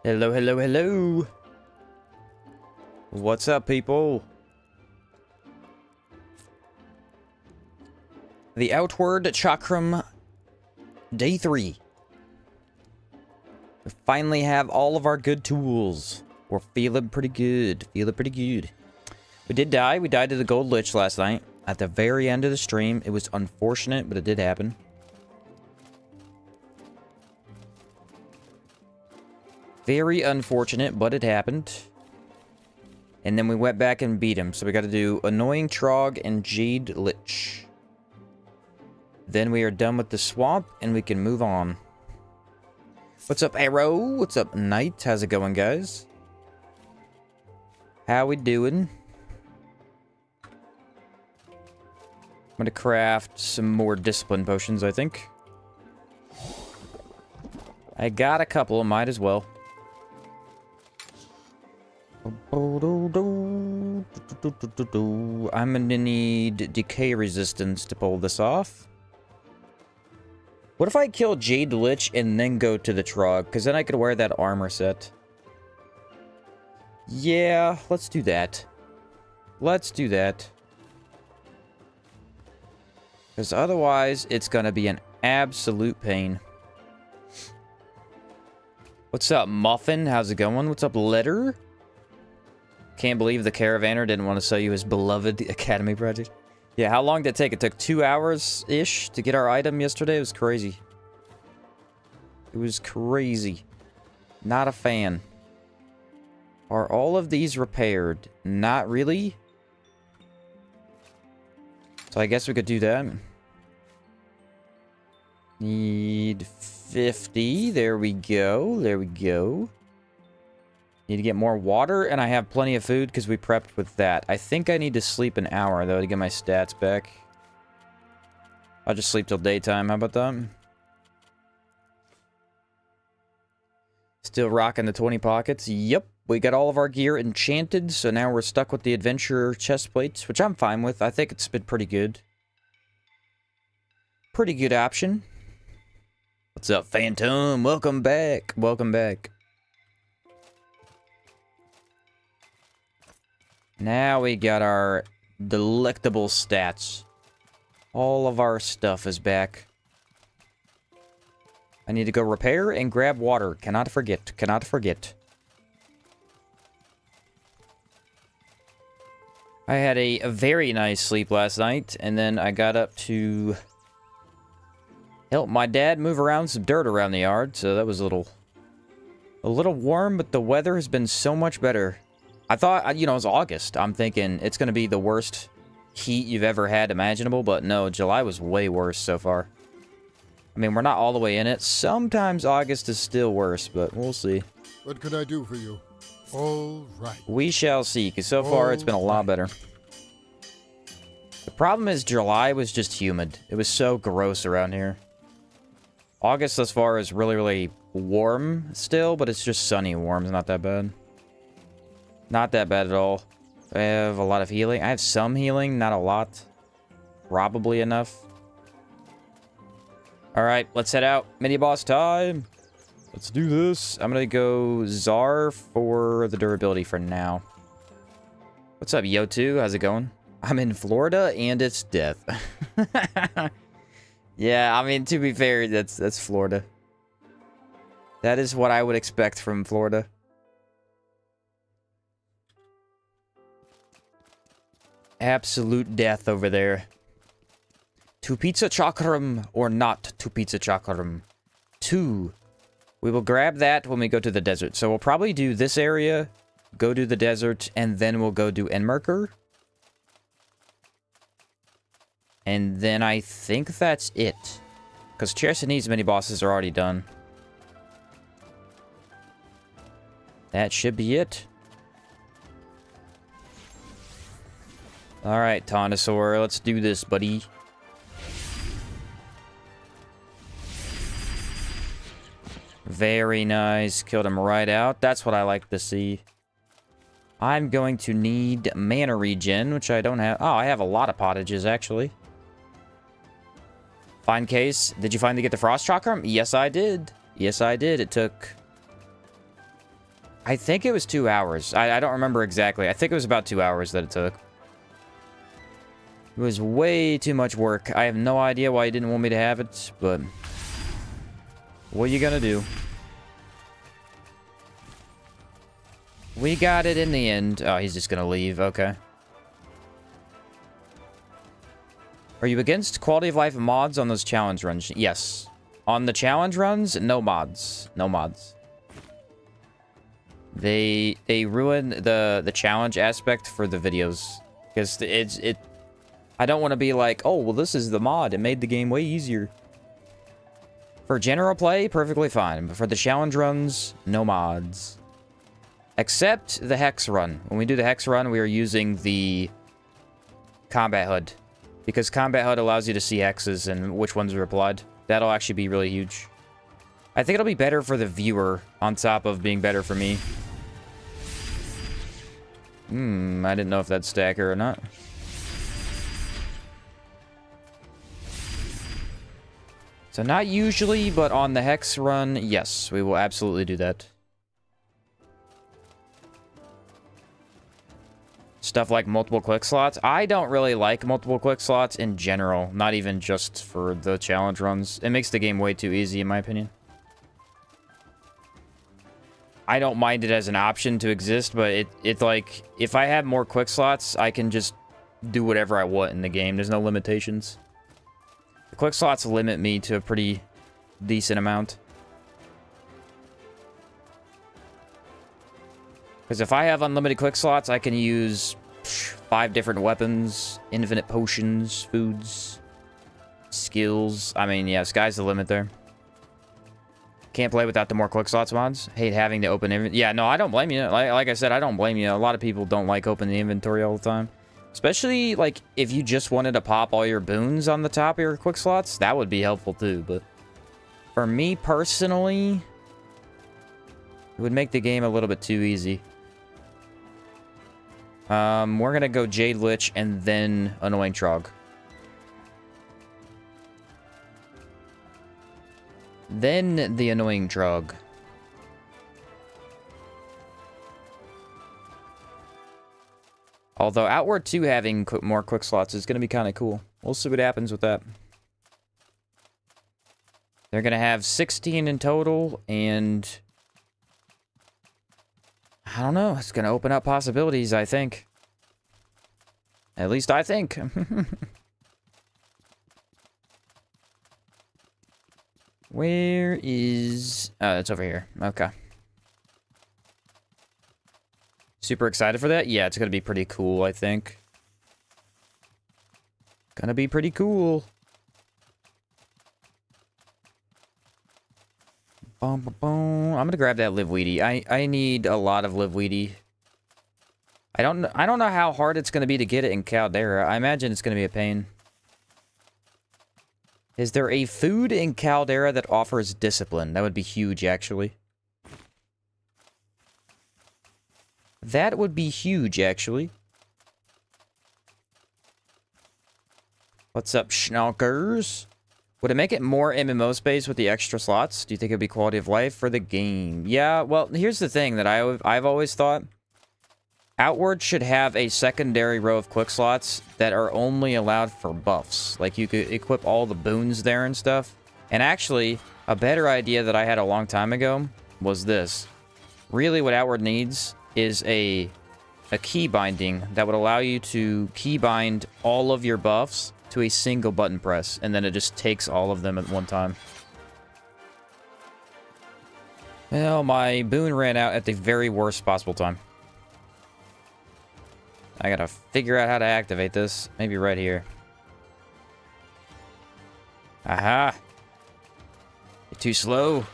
Hello, hello, hello. What's up, people? The Outward Chakram Day 3. We finally have all of our good tools. We're feeling pretty good. Feeling pretty good. We did die. We died to the Gold Lich last night. At the very end of the stream. It was unfortunate, but it did happen. Very unfortunate, but it happened. And then we went back and beat him. So we got to do Annoying Trog and Jade Lich. Then we are done with the swamp and we can move on. What's up, Arrow? What's up, Knight? How's it going, guys? How we doing? I'm going to craft some more discipline potions, I think. I got a couple, might as well. I'm gonna need decay resistance to pull this off. What if I kill Jade Lich and then go to the Trog? Because then I could wear that armor set. Yeah, let's do that. Let's do that. Because otherwise, it's gonna be an absolute pain. What's up, Muffin? How's it going? What's up, Letter? Can't believe the Caravaner didn't want to sell you his beloved Academy project. Yeah, how long did it take? It took 2 hours-ish to get our item yesterday. It was crazy. It was crazy. Not a fan. Are all of these repaired? Not really. So I guess we could do that. Need 50. There we go. There we go. Need to get more water, and I have plenty of food because we prepped with that. I think I need to sleep an hour, though, to get my stats back. I'll just sleep till daytime. How about that? Still rocking the 20 pockets. Yep, we got all of our gear enchanted, so now we're stuck with the adventure chest plates, which I'm fine with. I think it's been pretty good. Pretty good option. What's up, Phantom? Welcome back. Welcome back. Now we got our delectable stats. All of our stuff is back. I need to go repair and grab water. Cannot forget. Cannot forget. I had a very nice sleep last night, and then I got up to help my dad move around some dirt around the yard, so that was a little warm, but the weather has been so much better. I thought, you know, it was August. I'm thinking it's going to be the worst heat you've ever had imaginable, but no, July was way worse so far. I mean, we're not all the way in it. Sometimes August is still worse, but we'll see. What can I do for you? All right. We shall see, because so far it's been a lot better. The problem is July was just humid. It was so gross around here. August thus far is really, really warm still, but it's just sunny warm. It's not that bad. Not that bad at all. I have a lot of healing. I have some healing, not a lot. Probably enough. Alright, let's head out. Mini-boss time. Let's do this. I'm gonna go Czar for the durability for now. What's up, Yo2? How's it going? I'm in Florida, and it's death. Yeah, I mean, to be fair, that's Florida. That is what I would expect from Florida. Absolute death over there. To Pizza Chakram or not to Pizza Chakram? 2. We will grab that when we go to the desert. So we'll probably do this area, go to the desert, and then we'll go do Enmerker. And then I think that's it. Because Chersonese mini-bosses are already done. That should be it. Alright, Tondosaur, let's do this, buddy. Very nice. Killed him right out. That's what I like to see. I'm going to need mana regen, which I don't have. Oh, I have a lot of pottages, actually. Find case. Did you finally get the Frost Chakram? Yes, I did. Yes, I did. It took I think it was 2 hours. I don't remember exactly. I think it was about 2 hours that it took. It was way too much work. I have no idea why he didn't want me to have it, but what are you gonna do? We got it in the end. Oh, he's just gonna leave. Okay. Are you against quality of life mods on those challenge runs? Yes. On the challenge runs, no mods. No mods. They ruin the challenge aspect for the videos. Because I don't want to be like, oh, well, this is the mod. It made the game way easier. For general play, perfectly fine. But for the challenge runs, no mods. Except the Hex run. When we do the Hex run, we are using the Combat HUD. Because Combat HUD allows you to see hexes and which ones are applied. That'll actually be really huge. I think it'll be better for the viewer on top of being better for me. I didn't know if that's stagger or not. So not usually, but on the Hex run, yes, we will absolutely do that. Stuff like multiple quick slots. I don't really like multiple quick slots in general, not even just for the challenge runs. It makes the game way too easy, in my opinion. I don't mind it as an option to exist, but it's like, if I have more quick slots, I can just do whatever I want in the game. There's no limitations. The quick slots limit me to a pretty decent amount. Because if I have unlimited quick slots, I can use 5 different weapons, infinite potions, foods, skills. I mean, yeah, sky's the limit there. Can't play without the more quick slots mods. Hate having to open inventory. Yeah, no, I don't blame you. Like I said, I don't blame you. A lot of people don't like opening the inventory all the time. Especially, like, if you just wanted to pop all your boons on the top of your quick slots, that would be helpful too. But for me personally, it would make the game a little bit too easy. We're gonna go Jade Lich and then Annoying Trog. Then the Annoying Trog. Although Outward 2 having more quick slots is going to be kind of cool. We'll see what happens with that. They're going to have 16 in total, and I don't know. It's going to open up possibilities, I think. At least I think. Where is... Oh, it's over here. Okay. Super excited for that? Yeah, it's going to be pretty cool, I think. Gonna be pretty cool. I'm going to grab that Live Weedy. I need a lot of Live Weedy. I don't know how hard it's going to be to get it in Caldera. I imagine it's going to be a pain. Is there a food in Caldera that offers discipline? That would be huge, actually. That would be huge, actually. What's up, schnockers? Would it make it more MMO space with the extra slots? Do you think it would be quality of life for the game? Yeah, well, here's the thing that I've always thought. Outward should have a secondary row of quick slots that are only allowed for buffs. Like, you could equip all the boons there and stuff. And actually, a better idea that I had a long time ago was this. Really, what Outward needs is a key binding that would allow you to key bind all of your buffs to a single button press, and then it just takes all of them at one time. Well, my boon ran out at the very worst possible time. I gotta figure out how to activate this. Maybe right here. Aha! You're too slow.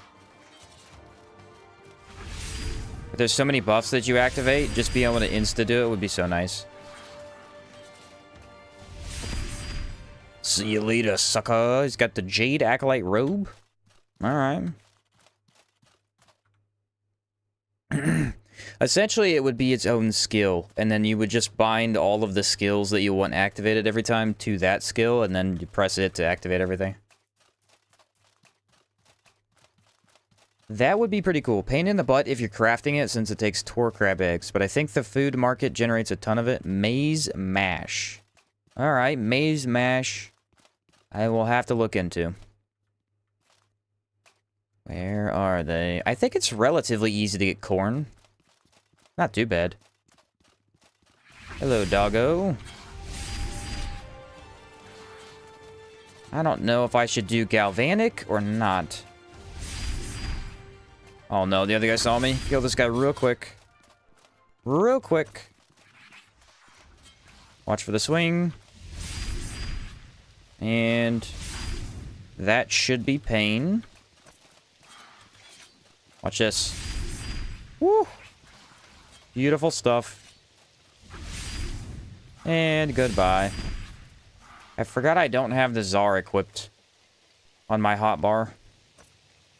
If there's so many buffs that you activate, just being able to insta-do it would be so nice. See you later, sucker. He's got the Jade Acolyte robe. Alright. Essentially, it would be its own skill, and then you would just bind all of the skills that you want activated every time to that skill, and then you press it to activate everything. That would be pretty cool. Pain in the butt if you're crafting it, since it takes tor crab eggs. But I think the food market generates a ton of it. Maize mash. Alright, maize mash. I will have to look into. Where are they? I think it's relatively easy to get corn. Not too bad. Hello, doggo. I don't know if I should do galvanic or not. Oh no, the other guy saw me. Kill this guy real quick. Real quick. Watch for the swing. And that should be pain. Watch this. Woo! Beautiful stuff. And goodbye. I forgot I don't have the Czar equipped on my hotbar.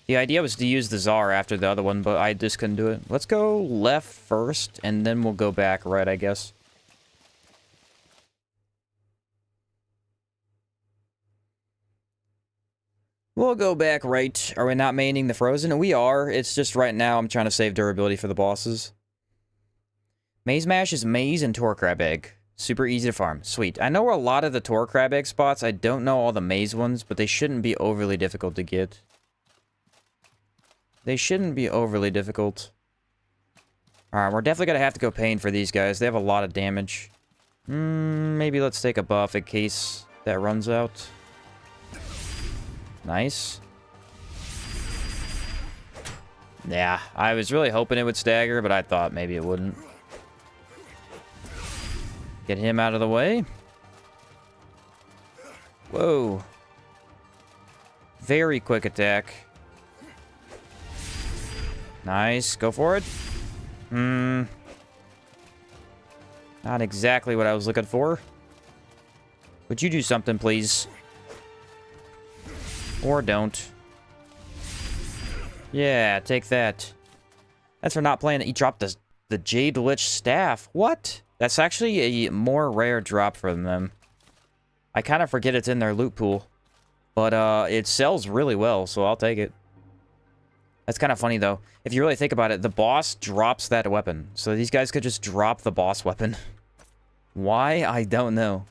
The idea was to use the Czar after the other one, but I just couldn't do it. Let's go left first, and then we'll go back right, I guess. We'll go back right. Are we not maining the Frozen? We are. It's just right now I'm trying to save durability for the bosses. Maize Mash is maize and tor crab egg. Super easy to farm. Sweet. I know a lot of the tor crab egg spots. I don't know all the maize ones, but they shouldn't be overly difficult to get. They shouldn't be overly difficult. Alright, we're definitely going to have to go pain for these guys. They have a lot of damage. Maybe let's take a buff in case that runs out. Nice. Yeah, I was really hoping it would stagger, but I thought maybe it wouldn't. Get him out of the way. Whoa. Very quick attack. Nice. Go for it. Not exactly what I was looking for. Would you do something, please? Or don't. Yeah, take that. That's for not playing. He dropped the Jade Lich Staff. What? That's actually a more rare drop from them. I kind of forget it's in their loot pool. But it sells really well, so I'll take it. That's kind of funny, though. If you really think about it, the boss drops that weapon. So these guys could just drop the boss weapon. Why? I don't know.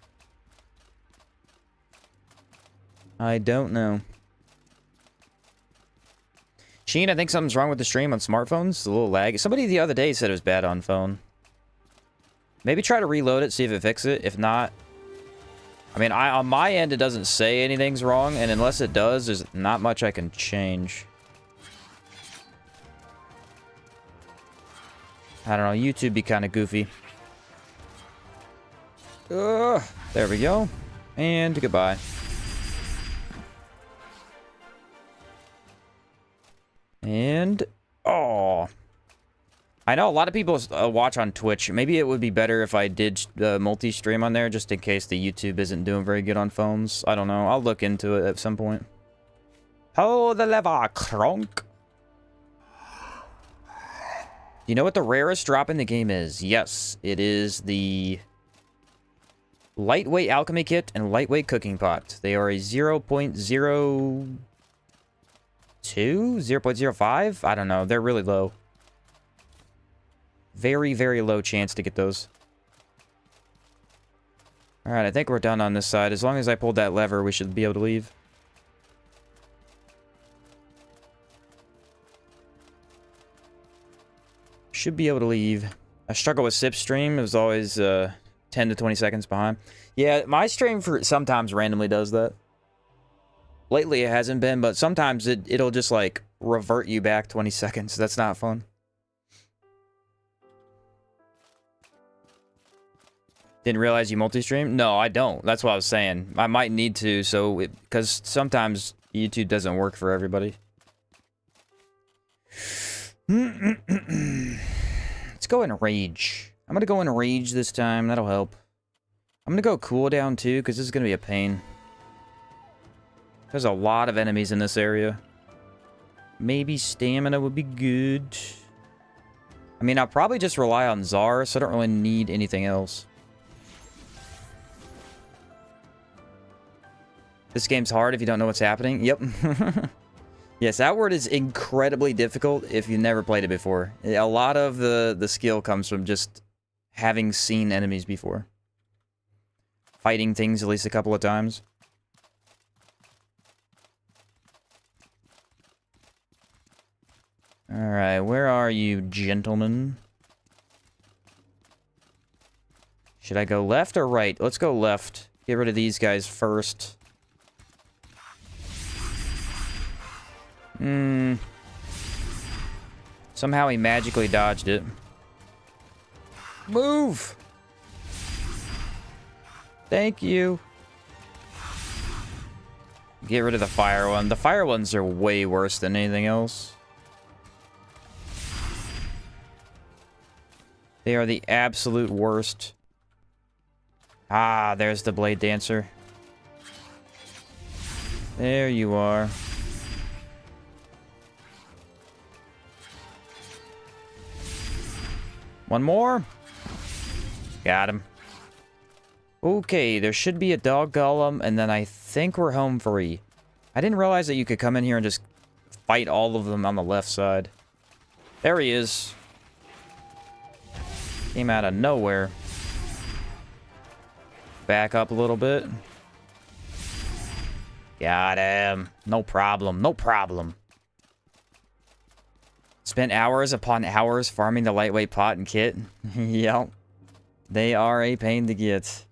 I don't know. Sheen, I think something's wrong with the stream on smartphones. It's a little lag. Somebody the other day said it was bad on phone. Maybe try to reload it, see if it fixes it. If not... I mean, on my end, it doesn't say anything's wrong. And unless it does, there's not much I can change. I don't know. YouTube be kind of goofy. There we go. And goodbye. And... oh. I know a lot of people watch on Twitch. Maybe it would be better if I did multi-stream on there, just in case the YouTube isn't doing very good on phones. I don't know. I'll look into it at some point. Hold the lever, Kronk. You know what the rarest drop in the game is? Yes, it is the lightweight alchemy kit and lightweight cooking pot. They are a 0.02? 0.05? I don't know. They're really low. Very, very low chance to get those. Alright, I think we're done on this side. As long as I pulled that lever, we should be able to leave. Should be able to leave. I struggle with Sip's stream. It was always 10 to 20 seconds behind. Yeah, my stream sometimes randomly does that. Lately it hasn't been, but sometimes it'll just like revert you back 20 seconds. That's not fun. Didn't realize you multi-stream? No, I don't. That's what I was saying. I might need to, so because sometimes YouTube doesn't work for everybody. Let's go in Rage. I'm gonna go in Rage this time. That'll help. I'm gonna go cooldown too, because this is gonna be a pain. There's a lot of enemies in this area. Maybe stamina would be good. I mean, I'll probably just rely on Czar, so I don't really need anything else. This game's hard if you don't know what's happening. Yep. Yes, Outward is incredibly difficult if you've never played it before. A lot of the skill comes from just having seen enemies before. Fighting things at least a couple of times. Alright, where are you, gentlemen? Should I go left or right? Let's go left. Get rid of these guys first. Somehow he magically dodged it. Move! Thank you. Get rid of the fire one. The fire ones are way worse than anything else. They are the absolute worst. Ah, there's the Blade Dancer. There you are. One more. Got him. Okay, there should be a dog golem, and then I think we're home free. I didn't realize that you could come in here and just fight all of them on the left side. There he is. Came out of nowhere. Back up a little bit. Got him. No problem. No problem. Spent hours upon hours farming the lightweight pot and kit. Yep. They are a pain to get.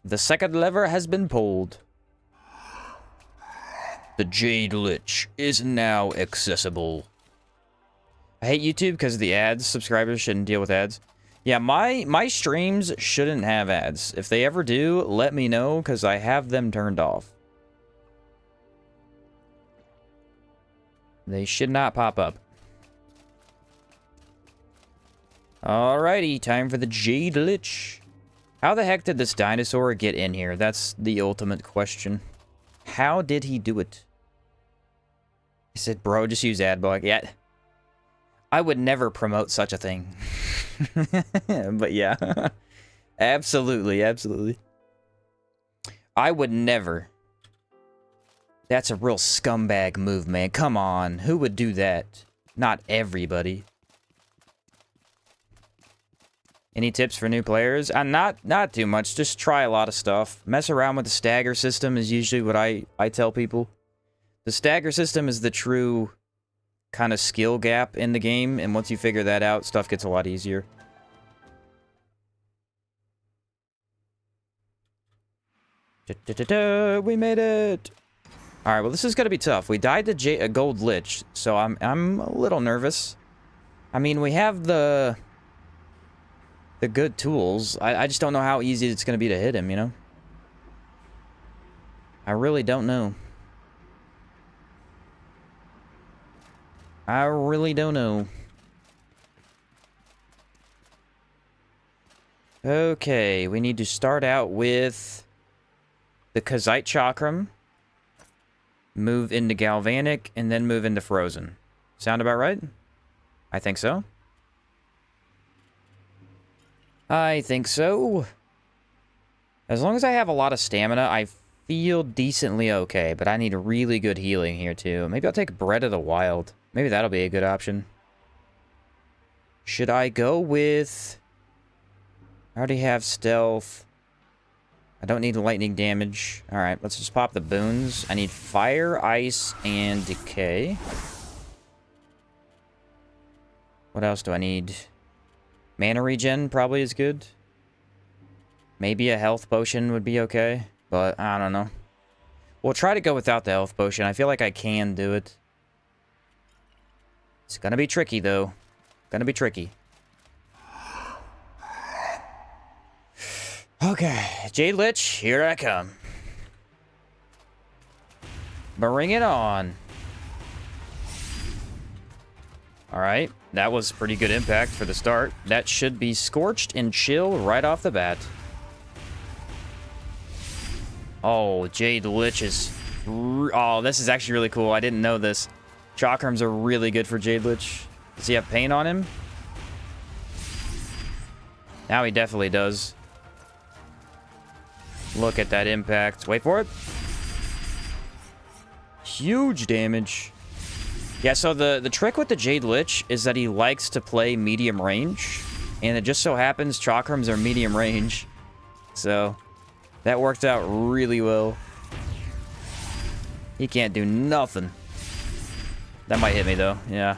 The second lever has been pulled. The Jade Lich is now accessible. I hate YouTube because of the ads. Subscribers shouldn't deal with ads. Yeah, my streams shouldn't have ads. If they ever do, let me know because I have them turned off. They should not pop up. Alrighty, time for the Jade Lich. How the heck did this dinosaur get in here? That's the ultimate question. How did he do it? He said, bro, just use ad block. Yeah. I would never promote such a thing. But yeah. Absolutely, absolutely. I would never. That's a real scumbag move, man. Come on. Who would do that? Not everybody. Any tips for new players? Not too much. Just try a lot of stuff. Mess around with the stagger system is usually what I tell people. The stagger system is the true kind of skill gap in the game, and once you figure that out, stuff gets a lot easier. We made it! Alright, well this is gonna be tough. We died to a Gold Lich, so I'm a little nervous. I mean, we have the good tools. I just don't know how easy it's gonna be to hit him, you know? I really don't know. I really don't know. Okay, we need to start out with the Kazite Chakram, move into Galvanic, and then move into Frozen. Sound about right? I think so. I think so. As long as I have a lot of stamina, I feel decently okay, but I need really good healing here too. Maybe I'll take Bread of the Wild. Maybe that'll be a good option. Should I go with... I already have stealth. I don't need lightning damage. Alright, let's just pop the boons. I need fire, ice, and decay. What else do I need? Mana regen probably is good. Maybe a health potion would be okay, but I don't know. We'll try to go without the health potion. I feel like I can do it. It's gonna be tricky, though. Gonna be tricky. Okay, Jade Lich, here I come. Bring it on. Alright, that was pretty good impact for the start. That should be Scorched and Chill right off the bat. Oh, Jade Lich is... Oh, this is actually really cool. I didn't know this. Chakrams are really good for Jade Lich. Does he have pain on him? Now he definitely does. Look at that impact. Wait for it. huge damage. Yeah, so the trick with the Jade Lich is that he likes to play medium range. And it just so happens Chakrams are medium range. So, that worked out really well. He can't do nothing. That might hit me, though. Yeah.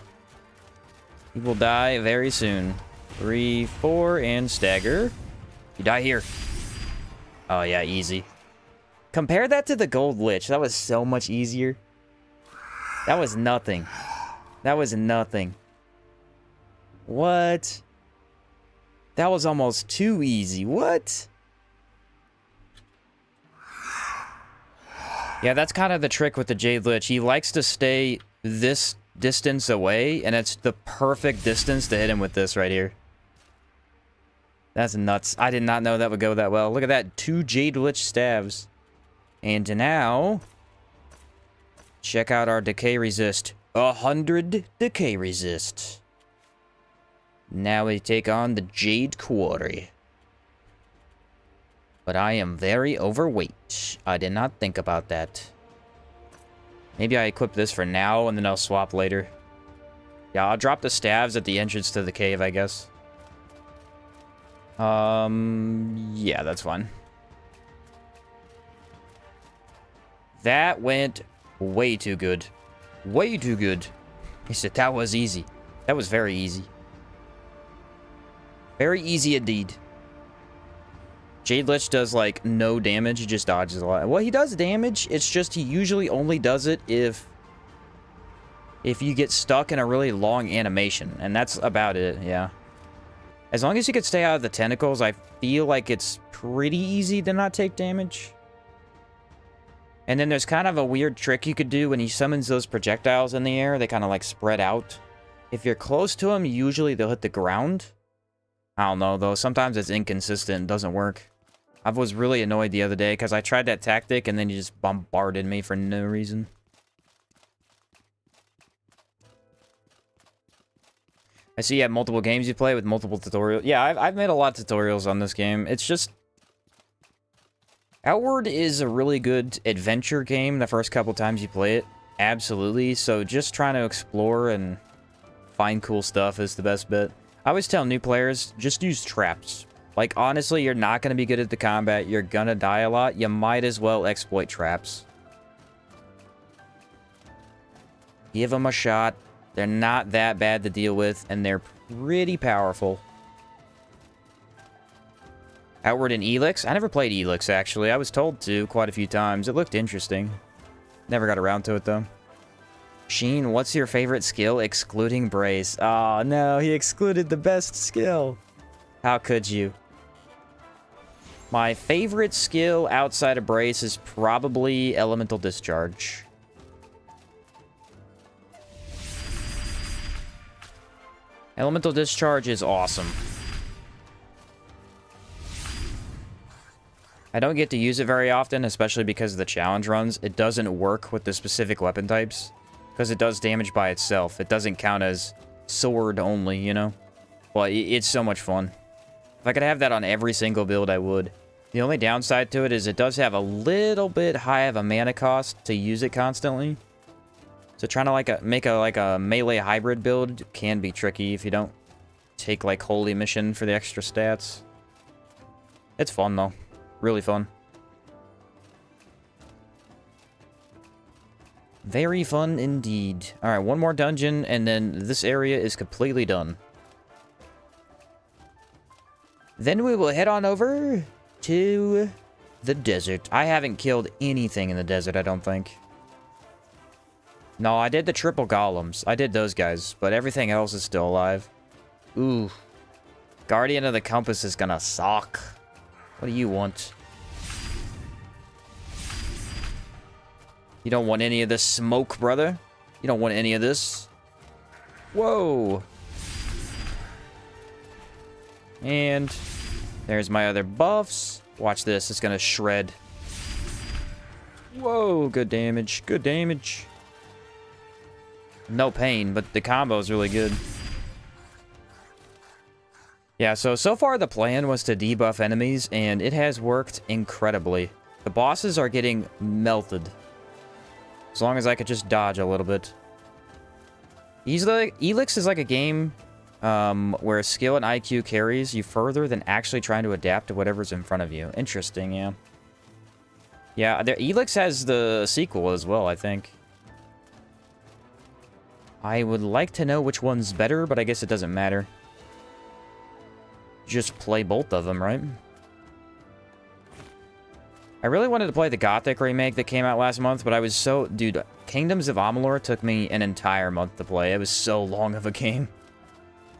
He will die very soon. 3, 4, and stagger. You die here. Oh, yeah, easy. Compare that to the Gold Lich. That was so much easier. That was nothing. That was nothing. What? That was almost too easy. What? Yeah, that's kind of the trick with the Jade Lich. He likes to stay this distance away, and it's the perfect distance to hit him with this right here. That's nuts. I did not know that would go that well. Look at that. 2 Jade Lich staves. And now, check out our decay resist. 100 decay resist. Now we take on the Jade Quarry. But I am very overweight. I did not think about that. Maybe I equip this for now, and then I'll swap later. Yeah, I'll drop the staves at the entrance to the cave, I guess. Yeah, that's fine. That went way too good. Way too good. He said that was easy. That was very easy. Very easy indeed. Jade Lich does, like, no damage. He just dodges a lot. Well, he does damage. It's just he usually only does it if you get stuck in a really long animation. And that's about it, yeah. As long as you can stay out of the tentacles, I feel like it's pretty easy to not take damage. And then there's kind of a weird trick you could do when he summons those projectiles in the air. They kind of, like, spread out. If you're close to them, usually they'll hit the ground. I don't know, though. Sometimes it's inconsistent. It doesn't work. I was really annoyed the other day because I tried that tactic and then he just bombarded me for no reason. I see you have multiple games you play with multiple tutorials. Yeah, I've made a lot of tutorials on this game. It's just... Outward is a really good adventure game the first couple times you play it. Absolutely. So just trying to explore and find cool stuff is the best bet. I always tell new players, just use traps. Like, honestly, you're not going to be good at the combat. You're going to die a lot. You might as well exploit traps. Give them a shot. They're not that bad to deal with, and they're pretty powerful. Outward and Elix? I never played Elix, actually. I was told to quite a few times. It looked interesting. Never got around to it, though. Sheen, what's your favorite skill excluding Brace? Oh, no, he excluded the best skill. How could you? My favorite skill outside of Brace is probably Elemental Discharge. Elemental Discharge is awesome. I don't get to use it very often, especially because of the challenge runs. It doesn't work with the specific weapon types. Because it does damage by itself. It doesn't count as sword only, you know? Well, it's so much fun. If I could have that on every single build, I would. The only downside to it is it does have a little bit high of a mana cost to use it constantly. So trying to make a melee hybrid build can be tricky if you don't take like Holy Mission for the extra stats. It's fun though. Really fun. Very fun indeed. Alright, one more dungeon, and then this area is completely done. Then we will head on over to the desert. I haven't killed anything in the desert, I don't think. No, I did the triple golems. I did those guys, but everything else is still alive. Ooh. Guardian of the Compass is gonna suck. What do you want? You don't want any of this smoke, brother. You don't want any of this. Whoa. And there's my other buffs. Watch this. It's going to shred. Whoa. Good damage. Good damage. No pain, but the combo is really good. Yeah, so far the plan was to debuff enemies, and it has worked incredibly. The bosses are getting melted. As long as I could just dodge a little bit. Elix is like a game where skill and IQ carries you further than actually trying to adapt to whatever's in front of you. Interesting, yeah. Yeah, Elix has the sequel as well, I think. I would like to know which one's better, but I guess it doesn't matter. Just play both of them, right? I really wanted to play the Gothic remake that came out last month, but I was so... Dude, Kingdoms of Amalur took me an entire month to play. It was so long of a game.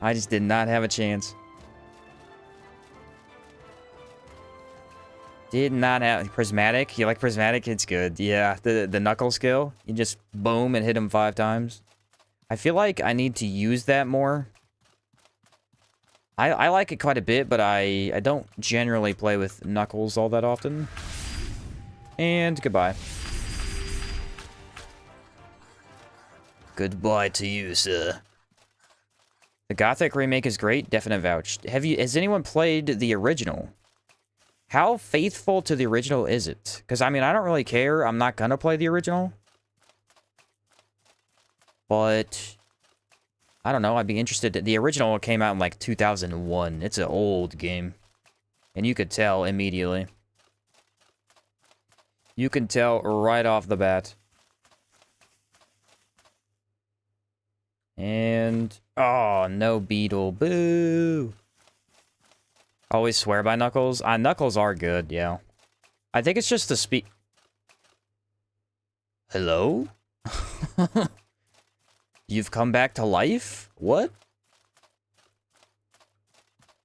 I just did not have a chance. Did not have... Prismatic? You like Prismatic? It's good. Yeah, the knuckle skill. You just boom and hit him 5 times. I feel like I need to use that more. I like it quite a bit, but I don't generally play with knuckles all that often. And goodbye. Goodbye to you, sir. The Gothic remake is great. Definite vouch. Has anyone played the original? How faithful to the original is it? Because, I mean, I don't really care. I'm not gonna play the original. But... I don't know. I'd be interested. The original came out in, like, 2001. It's an old game. And you could tell immediately. You can tell right off the bat. And... Oh, no beetle. Boo! Always swear by Knuckles. Knuckles are good, yeah. I think it's just the speed... Hello? You've come back to life? What?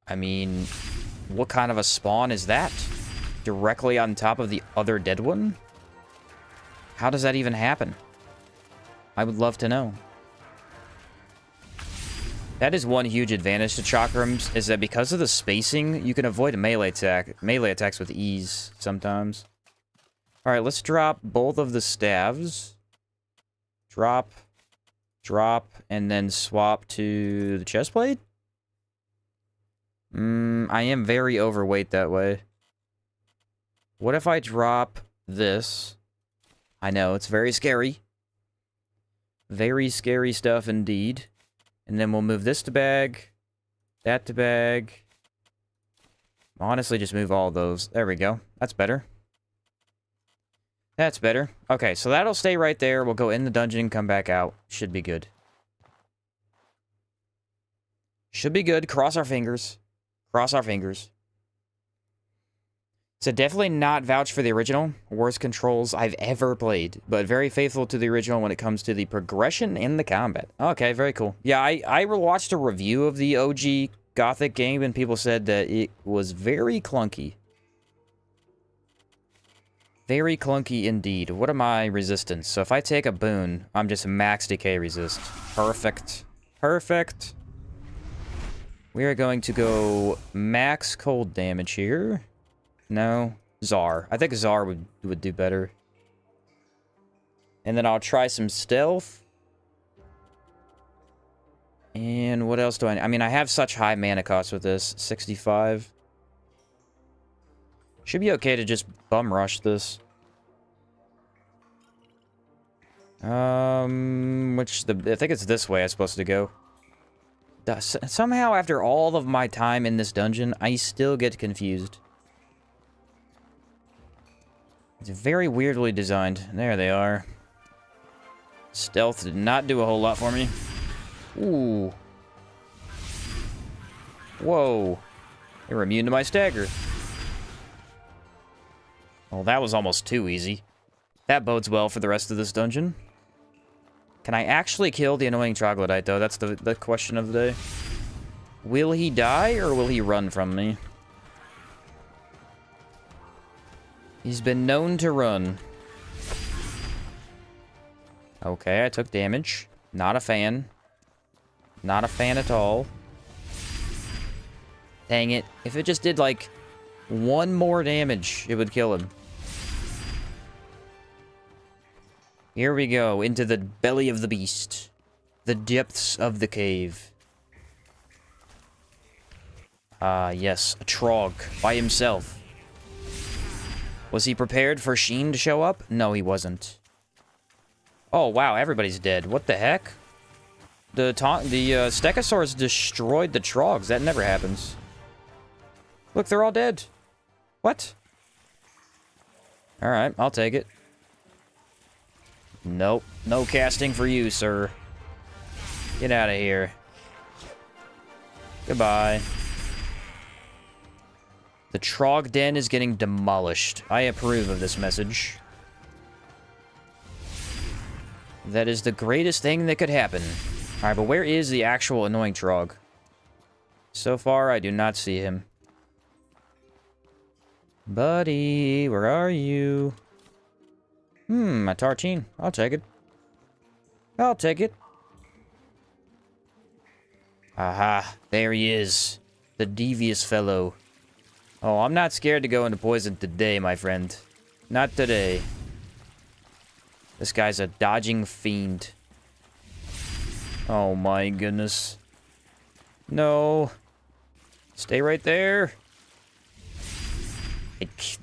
I mean... What kind of a spawn is that? Directly on top of the other dead one? How does that even happen? I would love to know. That is one huge advantage to Chakrams, is that because of the spacing, you can avoid a melee attacks with ease sometimes. Alright, let's drop both of the staves. Drop, and then swap to the chestplate? I am very overweight that way. What if I drop this? I know, it's very scary. Very scary stuff indeed. And then we'll move this to bag. That to bag. Honestly, just move all of those. There we go. That's better. That's better. Okay, so that'll stay right there. We'll go in the dungeon, come back out. Should be good. Should be good. Cross our fingers. Cross our fingers. So definitely not vouch for the original. Worst controls I've ever played. But very faithful to the original when it comes to the progression and the combat. Okay, very cool. Yeah, I watched a review of the OG Gothic game and people said that it was very clunky. Very clunky indeed. What am I resistance? So if I take a boon, I'm just max decay resist. Perfect. Perfect. We are going to go max cold damage here. No. Czar. I think Czar would do better. And then I'll try some stealth. And what else do I... I mean, I have such high mana cost with this. 65. Should be okay to just bum rush this. I think it's this way I'm supposed to go. Somehow, after all of my time in this dungeon, I still get confused. It's very weirdly designed. There they are. Stealth did not do a whole lot for me. Ooh. Whoa. They were immune to my stagger. Well, that was almost too easy. That bodes well for the rest of this dungeon. Can I actually kill the annoying troglodyte, though? That's the question of the day. Will he die, or will he run from me? He's been known to run. Okay, I took damage. Not a fan. Not a fan at all. Dang it. If it just did, like, one more damage, it would kill him. Here we go, into the belly of the beast. The depths of the cave. Ah, yes, a Trog, by himself. Was he prepared for Sheen to show up? No, he wasn't. Oh, wow, everybody's dead. What the heck? The Stegosaurus destroyed the Trogs. That never happens. Look, they're all dead. What? Alright, I'll take it. Nope. No casting for you, sir. Get out of here. Goodbye. The Trog Den is getting demolished. I approve of this message. That is the greatest thing that could happen. Alright, but where is the actual annoying Trog? So far, I do not see him. Buddy, where are you? A tartine. I'll take it. I'll take it. Aha, there he is. The devious fellow. Oh, I'm not scared to go into poison today, my friend. Not today. This guy's a dodging fiend. Oh my goodness. No. Stay right there.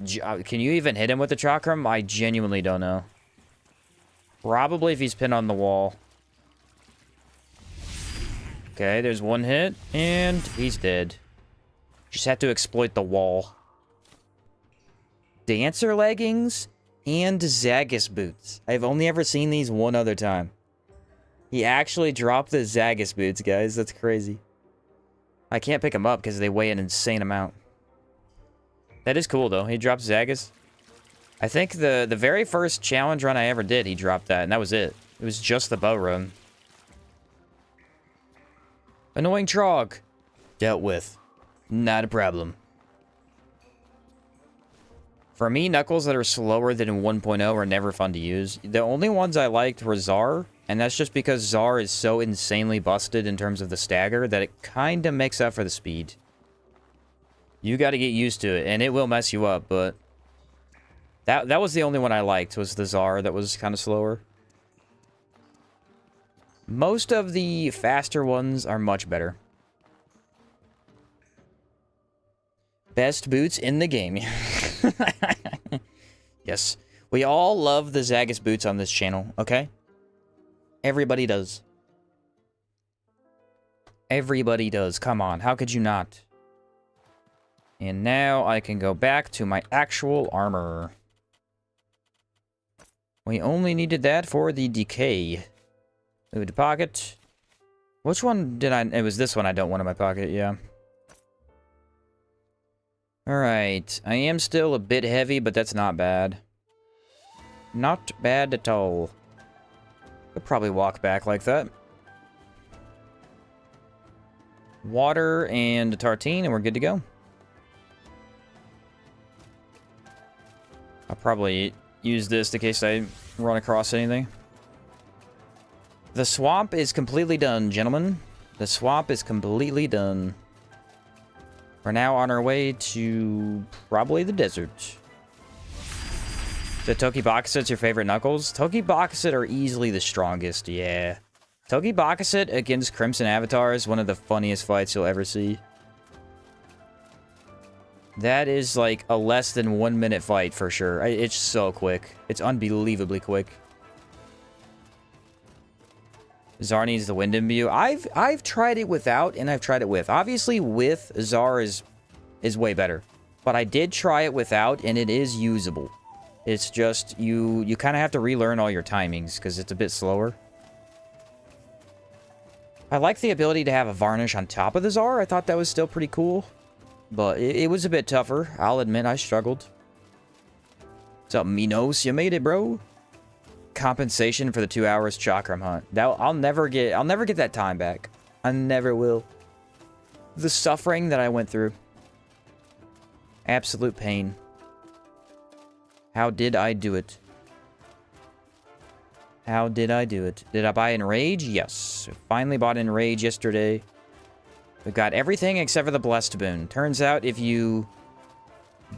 Can you even hit him with the Chakram? I genuinely don't know. Probably if he's pinned on the wall. Okay, there's one hit, and he's dead. Just had to exploit the wall. Dancer leggings and Zagus boots. I've only ever seen these one other time. He actually dropped the Zagus boots, guys. That's crazy. I can't pick them up because they weigh an insane amount. That is cool, though. He dropped Zagus. I think the very first challenge run I ever did, he dropped that, and that was it. It was just the bow run. Annoying Trog. Dealt with. Not a problem. For me, Knuckles that are slower than 1.0 are never fun to use. The only ones I liked were Zar, and that's just because Zar is so insanely busted in terms of the stagger that it kind of makes up for the speed. You got to get used to it, and it will mess you up, but... That was the only one I liked, was the Zar that was kind of slower. Most of the faster ones are much better. Best boots in the game. Yes. We all love the Zagus boots on this channel, okay? Everybody does. Everybody does. Come on, how could you not? And now I can go back to my actual armor. We only needed that for the decay. Move to pocket. Which one did I... It was this one I don't want in my pocket, yeah. Alright. I am still a bit heavy, but that's not bad. Not bad at all. Could probably walk back like that. Water and a tartine, and we're good to go. I'll probably use this in case I run across anything. The swamp is completely done, gentlemen. The swamp is completely done. We're now on our way to probably the desert. The Tokibakuset's your favorite Knuckles? Tokibakuset are easily the strongest, yeah. Tokibakuset against Crimson Avatar is one of the funniest fights you'll ever see. That is like a less than 1 minute fight for sure. It's so quick. It's unbelievably quick. Zar needs the wind imbue. I've tried it without and I've tried it with. Obviously with Zar is way better. But I did try it without and it is usable. It's just you kind of have to relearn all your timings because it's a bit slower. I like the ability to have a varnish on top of the Zar. I thought that was still pretty cool. But it was a bit tougher. I'll admit I struggled. What's up, Minos? You made it, bro. Compensation for the 2 hours Chakram hunt. I'll never get that time back. I never will. The suffering that I went through. Absolute pain. How did I do it? How did I do it? Did I buy Enrage? Yes. Finally bought Enrage yesterday. We got everything except for the Blessed Boon. Turns out if you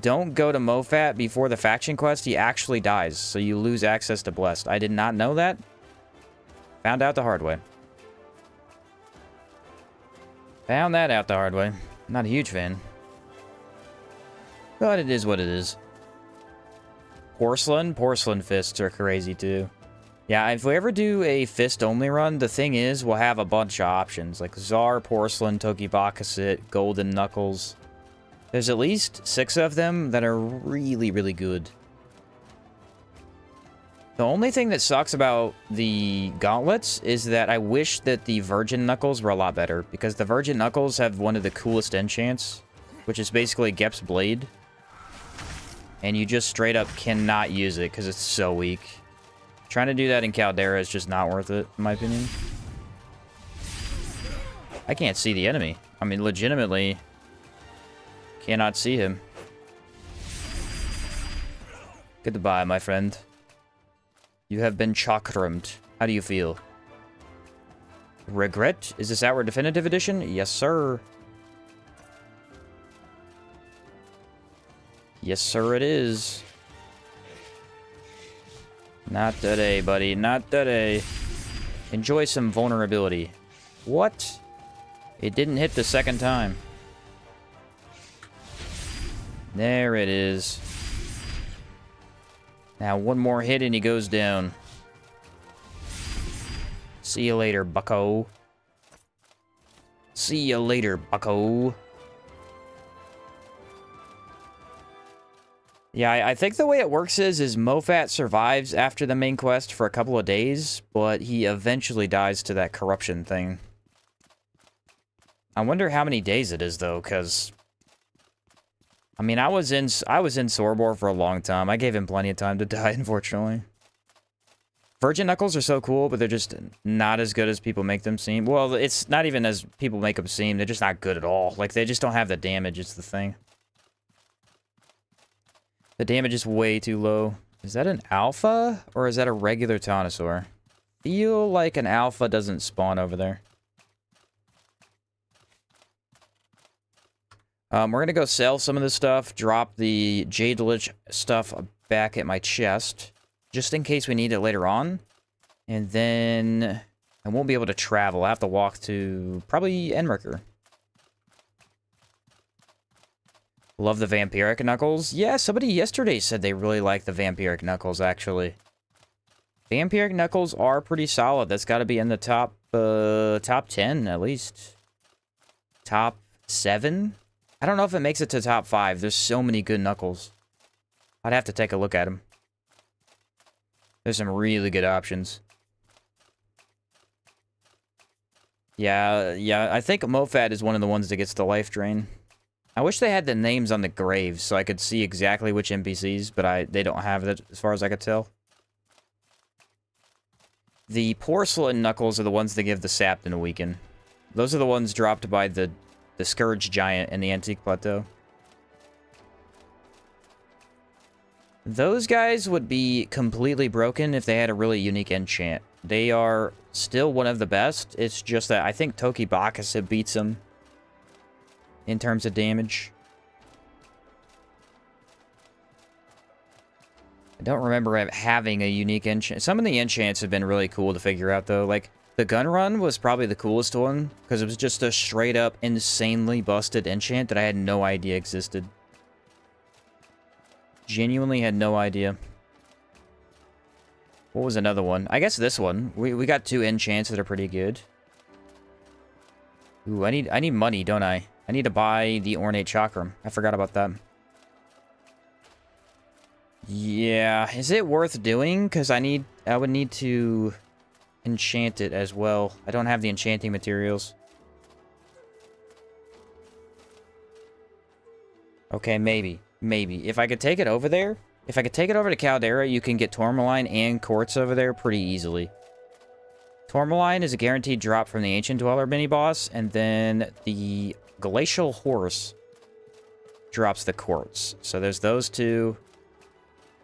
don't go to Mofat before the faction quest, he actually dies. So you lose access to Blessed. I did not know that. Found out the hard way. Found that out the hard way. Not a huge fan. But it is what it is. Porcelain fists are crazy too. Yeah, if we ever do a fist-only run, the thing is, we'll have a bunch of options. Like Czar, Porcelain, Toki Bakasit, Golden Knuckles. There's at least 6 of them that are really, really good. The only thing that sucks about the gauntlets is that I wish that the Virgin Knuckles were a lot better. Because the Virgin Knuckles have one of the coolest enchants, which is basically Gep's Blade. And you just straight up cannot use it because it's so weak. Trying to do that in Caldera is just not worth it, in my opinion. I can't see the enemy. I mean, legitimately, cannot see him. Goodbye, my friend. You have been chakrammed. How do you feel? Regret? Is this our definitive edition? Yes, sir. Yes, sir, it is. Not today, buddy. Not today. Enjoy some vulnerability. What? It didn't hit the second time. There it is. Now, one more hit and he goes down. See you later, bucko. See you later, bucko. Yeah, I think the way it works is Mofat survives after the main quest for a couple of days, but he eventually dies to that corruption thing. I wonder how many days it is, though, because... I mean, I was in Sorbor for a long time. I gave him plenty of time to die, unfortunately. Virgin Knuckles are so cool, but they're just not as good as people make them seem. Well, it's not even as people make them seem. They're just not good at all. Like, they just don't have the damage, it's the thing. The damage is way too low. Is that an alpha? Or is that a regular Taunosaur? Feel like an alpha doesn't spawn over there. We're gonna go sell some of this stuff. Drop the Jade Lich stuff back at my chest. Just in case we need it later on. And then I won't be able to travel. I have to walk to probably Enmerker. Love the Vampiric Knuckles. Yeah, somebody yesterday said they really like the Vampiric Knuckles, actually. Vampiric Knuckles are pretty solid. That's got to be in the top 10, at least. Top 7? I don't know if it makes it to top 5. There's so many good Knuckles. I'd have to take a look at them. There's some really good options. Yeah, I think Mofat is one of the ones that gets the life drain. I wish they had the names on the graves so I could see exactly which NPCs, but they don't have that as far as I could tell. The Porcelain Knuckles are the ones that give the Sapped and Awaken. Those are the ones dropped by the Scourge Giant in the Antique Plateau. Those guys would be completely broken if they had a really unique enchant. They are still one of the best. It's just that I think Toki Bakasit beats them in terms of damage. I don't remember having a unique enchant. Some of the enchants have been really cool to figure out, though. Like, the Gun Run was probably the coolest one, because it was just a straight-up, insanely busted enchant that I had no idea existed. Genuinely had no idea. What was another one? I guess this one. We got 2 enchants that are pretty good. Ooh, I need money, don't I? I need to buy the Ornate Chakram. I forgot about that. Yeah, is it worth doing? Because I would need to enchant it as well. I don't have the enchanting materials. Okay, maybe. Maybe. If I could take it over there, if I could take it over to Caldera, you can get Tourmaline and Quartz over there pretty easily. Tourmaline is a guaranteed drop from the Ancient Dweller mini-boss, and then the Glacial Horse drops the Quartz. So there's those 2,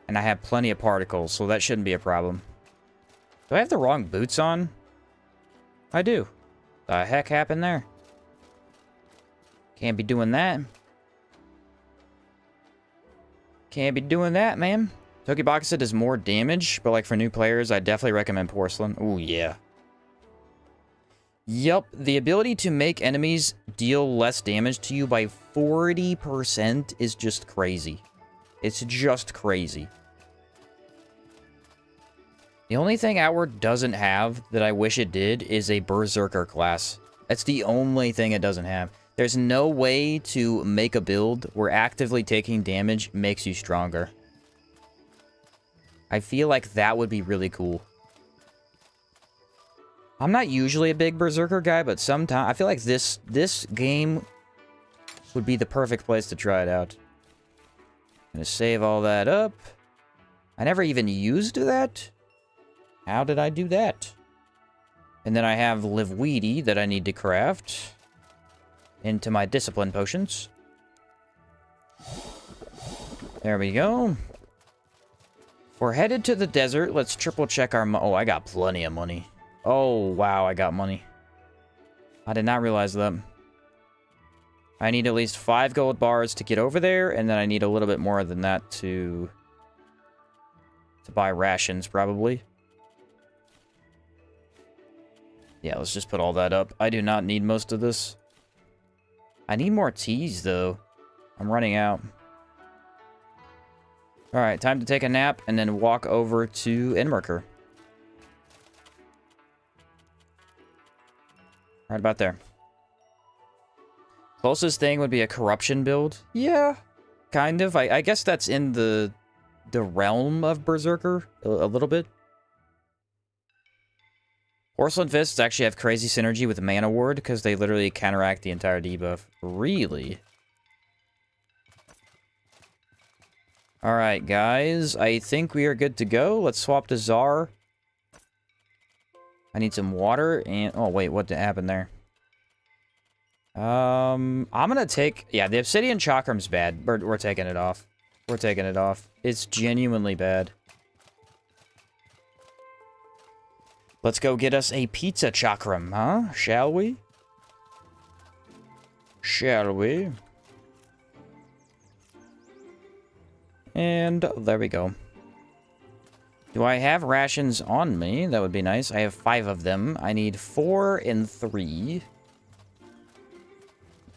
and I have plenty of particles, so that shouldn't be a problem. Do I have the wrong boots on? I do. The heck happened there? Can't be doing that. Can't be doing that, man. Toki Bakasit does more damage, but like for new players, I definitely recommend Porcelain. Ooh, yeah. Yup, the ability to make enemies deal less damage to you by 40% is just crazy. It's just crazy. The only thing Outward doesn't have that I wish it did is a Berserker class. That's the only thing it doesn't have. There's no way to make a build where actively taking damage makes you stronger. I feel like that would be really cool. I'm not usually a big Berserker guy, but sometimes I feel like this game would be the perfect place to try it out. I'm gonna save all that up. I never even used that. How did I do that? And then I have Live Weedy that I need to craft into my Discipline potions. There we go. We're headed to the desert. Let's triple check our oh, I got plenty of money. Oh, wow, I got money. I did not realize that. I need at least 5 gold bars to get over there, and then I need a little bit more than that to buy rations, probably. Yeah, let's just put all that up. I do not need most of this. I need more teas, though. I'm running out. Alright, time to take a nap and then walk over to Enmerker. Right about there. Closest thing would be a corruption build. Yeah, kind of. I guess that's in the realm of Berserker a little bit. Porcelain Fists actually have crazy synergy with Mana Ward because they literally counteract the entire debuff. Really? Alright, guys. I think we are good to go. Let's swap to Czar. I need some water and... Oh, wait. What happened there? I'm gonna take... Yeah, the Obsidian Chakram's bad. We're taking it off. We're taking it off. It's genuinely bad. Let's go get us a pizza chakram, huh? Shall we? Shall we? And there we go. Do I have rations on me? That would be nice. I have 5 of them. I need 4 and 3.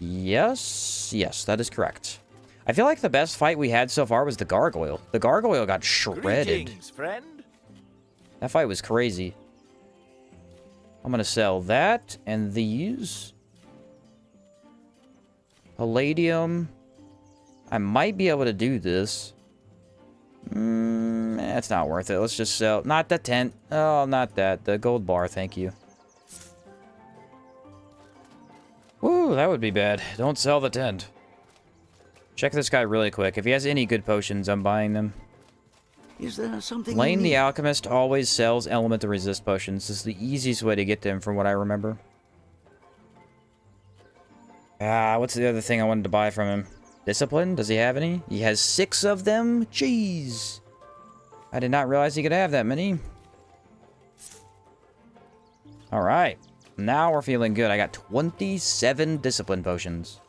Yes. Yes, that is correct. I feel like the best fight we had so far was the Gargoyle. The Gargoyle got shredded. Greetings, friend. That fight was crazy. I'm gonna sell that and these. Palladium. I might be able to do this. It's not worth it. Let's just sell. Not the tent. Oh, not that. The gold bar, thank you. Woo, that would be bad. Don't sell the tent. Check this guy really quick. If he has any good potions, I'm buying them. Is there something? Lane the Alchemist always sells elemental resist potions. This is the easiest way to get them from what I remember. What's the other thing I wanted to buy from him? Discipline? Does he have any? He has 6 of them? Jeez. I did not realize he could have that many. Alright. Now we're feeling good. I got 27 discipline potions.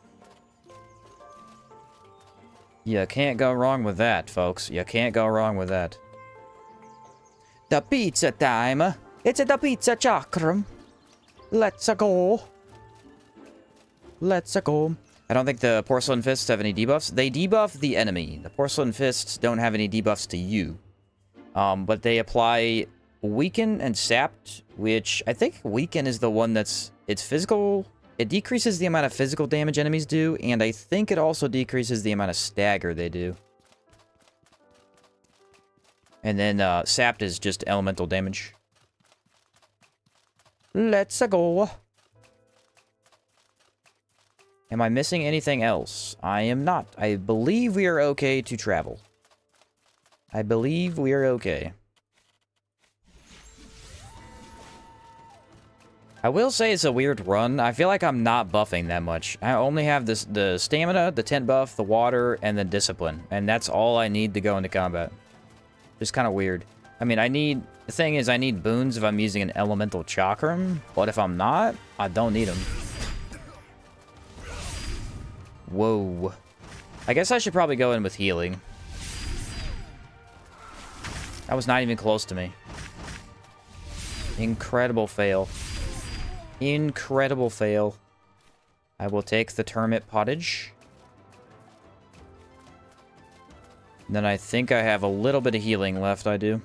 You can't go wrong with that, folks. You can't go wrong with that. The pizza time. It's the pizza chakram. Let's go. Let's go. I don't think the Porcelain Fists have any debuffs. They debuff the enemy. The Porcelain Fists don't have any debuffs to you. But they apply Weaken and Sapped, which I think Weaken is the one that's... It's physical... It decreases the amount of physical damage enemies do, and I think it also decreases the amount of stagger they do. And then Sapped is just elemental damage. Let's go. Am I missing anything else? I am not. I believe we are okay to travel. I believe we are okay. I will say it's a weird run. I feel like I'm not buffing that much. I only have this, the stamina, the tent buff, the water, and the discipline. And that's all I need to go into combat. Just kind of weird. I mean, the thing is, I need boons if I'm using an elemental chakram. But if I'm not, I don't need them. Whoa. I guess I should probably go in with healing. That was not even close to me. Incredible fail. Incredible fail. I will take the Termit Pottage. And then I think I have a little bit of healing left, I do.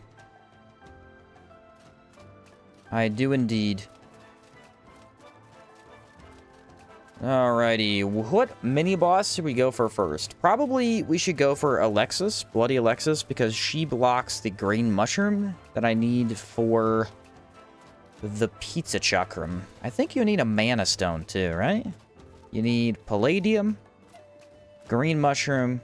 I do indeed. Alrighty, what mini-boss should we go for first? Probably we should go for Alexis, Bloody Alexis, because she blocks the green mushroom that I need for the pizza chakram. I think you need a mana stone too, right? You need palladium, green mushroom,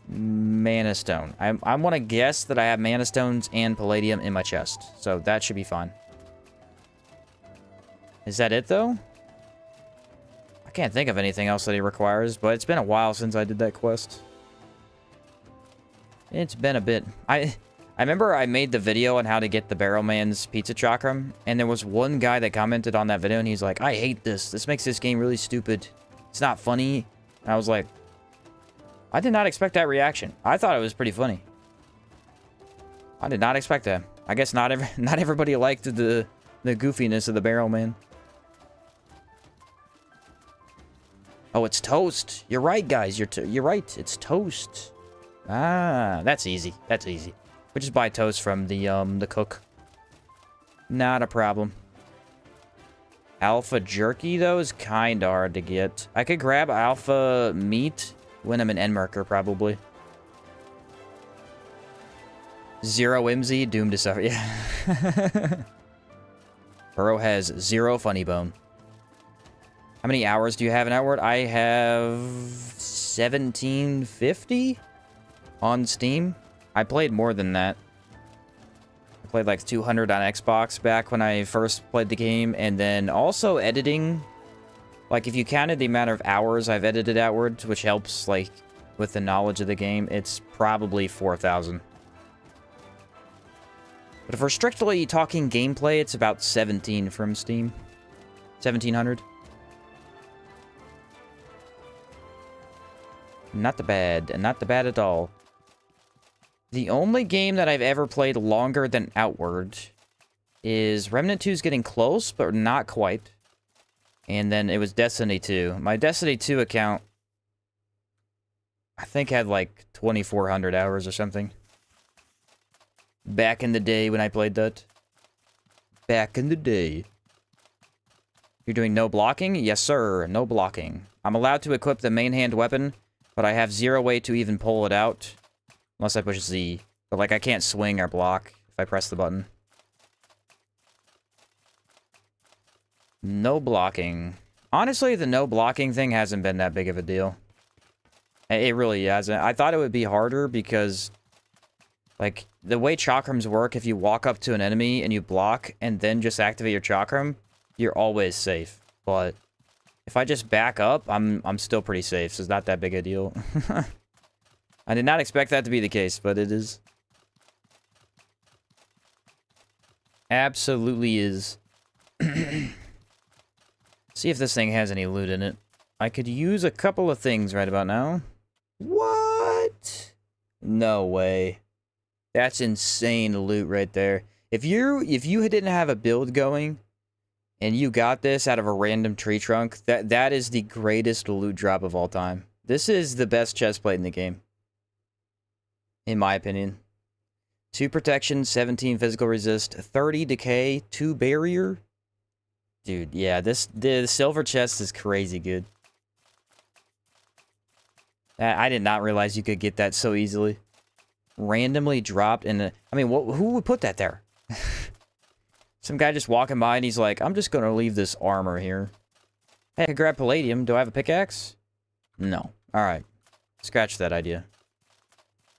mana stone. I want to guess that I have mana stones and palladium in my chest, so that should be fine. Is that it though? I can't think of anything else that he requires, but it's been a while since I did that quest. It's been a bit. I remember I made the video on how to get the Barrelman's pizza chakram, and there was one guy that commented on that video, and he's like, I hate this. This makes this game really stupid. It's not funny. And I was like, I did not expect that reaction. I thought it was pretty funny. I did not expect that. I guess not everybody liked the goofiness of the Barrelman. Oh, it's toast. You're right, guys. You're right. It's toast. Ah, that's easy. That's easy. We just buy toast from the cook. Not a problem. Alpha jerky, though, is kind of hard to get. I could grab alpha meat when I'm an Enmerker, probably. 0 MZ, doomed to suffer. Yeah. Burrow has 0 funny bone. How many hours do you have in Outward? I have 1750 on Steam. I played more than that. I played like 200 on Xbox back when I first played the game. And then also editing. Like, if you counted the amount of hours I've edited Outward, which helps, like, with the knowledge of the game, it's probably 4,000. But if we're strictly talking gameplay, it's about 17 from Steam. 1,700. Not the bad, and not the bad at all. The only game that I've ever played longer than Outward is Remnant 2's getting close, but not quite. And then it was Destiny 2. My Destiny 2 account, I think, had like 2,400 hours or something. Back in the day when I played that. Back in the day. You're doing no blocking? Yes, sir. No blocking. I'm allowed to equip the main hand weapon, but I have 0 way to even pull it out. Unless I push Z. But, like, I can't swing or block if I press the button. No blocking. Honestly, the no blocking thing hasn't been that big of a deal. It really hasn't. I thought it would be harder because, like, the way chakrams work, if you walk up to an enemy and you block and then just activate your chakram, you're always safe. But if I just back up, I'm still pretty safe, so it's not that big a deal. I did not expect that to be the case, but it is. Absolutely is. See if this thing has any loot in it. I could use a couple of things right about now. What? No way. That's insane loot right there. If you didn't have a build going and you got this out of a random tree trunk, that is the greatest loot drop of all time. This is the best chestplate in the game. In my opinion. 2 protection, 17 physical resist, 30 decay, 2 barrier. Dude, yeah, the silver chest is crazy good. I did not realize you could get that so easily. Randomly dropped in a... I mean, who would put that there? Some guy just walking by and he's like, I'm just gonna leave this armor here. Hey, I can grab palladium. Do I have a pickaxe? No. Alright. Scratch that idea.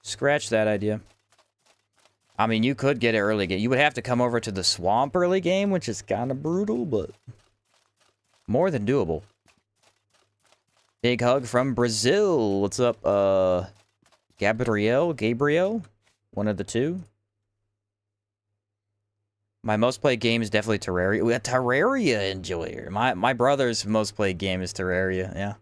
Scratch that idea. I mean, you could get it early game. You would have to come over to the swamp early game, which is kind of brutal, but more than doable. Big hug from Brazil. What's up, Gabriel? One of the two. My most played game is definitely Terraria. We got Terraria enjoyer. My brother's most played game is Terraria, yeah.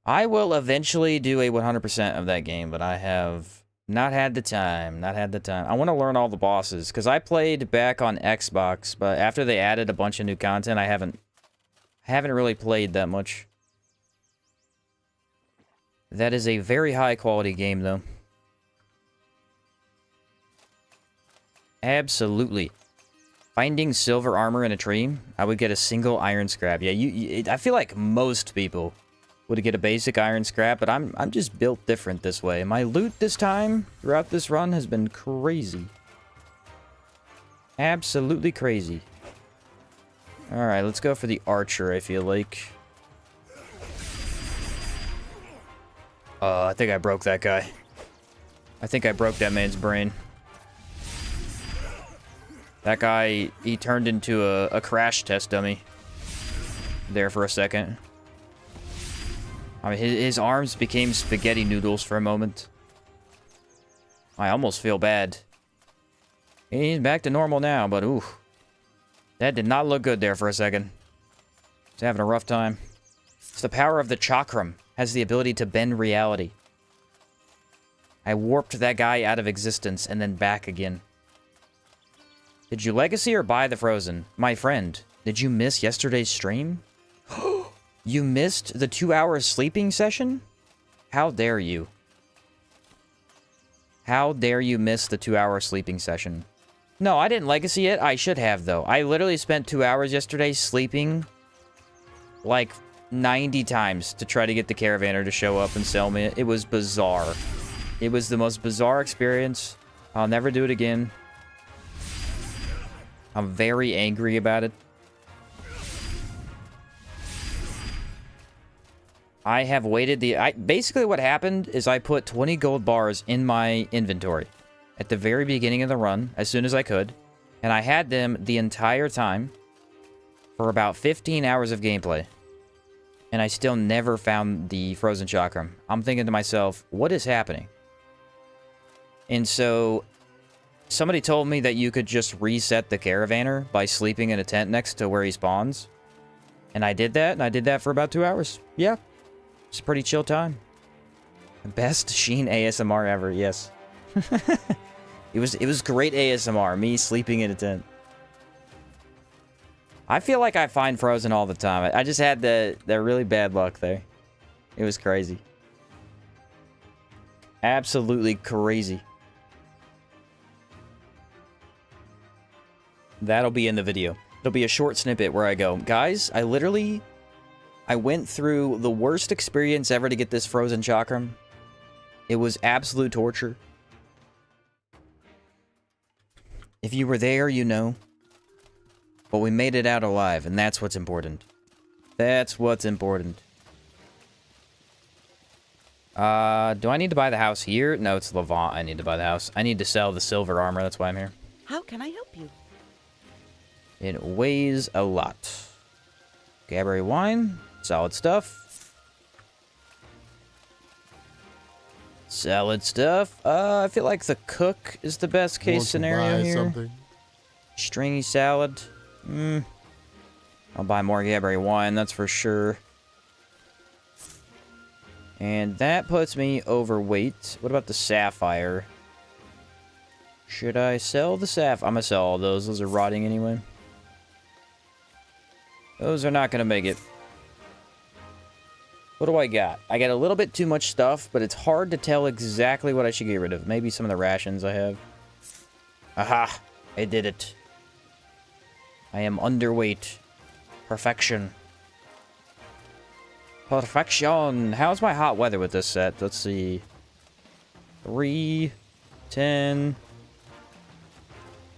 I will eventually do a 100% of that game, but I have not had the time. I want to learn all the bosses, because I played back on Xbox, but after they added a bunch of new content, I haven't really played that much. That is a very high quality game, though. Absolutely. Finding silver armor in a tree, I would get a single iron scrap. Yeah, I feel like most people would get a basic iron scrap, but I'm just built different this way. My loot this time, throughout this run, has been crazy. Absolutely crazy. Alright, let's go for the archer, I feel like. I think I broke that guy. I think I broke that man's brain. That guy, he turned into a crash test dummy. There for a second. I mean, his arms became spaghetti noodles for a moment. I almost feel bad. He's back to normal now, but ooh. That did not look good there for a second. He's having a rough time. It's the power of the Chakram. Has the ability to bend reality. I warped that guy out of existence and then back again. Did you legacy or buy the Frozen? My friend, did you miss yesterday's stream? You missed the 2-hour sleeping session? How dare you? How dare you miss the 2-hour sleeping session? No, I didn't legacy it. I should have, though. I literally spent 2 hours yesterday sleeping like 90 times to try to get the caravaner to show up and sell me it. It was bizarre. It was the most bizarre experience. I'll never do it again. I'm very angry about it. I have waited basically what happened is I put 20 gold bars in my inventory at the very beginning of the run, as soon as I could, and I had them the entire time for about 15 hours of gameplay. And I still never found the Frozen Chakram. I'm thinking to myself, what is happening? And so, somebody told me that you could just reset the caravaner by sleeping in a tent next to where he spawns. And I did that, and I did that for about 2 hours. Yeah. It's a pretty chill time. Best Sheen ASMR ever, yes. It was great ASMR, me sleeping in a tent. I feel like I find Frozen all the time. I just had the really bad luck there. It was crazy. Absolutely crazy. That'll be in the video. It'll be a short snippet where I go, guys, I went through the worst experience ever to get this Frozen Chakram. It was absolute torture. If you were there, you know. But we made it out alive, and that's what's important. That's what's important. Do I need to buy the house here? No, it's Levant. I need to buy the house. I need to sell the silver armor. That's why I'm here. How can I help you? It weighs a lot. Gaberry wine. Solid stuff. Solid stuff. I feel like the cook is the best case scenario here. Something? Stringy salad. I'll buy more Gaberry wine, that's for sure. And that puts me overweight. What about the sapphire? Should I sell the sapphire? I'm gonna sell all those. Those are rotting anyway. Those are not gonna make it. What do I got? I got a little bit too much stuff, but it's hard to tell exactly what I should get rid of. Maybe some of the rations I have. Aha! I did it. I am underweight. Perfection. Perfection. How's my hot weather with this set? Let's see. 3, 10,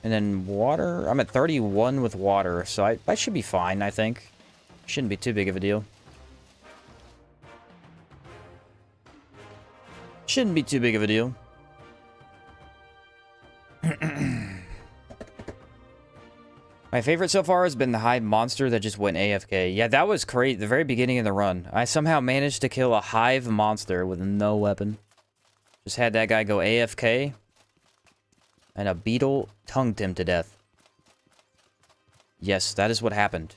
and then water. I'm at 31 with water, so I should be fine, I think. Shouldn't be too big of a deal. Shouldn't be too big of a deal. My favorite so far has been the hive monster that just went AFK. Yeah, that was crazy. The very beginning of the run. I somehow managed to kill a hive monster with no weapon. Just had that guy go AFK. And a beetle tongued him to death. Yes, that is what happened.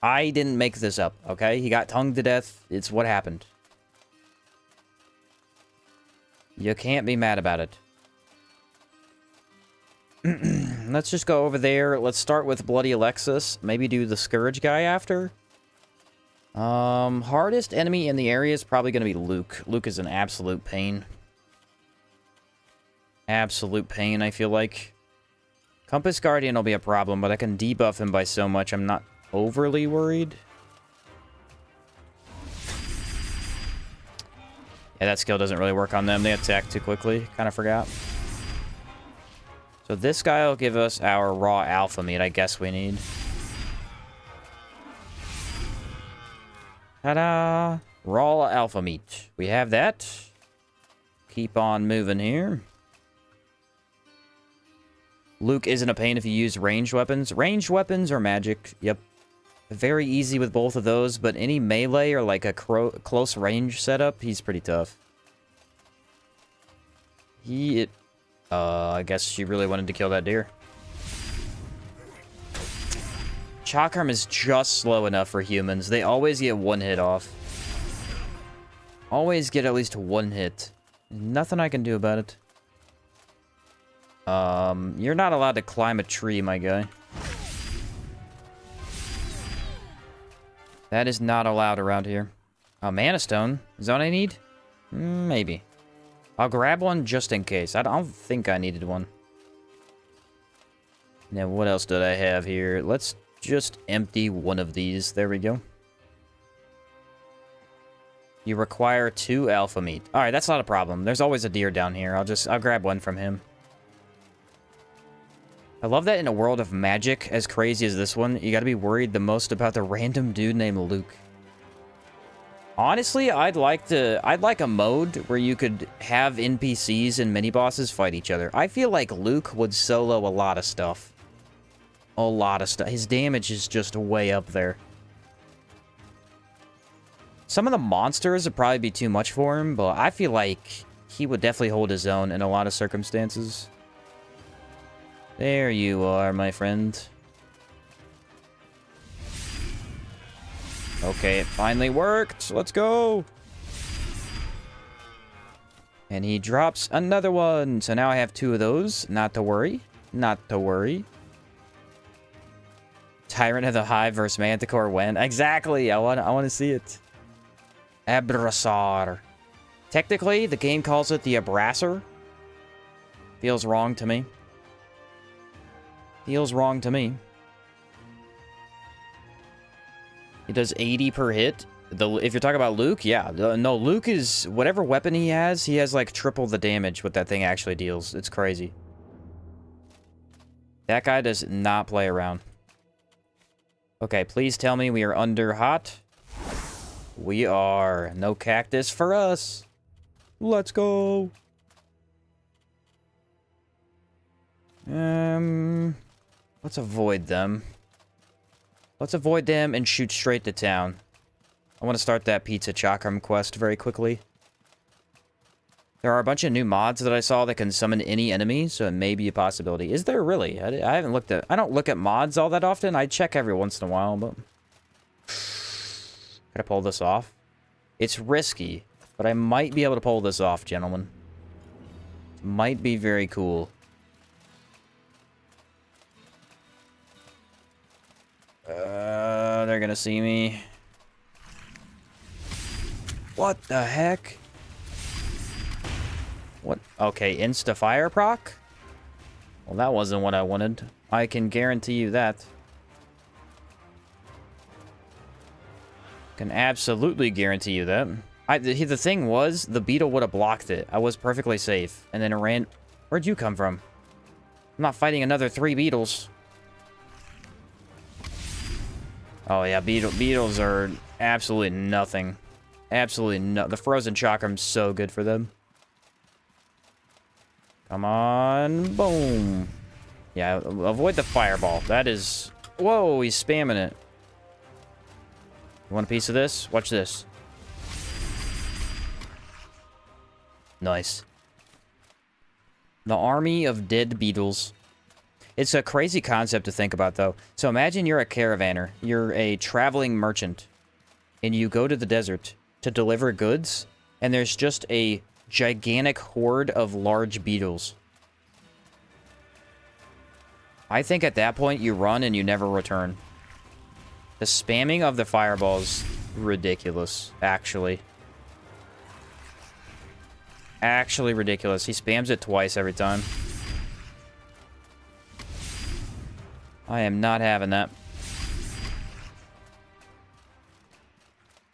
I didn't make this up, okay? He got tongued to death. It's what happened. You can't be mad about it. Let's just go over there. Let's start with Bloody Alexis. Maybe do the Scourge guy after. Hardest enemy in the area is probably going to be Luke. Luke is an absolute pain. Absolute pain, I feel like. Compass Guardian will be a problem, but I can debuff him by so much I'm not overly worried. Yeah, that skill doesn't really work on them. They attack too quickly. Kind of forgot. So this guy will give us our raw alpha meat, I guess we need. Ta-da! Raw alpha meat. We have that. Keep on moving here. Luke isn't a pain if you use ranged weapons. Ranged weapons or magic, yep. Very easy with both of those, but any melee or like a close range setup, he's pretty tough. I guess she really wanted to kill that deer. Chakram is just slow enough for humans. They always get one hit off. Always get at least one hit. Nothing I can do about it. You're not allowed to climb a tree, my guy. That is not allowed around here. A mana stone. Is that what I need? Maybe. I'll grab one just in case. I don't think I needed one. Now, what else did I have here? Let's just empty one of these. There we go. You require 2 alpha meat. Alright, that's not a problem. There's always a deer down here. I'll grab one from him. I love that in a world of magic as crazy as this one, you gotta be worried the most about the random dude named Luke. Honestly, I'd like a mode where you could have NPCs and mini-bosses fight each other. I feel like Luke would solo a lot of stuff. A lot of stuff. His damage is just way up there. Some of the monsters would probably be too much for him, but I feel like he would definitely hold his own in a lot of circumstances. There you are, my friend. Okay, it finally worked. Let's go. And he drops another one. So now I have 2 of those. Not to worry. Not to worry. Tyrant of the Hive versus Manticore when? Exactly. I want to see it. Abrasar. Technically, the game calls it the Abrasar. Feels wrong to me. Feels wrong to me. He does 80 per hit. If you're talking about Luke, yeah. No, Luke is... Whatever weapon he has like triple the damage what that thing actually deals. It's crazy. That guy does not play around. Okay, please tell me we are under hot. We are. No cactus for us. Let's go. Let's avoid them. Let's avoid them and shoot straight to town. I want to start that Pizza Chakram quest very quickly. There are a bunch of new mods that I saw that can summon any enemy, so it may be a possibility. Is there really? I haven't looked at... I don't look at mods all that often. I check every once in a while, but... Can I pull this off? It's risky, but I might be able to pull this off, gentlemen. Might be very cool. They're gonna see me. What the heck? What? Okay, insta-fire proc? Well, that wasn't what I wanted. I can guarantee you that. Can absolutely guarantee you that. The thing was, the beetle would have blocked it. I was perfectly safe. And then it ran... Where'd you come from? I'm not fighting another 3 beetles. Oh yeah, beetles are absolutely nothing. Absolutely no. The frozen chakram's so good for them. Come on, boom. Yeah, avoid the fireball. That is... Whoa, he's spamming it. You want a piece of this? Watch this. Nice. The army of dead beetles. It's a crazy concept to think about, though. So imagine you're a caravaner. You're a traveling merchant. And you go to the desert to deliver goods. And there's just a gigantic horde of large beetles. I think at that point you run and you never return. The spamming of the fireball's ridiculous, actually. Actually ridiculous. He spams it twice every time. I am not having that.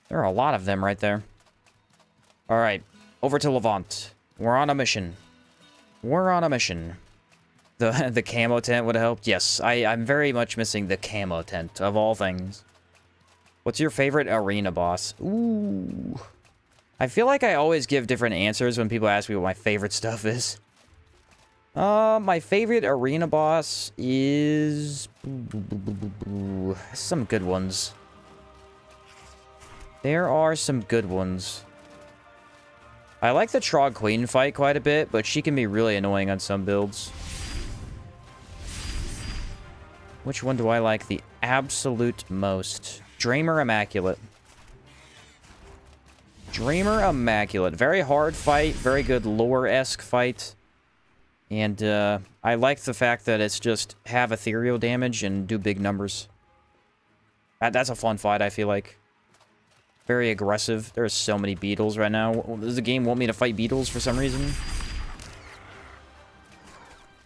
There are a lot of them right there. Alright, over to Levant. We're on a mission. We're on a mission. The camo tent would have helped. Yes, I'm very much missing the camo tent, of all things. What's your favorite arena boss? Ooh. I feel like I always give different answers when people ask me what my favorite stuff is. My favorite arena boss is... some good ones. There are some good ones. I like the Trog Queen fight quite a bit, but she can be really annoying on some builds. Which one do I like the absolute most? Dreamer Immaculate. Dreamer Immaculate. Very hard fight, very good lore-esque fight. And I like the fact that it's just have ethereal damage and do big numbers. That's a fun fight, I feel like. Very aggressive. There's so many beetles right now. Does the game want me to fight beetles for some reason?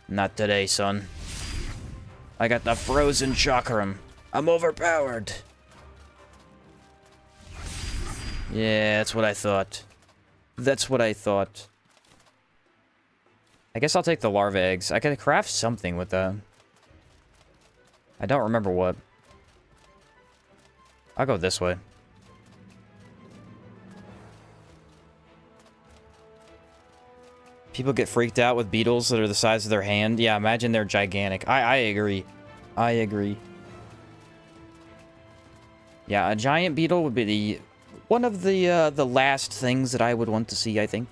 Not today, son. I got the frozen chakram. I'm overpowered. Yeah, that's what I thought. That's what I thought. I guess I'll take the larva eggs. I could craft something with that. I don't remember what. I'll go this way. People get freaked out with beetles that are the size of their hand. Yeah, imagine they're gigantic. I agree. I agree. Yeah, a giant beetle would be one of the last things that I would want to see, I think.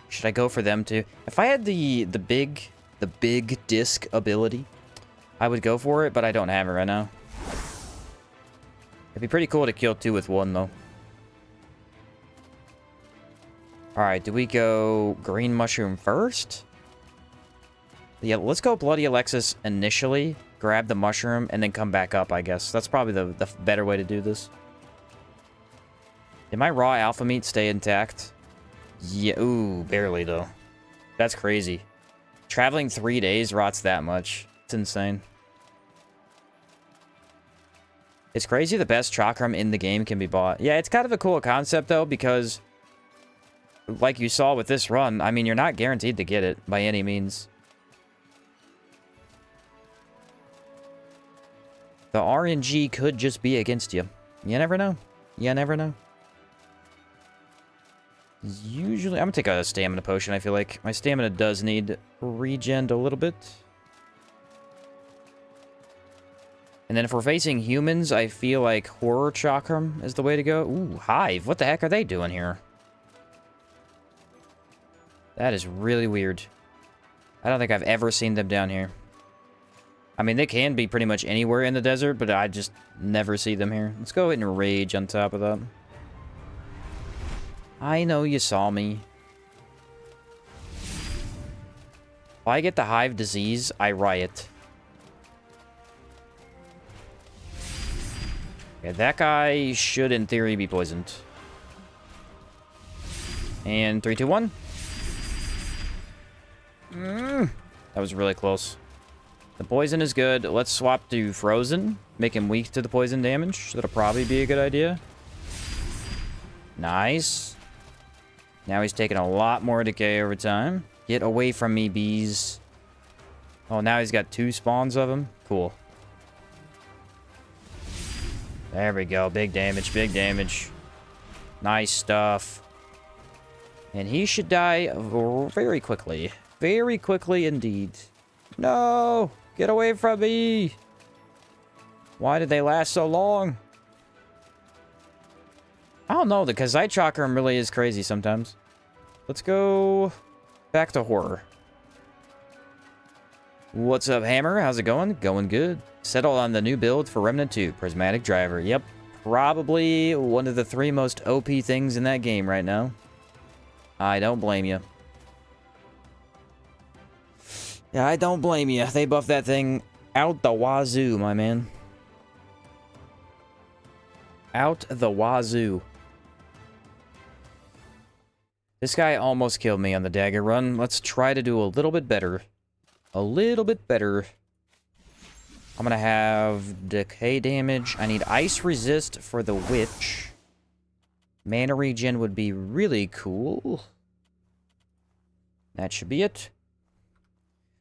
Should I go for them too? If I had the big disc ability, I would go for it, but I don't have it right now. It'd be pretty cool to kill two with one, though. Alright, do we go green mushroom first? Yeah, let's go Bloody Alexis initially, grab the mushroom, and then come back up, I guess. That's probably the better way to do this. Did my raw alpha meat stay intact? Yeah, ooh, barely, though. That's crazy. Traveling 3 days rots that much. It's insane. It's crazy the best chakram in the game can be bought. Yeah, it's kind of a cool concept, though, because... like you saw with this run, I mean, you're not guaranteed to get it by any means. The RNG could just be against you. You never know. You never know. Usually, I'm gonna take a stamina potion, I feel like. My stamina does need regen a little bit. And then if we're facing humans, I feel like Horror Chakram is the way to go. Ooh, Hive. What the heck are they doing here? That is really weird. I don't think I've ever seen them down here. I mean, they can be pretty much anywhere in the desert, but I just never see them here. Let's go ahead and rage on top of that. I know you saw me. If I get the hive disease, I riot. Yeah, that guy should, in theory, be poisoned. And 3, 2, 1. That was really close. The poison is good. Let's swap to frozen. Make him weak to the poison damage. That'll probably be a good idea. Nice. Now he's taking a lot more decay over time. Get away from me, bees. Oh, now he's got 2 spawns of them. Cool. There we go. Big damage, big damage. Nice stuff. And he should die very quickly. Very quickly indeed. No! Get away from me! Why did they last so long? I don't know. The Kazite Chakram really is crazy sometimes. Let's go back to horror. What's up, Hammer? How's it going? Going good. Settled on the new build for Remnant 2. Prismatic Driver. Yep. Probably one of the 3 most OP things in that game right now. I don't blame you. Yeah, I don't blame you. They buffed that thing out the wazoo, my man. Out the wazoo. This guy almost killed me on the dagger run. Let's try to do a little bit better. A little bit better. I'm gonna have decay damage. I need ice resist for the witch. Mana regen would be really cool. That should be it.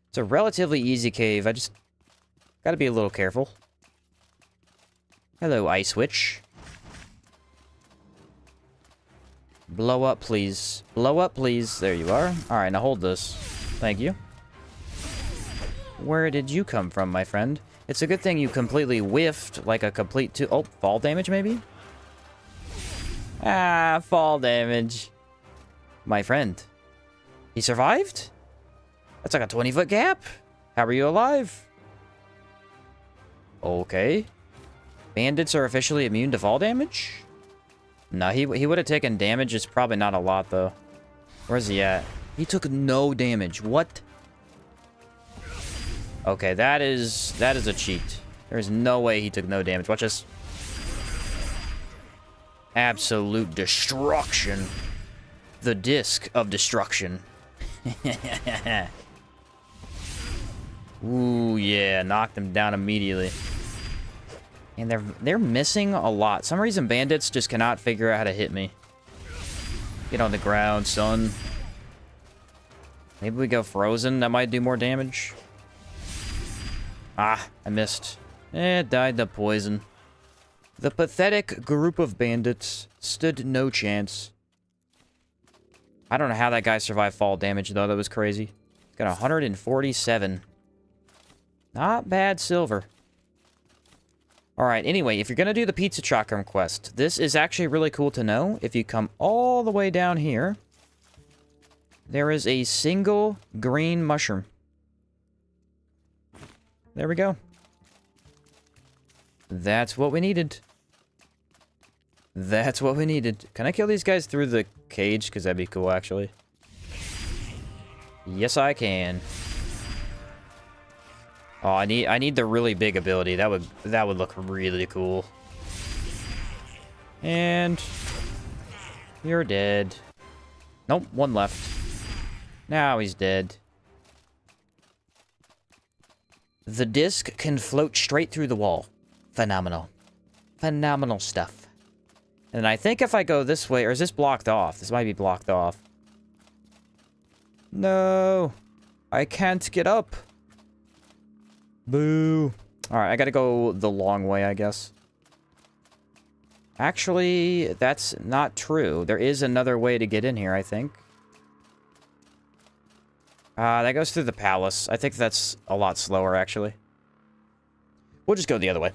It's a relatively easy cave. I just gotta be a little careful. Hello, Ice Witch. Blow up, please. Blow up, please. There you are. Alright, now hold this. Thank you. Where did you come from, my friend? It's a good thing you completely whiffed, like a complete oh, fall damage, maybe? Ah, fall damage. My friend. He survived? That's like a 20-foot gap. How are you alive? Okay. Bandits are officially immune to fall damage? No, he would have taken damage. It's probably not a lot, though. Where's he at? He took no damage. What? Okay, that is a cheat. There's no way he took no damage. Watch this. Absolute destruction. The disc of destruction. Ooh, yeah, knocked him down immediately. And they're missing a lot. Some reason bandits just cannot figure out how to hit me. Get on the ground, son. Maybe we go frozen. That might do more damage. Ah, I missed. Died to poison. The pathetic group of bandits stood no chance. I don't know how that guy survived fall damage, though. That was crazy. Got 147. Not bad silver. Alright, anyway, if you're going to do the Pizza Chakram quest, this is actually really cool to know. If you come all the way down here, there is a single green mushroom. There we go. That's what we needed. That's what we needed. Can I kill these guys through the cage? Because that'd be cool, actually. Yes, I can. Oh, I need the really big ability. That would look really cool. And you're dead. Nope, one left. Now he's dead. The disc can float straight through the wall. Phenomenal. Phenomenal stuff. And I think if I go this way, or is this blocked off? This might be blocked off. No. I can't get up. Boo. Alright, I gotta go the long way, I guess. Actually, that's not true. There is another way to get in here, I think. That goes through the palace. I think that's a lot slower, actually. We'll just go the other way.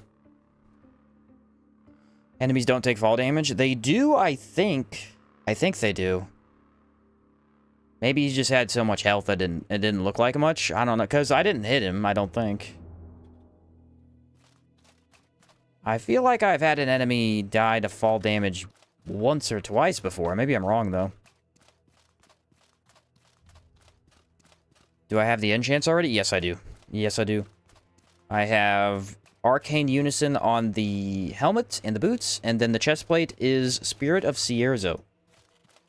Enemies don't take fall damage. They do, I think. I think they do. Maybe he just had so much health that it didn't look like much. I don't know, because I didn't hit him, I don't think. I feel like I've had an enemy die to fall damage once or twice before. Maybe I'm wrong, though. Do I have the enchants already? Yes, I do. Yes, I do. I have Arcane Unison on the helmet and the boots, and then the chestplate is Spirit of Cierzo,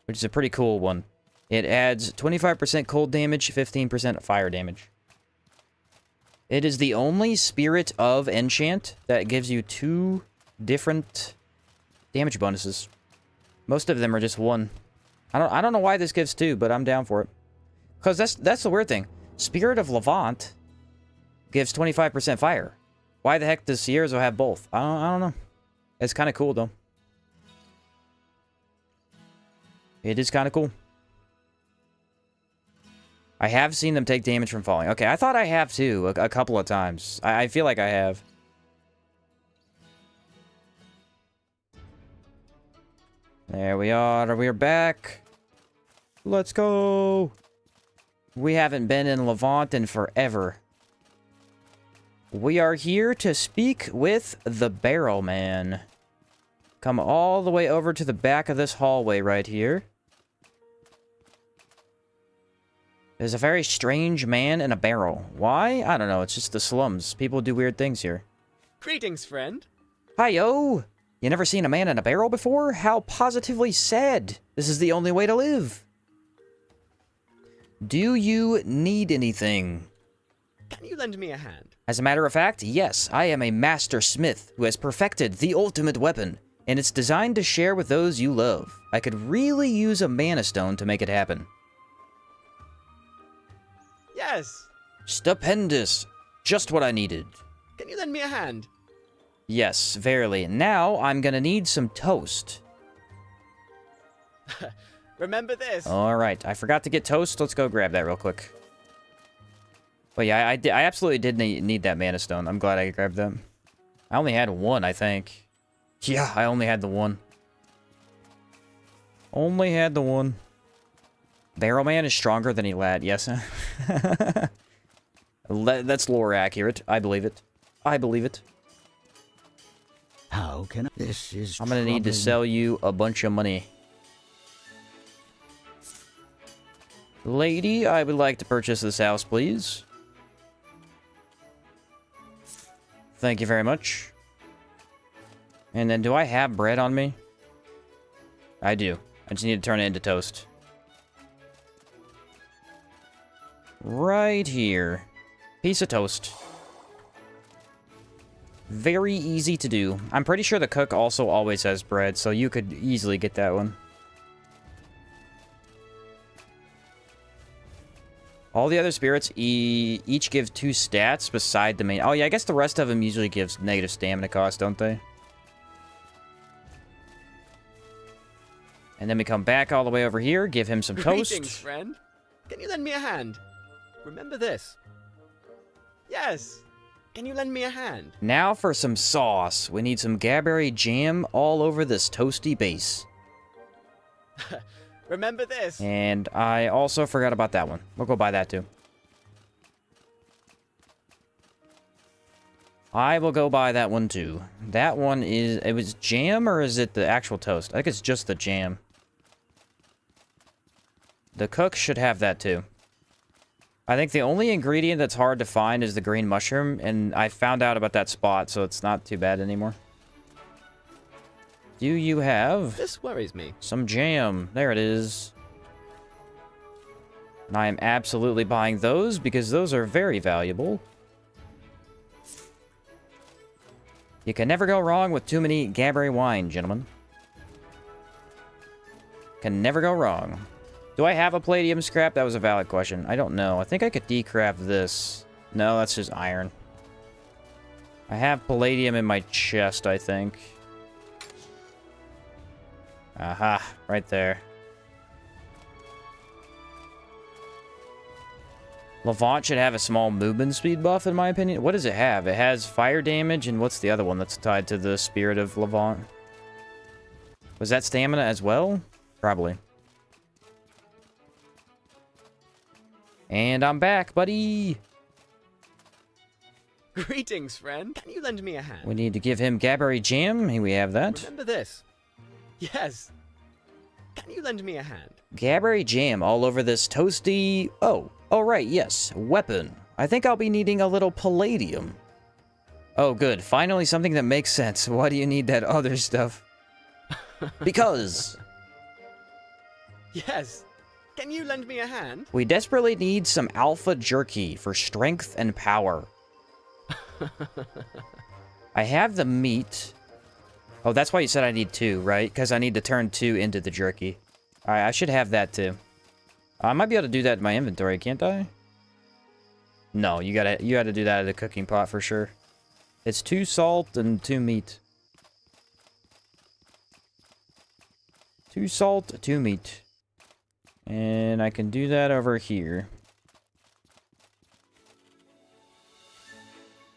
which is a pretty cool one. It adds 25% cold damage, 15% fire damage. It is the only Spirit of enchant that gives you 2 different damage bonuses. Most of them are just 1. I don't know why this gives 2, but I'm down for it. Because that's the weird thing. Spirit of Levant gives 25% fire. Why the heck does Cierzo have both? I don't know. It's kind of cool, though. It is kind of cool. I have seen them take damage from falling. Okay, I thought I have, too, a couple of times. I feel like I have. There we are. We're back. Let's go. We haven't been in Levant in forever. We are here to speak with the Barrel Man. Come all the way over to the back of this hallway right here. There's a very strange man in a barrel. Why? I don't know. It's just the slums. People do weird things here. Greetings, friend. Hi-yo! You never seen a man in a barrel before? How positively sad. This is the only way to live. Do you need anything? Can you lend me a hand? As a matter of fact, yes, I am a master smith who has perfected the ultimate weapon, and it's designed to share with those you love. I could really use a mana stone to make it happen. Yes. Stupendous. Just what I needed. Can you lend me a hand? Yes, verily. Now I'm gonna need some toast. Remember this. Alright, I forgot to get toast. Let's go grab that real quick. But yeah, I absolutely did need that mana stone. I'm glad I grabbed them. I only had one, I think. Yeah, I only had the one. Only had the one. Barrel Man is stronger than Elad, yes. That's lore accurate. I believe it. I believe it. How can I? This is. I'm gonna need to sell you a bunch of money. Lady, I would like to purchase this house, please. Thank you very much. And then, do I have bread on me? I do. I just need to turn it into toast. Right here. Piece of toast. Very easy to do. I'm pretty sure the cook also always has bread, so you could easily get that one. All the other spirits each give 2 stats beside the main... Oh, yeah, I guess the rest of them usually gives negative stamina cost, don't they? And then we come back all the way over here, give him some toast. Greetings, friend. Can you lend me a hand? Remember this. Yes. Can you lend me a hand? Now for some sauce. We need some gaberry jam all over this toasty base. Remember this. And I also forgot about that one. We'll go buy that too. I will go buy that one too. That one is... It was jam or is it the actual toast? I think it's just the jam. The cook should have that too. I think the only ingredient that's hard to find is the green mushroom, and I found out about that spot, so it's not too bad anymore. Do you have... This worries me. Some jam. There it is. And I am absolutely buying those, because those are very valuable. You can never go wrong with too many gaberry wine, gentlemen. Can never go wrong. Do I have a palladium scrap? That was a valid question. I don't know. I think I could decraft this. No, that's just iron. I have palladium in my chest, I think. Aha, right there. Levant should have a small movement speed buff, in my opinion. What does it have? It has fire damage, and what's the other one that's tied to the spirit of Levant? Was that stamina as well? Probably. And I'm back, buddy! Greetings, friend. Can you lend me a hand? We need to give him gaberry jam. Here we have that. Remember this. Yes. Can you lend me a hand? Gaberry jam all over this toasty... Oh, right, yes. Weapon. I think I'll be needing a little palladium. Oh, good. Finally something that makes sense. Why do you need that other stuff? Because... Yes. Can you lend me a hand? We desperately need some alpha jerky for strength and power. I have the meat. Oh, that's why you said I need 2, right? Because I need to turn 2 into the jerky. Alright, I should have that too. I might be able to do that in my inventory, can't I? No, you gotta do that at a cooking pot for sure. It's 2 salt and 2 meat. 2 salt, 2 meat. And I can do that over here.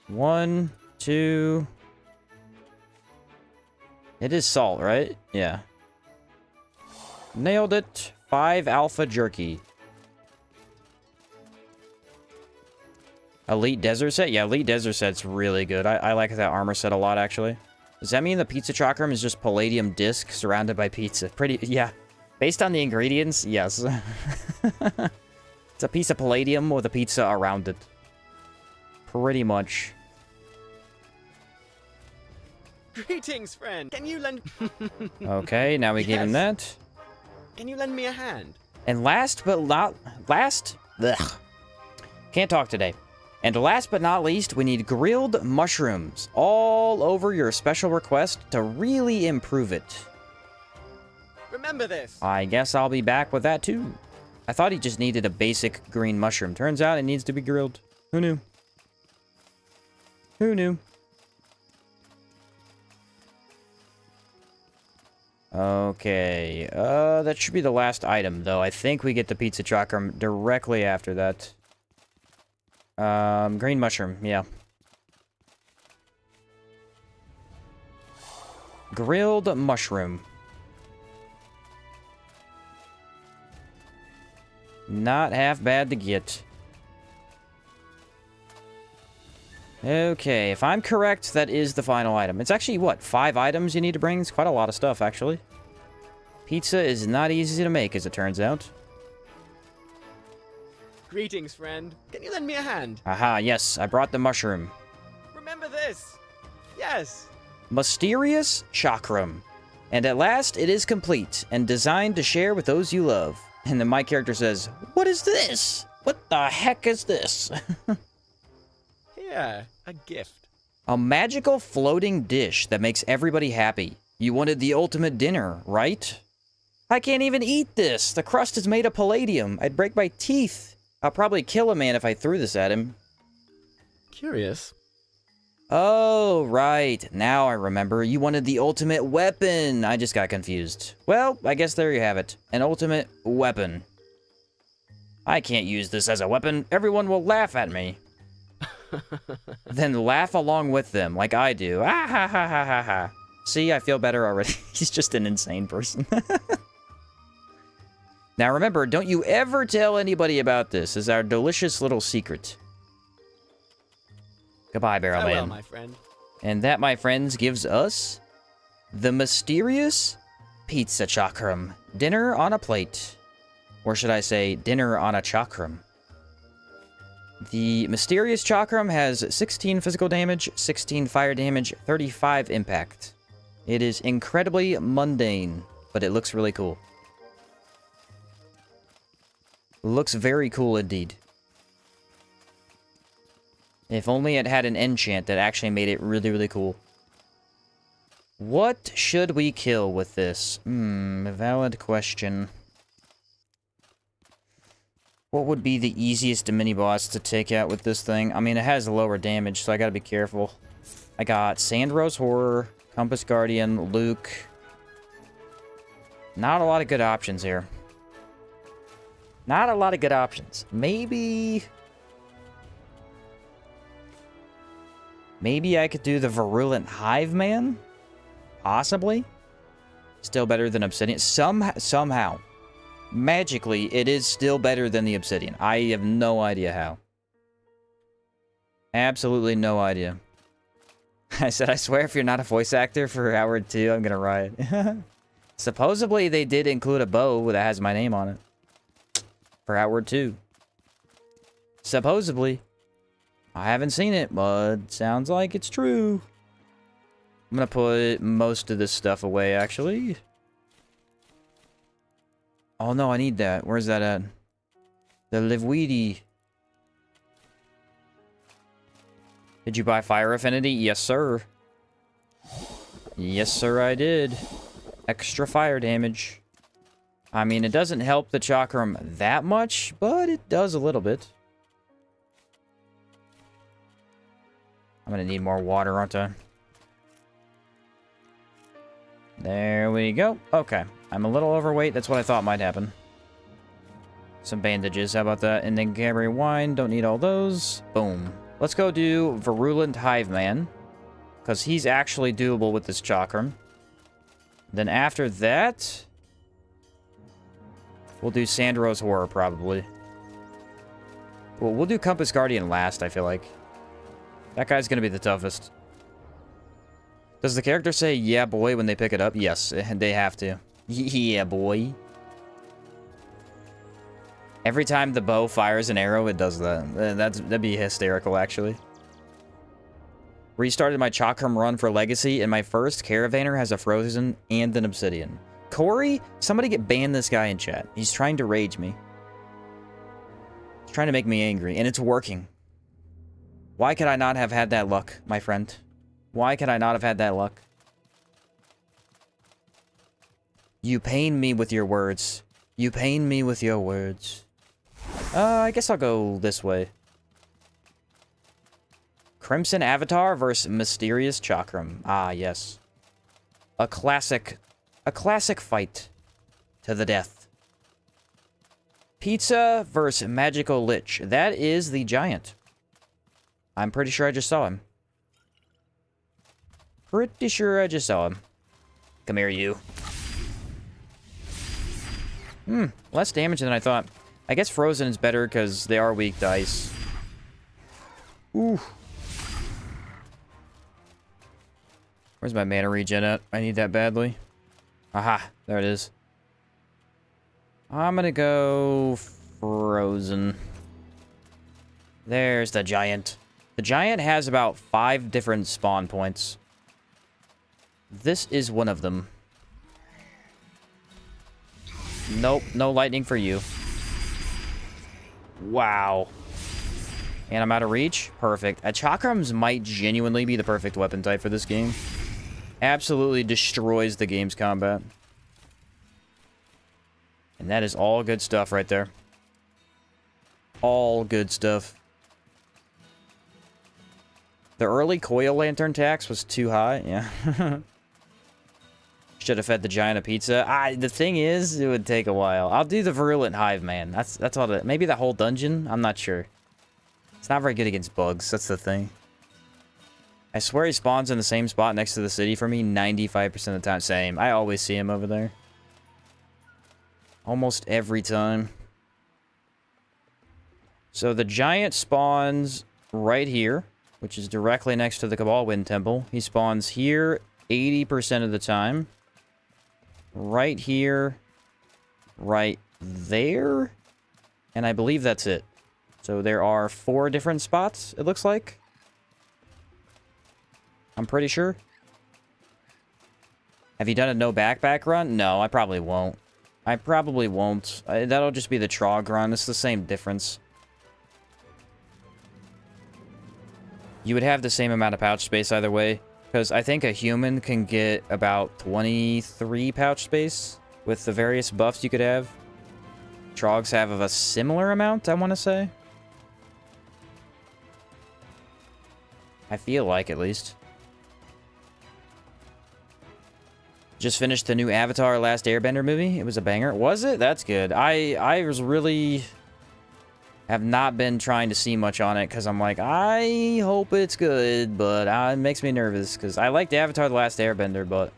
1, 2... It is salt, right? Yeah. Nailed it. 5 alpha jerky. Elite desert set? Yeah, elite desert set's really good. I like that armor set a lot, actually. Does that mean the pizza chakram is just palladium disc surrounded by pizza? Pretty, yeah. Based on the ingredients, yes. It's a piece of palladium with a pizza around it. Pretty much. Greetings, friend. Can you lend... Okay, now we gave him that. Can you lend me a hand? And last but not... Last? Ugh. Can't talk today. And last but not least, we need grilled mushrooms all over your special request to really improve it. Remember this. I guess I'll be back with that too. I thought he just needed a basic green mushroom. Turns out it needs to be grilled. Who knew? Who knew? Okay, that should be the last item, though. I think we get the pizza chakram directly after that. Green mushroom, yeah. Grilled mushroom. Not half bad to get. Okay, if I'm correct, that is the final item. It's actually, what, 5 items you need to bring? It's quite a lot of stuff, actually. Pizza is not easy to make, as it turns out. Greetings, friend. Can you lend me a hand? Aha, yes, I brought the mushroom. Remember this. Yes. Mysterious Chakram. And at last, it is complete, and designed to share with those you love. And then my character says, "What is this? What the heck is this?" Here, a gift. A magical floating dish that makes everybody happy. You wanted the ultimate dinner, right? I can't even eat this. The crust is made of palladium. I'd break my teeth. I'll probably kill a man if I threw this at him. Curious. Oh, right. Now I remember. You wanted the ultimate weapon. I just got confused. Well, I guess there you have it. An ultimate weapon. I can't use this as a weapon. Everyone will laugh at me. Then laugh along with them, like I do. Ah ha ha ha ha ha. See, I feel better already. He's just an insane person. Now remember, don't you ever tell anybody about this. It's our delicious little secret. Goodbye, Barrel Farewell, Man. my friend. And that, my friends, gives us the mysterious pizza chakram. Dinner on a plate. Or should I say, dinner on a chakram. The mysterious chakram has 16 physical damage, 16 fire damage, 35 impact. It is incredibly mundane, but it looks really cool. Looks very cool indeed. If only it had an enchant that actually made it really, really cool. What should we kill with this? Valid question. What would be the easiest mini-boss to take out with this thing? I mean, it has lower damage, so I gotta be careful. I got Sandrose Horror, Compass Guardian, Luke. Not a lot of good options here. Not a lot of good options. Maybe I could do the Virulent Hive Man? Possibly? Still better than Obsidian. Somehow. Magically, it is still better than the Obsidian. I have no idea how. Absolutely no idea. I said, I swear if you're not a voice actor for Howard 2, I'm gonna riot. Supposedly, they did include a bow that has my name on it. For Howard 2. Supposedly. I haven't seen it, but sounds like it's true. I'm gonna put most of this stuff away, actually. Oh no, I need that. Where's that at? The Livweedy. Did you buy Fire Affinity? Yes, sir. Yes, sir, I did. Extra fire damage. I mean, it doesn't help the chakram that much, but it does a little bit. I'm gonna need more water, aren't I? There we go. Okay. I'm a little overweight. That's what I thought might happen. Some bandages. How about that? And then carry wine. Don't need all those. Boom. Let's go do Virulent Hive Man. Because he's actually doable with this chakram. Then after that, we'll do Sandrose Horror, probably. Well, we'll do Compass Guardian last, I feel like. That guy's going to be the toughest. Does the character say, yeah, boy, when they pick it up? Yes, they have to. Yeah, boy. Every time the bow fires an arrow, it does that. That'd be hysterical, actually. Restarted my Chakram run for Legacy, and my first Caravaner has a Frozen and an Obsidian. Corey, somebody ban this guy in chat. He's trying to rage me. He's trying to make me angry, and it's working. Why could I not have had that luck, my friend? Why could I not have had that luck? You pain me with your words. You pain me with your words. I guess I'll go this way. Crimson Avatar versus Mysterious Chakram. Ah, yes. A classic fight to the death. Pizza versus Magical Lich. That is the giant. I'm pretty sure I just saw him. Pretty sure I just saw him. Come here, you. Less damage than I thought. I guess Frozen is better because they are weak to ice. Ooh. Where's my mana regen at? I need that badly. Aha, there it is. I'm gonna go Frozen. There's the giant. The giant has about 5 different spawn points. This is one of them. Nope, no lightning for you. Wow. And I'm out of reach? Perfect. Chakrams might genuinely be the perfect weapon type for this game. Absolutely destroys the game's combat. And that is all good stuff right there. All good stuff. The early coil lantern tax was too high. Yeah. Should have fed the giant a pizza. The thing is, it would take a while. I'll do the virulent hive, man. That's all. Maybe that whole dungeon. I'm not sure. It's not very good against bugs. That's the thing. I swear he spawns in the same spot next to the city for me 95% of the time. Same. I always see him over there. Almost every time. So the giant spawns right here, which is directly next to the Cabal Wind Temple. He spawns here 80% of the time. Right here. Right there. And I believe that's it. So there are 4 different spots, it looks like. I'm pretty sure. Have you done a no backpack run? No, I probably won't. I probably won't. That'll just be the Trog run. It's the same difference. You would have the same amount of pouch space either way. Because I think a human can get about 23 pouch space with the various buffs you could have. Trogs have a similar amount, I want to say. I feel like, at least. Just finished the new Avatar Last Airbender movie. It was a banger. Was it? That's good. I was really... have not been trying to see much on it because I'm like, I hope it's good, but it makes me nervous because I liked Avatar The Last Airbender, but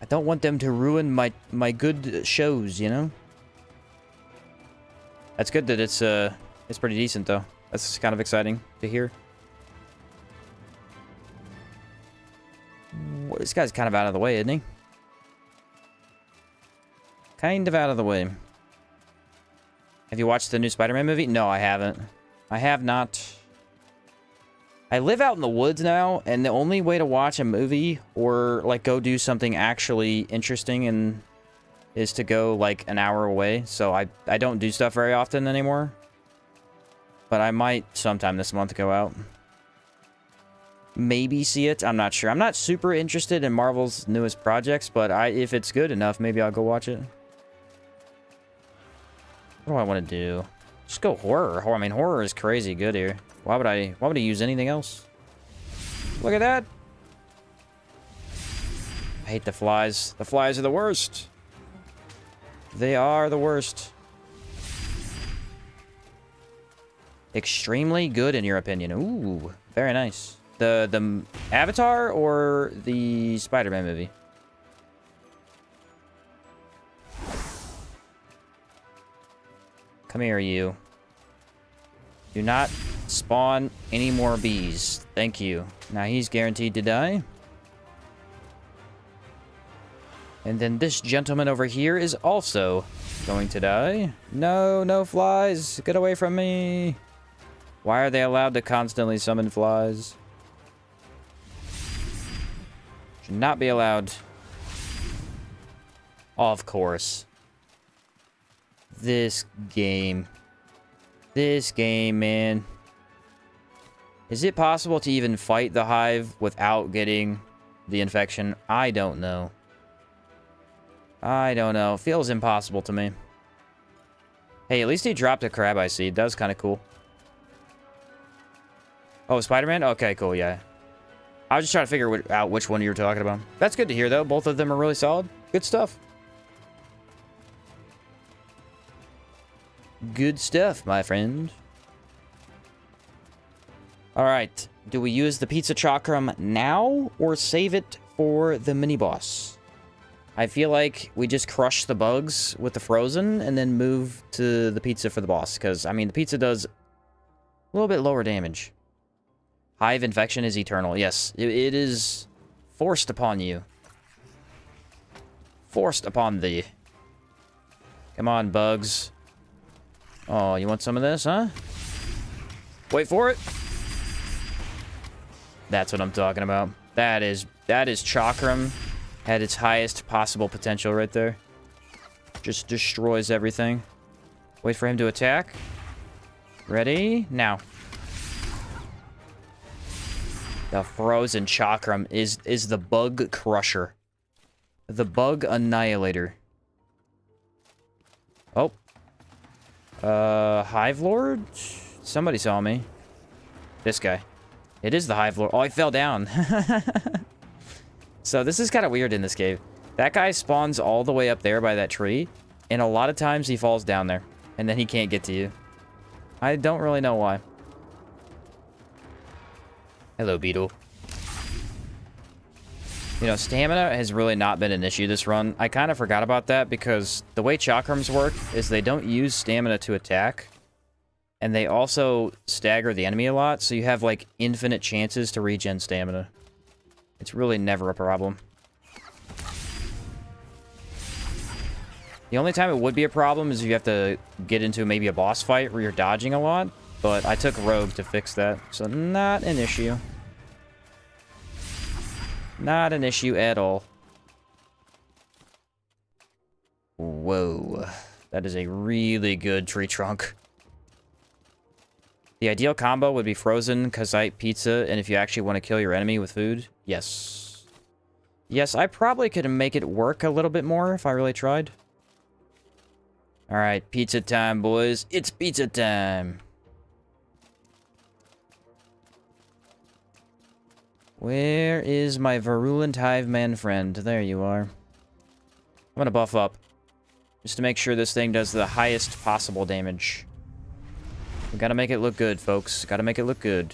I don't want them to ruin my good shows, you know? That's good that it's pretty decent, though. That's kind of exciting to hear. Well, this guy's kind of out of the way, isn't he? Kind of out of the way. Have you watched the new Spider-Man movie? No, I haven't. I have not. I live out in the woods now, and the only way to watch a movie or, like, go do something actually interesting is to go, like, an hour away. So I don't do stuff very often anymore. But I might sometime this month go out. Maybe see it. I'm not sure. I'm not super interested in Marvel's newest projects, but if it's good enough, maybe I'll go watch it. What do I want to do? Just go horror. I mean, horror is crazy good here. Why would I use anything else? Look at that. I hate the flies. The flies are the worst. They are the worst. Extremely good in your opinion. Ooh, very nice. The Avatar or the Spider-Man movie? Come here, you. Do not spawn any more bees. Thank you. Now he's guaranteed to die. And then this gentleman over here is also going to die. No, no flies. Get away from me. Why are they allowed to constantly summon flies? Should not be allowed. Of course. This game, man. Is it possible to even fight the hive without getting the infection? I don't know. I don't know. Feels impossible to me. Hey, at least he dropped a crab eye seed. That was kind of cool. Oh, Spider-Man? Okay, cool, yeah. I was just trying to figure out which one you were talking about. That's good to hear, though. Both of them are really solid. Good stuff. Good stuff, my friend. Alright. Do we use the pizza chakram now or save it for the mini-boss? I feel like we just crush the bugs with the frozen and then move to the pizza for the boss. Because, I mean, the pizza does a little bit lower damage. Hive infection is eternal. Yes, it is forced upon you. Forced upon thee. Come on, bugs. Oh, you want some of this, huh? Wait for it. That's what I'm talking about. That is Chakram at its highest possible potential right there. Just destroys everything. Wait for him to attack. Ready? Now. The frozen Chakram is the bug crusher. The bug annihilator. Oh. Hive Lord? Somebody saw me. This guy. It is the Hive Lord. Oh, I fell down. So this is kind of weird in this cave. That guy spawns all the way up there by that tree. And a lot of times he falls down there. And then he can't get to you. I don't really know why. Hello, Beetle. You know, stamina has really not been an issue this run. I kind of forgot about that because the way Chakrams work is they don't use stamina to attack. And they also stagger the enemy a lot, so you have, like, infinite chances to regen stamina. It's really never a problem. The only time it would be a problem is if you have to get into maybe a boss fight where you're dodging a lot. But I took Rogue to fix that, so not an issue. Not an issue at all. Whoa. That is a really good tree trunk. The ideal combo would be frozen, Kazite, pizza, and if you actually want to kill your enemy with food, yes. Yes, I probably could make it work a little bit more if I really tried. Alright, pizza time, boys. It's pizza time. Where is my virulent hive man friend? There you are. I'm gonna buff up. Just to make sure this thing does the highest possible damage. We gotta make it look good, folks. Gotta make it look good.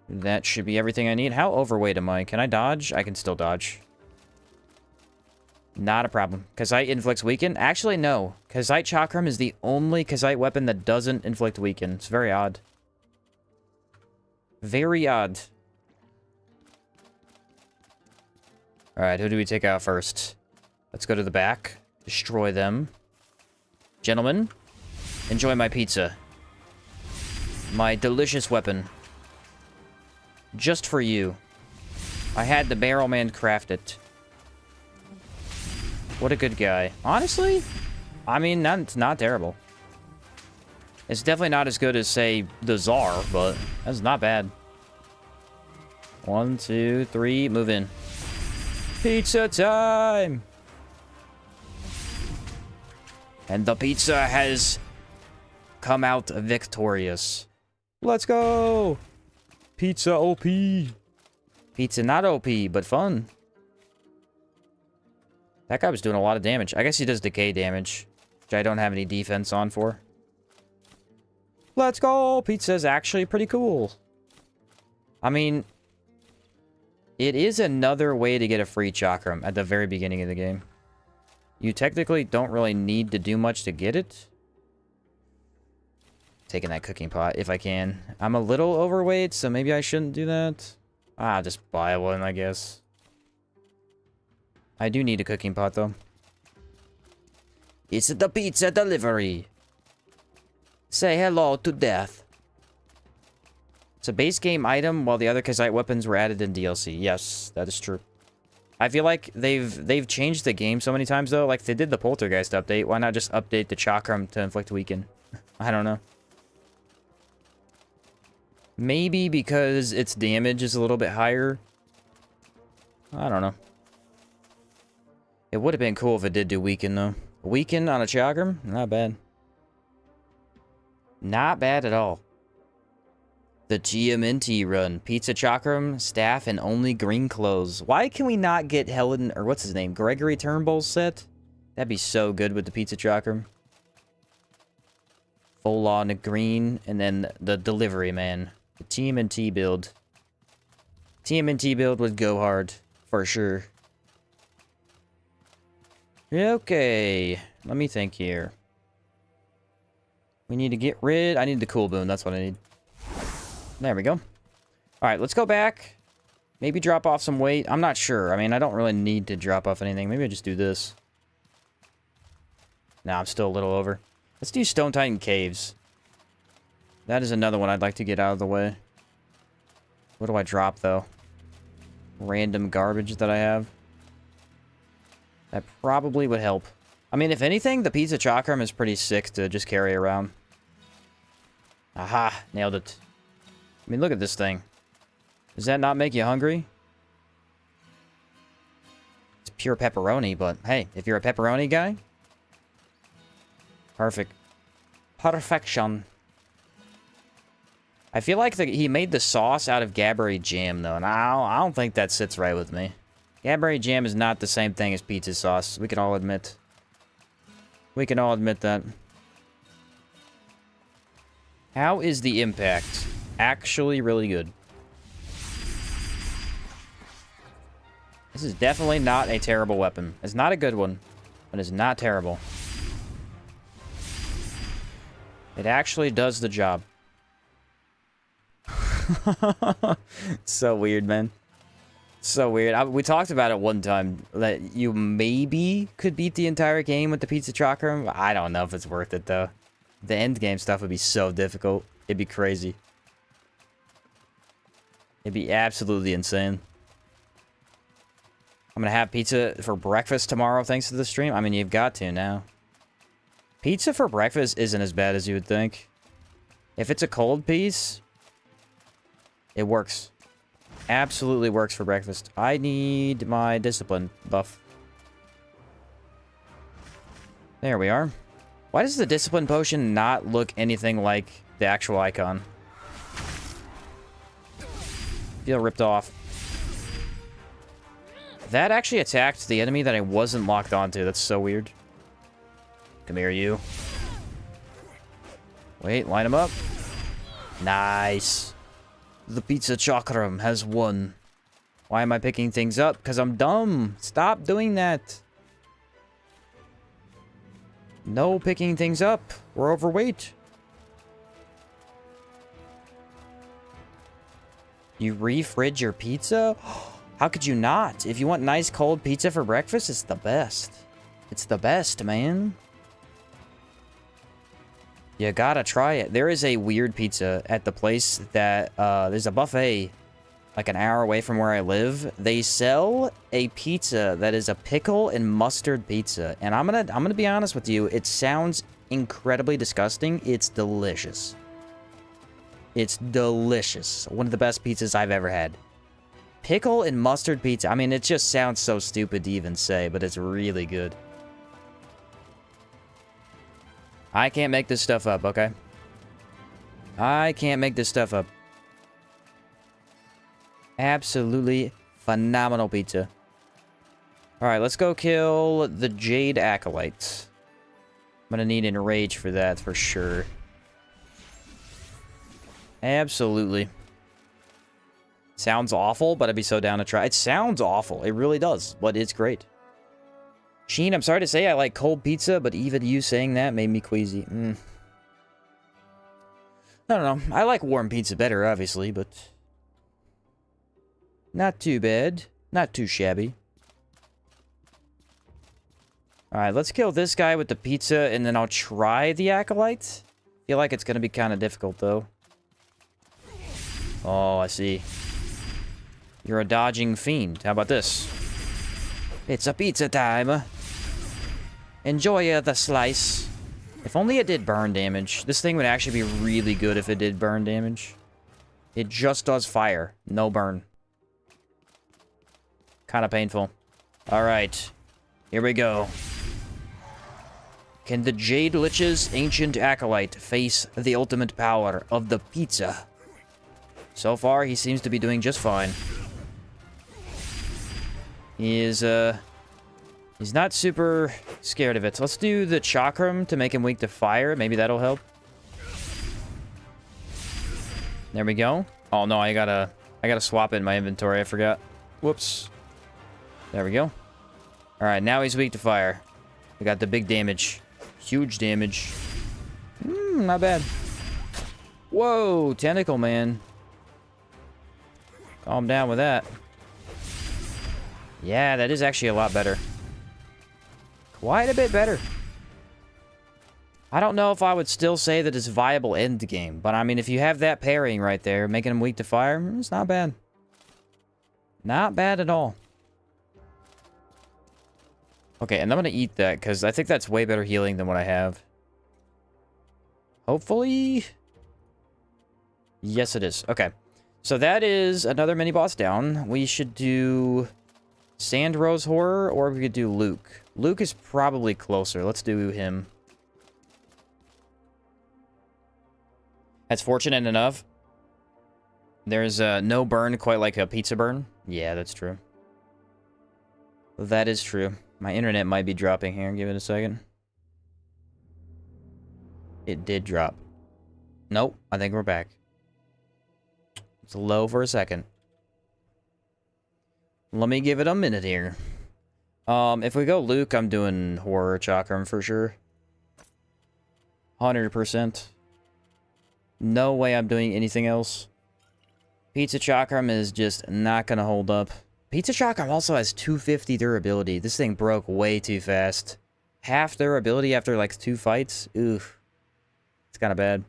That should be everything I need. How overweight am I? Can I dodge? I can still dodge. Not a problem. Kazite inflicts weaken? Actually, no. Kazite Chakram is the only Kazite weapon that doesn't inflict weaken. It's very odd. Very odd. Alright, who do we take out first? Let's go to the back. Destroy them. Gentlemen, enjoy my pizza. My delicious weapon. Just for you. I had the barrel man craft it. What a good guy. Honestly, I mean, it's not terrible. It's definitely not as good as, say, the Czar, but that's not bad. 1, 2, 3, move in. Pizza time! And the pizza has come out victorious. Let's go! Pizza OP. Pizza not OP, but fun. That guy was doing a lot of damage. I guess he does decay damage, which I don't have any defense on for. Let's go! Pizza's actually pretty cool. I mean, it is another way to get a free Chakram at the very beginning of the game. You technically don't really need to do much to get it. Taking that cooking pot if I can. I'm a little overweight, so maybe I shouldn't do that. Ah, just buy one, I guess. I do need a cooking pot, though. It's the pizza delivery. Say hello to death. It's a base game item, while the other Kazite weapons were added in DLC. Yes, that is true. I feel like they've changed the game so many times, though. Like, they did the Poltergeist update. Why not just update the Chakram to inflict weaken? I don't know. Maybe because its damage is a little bit higher. I don't know. It would have been cool if it did do weaken, though. Weaken on a Chakram? Not bad. Not bad at all. The TMNT run. Pizza Chakram, staff, and only green clothes. Why can we not get Helen, or what's his name? Gregory Turnbull's set? That'd be so good with the Pizza Chakram. Full on green, and then the delivery man. The TMNT build. TMNT build would go hard, for sure. Okay, let me think here. We need to get rid... I need the cool boon, that's what I need. There we go. Alright, let's go back. Maybe drop off some weight. I'm not sure. I mean, I don't really need to drop off anything. Maybe I just do this. Nah, I'm still a little over. Let's do Stone Titan Caves. That is another one I'd like to get out of the way. What do I drop, though? Random garbage that I have. That probably would help. I mean, if anything, the Pizza Chakram is pretty sick to just carry around. Aha! Nailed it. I mean, look at this thing. Does that not make you hungry? It's pure pepperoni, but hey, if you're a pepperoni guy... Perfect. Perfection. I feel like he made the sauce out of Gaberry jam, though, and I don't think that sits right with me. Gaberry jam is not the same thing as pizza sauce. We can all admit. We can all admit that. How is the impact? Actually really good. This is definitely not a terrible weapon. It's not a good one, but it's not terrible. It actually does the job. So weird, man. So weird. We talked about it one time, that you maybe could beat the entire game with the Pizza Chakram. I don't know if it's worth it, though. The end game stuff would be so difficult. It'd be crazy. It'd be absolutely insane. I'm gonna have pizza for breakfast tomorrow thanks to the stream. I mean, you've got to now. Pizza for breakfast isn't as bad as you would think. If it's a cold piece, it works. Absolutely works for breakfast. I need my discipline buff. There we are. Why does the discipline potion not look anything like the actual icon? Feel ripped off. That actually attacked the enemy that I wasn't locked onto. That's so weird. Come here, you. Wait, line him up. Nice. The Pizza Chakram has won. Why am I picking things up? Because I'm dumb. Stop doing that. No picking things up. We're overweight. You refridge your pizza? How could you not? If you want nice cold pizza for breakfast, it's the best. It's the best, man. You gotta try it. There is a weird pizza at the place that, there's a buffet like an hour away from where I live. They sell a pizza that is a pickle and mustard pizza. And I'm gonna be honest with you, it sounds incredibly disgusting. It's delicious. It's delicious. One of the best pizzas I've ever had. Pickle and mustard pizza. I mean, it just sounds so stupid to even say, but it's really good. I can't make this stuff up, okay? I can't make this stuff up. Absolutely phenomenal pizza. Alright, let's go kill the Jade Acolyte. I'm gonna need Enrage for that, for sure. Absolutely. Sounds awful, but I'd be so down to try. It sounds awful. It really does, but it's great. Sheen, I'm sorry to say I like cold pizza, but even you saying that made me queasy. I don't know. I like warm pizza better, obviously, but... not too bad. Not too shabby. Alright, let's kill this guy with the pizza, and then I'll try the Acolyte. Feel like it's gonna be kind of difficult, though. Oh, I see. You're a dodging fiend. How about this? It's a pizza time. Enjoy the slice. If only it did burn damage. This thing would actually be really good if it did burn damage. It just does fire. No burn. Kind of painful. Alright. Here we go. Can the Jade Lich's ancient acolyte face the ultimate power of the pizza? So far, he seems to be doing just fine. He is, he's not super scared of it. So let's do the Chakram to make him weak to fire. Maybe that'll help. There we go. Oh no, I gotta swap it in my inventory. I forgot. Whoops. There we go. Alright, now he's weak to fire. We got the big damage. Huge damage. Not bad. Whoa, Tentacle Man. Calm down with that. Yeah, that is actually a lot better. Quite a bit better. I don't know if I would still say that it's a viable end game, but I mean, if you have that parrying right there, making him weak to fire, it's not bad. Not bad at all. Okay, and I'm gonna eat that, because I think that's way better healing than what I have. Hopefully... Yes, it is. Okay. So that is another mini-boss down. We should do Sandrose Horror, or we could do Luke. Luke is probably closer. Let's do him. That's fortunate enough. There's no burn quite like a pizza burn. Yeah, that's true. That is true. My internet might be dropping here. Give it a second. It did drop. Nope, I think we're back. It's low for a second. Let me give it a minute here. If we go Luke, I'm doing Horror Chakram for sure. 100%. No way I'm doing anything else. Pizza Chakram is just not gonna hold up. Pizza Chakram also has 250 durability. This thing broke way too fast. Half durability after like 2 fights? Oof. It's kind of bad.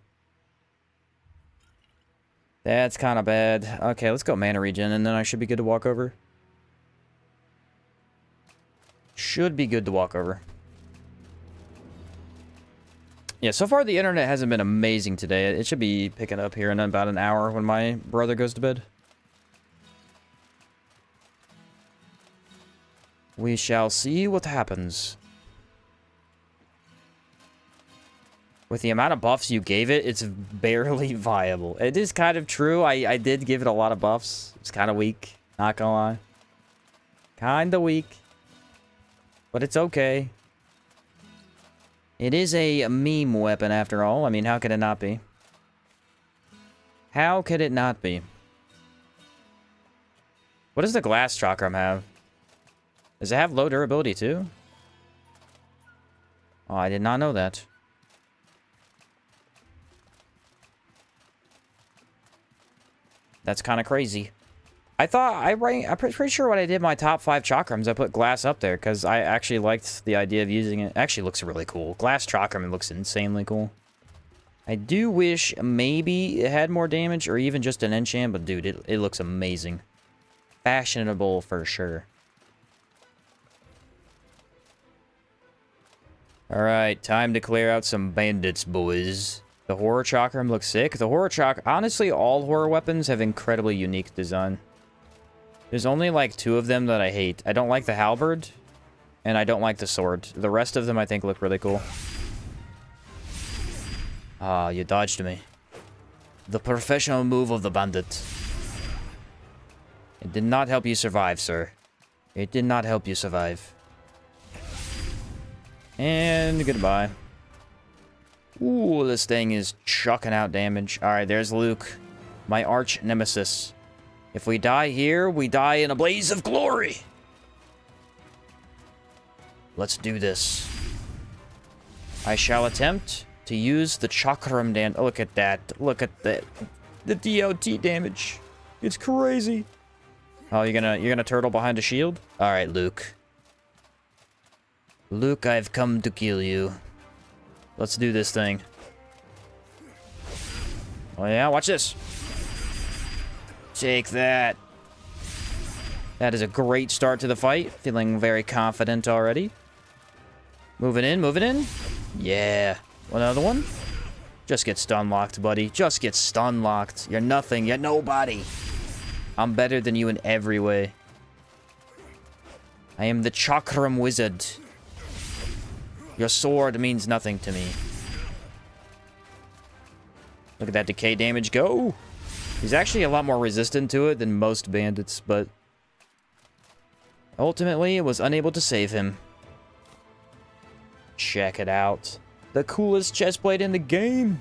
That's kind of bad. Okay, let's go mana regen, and then I should be good to walk over. Should be good to walk over. Yeah, so far the internet hasn't been amazing today. It should be picking up here in about an hour when my brother goes to bed. We shall see what happens. With the amount of buffs you gave it, it's barely viable. It is kind of true. I did give it a lot of buffs. It's kind of weak. Not gonna lie. Kind of weak. But it's okay. It is a meme weapon after all. I mean, how could it not be? How could it not be? What does the glass chakram have? Does it have low durability too? Oh, I did not know that. That's kind of crazy. I thought I'm pretty sure when I did my top 5 chakrams, I put glass up there because I actually liked the idea of using it. It actually looks really cool. Glass chakram looks insanely cool. I do wish maybe it had more damage or even just an enchant, but dude, it looks amazing. Fashionable for sure. Alright, time to clear out some bandits, boys. The horror chakram looks sick. The horror honestly, all horror weapons have incredibly unique design. There's only like 2 of them that I hate. I don't like the halberd, and I don't like the sword. The rest of them I think look really cool. Ah, you dodged me. The professional move of the bandit. It did not help you survive, sir. It did not help you survive. And goodbye. Ooh, this thing is chucking out damage. Alright, there's Luke. My arch nemesis. If we die here, we die in a blaze of glory. Let's do this. I shall attempt to use the chakram damage. Oh, look at that. Look at that. The DOT damage. It's crazy. Oh, you're gonna turtle behind a shield? Alright, Luke. Luke, I've come to kill you. Let's do this thing. Oh yeah, watch this. Take that. That is a great start to the fight. Feeling very confident already. Moving in, moving in. Yeah. Another one. Just get stun locked, buddy. Just get stun locked. You're nothing. You're nobody. I'm better than you in every way. I am the Chakram wizard. Your sword means nothing to me. Look at that decay damage go. He's actually a lot more resistant to it than most bandits, but ultimately it was unable to save him. Check it out. The coolest chestplate in the game.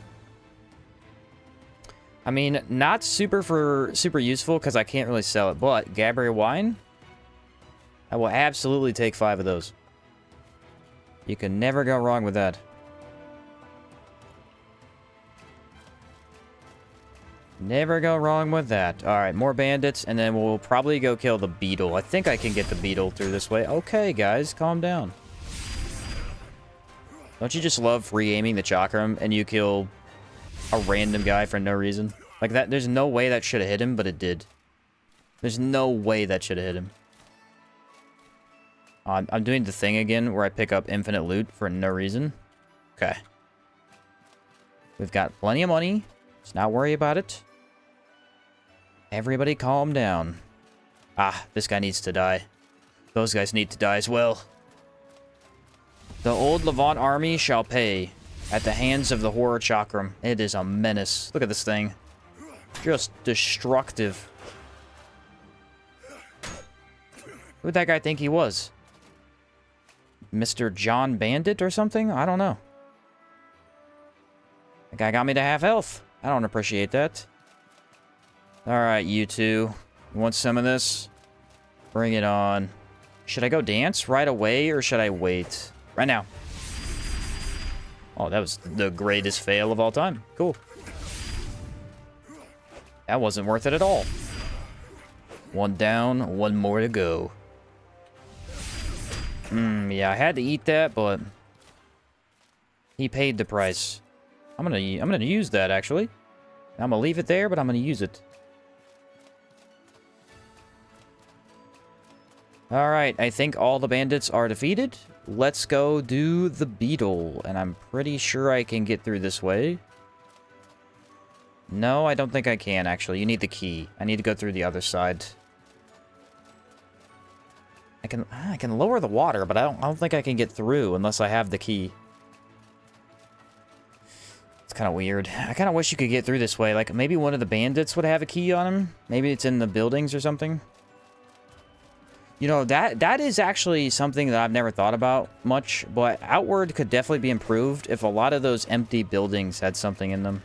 I mean, not super useful because I can't really sell it, but Gabriel wine, I will absolutely take 5 of those. You can never go wrong with that. Never go wrong with that. Alright, more bandits, and then we'll probably go kill the beetle. I think I can get the beetle through this way. Okay, guys, calm down. Don't you just love re-aiming the Chakram and you kill a random guy for no reason? Like that, there's no way that should have hit him, but it did. There's no way that should have hit him. I'm doing the thing again where I pick up infinite loot for no reason. Okay. We've got plenty of money. Let's not worry about it. Everybody calm down. Ah, this guy needs to die. Those guys need to die as well. The old Levant army shall pay at the hands of the horror Chakram. It is a menace. Look at this thing. Just destructive. Who would that guy think he was? Mr. John Bandit or something? I don't know. That guy got me to half health. I don't appreciate that. Alright, you two. You want some of this? Bring it on. Should I go dance right away or should I wait? Right now. Oh, that was the greatest fail of all time. Cool. That wasn't worth it at all. One down, one more to go. Yeah, I had to eat that, but he paid the price. I'm gonna use that actually. I'm gonna leave it there, but I'm gonna use it. All right, I think all the bandits are defeated. Let's go do the beetle, and I'm pretty sure I can get through this way. No, I don't think I can actually. You need the key. I need to go through the other side. I can lower the water, but I don't think I can get through unless I have the key. It's kind of weird. I kind of wish you could get through this way. Like, maybe one of the bandits would have a key on him. Maybe it's in the buildings or something. You know, that is actually something that I've never thought about much, but Outward could definitely be improved if a lot of those empty buildings had something in them.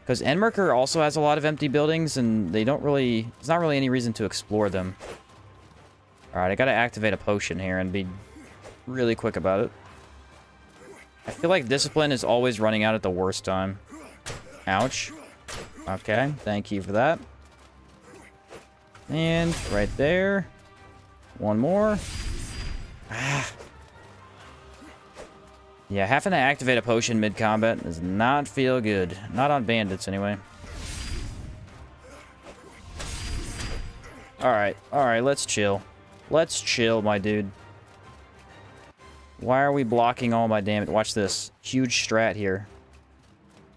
Because Enmerker also has a lot of empty buildings, and they don't really... There's not really any reason to explore them. Alright, I gotta activate a potion here and be really quick about it. I feel like discipline is always running out at the worst time. Ouch. Okay, thank you for that. And right there. One more. Ah. Yeah, having to activate a potion mid-combat does not feel good. Not on bandits, anyway. Alright, let's chill. Let's chill, my dude. Why are we blocking all my damage? Watch this. Huge strat here.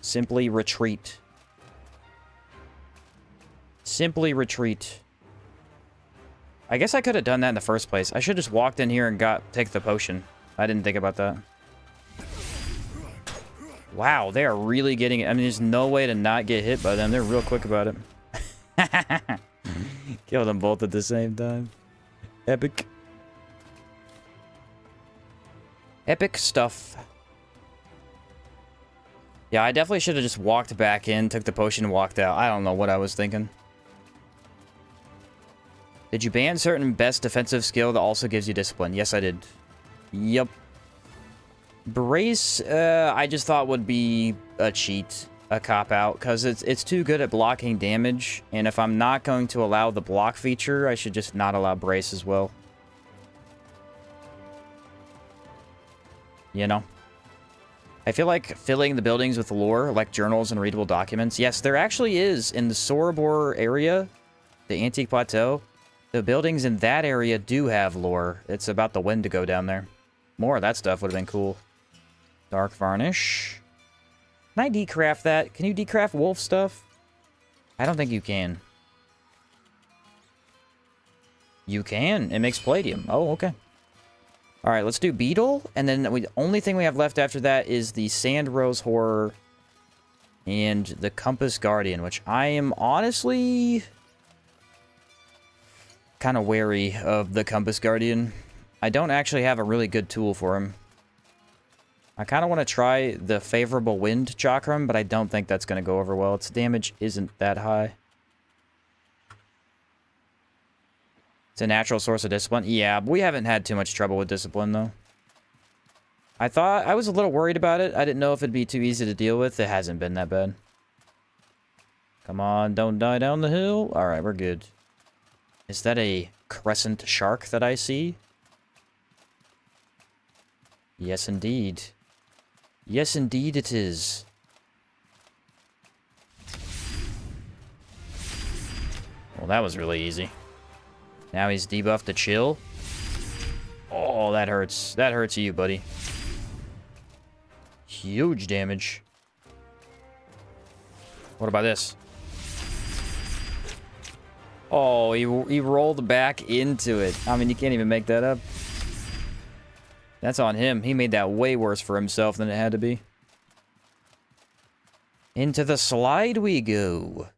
Simply retreat. Simply retreat. I guess I could have done that in the first place. I should have just walked in here and take the potion. I didn't think about that. Wow, they are really getting it. I mean, there's no way to not get hit by them. They're real quick about it. Kill them both at the same time. Epic. Epic stuff. Yeah, I definitely should have just walked back in, took the potion, and walked out. I don't know what I was thinking. Did you ban certain best defensive skill that also gives you discipline? Yes, I did. Yup. Brace, I just thought would be a cheat, a cop-out, because it's too good at blocking damage, and if I'm not going to allow the block feature, I should just not allow Brace as well. You know? I feel like filling the buildings with lore, like journals and readable documents. Yes, there actually is, in the Sorobor area, the Antique Plateau, the buildings in that area do have lore. It's about the wind to go down there. More of that stuff would have been cool. Dark Varnish. Can I decraft that? Can you decraft wolf stuff? I don't think you can. You can. It makes palladium. Oh, okay. Alright, let's do beetle. And then the only thing we have left after that is the sand rose horror and the compass guardian, which I am honestly kind of wary of the compass guardian. I don't actually have a really good tool for him. I kind of want to try the favorable wind chakram, but I don't think that's going to go over well. Its damage isn't that high. It's a natural source of discipline. Yeah, but we haven't had too much trouble with discipline, though. I was a little worried about it. I didn't know if it'd be too easy to deal with. It hasn't been that bad. Come on, don't die down the hill. All right, we're good. Is that a crescent shark that I see? Yes, indeed. Yes, indeed it is. Well, that was really easy. Now he's debuffed to chill. Oh, that hurts. That hurts you, buddy. Huge damage. What about this? Oh, he rolled back into it. I mean, you can't even make that up. That's on him. He made that way worse for himself than it had to be. Into the slide we go.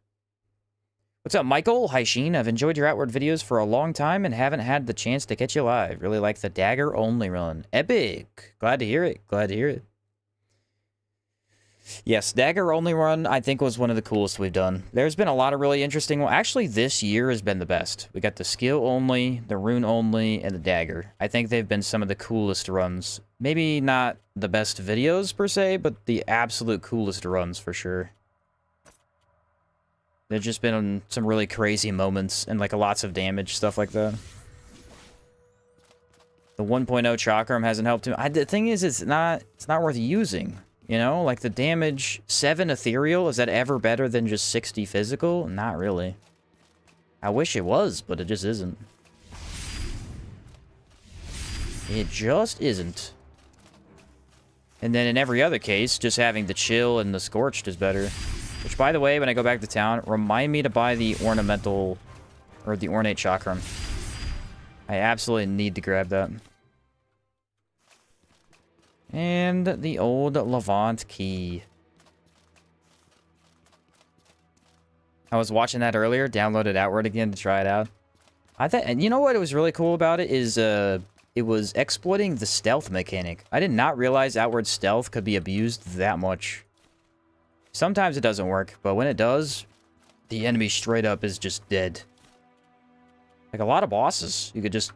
What's up, Michael? Hi, Sheen. I've enjoyed your Outward videos for a long time and haven't had the chance to catch you live. Really like the dagger only run. Epic. Glad to hear it. Glad to hear it. Yes, dagger only run, I think, was one of the coolest we've done. There's been a lot of really interesting ones. Actually, this year has been the best. We got the skill only, the rune only, and the dagger. I think they've been some of the coolest runs. Maybe not the best videos, per se, but the absolute coolest runs, for sure. There's just been some really crazy moments and, like, lots of damage, stuff like that. The 1.0 Chakram hasn't helped him. The thing is, it's not worth using. You know, like the damage 7 ethereal, is that ever better than just 60 physical? Not really. I wish it was, but it just isn't. It just isn't. And then in every other case, just having the chill and the scorched is better. Which, by the way, when I go back to town, remind me to buy the ornamental, or the ornate chakram. I absolutely need to grab that. And the old Levant key. I was watching that earlier, downloaded Outward again to try it out. And you know what was really cool about it is it was exploiting the stealth mechanic. I did not realize Outward stealth could be abused that much. Sometimes it doesn't work, but when it does, the enemy straight up is just dead. Like a lot of bosses, you could just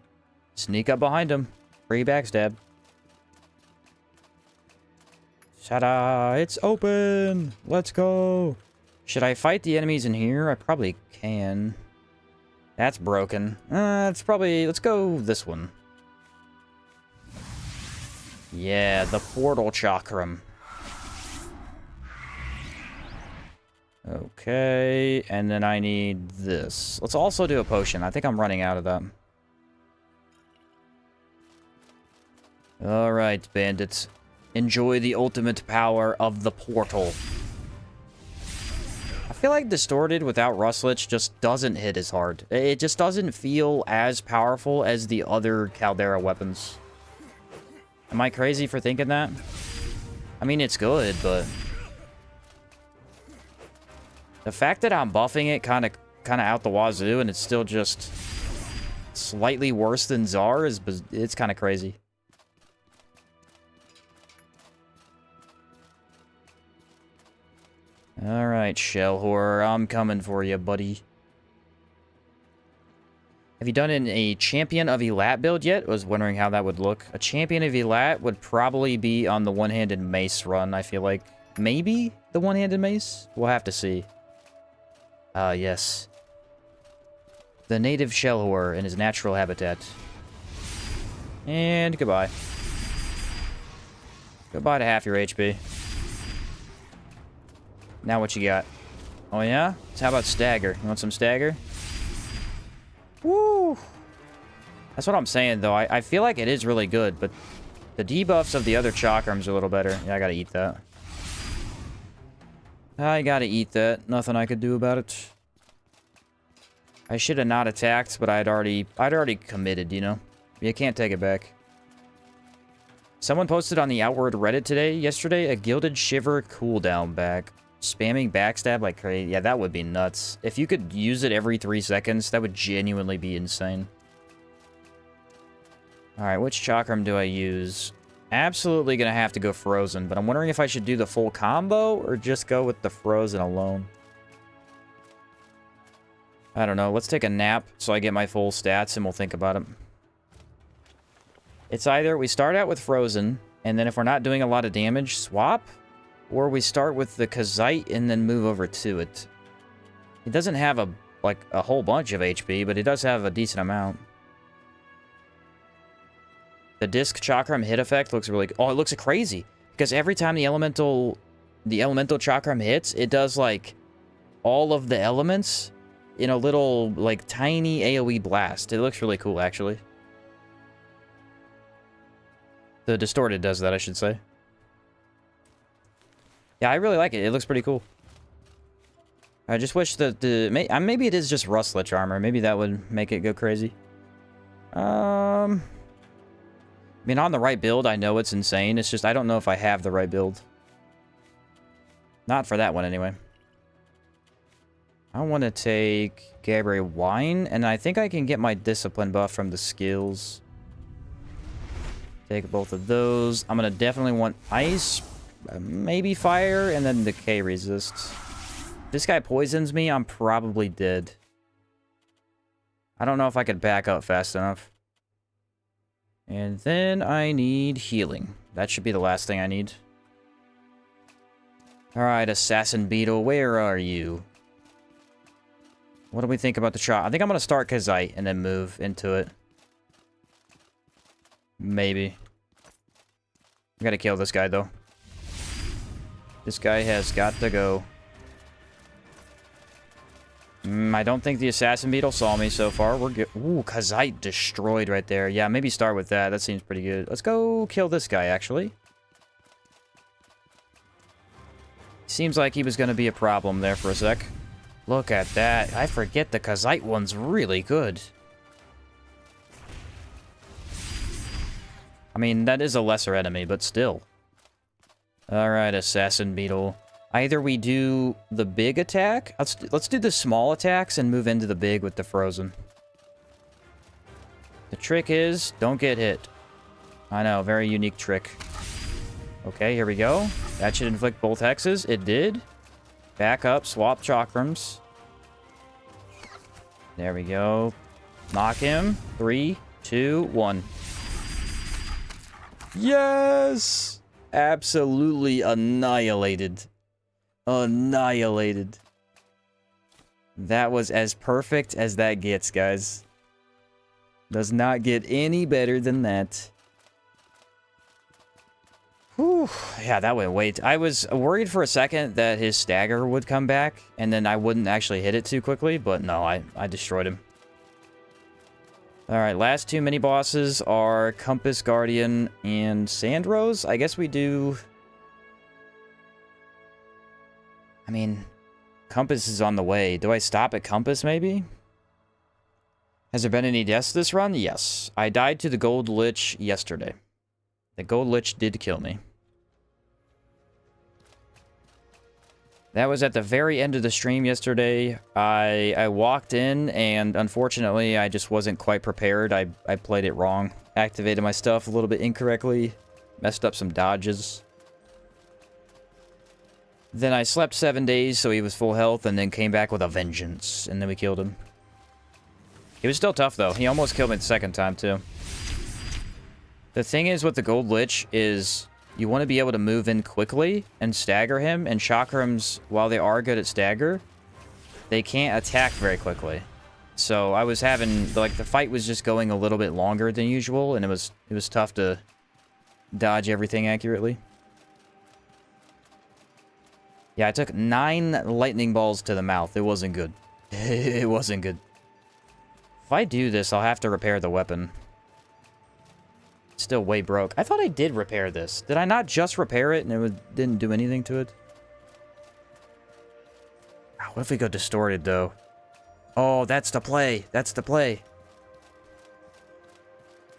sneak up behind them, free backstab. Ta-da! It's open! Let's go! Should I fight the enemies in here? I probably can. That's broken. It's probably... Let's go this one. Yeah, the portal chakram. Okay, and then I need this. Let's also do a potion. I think I'm running out of them. Alright, bandits. Enjoy the ultimate power of the portal. I feel like Distorted without Rustlich just doesn't hit as hard. It just doesn't feel as powerful as the other Caldera weapons. Am I crazy for thinking that? I mean, it's good, but... the fact that I'm buffing it kind of out the wazoo and it's still just slightly worse than Czar it's kind of crazy. Alright, Shell Horror, I'm coming for you, buddy. Have you done a Champion of Elat build yet? I was wondering how that would look. A Champion of Elat would probably be on the one-handed mace run, I feel like. Maybe the one-handed mace? We'll have to see. Ah, yes. The native Shell Horror in his natural habitat. And goodbye. Goodbye to half your HP. Now what you got? Oh yeah? So how about stagger? You want some stagger? Woo! That's what I'm saying, though. I feel like it is really good, but the debuffs of the other chakrams are a little better. Yeah, I gotta eat that. I gotta eat that. Nothing I could do about it. I should have not attacked, but I'd already committed, you know? You can't take it back. Someone posted on the Outward Reddit yesterday, a Gilded Shiver cooldown back. Spamming backstab like crazy. Yeah, that would be nuts. If you could use it every 3 seconds, that would genuinely be insane. Alright, which chakram do I use? Absolutely gonna have to go Frozen, but I'm wondering if I should do the full combo or just go with the Frozen alone. I don't know. Let's take a nap so I get my full stats and we'll think about it. It's either we start out with Frozen, and then if we're not doing a lot of damage, swap, or we start with the Kazite and then move over to it. It doesn't have a whole bunch of HP, but it does have a decent amount. The disc chakram hit effect looks really... Oh, it looks crazy. Because every time the elemental chakram hits, it does, like, all of the elements in a little, like, tiny AoE blast. It looks really cool, actually. The distorted does that, I should say. Yeah, I really like it. It looks pretty cool. I just wish that maybe it is just Rustlich armor. Maybe that would make it go crazy. I mean, on the right build, I know it's insane. It's just I don't know if I have the right build. Not for that one, anyway. I want to take Gabriel Wine, and I think I can get my discipline buff from the skills. Take both of those. I'm going to definitely want ice, maybe fire, and then decay resist. If this guy poisons me, I'm probably dead. I don't know if I could back up fast enough. And then I need healing. That should be the last thing I need. Alright, Assassin Beetle, where are you? What do we think about the shot? I think I'm going to start Kazite and then move into it. Maybe. I gotta kill this guy, though. This guy has got to go. I don't think the Assassin Beetle saw me so far. We're good. Ooh, Kazite destroyed right there. Yeah, maybe start with that. That seems pretty good. Let's go kill this guy, actually. Seems like he was going to be a problem there for a sec. Look at that. I forget the Kazite one's really good. I mean, that is a lesser enemy, but still. Alright, Assassin Beetle. Either we do the big attack. Let's do the small attacks and move into the big with the Frozen. The trick is, don't get hit. I know, very unique trick. Okay, here we go. That should inflict both hexes. It did. Back up, swap chakrams. There we go. Knock him. 3, 2, 1. Yes! Absolutely annihilated. Annihilated. That was as perfect as that gets, guys. Does not get any better than that. Whew. Yeah, that went way... I was worried for a second that his stagger would come back, and then I wouldn't actually hit it too quickly, but no, I destroyed him. Alright, last two mini-bosses are Compass Guardian and Sandrose. I guess we do... I mean, Compass is on the way. Do I stop at Compass, maybe? Has there been any deaths this run? Yes. I died to the Gold Lich yesterday. The Gold Lich did kill me. That was at the very end of the stream yesterday. I walked in, and unfortunately, I just wasn't quite prepared. I played it wrong. Activated my stuff a little bit incorrectly. Messed up some dodges. Then I slept 7 days, so he was full health, and then came back with a vengeance. And then we killed him. He was still tough, though. He almost killed me the second time, too. The thing is with the Gold Lich is you want to be able to move in quickly and stagger him, and Chakrams, while they are good at stagger, they can't attack very quickly. So I was having, like, the fight was just going a little bit longer than usual, and it was tough to dodge everything accurately. Yeah, I took 9 lightning balls to the mouth. It wasn't good. It wasn't good. If I do this, I'll have to repair the weapon. It's still way broke. I thought I did repair this. Did I not just repair it and it didn't do anything to it? What if we go distorted, though? Oh, that's the play. That's the play.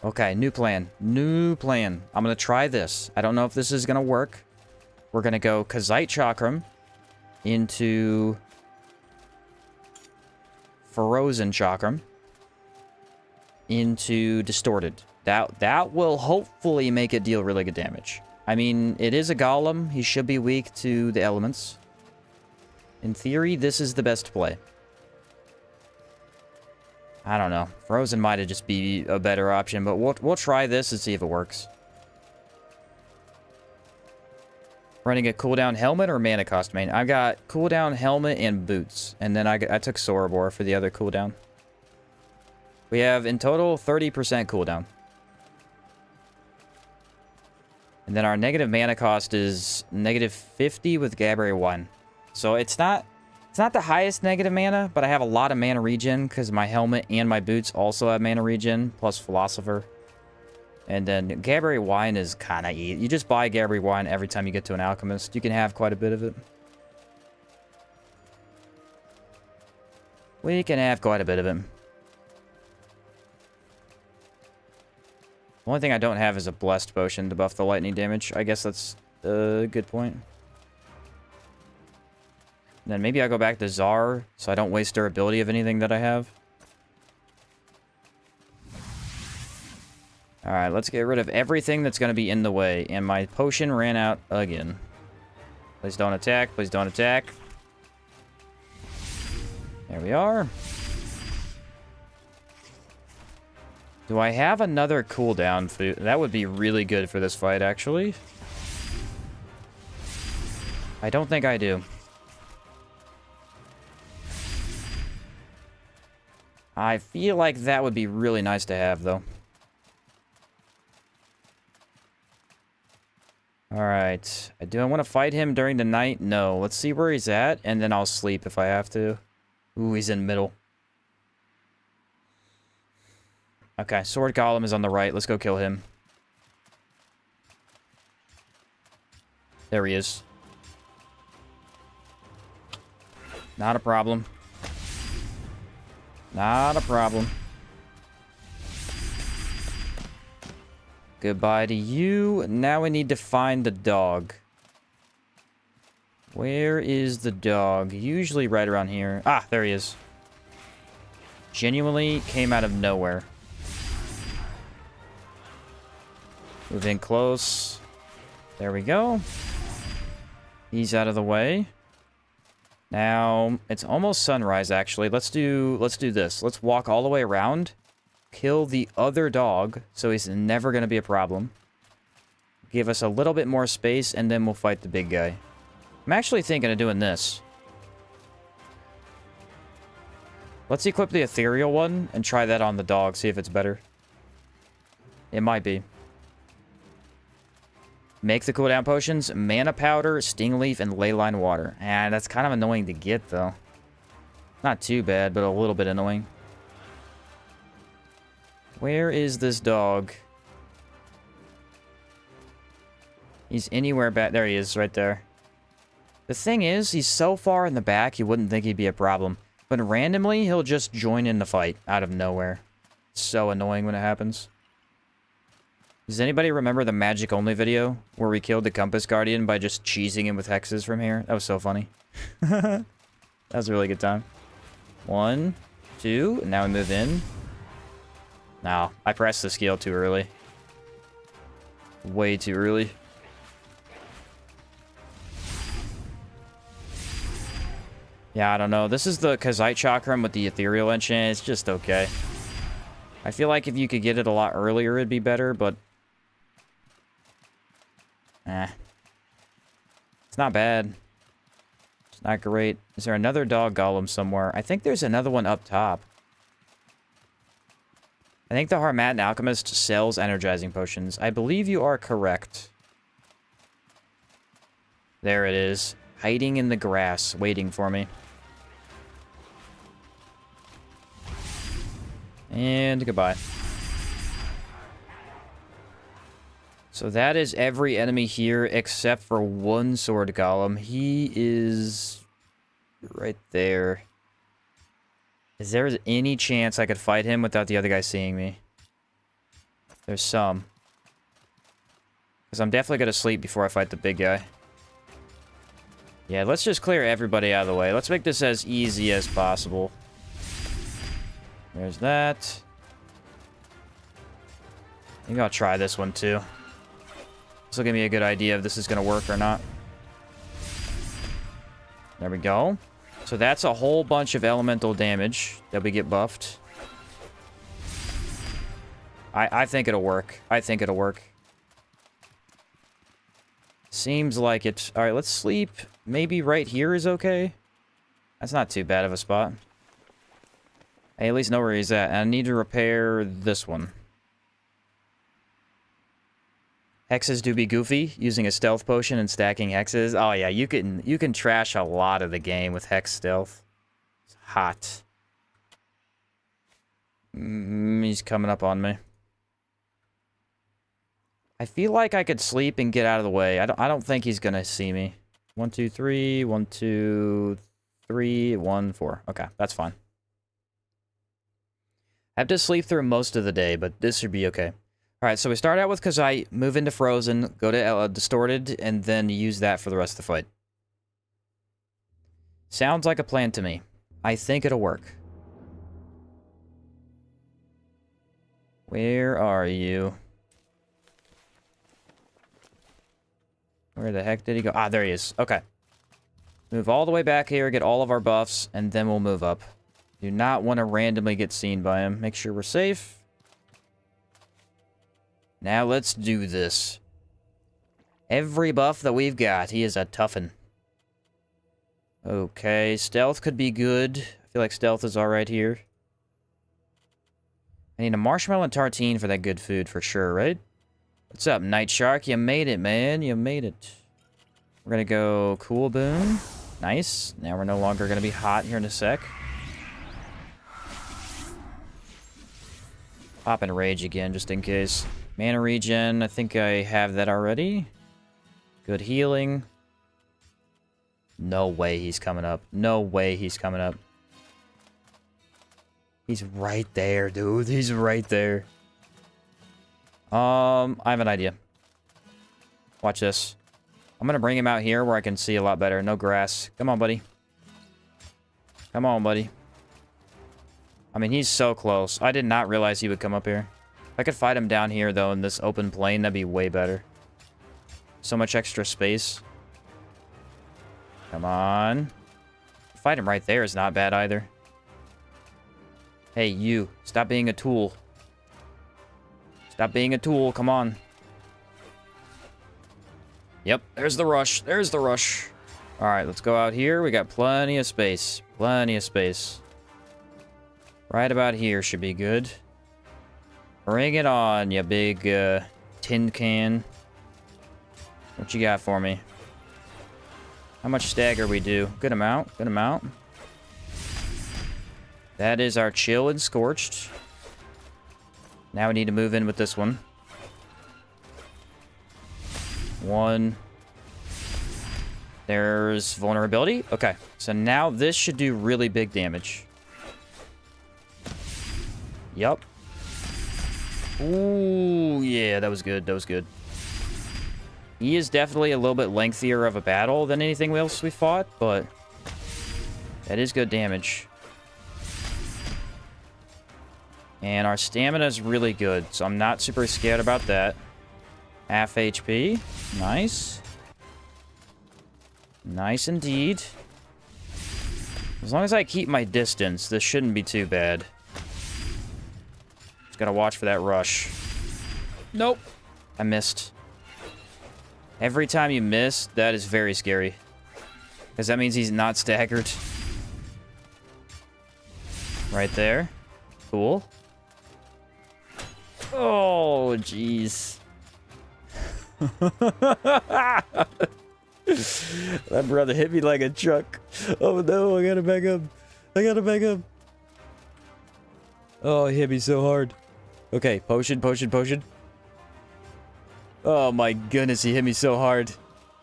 Okay, new plan. New plan. I'm going to try this. I don't know if this is going to work. We're going to go Kazite Chakram into Frozen Chakram into Distorted. That will hopefully make it deal really good damage. I mean, it is a golem. He should be weak to the elements. In theory, this is the best play. I don't know. Frozen might just be a better option, but we'll try this and see if it works. Running a cooldown helmet or mana cost main? I've got cooldown helmet and boots, and then I took Sorobor for the other cooldown. We have in total 30% cooldown. And then our negative mana cost is negative 50 with Gabriel 1. So it's not the highest negative mana, but I have a lot of mana regen because my helmet and my boots also have mana regen, plus Philosopher. And then Gabriel Wine is kind of easy. You just buy Gabriel Wine every time you get to an Alchemist. You can have quite a bit of it. We can have quite a bit of it. The only thing I don't have is a Blessed Potion to buff the lightning damage. I guess that's a good point. And then maybe I go back to Czar, so I don't waste durability of anything that I have. Alright, let's get rid of everything that's going to be in the way. And my potion ran out again. Please don't attack. Please don't attack. There we are. Do I have another cooldown food? That would be really good for this fight, actually. I don't think I do. I feel like that would be really nice to have, though. Alright. Do I want to fight him during the night? No. Let's see where he's at, and then I'll sleep if I have to. Ooh, he's in the middle. Okay, Sword Golem is on the right. Let's go kill him. There he is. Not a problem. Not a problem. Goodbye to you. Now we need to find the dog. Where is the dog? Usually right around here. Ah, there he is. Genuinely came out of nowhere. Move in close. There we go. He's out of the way. Now, it's almost sunrise, actually. Let's do this. Let's walk all the way around. Kill the other dog, so he's never going to be a problem. Give us a little bit more space, and then we'll fight the big guy. I'm actually thinking of doing this. Let's equip the ethereal one and try that on the dog, see if it's better. It might be. Make the cooldown potions, mana powder, sting leaf, and leyline water. And that's kind of annoying to get, though. Not too bad, but a little bit annoying. Where is this dog? He's anywhere back. There he is, right there. The thing is, he's so far in the back, you wouldn't think he'd be a problem. But randomly, he'll just join in the fight out of nowhere. It's so annoying when it happens. Does anybody remember the magic only video where we killed the Compass Guardian by just cheesing him with hexes from here? That was so funny. That was a really good time. 1, 2, and now we move in. No, I pressed the skill too early. Way too early. Yeah, I don't know. This is the Kazite Chakram with the Ethereal Enchant. It's just okay. I feel like if you could get it a lot earlier, it'd be better, but... It's not bad. It's not great. Is there another dog golem somewhere? I think there's another one up top. I think the Harmattan Alchemist sells energizing potions. I believe you are correct. There it is. Hiding in the grass, waiting for me. And goodbye. So that is every enemy here except for one sword golem. He is right there. Is there any chance I could fight him without the other guy seeing me? There's some. Because I'm definitely going to sleep before I fight the big guy. Yeah, let's just clear everybody out of the way. Let's make this as easy as possible. There's that. Maybe I'll try this one too. This will give me a good idea if this is going to work or not. There we go. So that's a whole bunch of elemental damage that we get buffed. I think it'll work. I think it'll work. Seems like it. Alright, let's sleep. Maybe right here is okay. That's not too bad of a spot. I at least know where he's at. And I need to repair this one. Hexes do be goofy, using a stealth potion and stacking hexes. Oh yeah, you can trash a lot of the game with hex stealth. It's hot. He's coming up on me. I feel like I could sleep and get out of the way. I don't think he's gonna see me. 1, 2, 3. 1, 2, 3. 1, 4. Okay, that's fine. I have to sleep through most of the day, but this should be okay. Alright, so we start out with Kazai, move into Frozen, go to Distorted, and then use that for the rest of the fight. Sounds like a plan to me. I think it'll work. Where are you? Where the heck did he go? Ah, there he is. Okay. Move all the way back here, get all of our buffs, and then we'll move up. Do not want to randomly get seen by him. Make sure we're safe. Now let's do this. Every buff that we've got, he is a toughin'. Okay, stealth could be good. I feel like stealth is alright here. I need a marshmallow and tartine for that good food for sure, right? What's up, Night Shark? You made it, man. You made it. We're gonna go Cool Boon. Nice. Now we're no longer gonna be hot here in a sec. Pop and Rage again, just in case. Mana regen, I think I have that already. Good healing. No way he's coming up. No way he's coming up. He's right there, dude. He's right there. I have an idea. Watch this. I'm gonna bring him out here where I can see a lot better. No grass. Come on, buddy. Come on, buddy. I mean, he's so close. I did not realize he would come up here. If I could fight him down here, though, in this open plain, that'd be way better. So much extra space. Come on. Fight him right there is not bad either. Hey, you. Stop being a tool. Stop being a tool. Come on. Yep, there's the rush. There's the rush. Alright, let's go out here. We got plenty of space. Plenty of space. Right about here should be good. Bring it on, you big tin can. What you got for me? How much stagger we do? Good amount. Good amount. That is our chill and scorched. Now we need to move in with this one. 1. There's vulnerability. Okay, so now this should do really big damage. Yup. Ooh, yeah, that was good. That was good. He is definitely a little bit lengthier of a battle than anything else we fought, but that is good damage. And our stamina is really good, so I'm not super scared about that. Half HP. Nice. Nice indeed. As long as I keep my distance, this shouldn't be too bad. Just gotta watch for that rush. Nope. I missed. Every time you miss, that is very scary. Because that means he's not staggered. Right there. Cool. Oh, jeez. That brother hit me like a truck. Oh no, I gotta back up. I gotta back up. Oh, he hit me so hard. Okay, potion, potion, potion. Oh my goodness, he hit me so hard.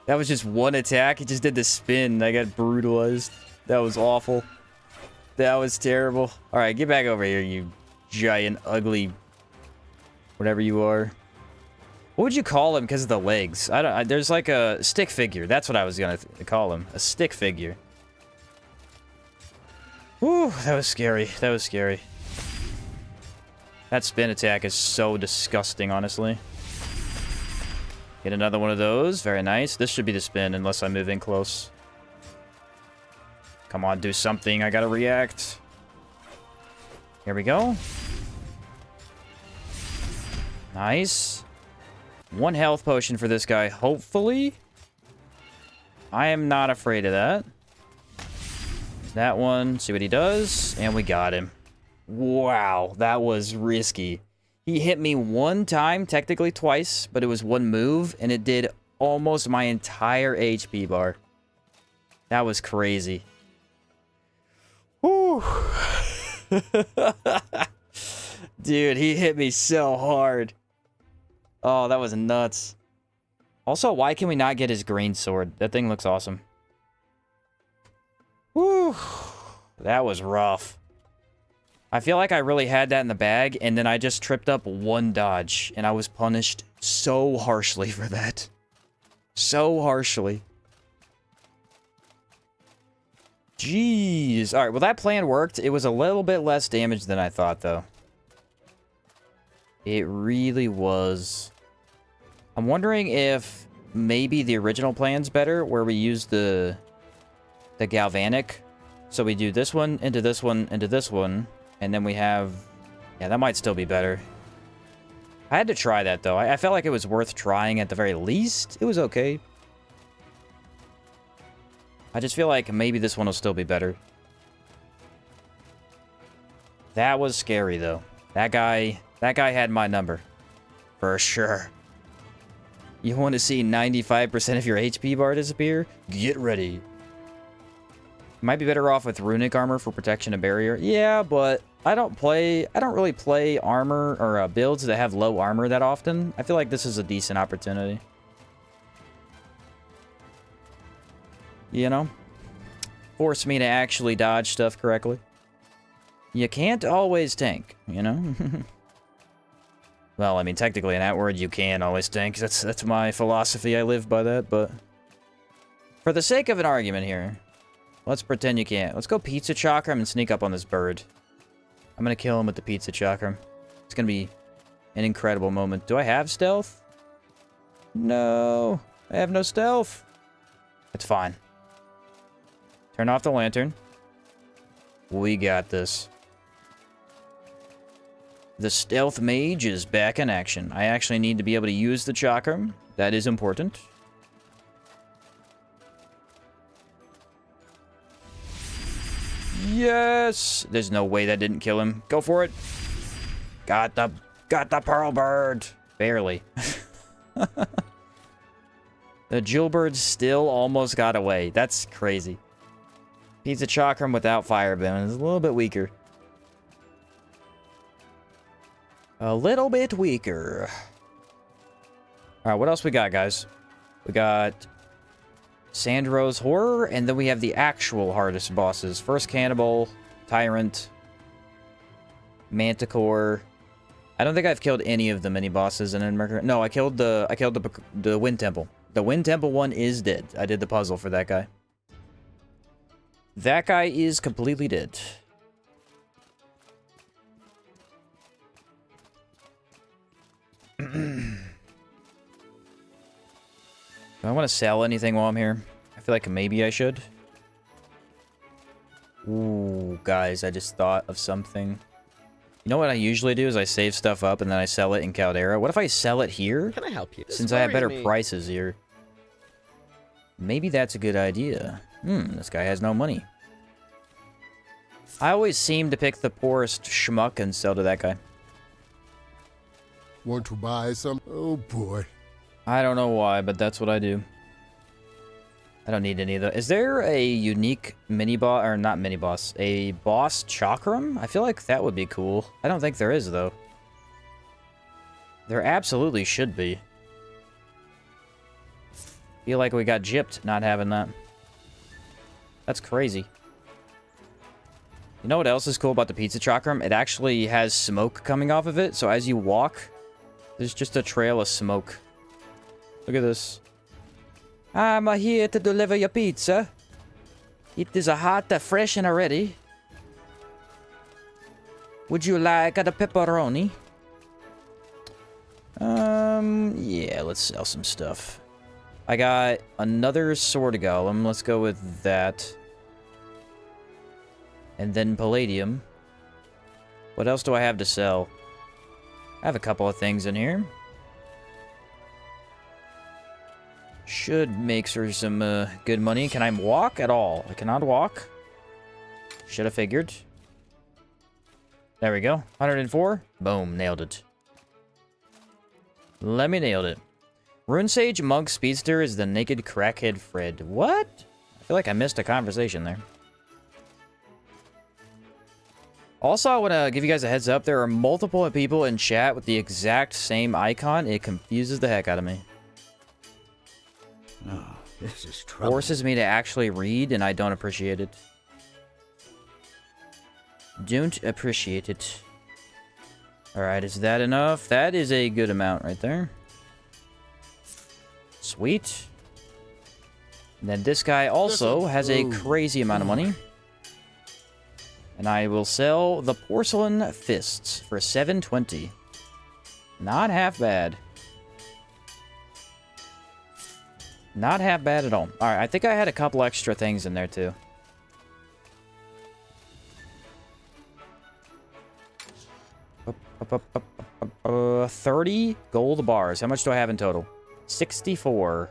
That was just one attack. He just did the spin. I got brutalized. That was awful. That was terrible. Alright, get back over here, you giant, ugly... whatever you are. What would you call him because of the legs? There's like a stick figure. That's what I was gonna call him. A stick figure. Whew, that was scary. That was scary. That spin attack is so disgusting, honestly. Get another one of those. Very nice. This should be the spin, unless I move in close. Come on, do something. I gotta react. Here we go. Nice. 1 health potion for this guy, hopefully. I am not afraid of that. That one, see what he does, and we got him. Wow, that was risky. He hit me 1 time, technically twice, but it was 1 move, and it did almost my entire HP bar. That was crazy. Whew. Dude, he hit me so hard. Oh, that was nuts. Also, why can we not get his green sword? That thing looks awesome. Whew. That was rough. I feel like I really had that in the bag, and then I just tripped up 1 dodge, and I was punished so harshly for that. So harshly. Jeez. Alright, well that plan worked. It was a little bit less damage than I thought, though. It really was. I'm wondering if maybe the original plan's better, where we use the galvanic. So we do this one, into this one, into this one, and then we have... yeah, that might still be better. I had to try that, though. I felt like it was worth trying at the very least. It was okay. I just feel like maybe this one will still be better. That was scary, though. That guy had my number. For sure. You want to see 95% of your HP bar disappear? Get ready. Might be better off with runic armor for protection and barrier. Yeah, but I don't really play armor or builds that have low armor that often. I feel like this is a decent opportunity. You know? Force me to actually dodge stuff correctly. You can't always tank, you know? Well, I mean, technically in that word, you can always tank. That's my philosophy. I live by that, but... for the sake of an argument here, let's pretend you can't. Let's go Pizza Chakram and sneak up on this bird. I'm gonna kill him with the Pizza Chakram. It's gonna be an incredible moment. Do I have stealth? No. I have no stealth. It's fine. Turn off the lantern. We got this. The stealth mage is back in action. I actually need to be able to use the chakram. That is important. Yes! There's no way that didn't kill him. Go for it. Got the pearl bird. Barely. The jewel bird still almost got away. That's crazy. Pizza Chakram without fire bound is a little bit weaker. A little bit weaker. Alright, what else we got, guys? We got Sandro's Horror, and then we have the actual hardest bosses. First Cannibal, Tyrant, Manticore. I don't think I've killed any of the mini bosses in Enmerker. No, I killed the Wind Temple. The Wind Temple one is dead. I did the puzzle for that guy. That guy is completely dead. Do I want to sell anything while I'm here? I feel like maybe I should. Ooh, guys, I just thought of something. You know what I usually do is I save stuff up and then I sell it in Caldera. What if I sell it here? Can I help you? Since I have better prices here. Maybe that's a good idea. This guy has no money. I always seem to pick the poorest schmuck and sell to that guy. Want to buy some? Oh boy. I don't know why, but that's what I do. I don't need any of that. Is there a unique mini-boss, or not mini-boss, a boss chakram? I feel like that would be cool. I don't think there is, though. There absolutely should be. Feel like we got gypped not having that. That's crazy. You know what else is cool about the pizza chakram? It actually has smoke coming off of it, so as you walk, there's just a trail of smoke. Look at this. I'm here to deliver your pizza. It is hot, fresh, and ready. Would you like the pepperoni? Yeah, let's sell some stuff. I got another sword golem. Let's go with that. And then palladium. What else do I have to sell? I have a couple of things in here. Should make her some good money. Can I walk at all? I cannot walk. Should have figured. There we go. 104. Boom. Nailed it. Let me nailed it. Rune Sage Monk Speedster is the naked crackhead Fred. What? I feel like I missed a conversation there. Also, I want to give you guys a heads up. There are multiple people in chat with the exact same icon. It confuses the heck out of me. Oh, this is trouble. Forces me to actually read, and I don't appreciate it. Don't appreciate it. Alright, is that enough? That is a good amount right there. Sweet. And then this guy also has a crazy amount of money. And I will sell the porcelain fists for 720. Not half bad. Not half bad at all. Alright, I think I had a couple extra things in there too. Up. 30 gold bars. How much do I have in total? 64.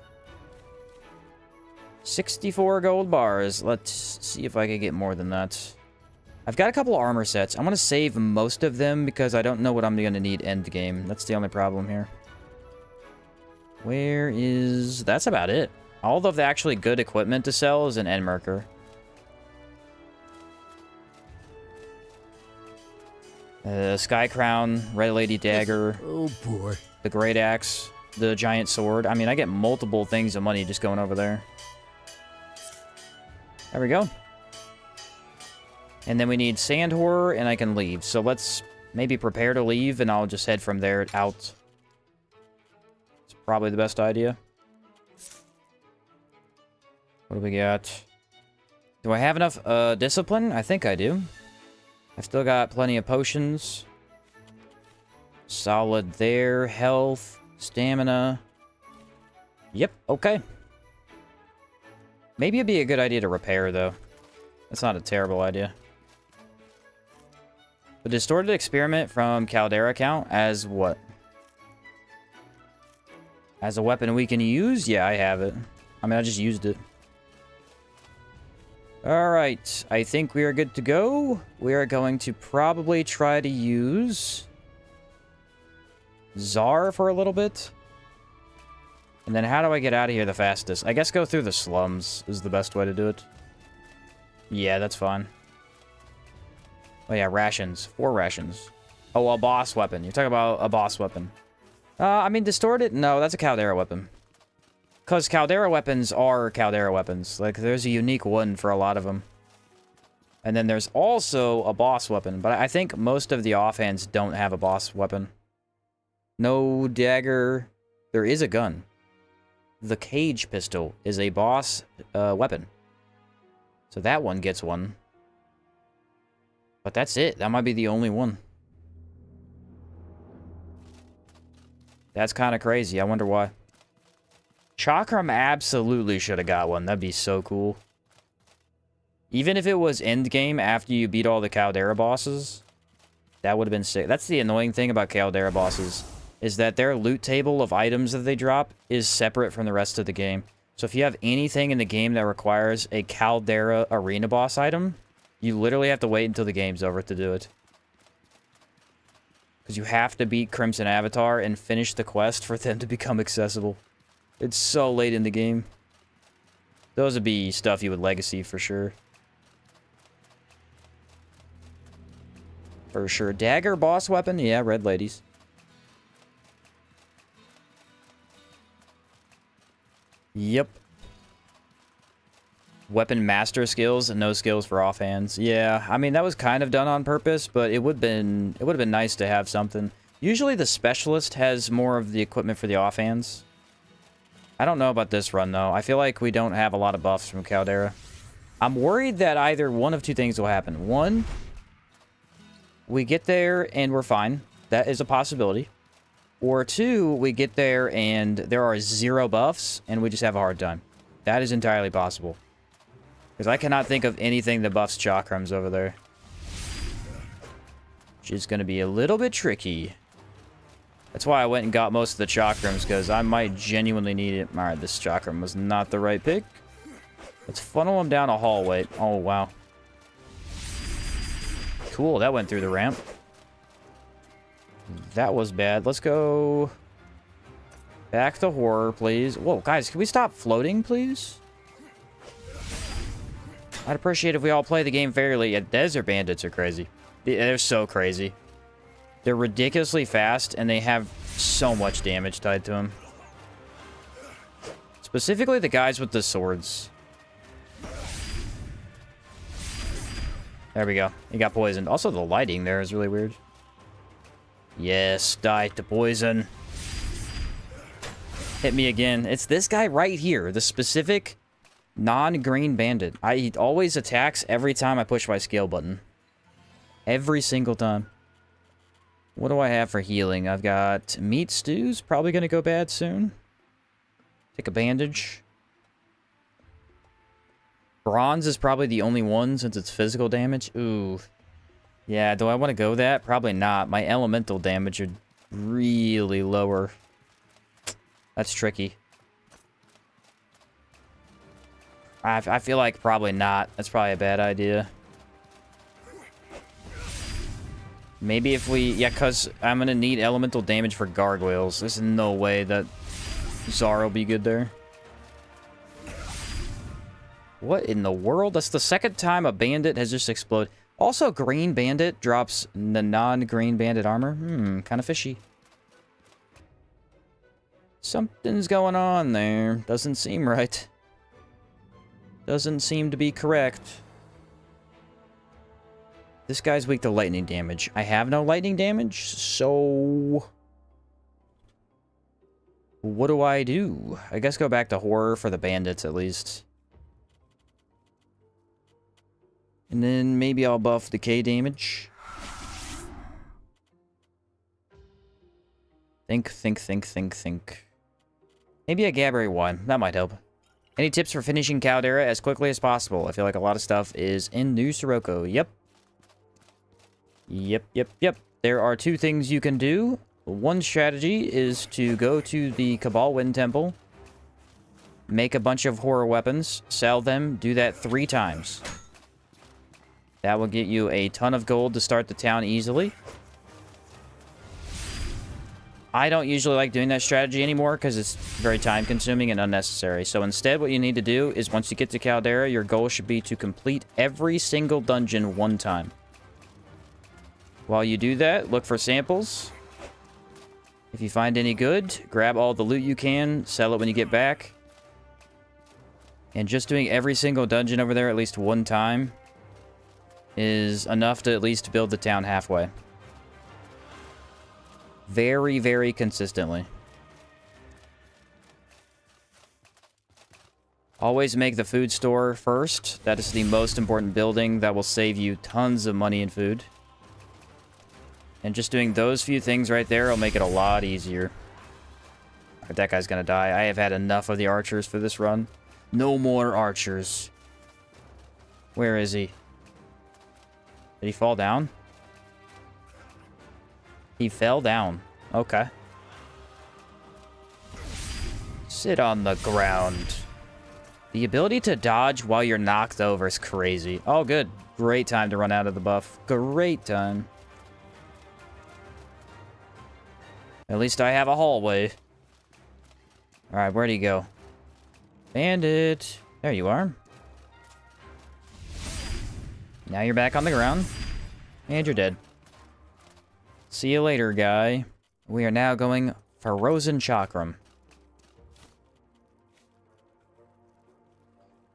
64 gold bars. Let's see if I can get more than that. I've got a couple of armor sets. I'm going to save most of them because I don't know what I'm going to need end game. That's the only problem here. Where is... That's about it. All of the actually good equipment to sell is an end marker. Sky Crown, Red Lady Dagger. Oh boy. The Great Axe, the Giant Sword. I mean, I get multiple things of money just going over there. There we go. And then we need Sand Horror, and I can leave. So let's maybe prepare to leave, and I'll just head from there out. It's probably the best idea. What do we got? Do I have enough discipline? I think I do. I've still got plenty of potions. Solid there. Health. Stamina. Yep, okay. Maybe it'd be a good idea to repair, though. That's not a terrible idea. The distorted experiment from Caldera count as what? As a weapon we can use? Yeah, I have it. I mean, I just used it. Alright, I think we are good to go. We are going to probably try to use Czar for a little bit. And then how do I get out of here the fastest? I guess go through the slums is the best way to do it. Yeah, that's fine. Oh yeah, rations. 4 rations. Oh, a boss weapon. You're talking about a boss weapon. I mean, distorted? No, that's a Caldera weapon. Because Caldera weapons are Caldera weapons. Like, there's a unique one for a lot of them. And then there's also a boss weapon. But I think most of the offhands don't have a boss weapon. No dagger. There is a gun. The cage pistol is a boss weapon. So that one gets one. But that's it. That might be the only one. That's kind of crazy. I wonder why. Chakram absolutely should have got one. That'd be so cool. Even if it was endgame after you beat all the Caldera bosses, that would have been sick. That's the annoying thing about Caldera bosses, is that their loot table of items that they drop is separate from the rest of the game. So if you have anything in the game that requires a Caldera arena boss item, you literally have to wait until the game's over to do it. Because you have to beat Crimson Avatar and finish the quest for them to become accessible. It's so late in the game. Those would be stuff you would legacy for sure. For sure. Dagger boss weapon? Yeah, red ladies. Yep. Weapon master skills and no skills for offhands. Yeah, I mean, that was kind of done on purpose, but it would have been nice to have something. Usually the specialist has more of the equipment for the offhands. I don't know about this run, though. I feel like we don't have a lot of buffs from Caldera. I'm worried that either one of two things will happen. One, we get there and we're fine. That is a possibility. Or two, we get there and there are 0 buffs and we just have a hard time. That is entirely possible. Because I cannot think of anything that buffs Chakrams over there. Which is going to be a little bit tricky. That's why I went and got most of the Chakrams, because I might genuinely need it. Alright, this Chakram was not the right pick. Let's funnel him down a hallway. Oh, wow. Cool, that went through the ramp. That was bad. Let's go back to horror, please. Whoa, guys, can we stop floating, please? I'd appreciate if we all play the game fairly. Yeah, desert bandits are crazy. They're so crazy. They're ridiculously fast, and they have so much damage tied to them. Specifically the guys with the swords. There we go. He got poisoned. Also, the lighting there is really weird. Yes, die to poison. Hit me again. It's this guy right here. The specific non-green bandit. He always attacks every time I push my scale button. Every single time. What do I have for healing? I've got meat stews. Probably going to go bad soon. Take a bandage. Bronze is probably the only one since it's physical damage. Ooh. Yeah, do I want to go that? Probably not. My elemental damage are really lower. That's tricky. I feel like probably not. That's probably a bad idea. Maybe if we... Yeah, because I'm going to need elemental damage for gargoyles. There's no way that Zara will be good there. What in the world? That's the second time a bandit has just exploded. Also, green bandit drops the non-green bandit armor. Kind of fishy. Something's going on there. Doesn't seem right. Doesn't seem to be correct. This guy's weak to lightning damage. I have no lightning damage, so... what do I do? I guess go back to horror for the bandits, at least. And then maybe I'll buff decay damage. Think. Maybe a Gabbary one. That might help. Any tips for finishing Caldera as quickly as possible? I feel like a lot of stuff is in New Sirocco. Yep. There are 2 things you can do. One strategy is to go to the Cabal Wind Temple, make a bunch of horror weapons, sell them, do that 3 times. That will get you a ton of gold to start the town easily. I don't usually like doing that strategy anymore because it's very time-consuming and unnecessary. So instead, what you need to do is once you get to Caldera, your goal should be to complete every single dungeon 1 time. While you do that, look for samples. If you find any good, grab all the loot you can, sell it when you get back. And just doing every single dungeon over there at least 1 time is enough to at least build the town halfway. Very, very consistently. Always make the food store first. That is the most important building that will save you tons of money in food. And just doing those few things right there will make it a lot easier. Alright, that guy's gonna die. I have had enough of the archers for this run. No more archers. Where is he? Did he fall down? He fell down. Okay. Sit on the ground. The ability to dodge while you're knocked over is crazy. Oh, good. Great time to run out of the buff. Great time. At least I have a hallway. Alright, where'd he go? Bandit. There you are. Now you're back on the ground. And you're dead. See you later, guy. We are now going Frozen Chakram.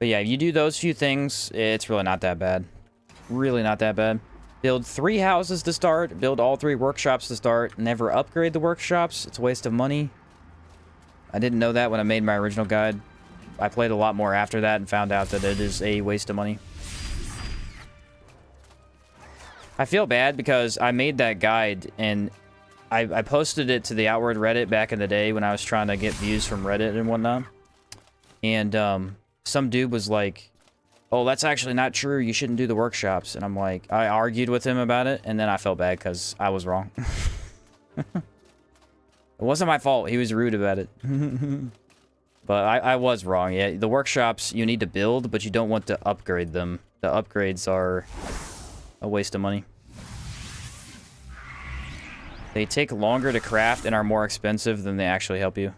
But yeah, if you do those few things, it's really not that bad. Really not that bad. Build 3 houses to start. Build all 3 workshops to start. Never upgrade the workshops. It's a waste of money. I didn't know that when I made my original guide. I played a lot more after that and found out that it is a waste of money. I feel bad because I made that guide and I posted it to the Outward Reddit back in the day when I was trying to get views from Reddit and whatnot. And some dude was like, oh, that's actually not true. You shouldn't do the workshops. And I'm like, I argued with him about it, and then I felt bad because I was wrong. It wasn't my fault. He was rude about it. But I was wrong. Yeah, the workshops you need to build, but you don't want to upgrade them. The upgrades are a waste of money. They take longer to craft and are more expensive than they actually help you.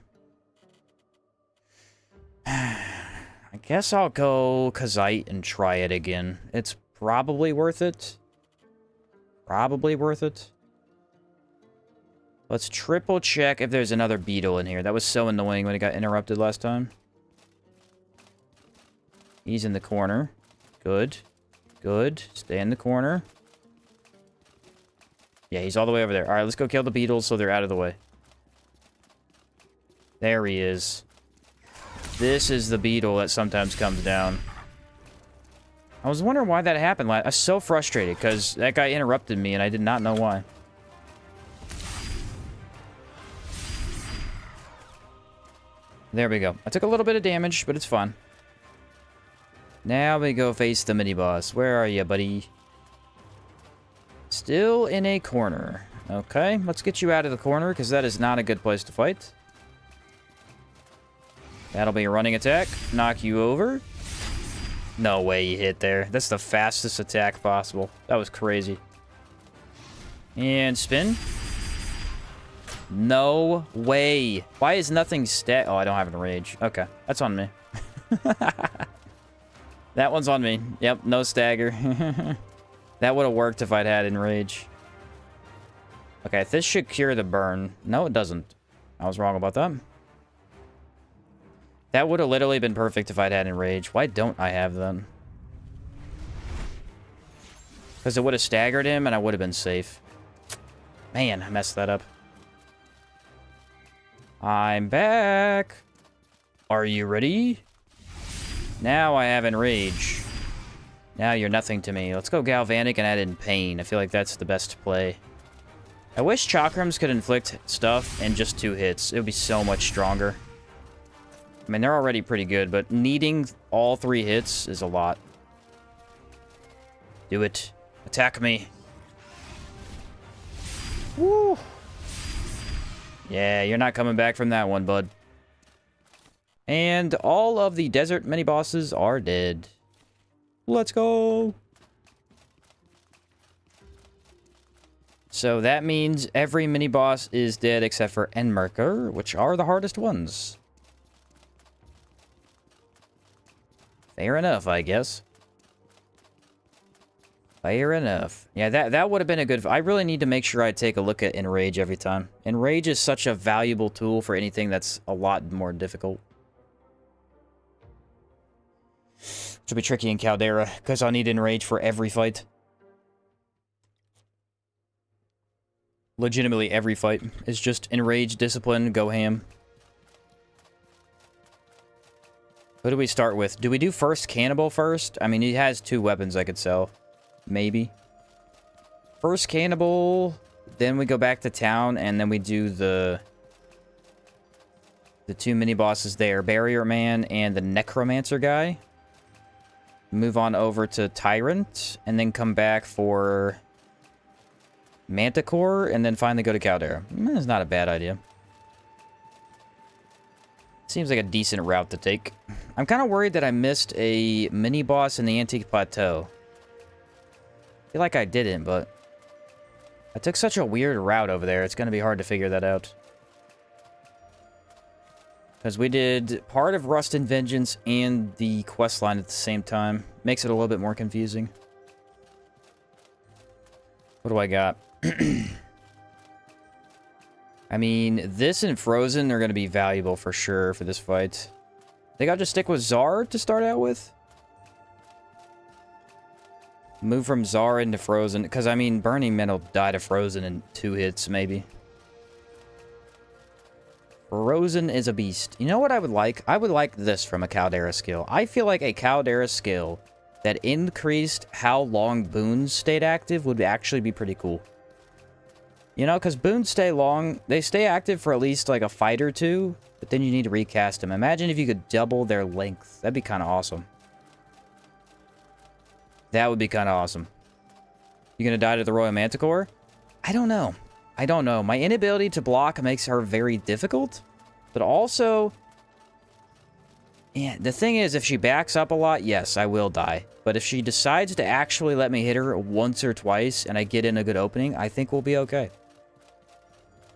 I guess I'll go Kazite and try it again. It's probably worth it. Probably worth it. Let's triple check if there's another beetle in here. That was so annoying when it got interrupted last time. He's in the corner. Good. Good. Stay in the corner. Yeah, he's all the way over there. Alright, let's go kill the beetles so they're out of the way. There he is. This is the beetle that sometimes comes down. I was wondering why that happened. I was so frustrated because that guy interrupted me and I did not know why. There we go. I took a little bit of damage, but it's fine. Now we go face the mini-boss. Where are you, buddy? Still in a corner. Okay, let's get you out of the corner, because that is not a good place to fight. That'll be a running attack. Knock you over. No way you hit there. That's the fastest attack possible. That was crazy. And spin. No way. Why is nothing Oh, I don't have an rage. Okay, that's on me. That one's on me. Yep, no stagger. That would have worked if I'd had enrage. Okay, this should cure the burn. No, it doesn't. I was wrong about that. That would have literally been perfect if I'd had enrage. Why don't I have them? Because it would have staggered him and I would have been safe. Man, I messed that up. I'm back. Are you ready? Now I have enrage. Now you're nothing to me. Let's go Galvanic and add in Pain. I feel like that's the best play. I wish Chakrams could inflict stuff in just 2 hits. It would be so much stronger. I mean, they're already pretty good, but needing all 3 hits is a lot. Do it. Attack me. Woo! Yeah, you're not coming back from that one, bud. And all of the desert mini-bosses are dead. Let's go! So that means every mini-boss is dead except for Enmerker, which are the hardest ones. Fair enough, I guess. Fair enough. Yeah, that would have been a good... I really need to make sure I take a look at Enrage every time. Enrage is such a valuable tool for anything that's a lot more difficult. Which will be tricky in Caldera, because I'll need Enrage for every fight. Legitimately every fight is just Enrage, Discipline, go ham. Who do we start with? Do we do first Cannibal first? I mean, he has 2 weapons I could sell. Maybe. First Cannibal, then we go back to town, and then we do the 2 mini-bosses there. Barrier Man and the Necromancer guy. Move on over to Tyrant, and then come back for Manticore, and then finally go to Caldera. That's not a bad idea. Seems like a decent route to take. I'm kind of worried that I missed a mini-boss in the Antique Plateau. I feel like I didn't, but I took such a weird route over there. It's going to be hard to figure that out. Because we did part of Rust and Vengeance and the questline at the same time. Makes it a little bit more confusing. What do I got? I mean, this and Frozen are going to be valuable for sure for this fight. I think I'll just stick with Zard to start out with. Move from Czar into Frozen. Because, I mean, Burning Man will die to Frozen in 2 hits, maybe. Frozen is a beast. You know what I would like? I would like this from a Caldera skill. I feel like a Caldera skill that increased how long boons stayed active would actually be pretty cool. You know, because boons stay long. They stay active for at least like a fight or two, but then you need to recast them. Imagine if you could double their length. That'd be kind of awesome. That would be kind of awesome. You gonna die to the Royal Manticore? I don't know. I don't know. My inability to block makes her very difficult, but also... Yeah, the thing is, if she backs up a lot, yes, I will die. But if she decides to actually let me hit her once or twice and I get in a good opening, I think we'll be okay.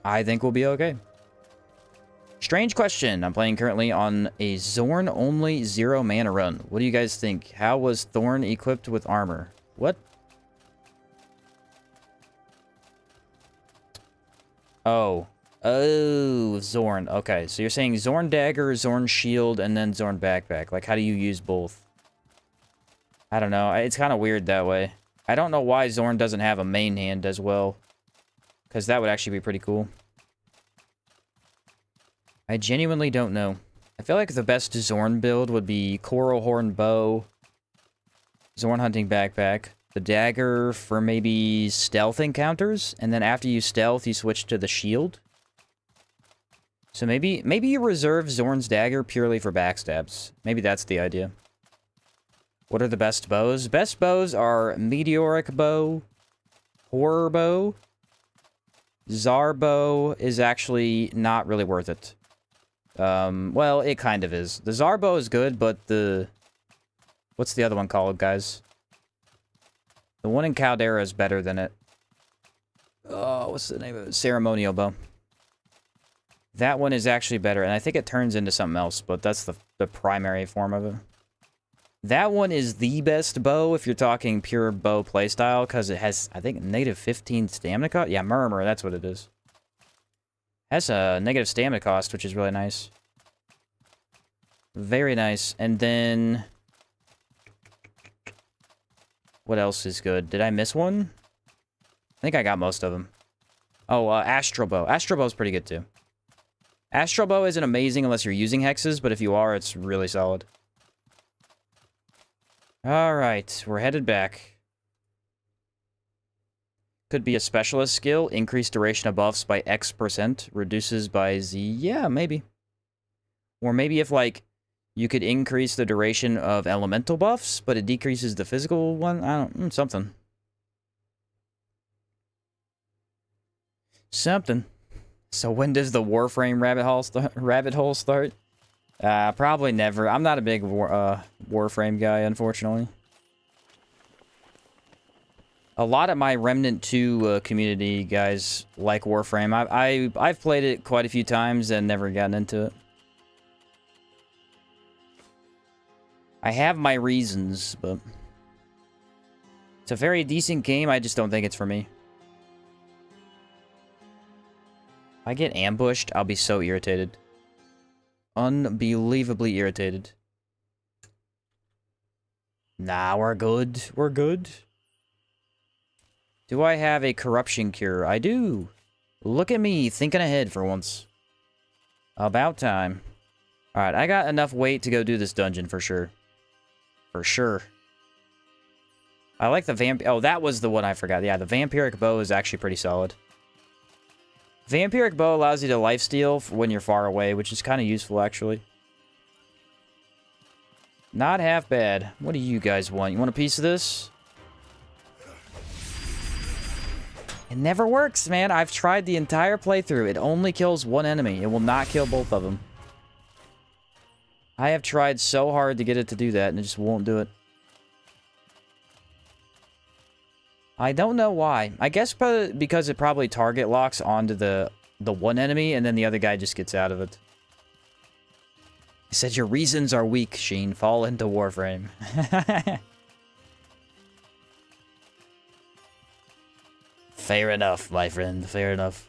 I think we'll be okay. Strange question. I'm playing currently on a Zorn-only 0 mana run. What do you guys think? How was Thorn equipped with armor? What? Oh. Oh, Zorn. Okay, so you're saying Zorn Dagger, Zorn Shield, and then Zorn Backpack. Like, how do you use both? I don't know. It's kind of weird that way. I don't know why Zorn doesn't have a main hand as well. Because that would actually be pretty cool. I genuinely don't know. I feel like the best Zorn build would be Coral Horn Bow, Zorn Hunting Backpack, the Dagger for maybe stealth encounters, and then after you stealth, you switch to the Shield. So maybe you reserve Zorn's Dagger purely for backstabs. Maybe that's the idea. What are the best bows? Best bows are Meteoric Bow, Horror Bow. Czar Bow is actually not really worth it. Well, it kind of is. The Czar Bow is good, but the... What's the other one called, guys? The one in Caldera is better than it. Oh, what's the name of it? Ceremonial Bow. That one is actually better, and I think it turns into something else, but that's the primary form of it. That one is the best bow if you're talking pure bow playstyle, because it has, I think, negative 15 stamina cost. Yeah, Murmur, that's what it is. Has a negative stamina cost, which is really nice. Very nice. And then... What else is good? Did I miss one? I think I got most of them. Oh, Astral Bow. Astral Bow is pretty good, too. Astral Bow isn't amazing unless you're using hexes, but if you are, it's really solid. Alright, we're headed back. Could be a specialist skill. Increased duration of buffs by X%. Reduces by Z. Yeah, maybe. Or maybe if, like, you could increase the duration of elemental buffs, but it decreases the physical one. I don't... something. Something. So when does the Warframe rabbit hole start? Probably never. I'm not a big Warframe guy, unfortunately. A lot of my Remnant 2 community guys like Warframe. I've played it quite a few times and never gotten into it. I have my reasons, but... It's a very decent game, I just don't think it's for me. If I get ambushed, I'll be so irritated. Unbelievably irritated. Nah, we're good. We're good. Do I have a corruption cure? I do. Look at me, thinking ahead for once. About time. Alright, I got enough weight to go do this dungeon for sure. For sure. I like the vamp... Oh, that was the one I forgot. Yeah, the Vampiric Bow is actually pretty solid. Vampiric Bow allows you to lifesteal when you're far away, which is kind of useful, actually. Not half bad. What do you guys want? You want a piece of this? It never works, man. I've tried the entire playthrough. It only kills one enemy. It will not kill both of them. I have tried so hard to get it to do that, and it just won't do it. I don't know why. I guess because it probably target locks onto the one enemy, and then the other guy just gets out of it. He said, your reasons are weak, Sheen. Fall into Warframe. Fair enough, my friend. Fair enough.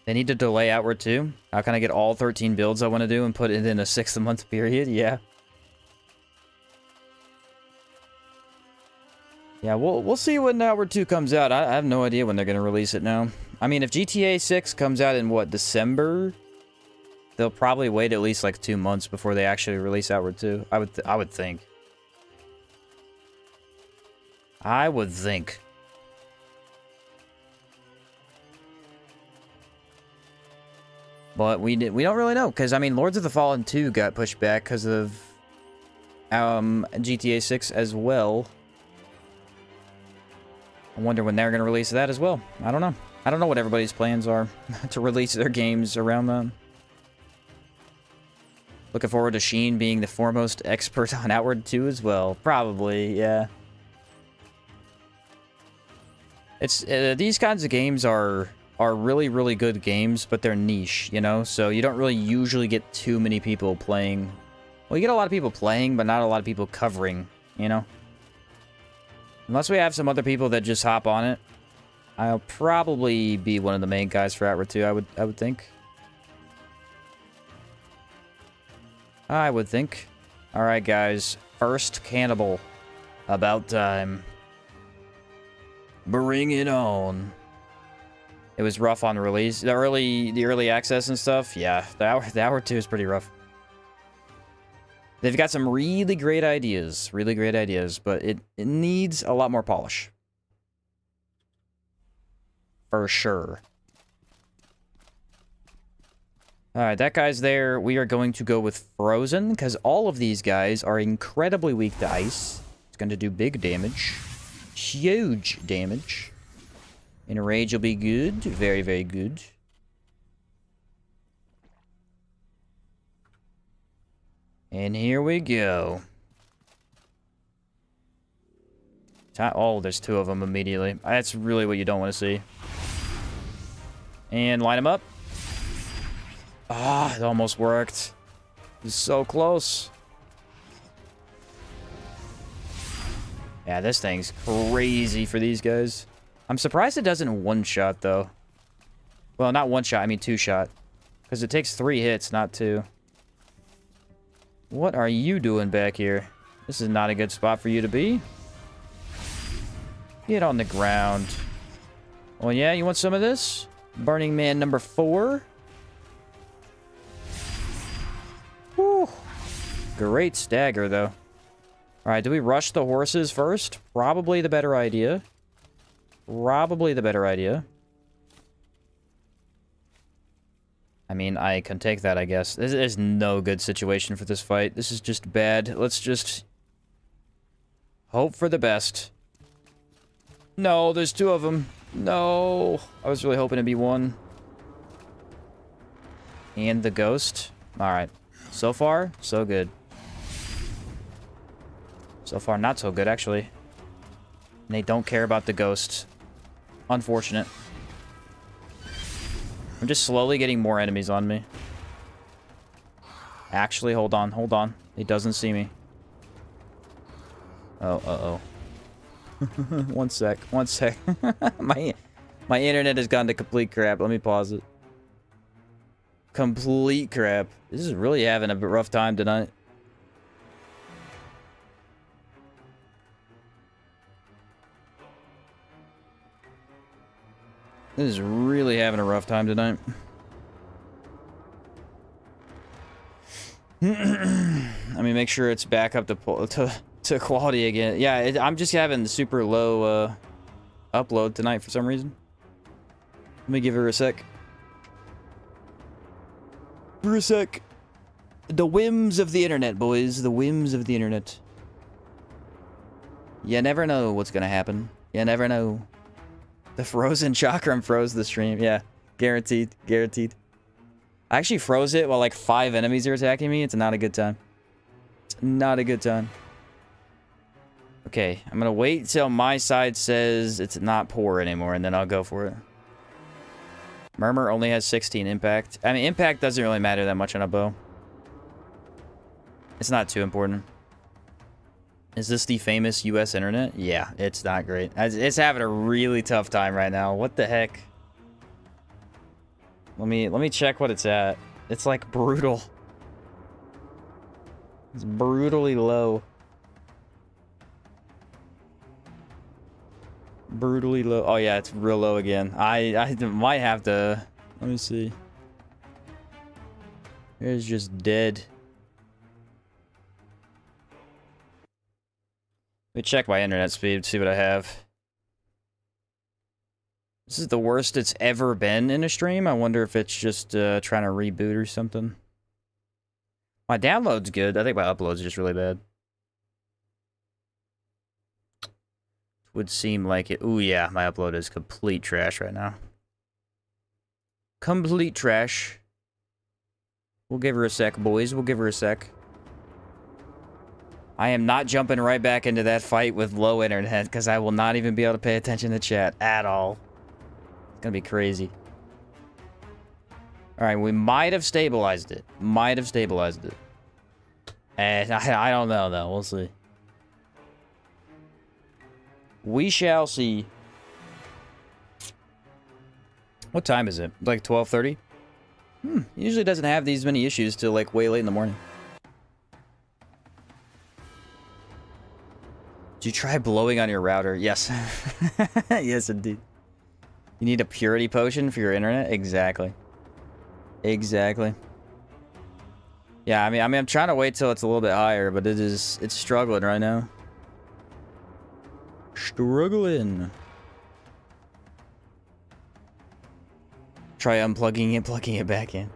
They need to delay Outward too? How can I get all 13 builds I want to do and put it in a 6-month period? Yeah. Yeah, we'll see when Outward 2 comes out. I have no idea when they're gonna release it now. I mean, if GTA 6 comes out in what, December? They'll probably wait at least like 2 months before they actually release Outward 2. I would think. I would think. But we don't really know, because I mean, Lords of the Fallen 2 got pushed back because of GTA 6 as well. I wonder when they're going to release that as well. I don't know. I don't know what everybody's plans are to release their games around that. Looking forward to Sheen being the foremost expert on Outward 2 as well. Probably, yeah. It's these kinds of games are really, really good games, but they're niche, you know? So you don't really usually get too many people playing. Well, you get a lot of people playing, but not a lot of people covering, you know? Unless we have some other people that just hop on it, I'll probably be one of the main guys for Outward 2, I would think. I would think. Alright, guys. First cannibal. About time. Bring it on. It was rough on release. The early access and stuff, yeah. The Hour 2 is pretty rough. They've got some really great ideas. Really great ideas, but it needs a lot more polish. For sure. Alright, that guy's there. We are going to go with Frozen, because all of these guys are incredibly weak to ice. It's going to do big damage. Huge damage. In a rage will be good. Very, very good. And here we go. Oh, there's 2 of them immediately. That's really what you don't want to see. And line them up. Ah, it almost worked. It was so close. Yeah, this thing's crazy for these guys. I'm surprised it doesn't one-shot, though. Well, not one-shot, I mean 2-shot. Because it takes 3 hits, not 2. What are you doing back here? This is not a good spot for you to be. Get on the ground. Oh, yeah? You want some of this? Burning Man number 4. Whew. Great stagger, though. Alright, do we rush the horses first? Probably the better idea. Probably the better idea. I mean, I can take that, I guess. This is no good situation for this fight. This is just bad. Let's just hope for the best. No, there's 2 of them. No. I was really hoping it'd be 1. And the ghost. Alright. So far, so good. So far, not so good, actually. And they don't care about the ghost. Unfortunate. I'm just slowly getting more enemies on me. Actually, hold on, hold on. He doesn't see me. Oh, uh-oh. One sec. My internet has gone to complete crap. Let me pause it. Complete crap. This is really having a rough time tonight. This is really having a rough time tonight. Let me make sure it's back up to quality again. Yeah, I'm just having super low upload tonight for some reason. Let me give her a sec. For a sec. The whims of the internet, boys. The whims of the internet. You never know what's gonna happen. You never know. The frozen chakram froze the stream. Yeah, guaranteed. Guaranteed. I actually froze it while like 5 enemies are attacking me. It's not a good time. It's not a good time. Okay, I'm gonna wait till my side says it's not poor anymore, and then I'll go for it. Murmur only has 16 impact. I mean, impact doesn't really matter that much on a bow. It's not too important. Is this the famous US internet? Yeah, it's not great. It's having a really tough time right now. What the heck? Let me check what it's at. It's like brutal. It's brutally low. Brutally low. Oh yeah, it's real low again. I might have to. Let me see. Here's just dead. Let me check my internet speed, see what I have. This is the worst it's ever been in a stream. I wonder if it's just trying to reboot or something. My download's good. I think my upload's just really bad. Would seem like it. Ooh, yeah, my upload is complete trash right now. Complete trash. We'll give her a sec, boys. We'll give her a sec. I am not jumping right back into that fight with low internet because I will not even be able to pay attention to chat at all. It's gonna be crazy. Alright, we might have stabilized it. Might have stabilized it. And I don't know, though. We'll see. We shall see. What time is it? Like 12:30? Usually doesn't have these many issues till like way late in the morning. Did you try blowing on your router? Yes. Yes, indeed. You need a purity potion for your internet? Exactly. Exactly. Yeah, I mean, I'm trying to wait till it's a little bit higher, but it's struggling right now. Struggling. Try unplugging it, plugging it back in.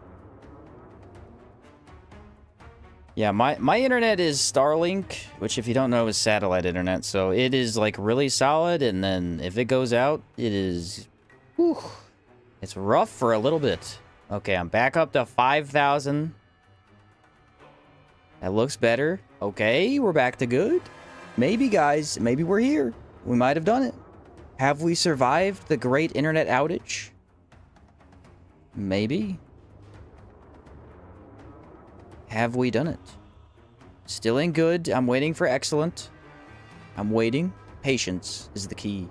Yeah, my internet is Starlink, which if you don't know is satellite internet, so it is like really solid, and then if it goes out, it is... Whew, it's rough for a little bit. Okay, I'm back up to 5,000. That looks better. Okay, we're back to good. Maybe, guys, maybe we're here. We might have done it. Have we survived the great internet outage? Maybe. Have we done it? Still ain't good. I'm waiting for excellent. I'm waiting. Patience is the key.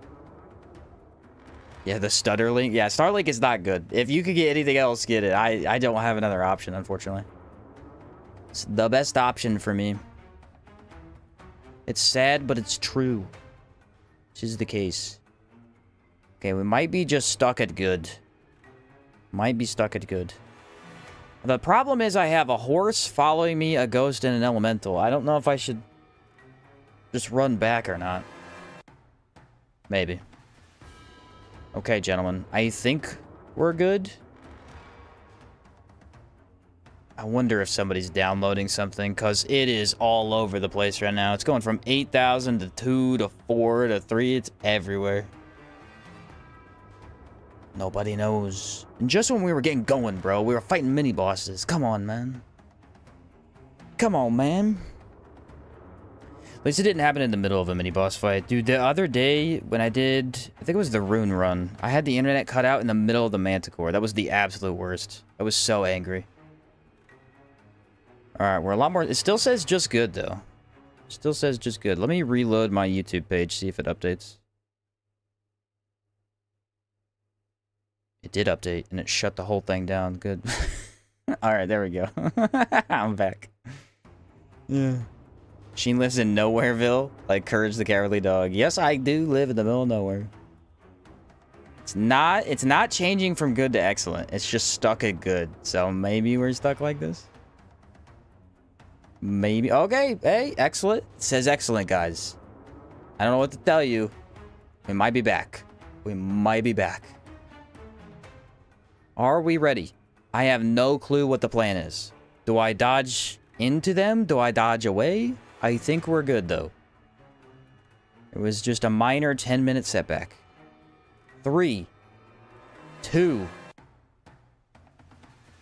Yeah, the Stutterlink. Yeah, Starlink is not good. If you could get anything else, get it. I don't have another option, unfortunately. It's the best option for me. It's sad, but it's true. This is the case. Okay, we might be just stuck at good. Might be stuck at good. The problem is I have a horse following me, a ghost, and an elemental. I don't know if I should just run back or not. Maybe. Okay, gentlemen. I think we're good. I wonder if somebody's downloading something, because it is all over the place right now. It's going from 8,000 to 2 to 4 to 3. It's everywhere. Nobody knows. And just when we were getting going, bro, we were fighting mini-bosses. Come on, man. Come on, man. At least it didn't happen in the middle of a mini-boss fight. Dude, the other day, when I did... I think it was the rune run. I had the internet cut out in the middle of the Manticore. That was the absolute worst. I was so angry. Alright, we're a lot more... It still says just good, though. Still says just good. Let me reload my YouTube page, see if it updates. It did update, and it shut the whole thing down. Good. Alright, there we go. I'm back. Yeah. Sheen lives in Nowhereville, like Courage the Cowardly Dog. Yes, I do live in the middle of nowhere. It's not changing from good to excellent. It's just stuck at good. So maybe we're stuck like this? Maybe. Okay, hey, excellent. It says excellent, guys. I don't know what to tell you. We might be back. We might be back. Are we ready? I have no clue what the plan is. Do I dodge into them? Do I dodge away? I think we're good, though. It was just a minor 10-minute setback. 3, 2,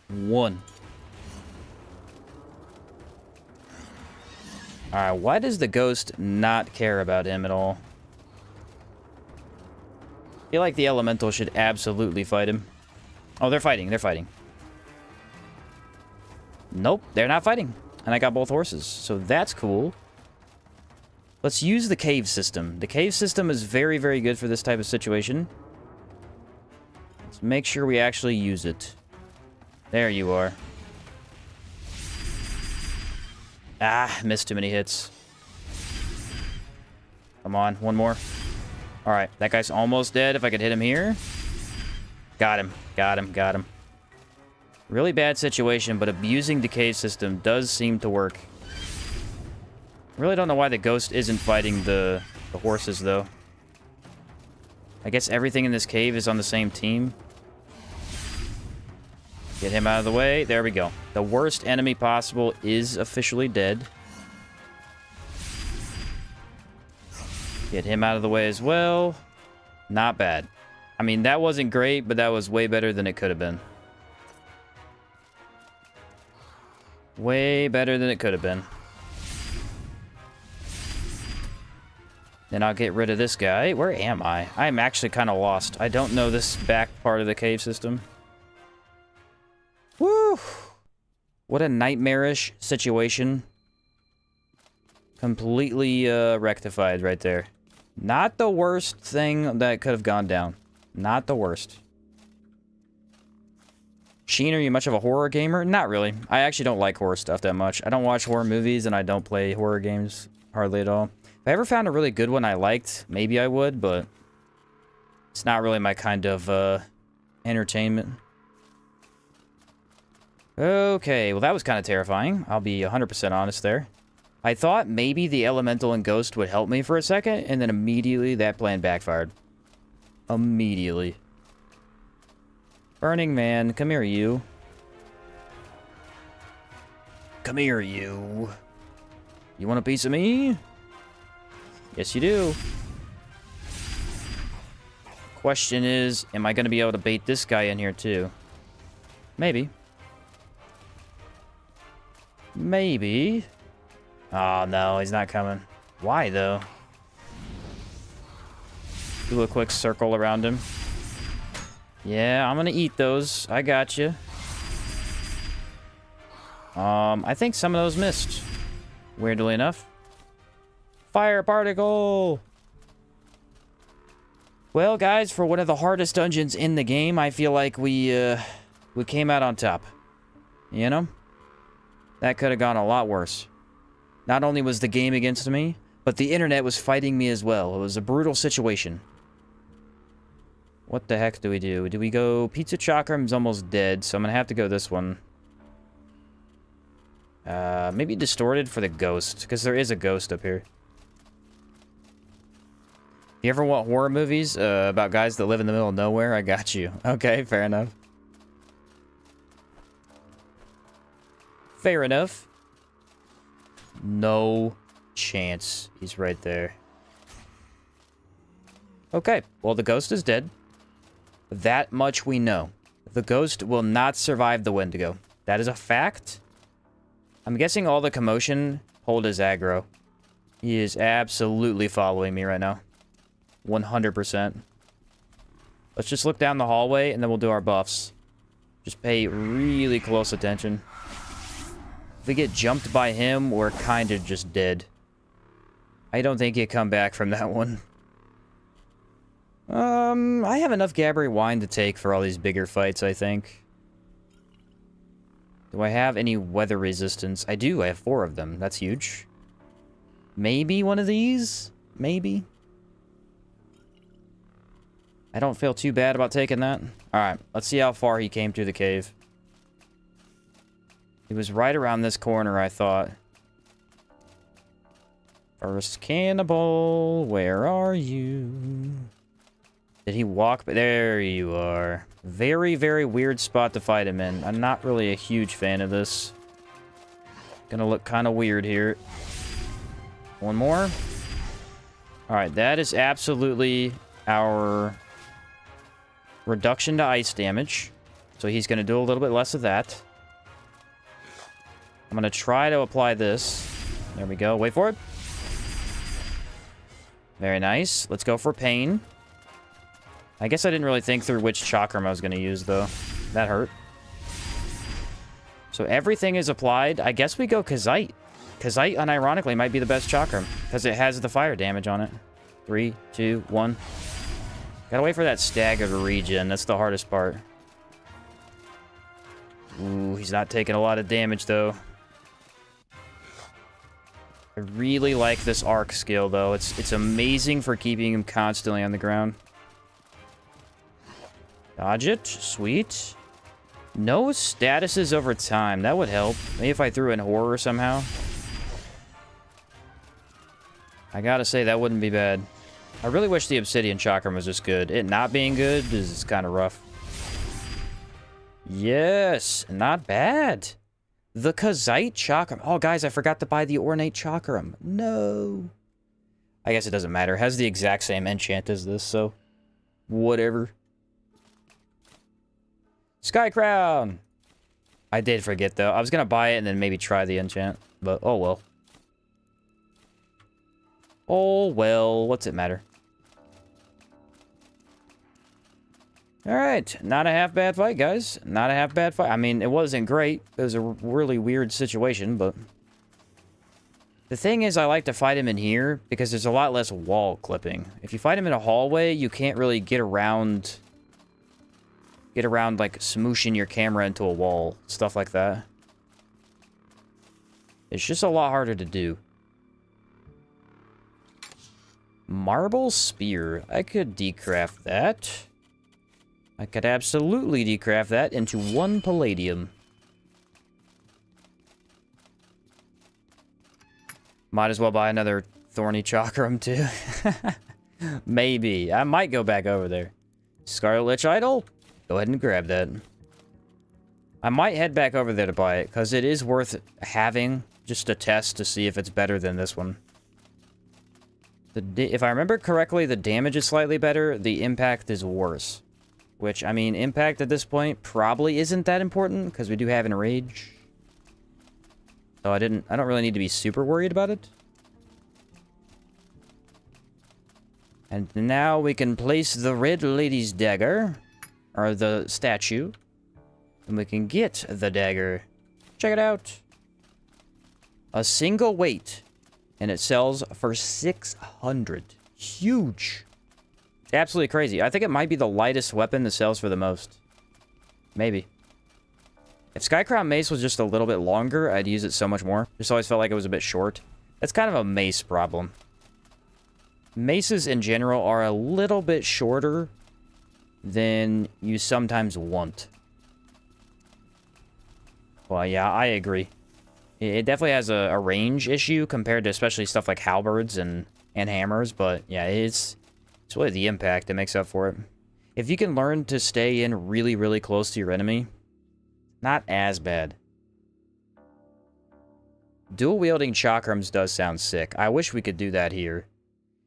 1. Alright, why does the ghost not care about him at all? I feel like the elemental should absolutely fight him. Oh, they're fighting. They're fighting. Nope, they're not fighting. And I got both horses, so that's cool. Let's use the cave system. The cave system is very, very good for this type of situation. Let's make sure we actually use it. There you are. Ah, missed too many hits. Come on, one more. Alright, that guy's almost dead. If I could hit him here. Got him. Got him. Got him. Really bad situation, but abusing the cave system does seem to work. Really don't know why the ghost isn't fighting the horses, though. I guess everything in this cave is on the same team. Get him out of the way. There we go. The worst enemy possible is officially dead. Get him out of the way as well. Not bad. I mean, that wasn't great, but that was way better than it could have been. Way better than it could have been. Then I'll get rid of this guy. Where am I? I'm actually kind of lost. I don't know this back part of the cave system. Woo! What a nightmarish situation. Completely rectified right there. Not the worst thing that could have gone down. Not the worst. Sheen, are you much of a horror gamer? Not really. I actually don't like horror stuff that much. I don't watch horror movies, and I don't play horror games hardly at all. If I ever found a really good one I liked, maybe I would, but it's not really my kind of entertainment. Okay, well that was kind of terrifying. I'll be 100% honest there. I thought maybe the elemental and ghost would help me for a second, and then immediately that plan backfired. Immediately. Burning Man, come here, you. Come here, you. You want a piece of me? Yes, you do. Question is, am I going to be able to bait this guy in here, too? Maybe. Maybe. Oh, no, he's not coming. Why, though? Do a quick circle around him. Yeah, I'm gonna eat those. I got you. I think some of those missed. Weirdly enough. Fire particle! Well, guys, for one of the hardest dungeons in the game, I feel like we came out on top. You know? That could have gone a lot worse. Not only was the game against me, but the internet was fighting me as well. It was a brutal situation. What the heck do we do? Do we go... Pizza Chakram's almost dead, so I'm gonna have to go this one. Maybe Distorted for the ghost, because there is a ghost up here. You ever want horror movies about guys that live in the middle of nowhere? I got you. Okay, fair enough. Fair enough. No chance. He's right there. Okay, well, the ghost is dead. That much we know. The ghost will not survive the Wendigo. That is a fact. I'm guessing all the commotion hold his aggro. He is absolutely following me right now. 100%. Let's just look down the hallway, and then we'll do our buffs. Just pay really close attention. If we get jumped by him, we're kind of just dead. I don't think he'll come back from that one. I have enough Gabbry wine to take for all these bigger fights, I think. Do I have any weather resistance? I do, I have 4 of them. That's huge. Maybe one of these? Maybe. I don't feel too bad about taking that. Alright, let's see how far he came through the cave. He was right around this corner, I thought. First cannibal, where are you? Did he walk? There you are. Very, very weird spot to fight him in. I'm not really a huge fan of this. Gonna look kind of weird here. One more. Alright, that is absolutely our reduction to ice damage. So he's gonna do a little bit less of that. I'm gonna try to apply this. There we go. Wait for it. Very nice. Let's go for pain. I guess I didn't really think through which chakram I was going to use, though. That hurt. So everything is applied. I guess we go Kazite. Kazite, unironically, might be the best chakram, because it has the fire damage on it. 3, 2, 1. Gotta wait for that stagger to regen. That's the hardest part. Ooh, he's not taking a lot of damage, though. I really like this arc skill, though. It's amazing for keeping him constantly on the ground. Dodge it. Sweet. No statuses over time. That would help. Maybe if I threw in horror somehow. I gotta say, that wouldn't be bad. I really wish the obsidian chakram was just good. It not being good is kind of rough. Yes, not bad. The Kazite chakram. Oh, guys, I forgot to buy the ornate chakram. No. I guess it doesn't matter. It has the exact same enchant as this, so whatever. Sky Crown. I did forget, though. I was going to buy it and then maybe try the enchant, but oh well. Oh well, what's it matter? Alright, not a half bad fight, guys. Not a half bad fight. I mean, it wasn't great. It was a really weird situation, but... The thing is, I like to fight him in here because there's a lot less wall clipping. If you fight him in a hallway, you can't really get around, like, smooshing your camera into a wall. Stuff like that. It's just a lot harder to do. Marble Spear. I could decraft that. I could absolutely decraft that into 1 palladium. Might as well buy another thorny chakram, too. Maybe. I might go back over there. Scarlet Lich Idol? Go ahead and grab that. I might head back over there to buy it, because it is worth having, just to test to see if it's better than this one. If I remember correctly, the damage is slightly better, the impact is worse. Which, I mean, impact at this point probably isn't that important, because we do have Enrage. So I don't really need to be super worried about it. And now we can place the Red Lady's dagger, or the statue, and we can get the dagger. Check it out. A single weight, and it sells for 600. Huge. It's absolutely crazy. I think it might be the lightest weapon that sells for the most. Maybe. If Skycrown Mace was just a little bit longer, I'd use it so much more. Just always felt like it was a bit short. That's kind of a mace problem. Maces in general are a little bit shorter than you sometimes want. Well, yeah, I agree. It definitely has a range issue compared to especially stuff like halberds and hammers, but yeah, it's really the impact that makes up for it. If you can learn to stay in really, really close to your enemy, not as bad. Dual wielding chakrams does sound sick. I wish we could do that here.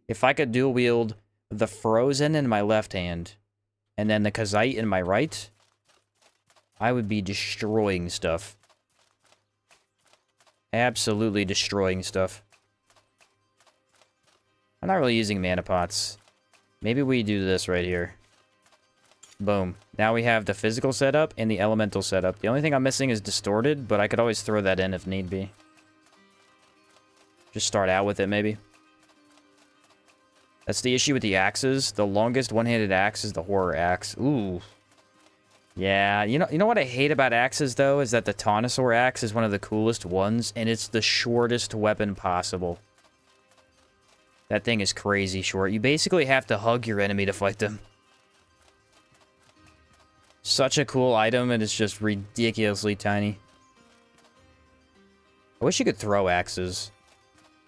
If I could dual wield the Frozen in my left hand and then the Kazite in my right, I would be destroying stuff. Absolutely destroying stuff. I'm not really using mana pots. Maybe we do this right here. Boom. Now we have the physical setup and the elemental setup. The only thing I'm missing is distorted, but I could always throw that in if need be. Just start out with it, maybe. That's the issue with the axes. The longest one-handed axe is the horror axe. Ooh. Yeah, you know what I hate about axes, though, is that the Taunosaur axe is one of the coolest ones, and it's the shortest weapon possible. That thing is crazy short. You basically have to hug your enemy to fight them. Such a cool item, and it's just ridiculously tiny. I wish you could throw axes.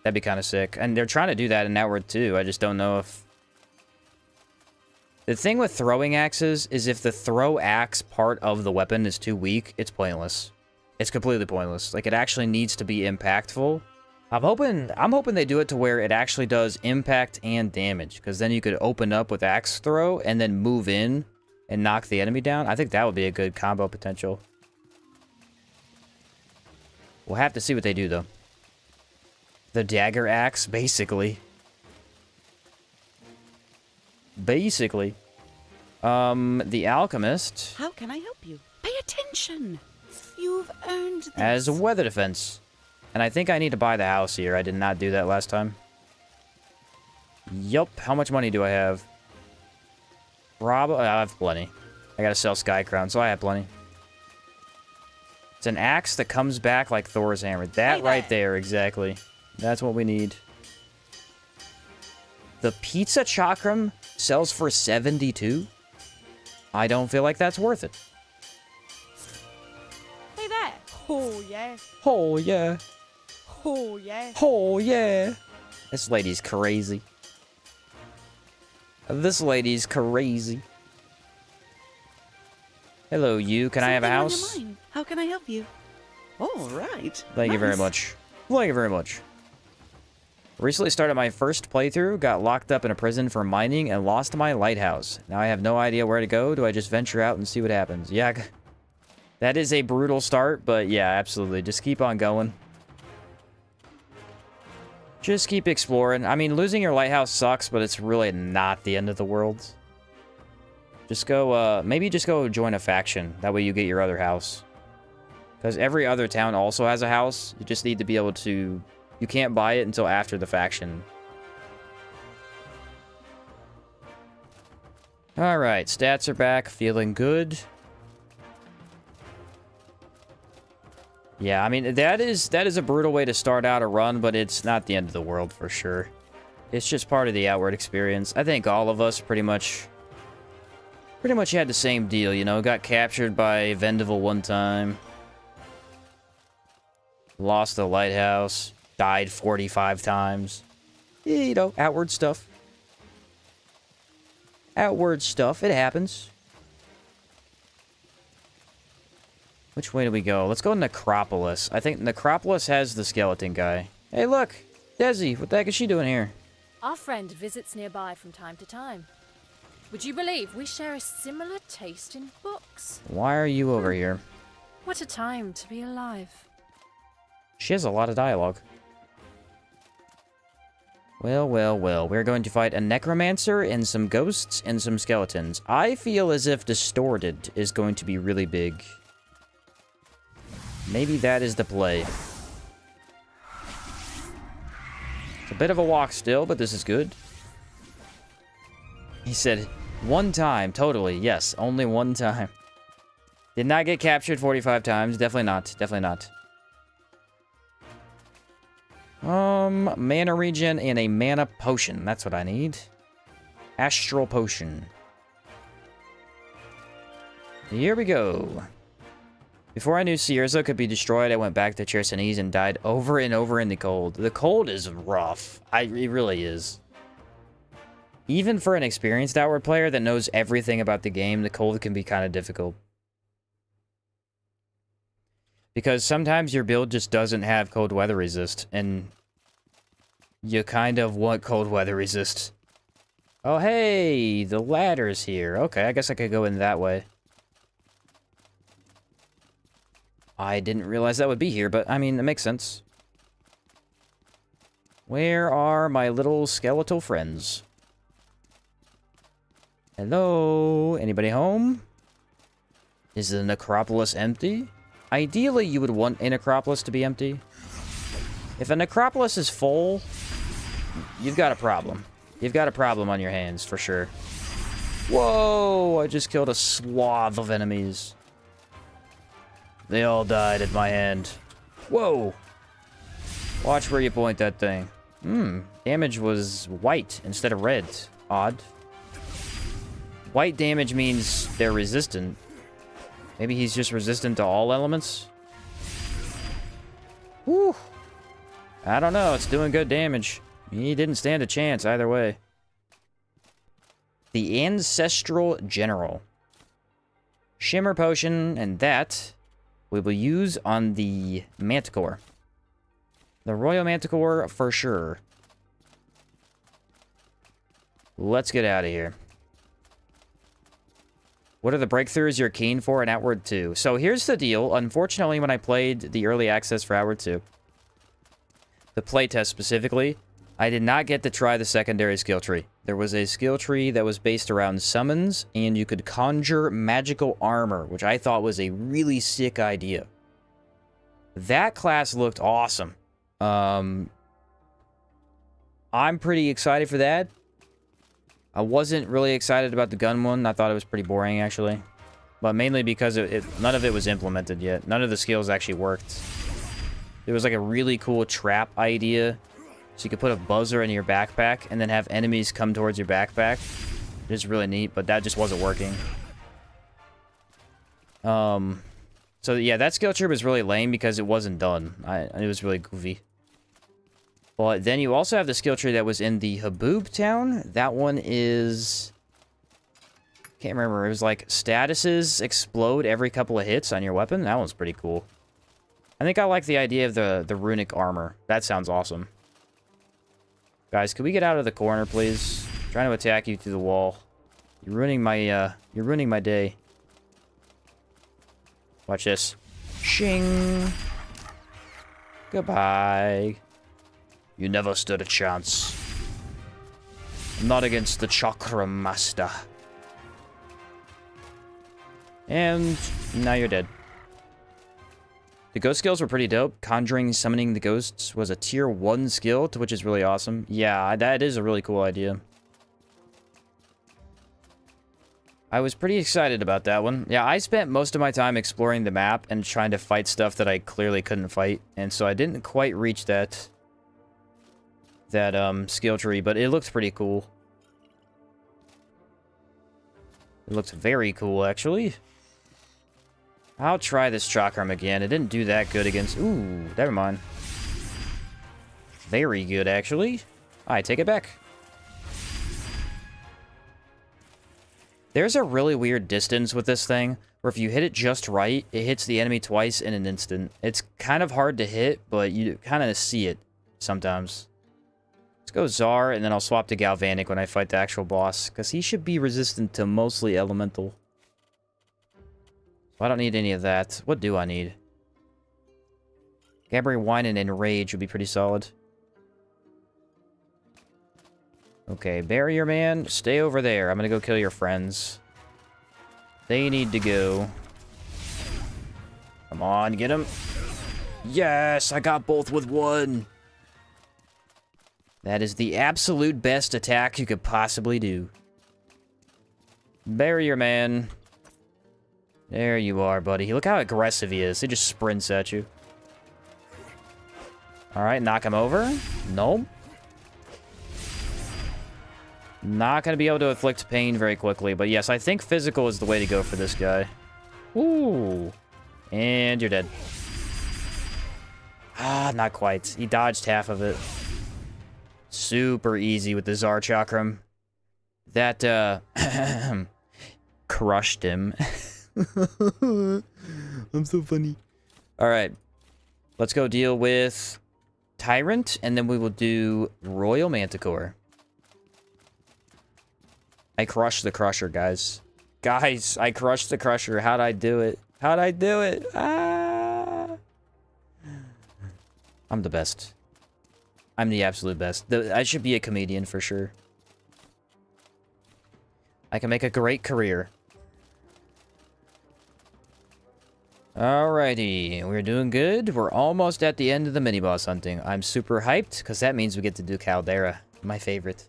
That'd be kind of sick. And they're trying to do that in Outward too. I just don't know if... The thing with throwing axes is if the throw axe part of the weapon is too weak, it's pointless. It's completely pointless. Like, it actually needs to be impactful. I'm hoping they do it to where it actually does impact and damage, because then you could open up with axe throw and then move in and knock the enemy down. I think that would be a good combo potential. We'll have to see what they do, though. The dagger axe, basically. Basically. The alchemist. How can I help you? Pay attention. You've earned this. As a weather defense. And I think I need to buy the house here. I did not do that last time. Yup. How much money do I have? Probably, I have plenty. I gotta sell Sky Crown, so I have plenty. It's an axe that comes back like Thor's hammer. That right there, exactly. That's what we need. The pizza chakram sells for 72? I don't feel like that's worth it. Hey there. Oh, yeah. Oh, yeah. Oh, yeah. Oh, yeah. This lady's crazy. This lady's crazy. Hello, you. Can I have a Something on your house? mind. How can I help you? All right. Thank you very Nice. much. Thank you very much. Recently started my first playthrough, got locked up in a prison for mining, and lost my lighthouse. Now I have no idea where to go. Do I just venture out and see what happens? Yeah, that is a brutal start, but yeah, absolutely. Just keep on going. Just keep exploring. I mean, losing your lighthouse sucks, but it's really not the end of the world. Just go, maybe just go join a faction. That way you get your other house. Because every other town also has a house. You just need to be able to... You can't buy it until after the faction. Alright, stats are back. Feeling good. Yeah, I mean, that is a brutal way to start out a run, but it's not the end of the world for sure. It's just part of the Outward experience. I think all of us pretty much had the same deal, you know? Got captured by Vendaval one time. Lost the lighthouse. Died 45 times. Yeah, you know, Outward stuff. Outward stuff. It happens. Which way do we go? Let's go Necropolis. I think Necropolis has the skeleton guy. Hey, look! Desi, what the heck is she doing here? Our friend visits nearby from time to time. Would you believe we share a similar taste in books? Why are you over here? What a time to be alive. She has a lot of dialogue. Well, well, well. We're going to fight a necromancer and some ghosts and some skeletons. I feel as if Distorted is going to be really big. Maybe that is the play. It's a bit of a walk still, but this is good. He said, one time, totally. Yes, only one time. Did not get captured 45 times. Definitely not. Definitely not. Mana regen and a mana potion. That's what I need. Astral potion. Here we go. Before I knew Sierza could be destroyed, I went back to Chersonese and died over and over in the cold. The cold is rough. It really is. Even for an experienced Outward player that knows everything about the game, the cold can be kind of difficult. Because sometimes your build just doesn't have cold weather resist, and you kind of want cold weather resist. Oh, hey, the ladder's here. Okay, I guess I could go in that way. I didn't realize that would be here, but I mean, it makes sense. Where are my little skeletal friends? Hello? Anybody home? Is the necropolis empty? Ideally, you would want a necropolis to be empty. If a necropolis is full, you've got a problem. You've got a problem on your hands, for sure. Whoa! I just killed a swath of enemies. They all died at my hand. Whoa! Watch where you point that thing. Damage was white instead of red. Odd. White damage means they're resistant. Maybe he's just resistant to all elements? Whew. I don't know. It's doing good damage. He didn't stand a chance either way. The Ancestral General. Shimmer Potion, and that we will use on the Manticore. The Royal Manticore for sure. Let's get out of here. What are the breakthroughs you're keen for in Outward 2? So here's the deal. Unfortunately, when I played the early access for Outward 2, the playtest specifically, I did not get to try the secondary skill tree. There was a skill tree that was based around summons, and you could conjure magical armor, which I thought was a really sick idea. That class looked awesome. I'm pretty excited for that. I wasn't really excited about the gun one. I thought it was pretty boring, actually. But mainly because none of it was implemented yet. None of the skills actually worked. There was like a really cool trap idea. So you could put a buzzer in your backpack and then have enemies come towards your backpack. It's really neat, but that just wasn't working. So yeah, that skill tree was really lame because it wasn't done. It was really goofy. But then you also have the skill tree that was in the Haboob town. That one is... Can't remember. It was like statuses explode every couple of hits on your weapon. That one's pretty cool. I think I like the idea of the runic armor. That sounds awesome. Guys, can we get out of the corner, please? I'm trying to attack you through the wall. You're ruining my day. Watch this. Shing. Goodbye. You never stood a chance. Not against the Chakram Master. And now you're dead. The ghost skills were pretty dope. Conjuring, summoning the ghosts was a tier 1 skill, which is really awesome. Yeah, that is a really cool idea. I was pretty excited about that one. Yeah, I spent most of my time exploring the map and trying to fight stuff that I clearly couldn't fight. And so I didn't quite reach that skill tree, but it looked pretty cool. It looked very cool, actually. I'll try this Chakram again. It didn't do that good against... Ooh, never mind. Very good, actually. I take it back. There's a really weird distance with this thing, where if you hit it just right, it hits the enemy twice in an instant. It's kind of hard to hit, but you kind of see it sometimes. Let's go Czar, and then I'll swap to Galvanic when I fight the actual boss, because he should be resistant to mostly elemental. So I don't need any of that. What do I need? Gabriel Wine and Enrage would be pretty solid. Okay, Barrier Man, stay over there. I'm gonna go kill your friends. They need to go. Come on, get him. Yes, I got both with one. That is the absolute best attack you could possibly do. Barrier Man. There you are, buddy. Look how aggressive he is. He just sprints at you. Alright, knock him over. Nope. Not going to be able to inflict pain very quickly. But yes, I think physical is the way to go for this guy. Ooh. And you're dead. Ah, not quite. He dodged half of it. Super easy with the Tsar Chakram. That, crushed him. I'm so funny. Alright. Let's go deal with Tyrant, and then we will do Royal Manticore. I crushed the Crusher, guys. Guys, I crushed the Crusher. How'd I do it? How'd I do it? Ah! I'm the best. I'm the absolute best. I should be a comedian for sure. I can make a great career. Alrighty, we're doing good. We're almost at the end of the mini-boss hunting. I'm super hyped, because that means we get to do Caldera. My favorite.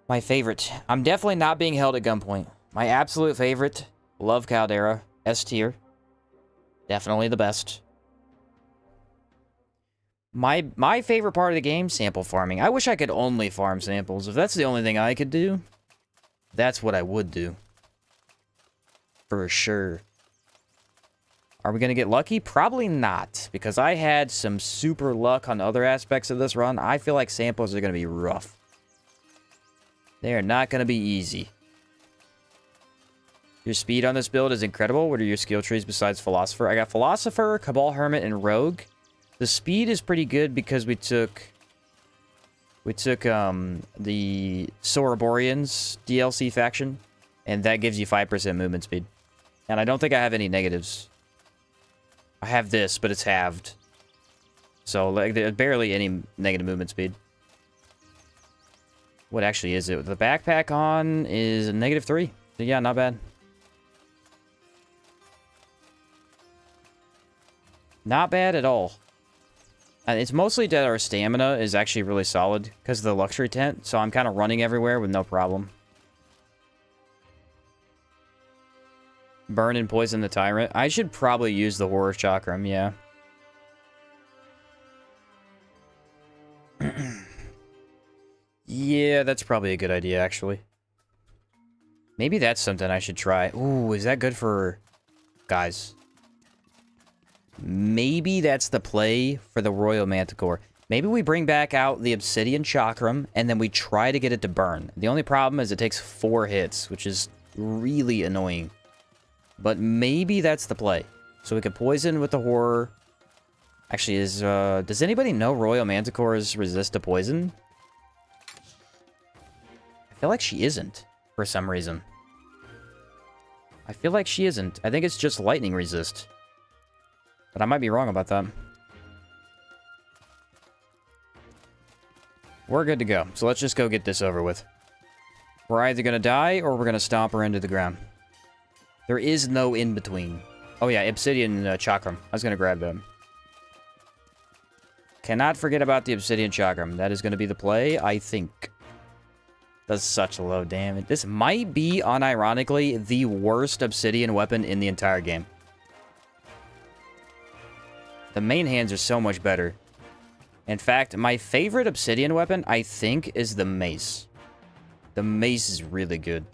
My favorite. I'm definitely not being held at gunpoint. My absolute favorite. Love Caldera. S tier. Definitely the best. My favorite part of the game, sample farming. I wish I could only farm samples. If that's the only thing I could do, that's what I would do. For sure. Are we going to get lucky? Probably not, because I had some super luck on other aspects of this run. I feel like samples are going to be rough. They are not going to be easy. Your speed on this build is incredible. What are your skill trees besides Philosopher? I got Philosopher, Cabal Hermit, and Rogue. The speed is pretty good because we took the Soroborians DLC faction, and that gives you 5% movement speed. And I don't think I have any negatives. I have this, but it's halved. So, like, there's barely any negative movement speed. What actually is it? The backpack on is a -3. So yeah, not bad. Not bad at all. And it's mostly that our stamina is actually really solid because of the luxury tent. So I'm kind of running everywhere with no problem. Burn and poison the tyrant. I should probably use the horror chakram, yeah. Yeah, that's probably a good idea, actually. Maybe that's something I should try. Ooh, is that good for... Guys. Maybe that's the play for the Royal Manticore. Maybe we bring back out the Obsidian Chakram, and then we try to get it to burn. The only problem is it takes 4 hits, which is really annoying. But maybe that's the play. So we could poison with the horror. Actually, does anybody know Royal Manticores resist to poison? I feel like she isn't, for some reason. I feel like she isn't. I think it's just lightning resist. But I might be wrong about that. We're good to go. So let's just go get this over with. We're either going to die or we're going to stomp her into the ground. There is no in-between. Oh yeah, Obsidian Chakram. I was going to grab them. Cannot forget about the Obsidian Chakram. That is going to be the play, I think. Does such low damage. This might be, unironically, the worst Obsidian weapon in the entire game. The main hands are so much better. In fact, my favorite Obsidian weapon, I think, is the Mace. The Mace is really good.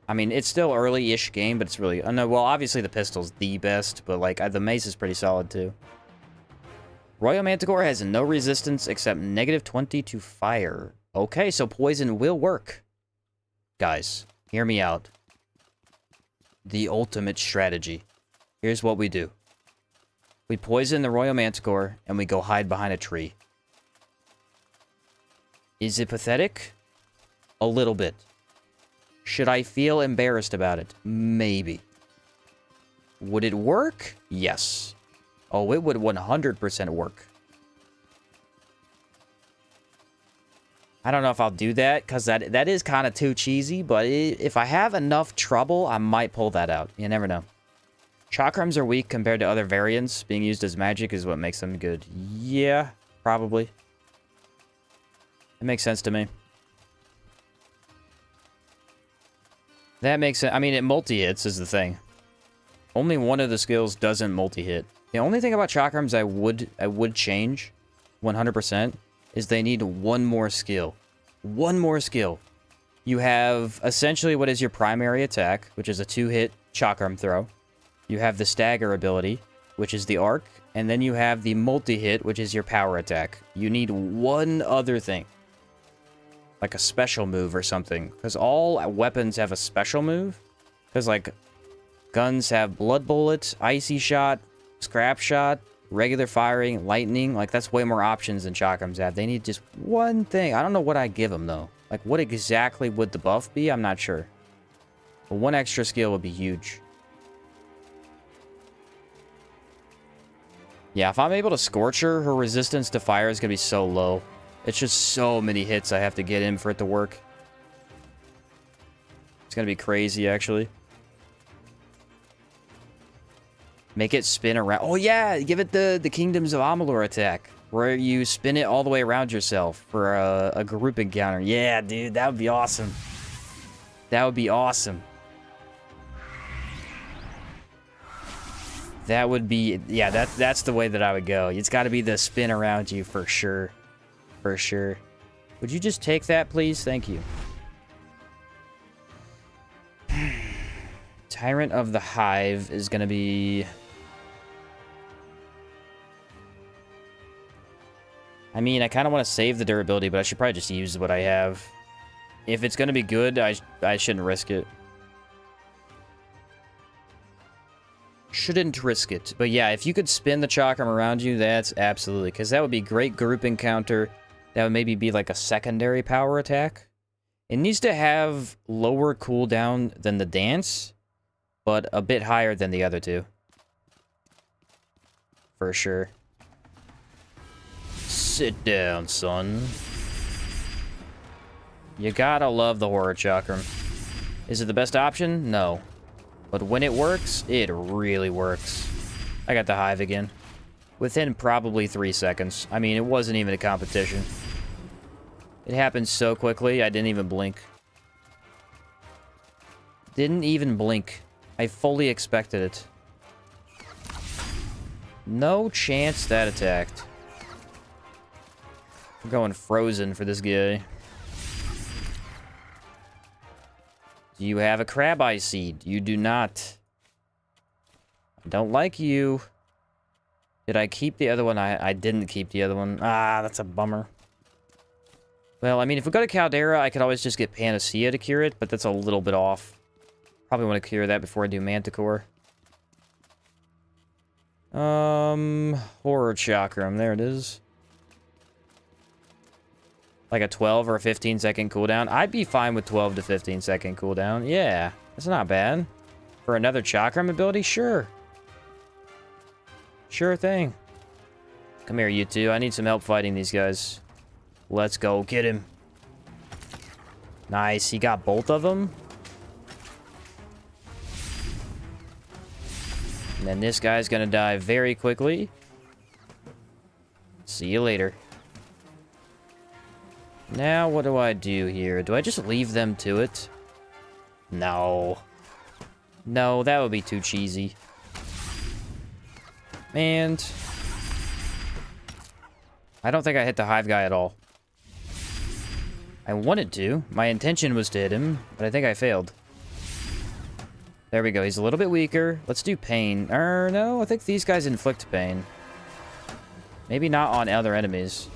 I mean, it's still early-ish game, but it's really... no, well, obviously the pistol's the best, but, like, the Mace is pretty solid, too. Royal Manticore has no resistance except -20 to fire. Okay, so poison will work. Guys, hear me out. The ultimate strategy. Here's what we do. We poison the Royal Manticore, and we go hide behind a tree. Is it pathetic? A little bit. Should I feel embarrassed about it? Maybe. Would it work? Yes. Oh, it would 100% work. I don't know if I'll do that, because that is kind of too cheesy, but if I have enough trouble, I might pull that out. You never know. Chakrams are weak compared to other variants. Being used as magic is what makes them good. Yeah, probably. It makes sense to me. That makes sense. I mean, it multi-hits is the thing. Only one of the skills doesn't multi-hit. The only thing about Chakrams I would change 100% is they need one more skill. One more skill. You have essentially what is your primary attack, which is a 2-hit Chakram throw. You have the stagger ability, which is the arc, and then you have the multi-hit, which is your power attack. You need one other thing. Like a special move or something. Because all weapons have a special move. Because, like, guns have blood bullet, icy shot, scrap shot, regular firing, lightning. Like, that's way more options than Chakrams have. They need just one thing. I don't know what I'd give them, though. Like, what exactly would the buff be? I'm not sure. But one extra skill would be huge. Yeah, if I'm able to scorch her, her resistance to fire is going to be so low. It's just so many hits I have to get in for it to work. It's going to be crazy, actually. Make it spin around. Oh, yeah! Give it the Kingdoms of Amalur attack. Where you spin it all the way around yourself for a group encounter. Yeah, dude, that would be awesome. That would be awesome. That would be... yeah, that's the way that I would go. It's got to be the spin around you for sure. For sure. Would you just take that, please? Thank you. Tyrant of the Hive is going to be... I mean, I kind of want to save the durability, but I should probably just use what I have. If it's going to be good, I shouldn't risk it. Shouldn't risk it. But yeah, if you could spin the Chakram around you, that's absolutely... because that would be great group encounter. That would maybe be like a secondary power attack. It needs to have lower cooldown than the dance, but a bit higher than the other two. For sure. Sit down, son. You gotta love the Horror Chakram. Is it the best option? No. But when it works, it really works. I got the Hive again. Within probably 3 seconds. I mean, it wasn't even a competition. It happened so quickly, I didn't even blink. Didn't even blink. I fully expected it. No chance that attacked. We're going frozen for this guy. Do you have a crab eye seed? You do not. I don't like you. Did I keep the other one? I didn't keep the other one. Ah, that's a bummer. Well, I mean, if we go to Caldera, I could always just get Panacea to cure it, but that's a little bit off. Probably want to cure that before I do Manticore. Horror Chakram. There it is. Like a 12 or a 15 second cooldown. I'd be fine with 12 to 15 second cooldown. Yeah, that's not bad. For another Chakram ability, sure. Sure thing. Come here, you two. I need some help fighting these guys. Let's go get him. Nice. He got both of them. And then this guy's gonna die very quickly. See you later. Now, what do I do here? Do I just leave them to it? No. No, that would be too cheesy. And I don't think I hit the hive guy at all. I wanted to. My intention was to hit him, but I think I failed. There we go. He's a little bit weaker. Let's do pain. No, I think these guys inflict pain. Maybe not on other enemies.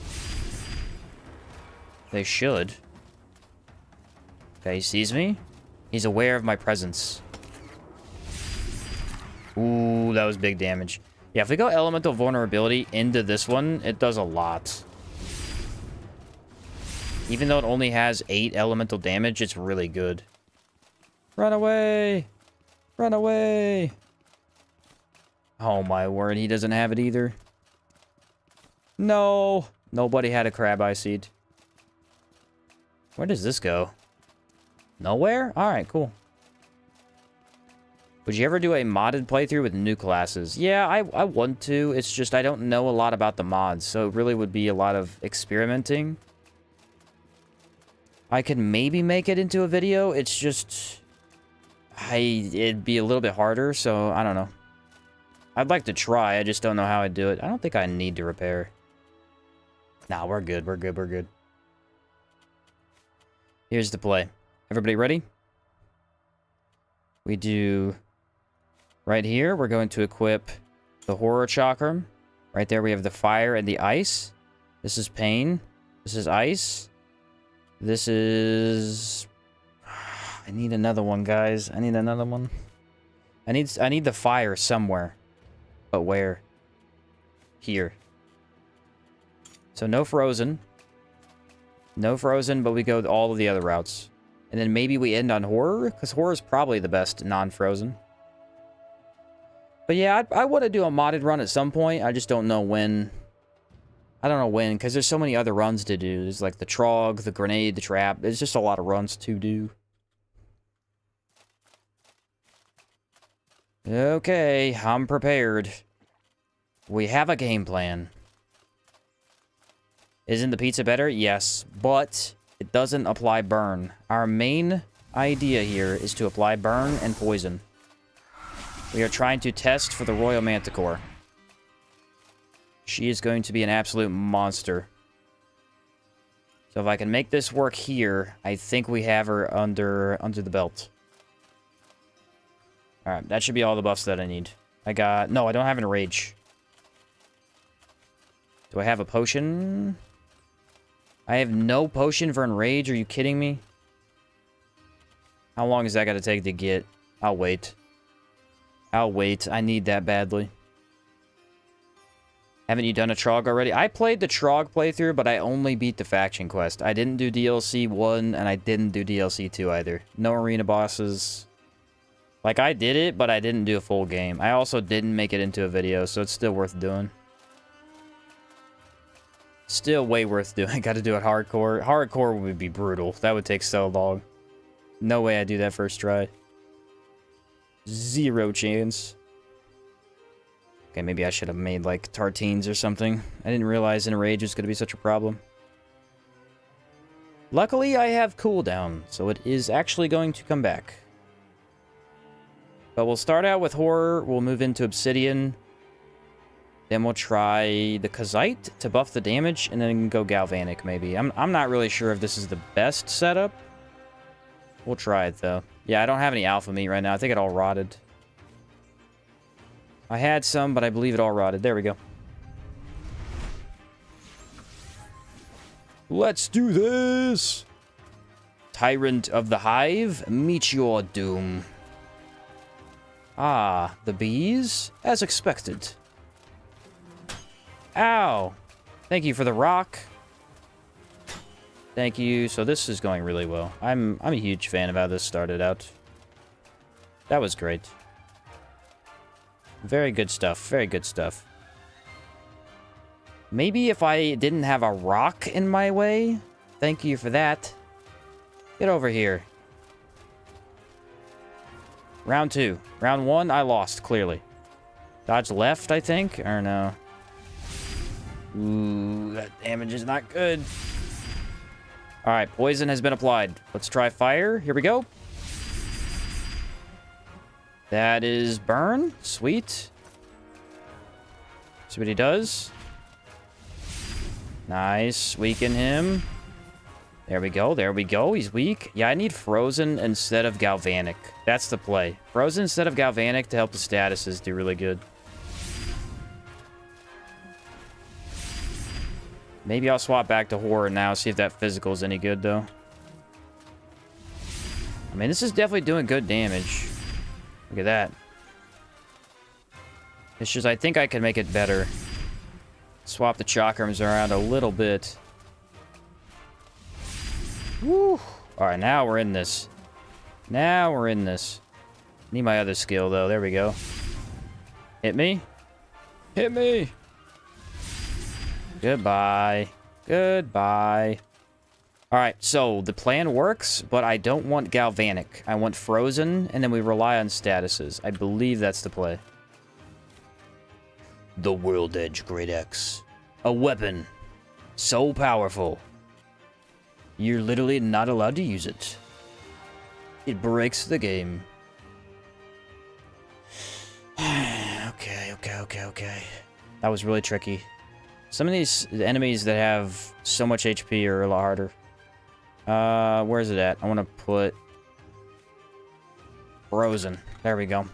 They should. Okay, he sees me. He's aware of my presence. Ooh, that was big damage. Yeah, if we go elemental vulnerability into this one, it does a lot. Even though it only has 8 elemental damage, it's really good. Run away! Run away! Oh my word, he doesn't have it either. No! Nobody had a crab eye seed. Where does this go? Nowhere? Alright, cool. Would you ever do a modded playthrough with new classes? Yeah, I want to. It's just I don't know a lot about the mods, so it really would be a lot of experimenting. I could maybe make it into a video. It's just... it'd be a little bit harder, so I don't know. I'd like to try. I just don't know how I'd do it. I don't think I need to repair. Nah, we're good. We're good. We're good. Here's the play. Everybody ready? We do... Right here, we're going to equip the Horror Chakram. Right there, we have the fire and the ice. This is pain. This is ice. This is... I need another one, guys. I need another one. I need the fire somewhere. But where? Here. So no frozen. No frozen, but we go all of the other routes. And then maybe we end on horror, because horror is probably the best non-frozen. But yeah, I want to do a modded run at some point. I just don't know when. I don't know when, because there's so many other runs to do. There's like the Trog, the Grenade, the Trap. There's just a lot of runs to do. Okay, I'm prepared. We have a game plan. Isn't the pizza better? Yes, but it doesn't apply burn. Our main idea here is to apply burn and poison. We are trying to test for the Royal Manticore. She is going to be an absolute monster. So if I can make this work here, I think we have her under the belt. Alright, that should be all the buffs that I need. No, I don't have an rage. Do I have a potion? I have no potion for enrage. Are you kidding me? How long is that going to take to get? I'll wait. I'll wait. I need that badly. Haven't you done a Trog already? I played the Trog playthrough, but I only beat the faction quest. I didn't do DLC 1, and I didn't do DLC 2 either. No arena bosses. Like, I did it, but I didn't do a full game. I also didn't make it into a video, so it's still worth doing. Still way worth doing. I gotta do it hardcore. Hardcore would be brutal. That would take so long. No way I do that first try. Zero chance. Okay, maybe I should have made, like, tartines or something. I didn't realize enrage was gonna be such a problem. Luckily, I have cooldown, so it is actually going to come back. But we'll start out with horror. We'll move into obsidian. Then we'll try the Kazite to buff the damage, and then go Galvanic, maybe. I'm not really sure if this is the best setup. We'll try it, though. Yeah, I don't have any alpha meat right now. I think it all rotted. I had some, but I believe it all rotted. There we go. Let's do this! Tyrant of the Hive, meet your doom. Ah, the bees? As expected. Ow! Thank you for the rock. Thank you. So this is going really well. I'm a huge fan of how this started out. That was great. Very good stuff. Very good stuff. Maybe if I didn't have a rock in my way? Thank you for that. Get over here. Round 2. Round 1, I lost, clearly. Dodge left, I think? Or no? Ooh, that damage is not good. Alright, poison has been applied. Let's try fire. Here we go. That is burn. Sweet. See what he does. Nice. Weaken him. There we go. There we go. He's weak. Yeah, I need frozen instead of galvanic. That's the play. Frozen instead of galvanic to help the statuses do really good. Maybe I'll swap back to horror now, see if that physical is any good, though. I mean, this is definitely doing good damage. Look at that. It's just, I think I can make it better. Swap the chakrams around a little bit. Woo! Alright, now we're in this. Now we're in this. Need my other skill, though. There we go. Hit me. Hit me! Goodbye. Goodbye. Alright, so the plan works, but I don't want galvanic. I want frozen, and then we rely on statuses. I believe that's the play. The World Edge Great Axe. A weapon. So powerful. You're literally not allowed to use it. It breaks the game. Okay. That was really tricky. Some of these enemies that have so much HP are a lot harder. Where is it at? I want to put frozen. There we go.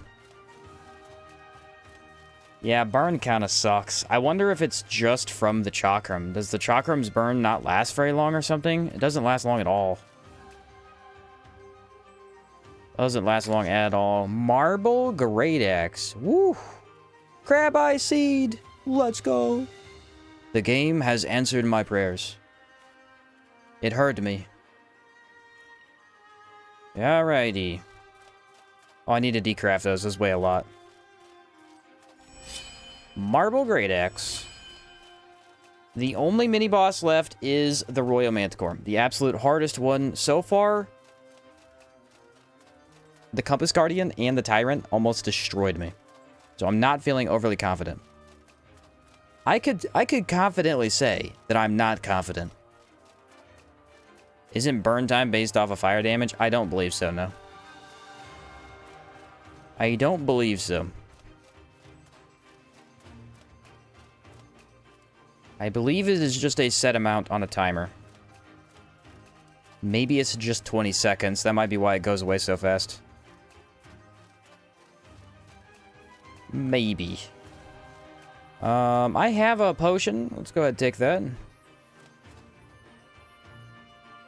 Yeah, burn kind of sucks. I wonder if it's just from the chakram. Does the chakram's burn not last very long or something? It doesn't last long at all. Doesn't last long at all. Marble Great Axe. Woo! Crab Eye Seed! Let's go! The game has answered my prayers. It heard me. Alrighty. Oh, I need to decraft those. Those weigh a lot. Marble Great Axe. The only mini-boss left is the Royal Manticore. The absolute hardest one so far. The Compass Guardian and the Tyrant almost destroyed me. So I'm not feeling overly confident. I could confidently say that I'm not confident. Isn't burn time based off of fire damage? I don't believe so, no. I don't believe so. I believe it is just a set amount on a timer. Maybe it's just 20 seconds. That might be why it goes away so fast. Maybe. I have a potion. Let's go ahead and take that.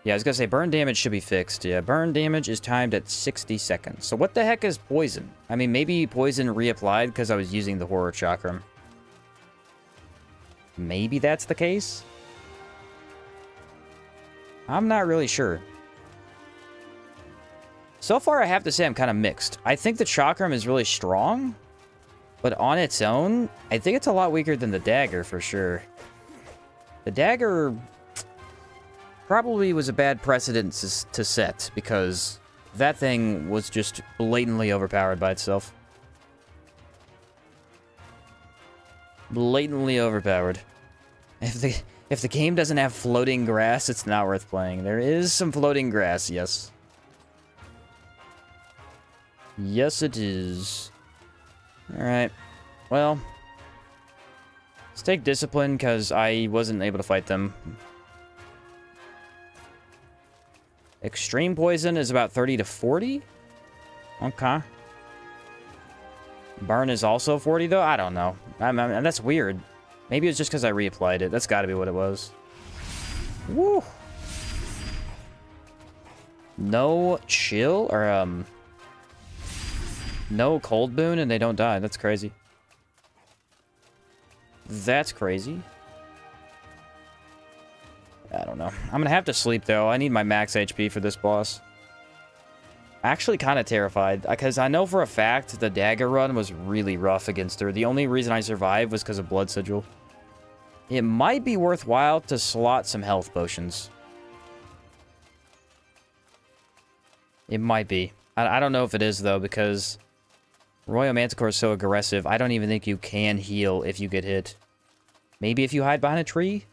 Yeah, I was gonna say, burn damage should be fixed. Yeah, burn damage is timed at 60 seconds. So what the heck is poison? I mean, maybe poison reapplied because I was using the horror chakram. Maybe that's the case? I'm not really sure. So far, I have to say I'm kind of mixed. I think the chakram is really strong, but on its own, I think it's a lot weaker than the dagger for sure. The dagger probably was a bad precedent to set because that thing was just blatantly overpowered by itself. Blatantly overpowered. If the game doesn't have floating grass, it's not worth playing. There is some floating grass, yes. Yes, it is. Alright. Well. Let's take discipline, because I wasn't able to fight them. Extreme poison is about 30 to 40? Okay. Burn is also 40, though? I don't know. I mean, that's weird. Maybe it's just because I reapplied it. That's got to be what it was. Woo! No chill? Or, no cold boon and they don't die. That's crazy. That's crazy. I don't know. I'm gonna have to sleep, though. I need my max HP for this boss. Actually kind of terrified, because I know for a fact the dagger run was really rough against her. The only reason I survived was because of Blood Sigil. It might be worthwhile to slot some health potions. It might be. I don't know if it is, though, because Royal Manticore is so aggressive, I don't even think you can heal if you get hit. Maybe if you hide behind a tree?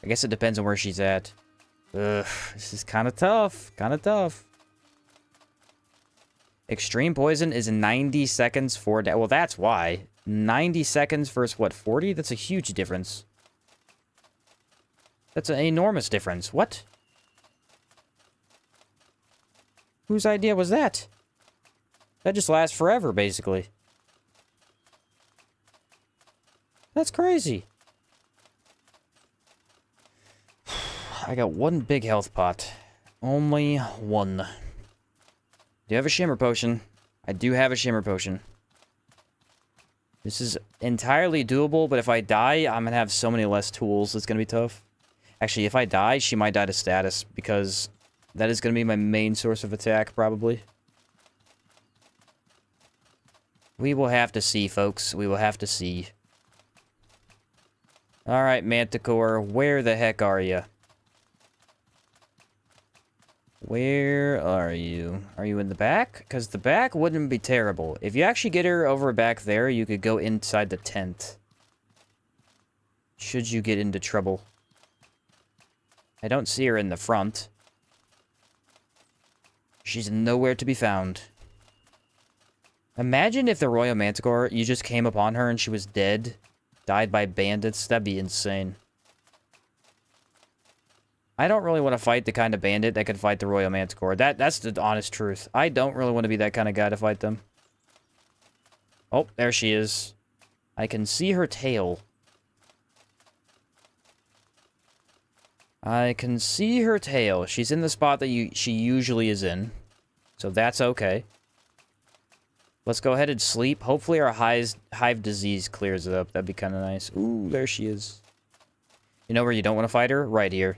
I guess it depends on where she's at. Ugh, this is kind of tough. Kind of tough. Extreme poison is 90 seconds for... Well, that's why. 90 seconds versus, what, 40? That's a huge difference. That's an enormous difference. What? Whose idea was that? That just lasts forever, basically. That's crazy. I got one big health pot. Only one. Do you have a shimmer potion? I do have a shimmer potion. This is entirely doable, but if I die, I'm gonna have so many less tools. It's gonna be tough. Actually, if I die, she might die to status, because that is gonna be my main source of attack, probably. We will have to see, folks. We will have to see. Alright, Manticore, where the heck are you? Where are you? Are you in the back? Because the back wouldn't be terrible. If you actually get her over back there, you could go inside the tent. Should you get into trouble. I don't see her in the front. She's nowhere to be found. Imagine if the Royal Manticore, you just came upon her and she was dead. Died by bandits. That'd be insane. I don't really want to fight the kind of bandit that could fight the Royal Manticore. That's the honest truth. I don't really want to be that kind of guy to fight them. Oh, there she is. I can see her tail. I can see her tail. She's in the spot that she usually is in. So that's okay. Let's go ahead and sleep. Hopefully our hive disease clears it up. That'd be kind of nice. Ooh, there she is. You know where you don't want to fight her? Right here.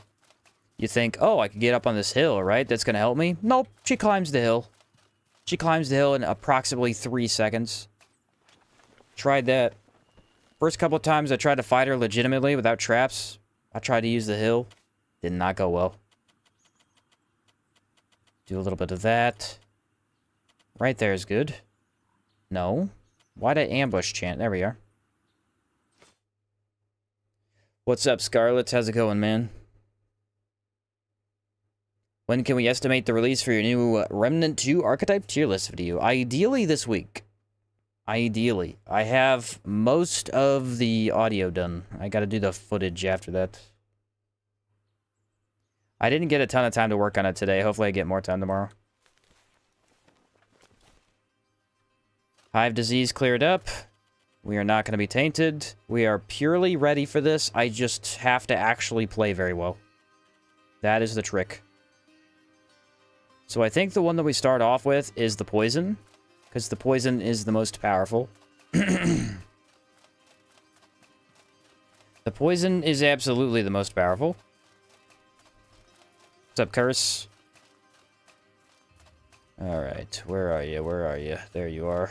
You think, oh, I could get up on this hill, right? That's going to help me? Nope. She climbs the hill. She climbs the hill in approximately 3 seconds. Tried that. First couple of times I tried to fight her legitimately without traps. I tried to use the hill. Did not go well. Do a little bit of that. Right there is good. No. Why'd I ambush chant? There we are. What's up, Scarlet? How's it going, man? When can we estimate the release for your new Remnant 2 Archetype tier list video? Ideally this week. Ideally. I have most of the audio done. I gotta do the footage after that. I didn't get a ton of time to work on it today. Hopefully I get more time tomorrow. Hive disease cleared up. We are not going to be tainted. We are purely ready for this. I just have to actually play very well. That is the trick. So I think the one that we start off with is the poison, because the poison is the most powerful. The poison is absolutely the most powerful. What's up, Curse? Alright, where are you? Where are you? There you are.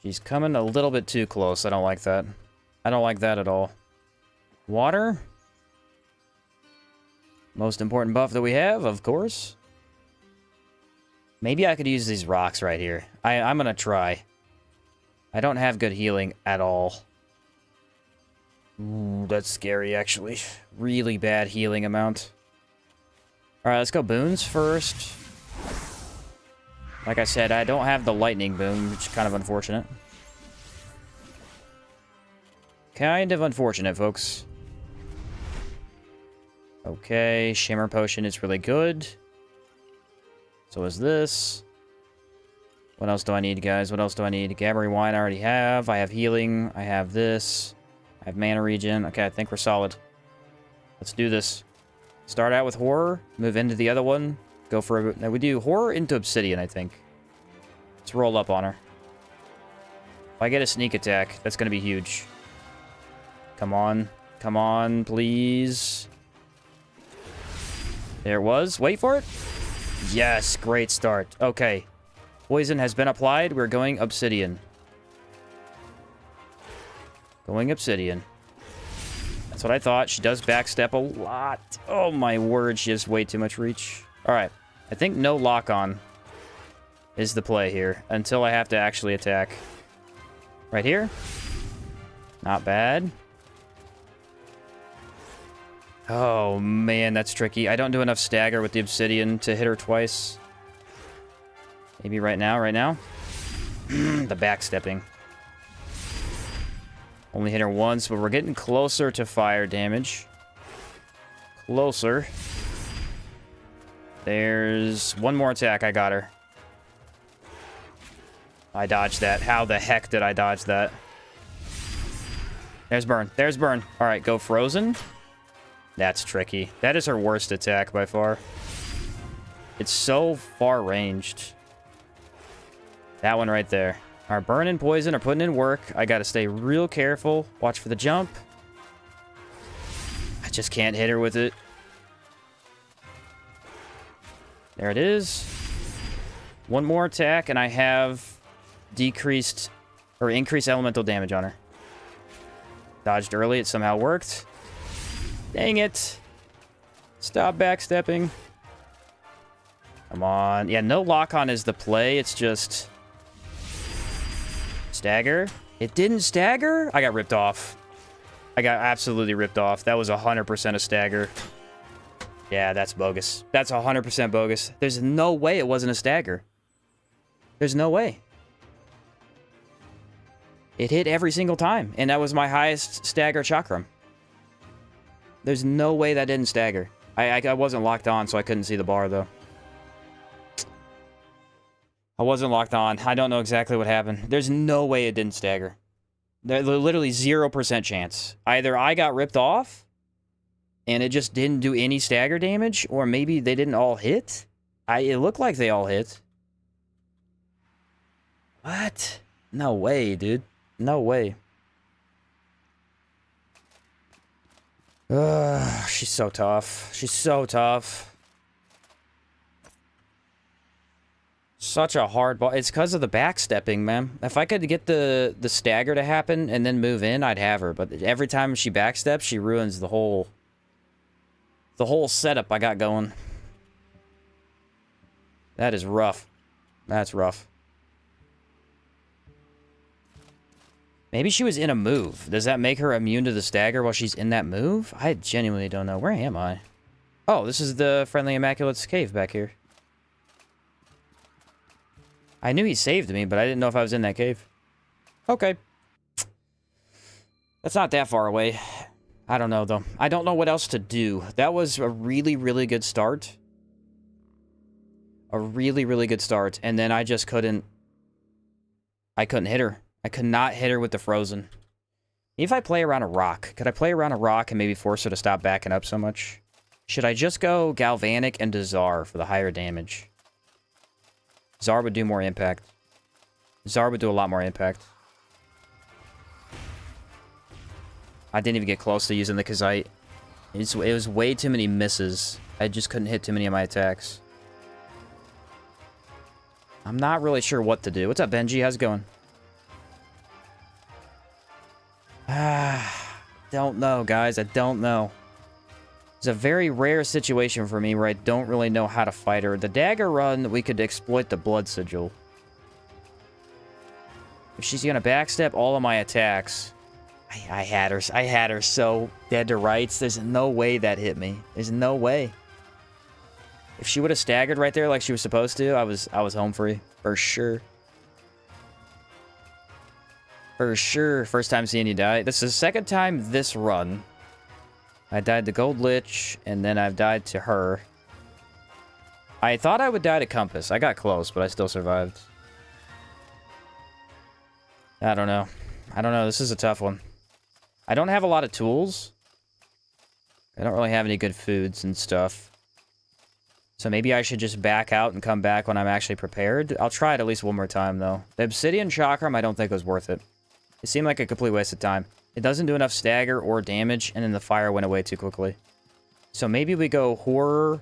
She's coming a little bit too close. I don't like that. I don't like that at all. Water? Most important buff that we have, of course. Maybe I could use these rocks right here. I'm gonna try. I don't have good healing at all. Ooh, that's scary, actually. Really bad healing amount. Alright, let's go boons first. Like I said, I don't have the lightning boon, which is kind of unfortunate. Kind of unfortunate, folks. Okay, Shimmer Potion is really good. So is this. What else do I need, guys? What else do I need? Gabbery Wine I already have. I have Healing. I have this. I have Mana Regen. Okay, I think we're solid. Let's do this. Start out with Horror. Move into the other one. Go for... Now we do Horror into Obsidian, I think. Let's roll up on her. If I get a sneak attack, that's going to be huge. Come on. Come on, please. There it was. Wait for it. Yes, great start. Okay. Poison has been applied. We're going Obsidian. Going Obsidian. That's what I thought. She does backstep a lot. Oh my word, she has way too much reach. Alright. I think no lock-on is the play here until I have to actually attack. Right here. Not bad. Oh man, that's tricky. I don't do enough stagger with the Obsidian to hit her twice. Maybe right now, right now. The backstepping. Only hit her once, but we're getting closer to fire damage. Closer. There's one more attack. I got her. I dodged that. How the heck did I dodge that? There's burn. There's burn. All right, go frozen. That's tricky. That is her worst attack by far. It's so far ranged. That one right there. Our burn and poison are putting in work. I gotta stay real careful. Watch for the jump. I just can't hit her with it. There it is. One more attack, and I have decreased or increased elemental damage on her. Dodged early. It somehow worked. Dang it. Stop backstepping. Come on. Yeah, no lock-on is the play. It's just... Stagger. It didn't stagger? I got ripped off. I got absolutely ripped off. That was 100% a stagger. Yeah, that's bogus. That's 100% bogus. There's no way it wasn't a stagger. There's no way. It hit every single time, and that was my highest stagger chakram. There's no way that didn't stagger. I wasn't locked on, so I couldn't see the bar, though. I wasn't locked on. I don't know exactly what happened. There's no way it didn't stagger. There's literally 0% chance. Either I got ripped off, and it just didn't do any stagger damage, or maybe they didn't all hit. It looked like they all hit. What? No way, dude. No way. She's so tough. She's so tough. Such a hard ball. It's because of the backstepping, man. If I could get the stagger to happen and then move in, I'd have her. But every time she backsteps, she ruins the whole setup I got going. That is rough. That's rough. Maybe she was in a move. Does that make her immune to the stagger while she's in that move? I genuinely don't know. Where am I? Oh, this is the Friendly Immaculate's cave back here. I knew he saved me, but I didn't know if I was in that cave. Okay. That's not that far away. I don't know, though. I don't know what else to do. That was a really, really good start. A really, really good start. And then I just couldn't... I couldn't hit her. I could not hit her with the frozen. If I play around a rock, could I play around a rock and maybe force her to stop backing up so much? Should I just go Galvanic and Czar for the higher damage? Czar would do more impact. Czar would do a lot more impact. I didn't even get close to using the Kazite. It was way too many misses. I just couldn't hit too many of my attacks. I'm not really sure what to do. What's up, Benji? How's it going? Don't know, guys. I don't know. It's a very rare situation for me where I don't really know how to fight her. The dagger run, we could exploit the blood sigil. If she's gonna backstep all of my attacks, I had her so dead to rights. There's no way that hit me. There's no way. If she would have staggered right there like she was supposed to, I was home free for sure. For sure. First time seeing you die. This is the second time this run I died to Gold Lich, and then I've died to her. I thought I would die to Compass. I got close, but I still survived. I don't know. I don't know. This is a tough one. I don't have a lot of tools. I don't really have any good foods and stuff. So maybe I should just back out and come back when I'm actually prepared. I'll try it at least one more time, though. The Obsidian Chakram, I don't think was worth it. It seemed like a complete waste of time. It doesn't do enough stagger or damage, and then the fire went away too quickly. So maybe we go Horror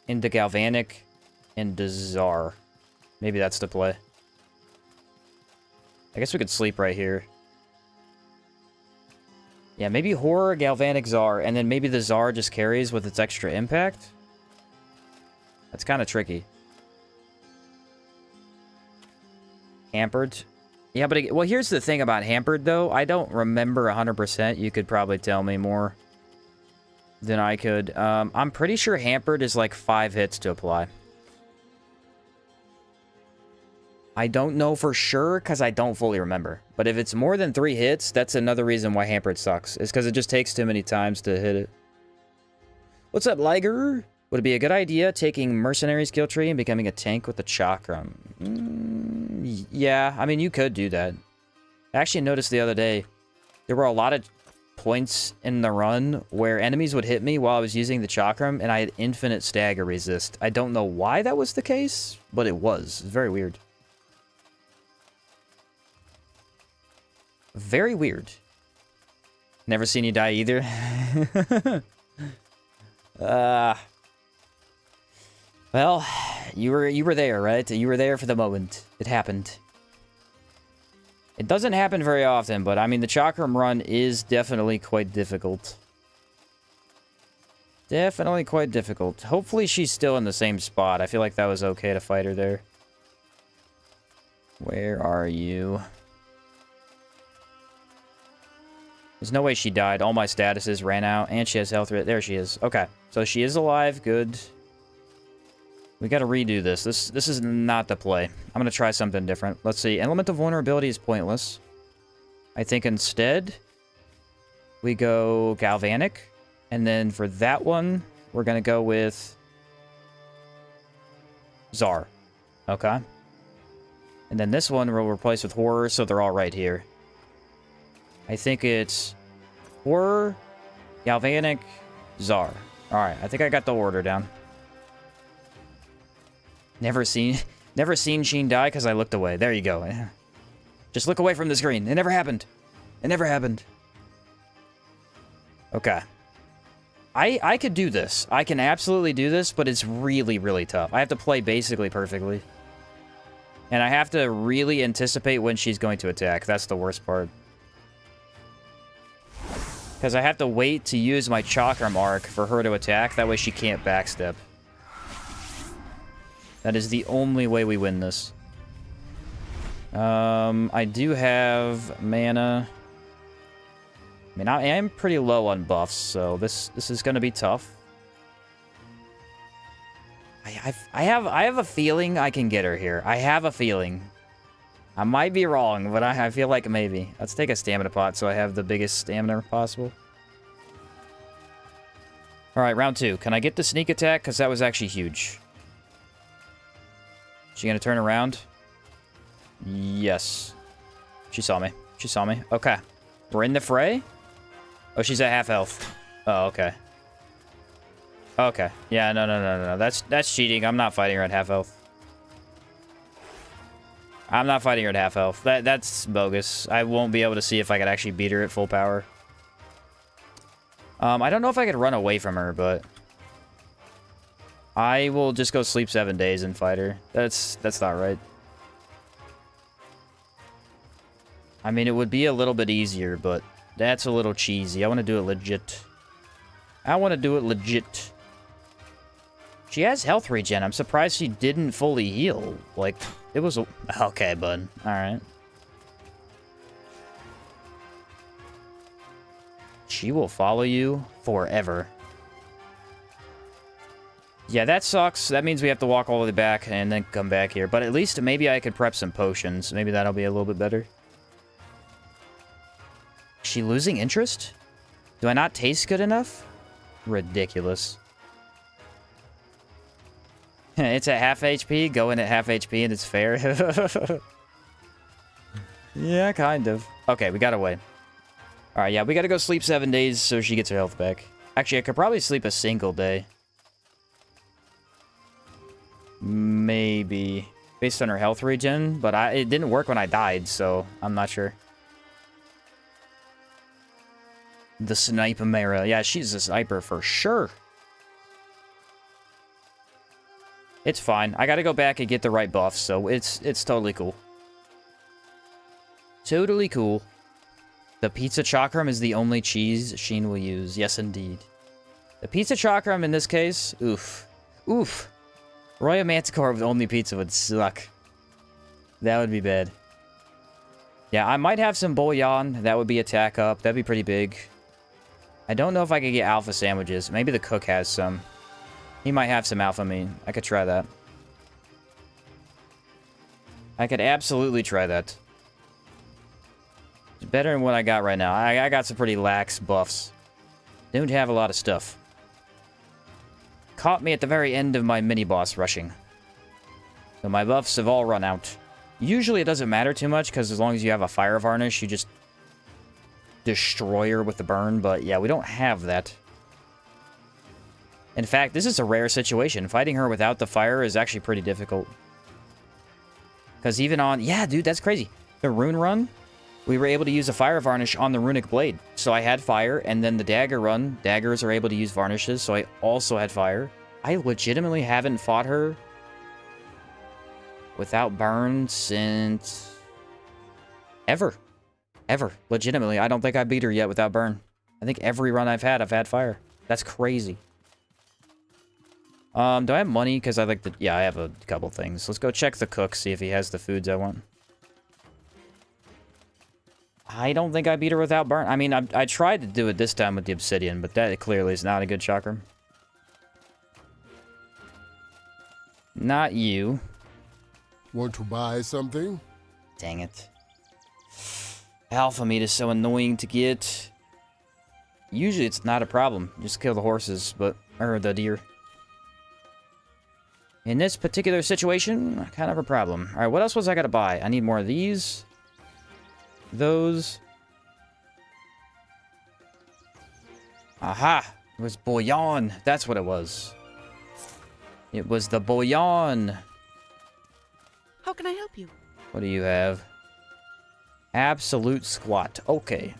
into Galvanic into Czar. Maybe that's the play. I guess we could sleep right here. Yeah, maybe Horror, Galvanic, Czar, and then maybe the Czar just carries with its extra impact? That's kind of tricky. Hampered. Yeah, but well, here's the thing about Hampered, though. I don't remember 100%. You could probably tell me more than I could. I'm pretty sure Hampered is like 5 hits to apply. I don't know for sure because I don't fully remember. But if it's more than 3 hits, that's another reason why Hampered sucks. Is because it just takes too many times to hit it. What's up, Liger? Would it be a good idea taking Mercenary skill tree and becoming a tank with the Chakram? Yeah, I mean, you could do that. I actually noticed the other day, there were a lot of points in the run where enemies would hit me while I was using the Chakram, and I had infinite stagger resist. I don't know why that was the case, but it was. It's very weird. Very weird. Never seen you die either. Well, you were there, right? You were there for the moment. It happened. It doesn't happen very often, but I mean, the Chakram run is definitely quite difficult. Definitely quite difficult. Hopefully she's still in the same spot. I feel like that was okay to fight her there. Where are you? There's no way she died. All my statuses ran out, and she has health. There she is. Okay, so she is alive. Good. We gotta redo this. This is not the play. I'm gonna try something different. Let's see. Element of Vulnerability is pointless. I think instead, we go Galvanic. And then for that one, we're gonna go with Czar. Okay. And then this one we'll replace with Horror, so they're all right here. I think it's Horror, Galvanic, Czar. Alright, I think I got the order down. Never seen Sheen die because I looked away. There you go. Just look away from the screen. It never happened. It never happened. Okay. I could do this. I can absolutely do this, but it's really, really tough. I have to play basically perfectly. And I have to really anticipate when she's going to attack. That's the worst part. Because I have to wait to use my Chakram arc for her to attack. That way she can't backstep. That is the only way we win this. I do have mana. I mean, I am pretty low on buffs, so this is going to be tough. I have a feeling I can get her here. I have a feeling. I might be wrong, but I feel like maybe. Let's take a stamina pot so I have the biggest stamina possible. Alright, round 2. Can I get the sneak attack? Because that was actually huge. She gonna turn around? Yes. She saw me. She saw me. Okay. We're in the fray? Oh, she's at half health. Oh, okay. Okay. Yeah, no. That's cheating. I'm not fighting her at half health. I'm not fighting her at half health. That's bogus. I won't be able to see if I could actually beat her at full power. I don't know if I could run away from her, but I will just go sleep 7 days and fight her. That's not right. I mean, it would be a little bit easier, but that's a little cheesy. I want to do it legit. I want to do it legit. She has health regen. I'm surprised she didn't fully heal. Like, it was a... Okay, bud. Alright. She will follow you forever. Yeah, that sucks. That means we have to walk all the way back and then come back here. But at least maybe I could prep some potions. Maybe that'll be a little bit better. Is she losing interest? Do I not taste good enough? Ridiculous. It's at half HP, go in at half HP, and it's fair. Yeah, kind of. Okay, we got away. Alright, yeah, we gotta go sleep 7 days so she gets her health back. Actually, I could probably sleep a single day. Maybe. Based on her health regen, but it didn't work when I died, so I'm not sure. The Sniper Mara. Yeah, she's a sniper for sure. It's fine. I gotta go back and get the right buffs, so it's totally cool. Totally cool. The pizza chakram is the only cheese Sheen will use. Yes, indeed. The pizza chakram in this case, oof. Oof. Royal Manticore with only pizza would suck. That would be bad. Yeah, I might have some bouillon. That would be attack up. That'd be pretty big. I don't know if I could get alpha sandwiches. Maybe the cook has some. He might have some alpha meat. I could try that. I could absolutely try that. It's better than what I got right now. I got some pretty lax buffs. Don't have a lot of stuff. Caught me at the very end of my mini-boss rushing. So my buffs have all run out. Usually it doesn't matter too much, because as long as you have a fire varnish, you just destroy her with the burn. But yeah, we don't have that. In fact, this is a rare situation. Fighting her without the fire is actually pretty difficult. Because even on... Yeah, dude, that's crazy. The rune run, we were able to use a fire varnish on the runic blade. So I had fire, and then the dagger run, daggers are able to use varnishes, so I also had fire. I legitimately haven't fought her without burn since... Ever. Ever. Legitimately, I don't think I beat her yet without burn. I think every run I've had fire. That's crazy. Do I have money? Because I like the... Yeah, I have a couple things. Let's go check the cook, see if he has the foods I want. I don't think I beat her without burn. I mean, I tried to do it this time with the obsidian, but that clearly is not a good chakram. Not you. Want to buy something? Dang it. Alpha meat is so annoying to get. Usually it's not a problem. Just kill the horses, but... Or the deer. In this particular situation, kind of a problem. Alright, what else was I gotta buy? I need more of these. Those. Aha! It was bouillon. That's what it was. It was the bouillon. How can I help you? What do you have? Absolute squat. Okay.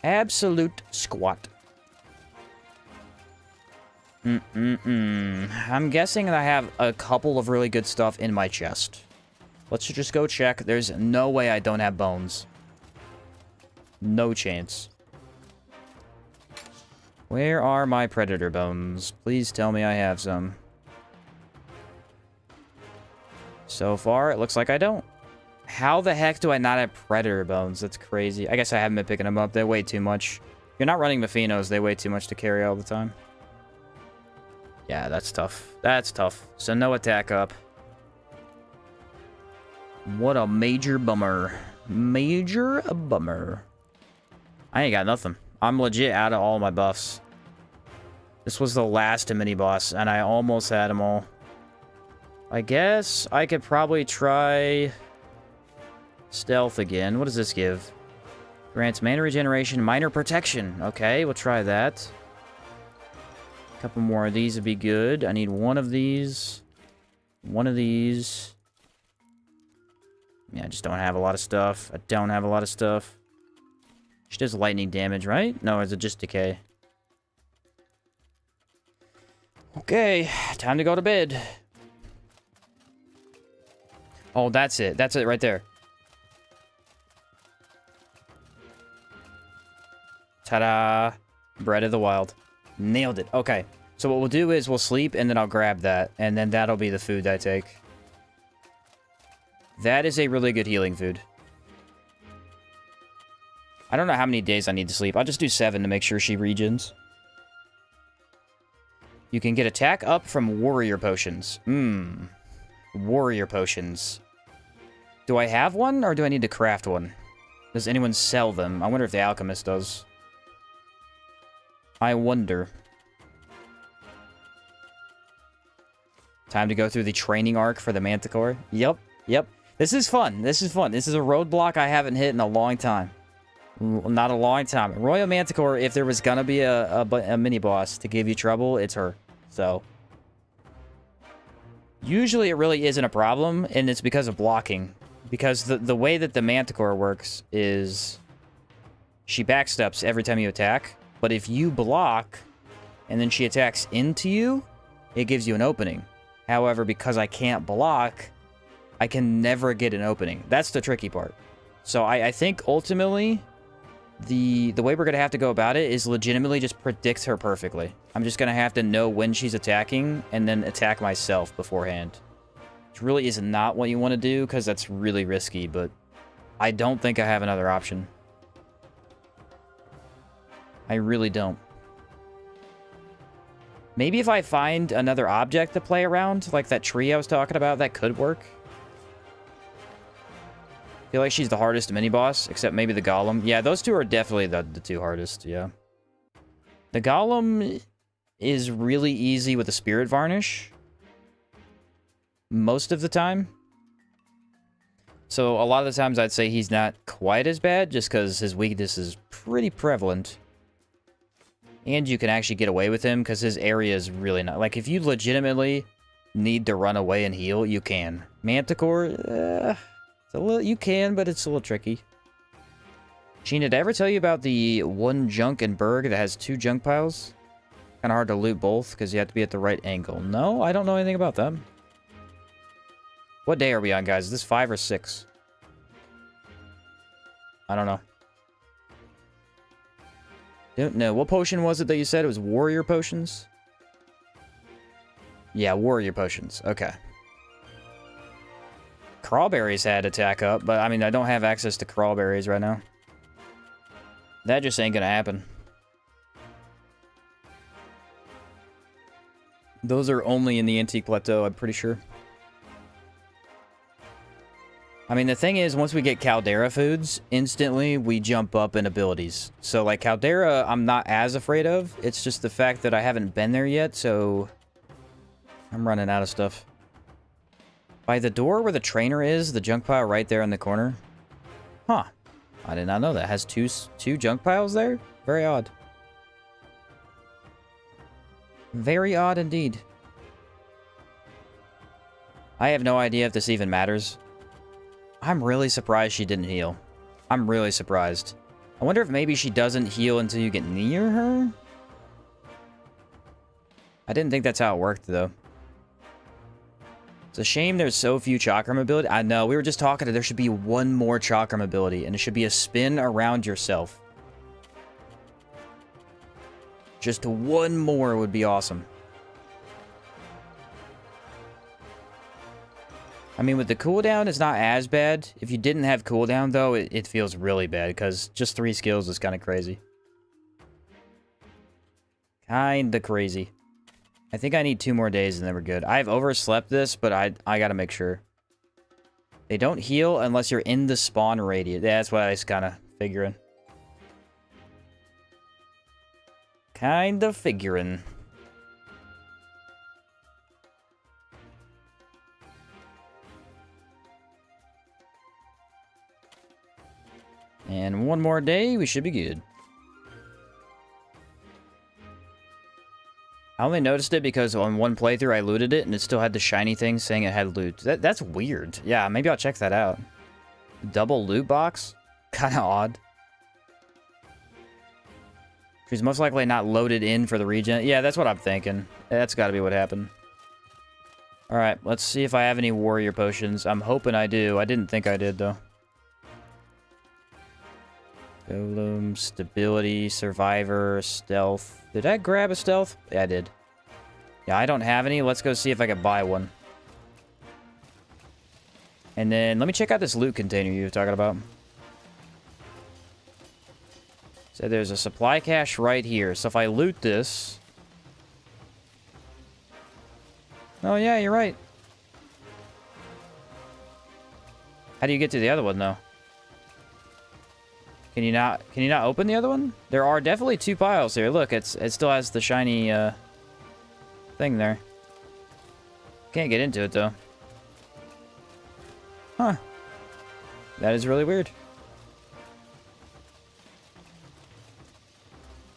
Absolute squat. I'm guessing that I have a couple of really good stuff in my chest. Let's just go check. There's no way I don't have bones. No chance. Where are my predator bones? Please tell me I have some. So far, it looks like I don't. How the heck do I not have predator bones? That's crazy. I guess I haven't been picking them up. They weigh too much. If you're not running Mephinos, they weigh too much to carry all the time. Yeah, that's tough. That's tough. So no attack up. What a major bummer. Major bummer. I ain't got nothing. I'm legit out of all my buffs. This was the last mini-boss, and I almost had them all. I guess I could probably try... Stealth again. What does this give? Grants mana regeneration, minor protection. Okay, we'll try that. A couple more of these would be good. I need one of these. One of these. Yeah, I just don't have a lot of stuff. I don't have a lot of stuff. She does lightning damage, right? No, is it just decay? Okay, time to go to bed. Oh, that's it. That's it right there. Ta-da! Bread of the Wild. Nailed it. Okay. So what we'll do is we'll sleep, and then I'll grab that. And then that'll be the food I take. That is a really good healing food. I don't know how many days I need to sleep. I'll just do 7 to make sure she regens. You can get attack up from warrior potions. Warrior potions. Do I have one, or do I need to craft one? Does anyone sell them? I wonder if the alchemist does. I wonder. Time to go through the training arc for the Manticore. Yep, yep. This is fun. This is fun. This is a roadblock I haven't hit in a long time. Not a long time. Royal Manticore, if there was gonna be a mini-boss to give you trouble, it's her. So... usually it really isn't a problem, and it's because of blocking. Because the way that the Manticore works is... she backsteps every time you attack, but if you block, and then she attacks into you, it gives you an opening. However, because I can't block, I can never get an opening. That's the tricky part. So I think ultimately... The way we're going to have to go about it is legitimately just predict her perfectly. I'm just going to have to know when she's attacking and then attack myself beforehand. Which really is not what you want to do because that's really risky, but I don't think I have another option. I really don't. Maybe if I find another object to play around, like that tree I was talking about, that could work. I feel like she's the hardest mini-boss, except maybe the Golem. Yeah, those two are definitely the two hardest, yeah. The Golem is really easy with the Spirit Varnish. Most of the time. So a lot of the times I'd say he's not quite as bad, just because his weakness is pretty prevalent. And you can actually get away with him, because his area is really not... like, if you legitimately need to run away and heal, you can. Manticore, it's a little, you can, but it's a little tricky. Gina, did I ever tell you about the one junk in Berg that has 2 junk piles? Kind of hard to loot both, because you have to be at the right angle. No, I don't know anything about them. What day are we on, guys? Is this 5 or 6? I don't know. Don't know. What potion was it that you said? It was warrior potions? Yeah, warrior potions. Okay. Crawberries had attack up, but I mean, I don't have access to crawberries right now. That just ain't gonna happen. Those are only in the Antique Plateau, I'm pretty sure. I mean, the thing is, once we get Caldera foods, instantly we jump up in abilities. So, like, Caldera, I'm not as afraid of. It's just the fact that I haven't been there yet, so... I'm running out of stuff. By the door where the trainer is, the junk pile right there in the corner. Huh. I did not know that. It has two junk piles there? Very odd. Very odd indeed. I have no idea if this even matters. I'm really surprised she didn't heal. I'm really surprised. I wonder if maybe she doesn't heal until you get near her? I didn't think that's how it worked, though. It's a shame there's so few chakram ability. I know, we were just talking that there should be one more chakram ability, and it should be a spin around yourself. Just one more would be awesome. I mean, with the cooldown, it's not as bad. If you didn't have cooldown, though, it feels really bad, because just 3 skills is kind of crazy. Kinda crazy. I think I need 2 more days and then we're good. I've overslept this, but I gotta make sure. They don't heal unless you're in the spawn radius. That's what I was kind of figuring. Kinda figuring. And 1 more day, we should be good. I only noticed it because on one playthrough I looted it and it still had the shiny thing saying it had loot. That's weird. Yeah, maybe I'll check that out. Double loot box? Kinda odd. She's most likely not loaded in for the regen. Yeah, that's what I'm thinking. That's gotta be what happened. Alright, let's see if I have any warrior potions. I'm hoping I do. I didn't think I did, though. Golem, stability, survivor, stealth. Did I grab a stealth? Yeah, I did. Yeah, I don't have any. Let's go see if I can buy one. And then, let me check out this loot container you were talking about. So there's a supply cache right here. So if I loot this... Oh yeah, you're right. How do you get to the other one, though? Can you not open the other one? There are definitely 2 piles here. Look, it still has the shiny thing there. Can't get into it though. Huh. That is really weird.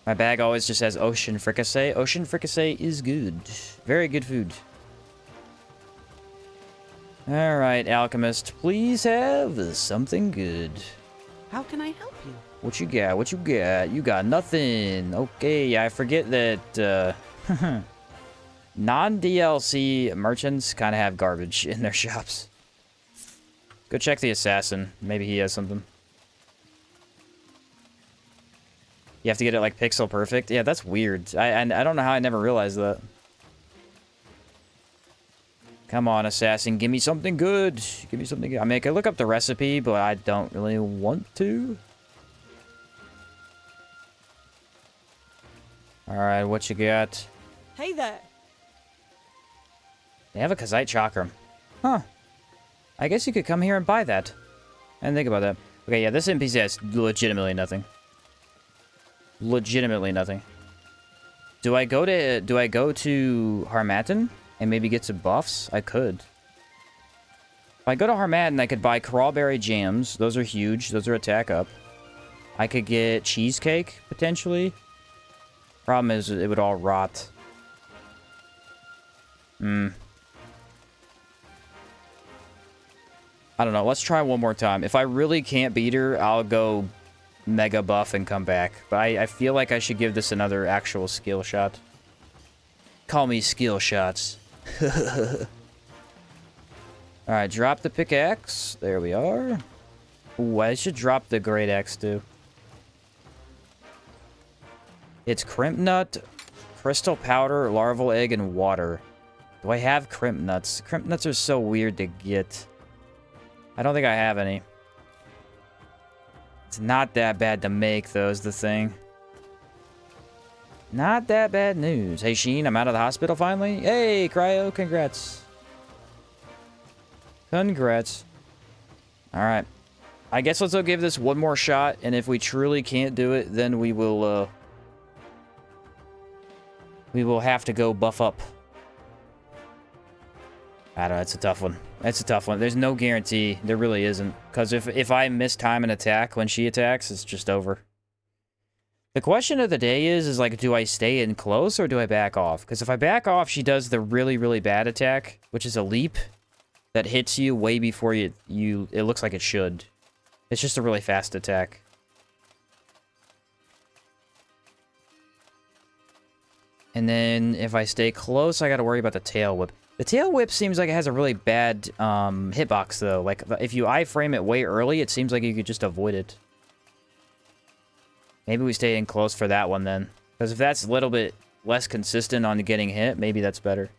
My bag always just has ocean fricassee. Ocean fricassee is good. Very good food. Alright, alchemist. Please have something good. How can I help you? What you got? What you got? You got nothing. Okay, I forget that non-DLC merchants kind of have garbage in their shops. Go check the assassin. Maybe he has something. You have to get it like pixel perfect. Yeah, that's weird. I don't know how I never realized that. Come on, assassin. Give me something good. Give me something good. I mean, I could look up the recipe, but I don't really want to. Alright, what you got? Hey there. They have a Kazite Chakram. Huh. I guess you could come here and buy that. I didn't think about that. Okay, yeah, this NPC has legitimately nothing. Legitimately nothing. Do I go to Harmattan and maybe get some buffs? I could. If I go to Harmattan, I could buy Crawberry Jams. Those are huge. Those are attack up. I could get Cheesecake, potentially. Problem is, it would all rot. I don't know. Let's try one more time. If I really can't beat her, I'll go mega buff and come back. But I feel like I should give this another actual skill shot. Call me skill shots. Alright, drop the pickaxe. There we are. Ooh, I should drop the great axe too. It's crimp nut, crystal powder, larval egg, and water. Do I have crimp nuts? Crimp nuts are so weird to get. I don't think I have any. It's not that bad to make, though, is the thing. Not that bad news. Hey, Sheen, I'm out of the hospital finally. Hey, Cryo, congrats. Congrats. Alright. I guess let's go give this one more shot, and if we truly can't do it, then we will have to go buff up. I don't know, it's a tough one. It's a tough one. There's no guarantee. There really isn't. Because if I miss time an attack when she attacks, it's just over. The question of the day is like, do I stay in close or do I back off? Because if I back off, she does the really, really bad attack, which is a leap that hits you way before it looks like it should. It's just a really fast attack. And then if I stay close, I gotta worry about the tail whip. The tail whip seems like it has a really bad hitbox, though. Like, if you iframe it way early, it seems like you could just avoid it. Maybe we stay in close for that one, then. Because if that's a little bit less consistent on getting hit, maybe that's better.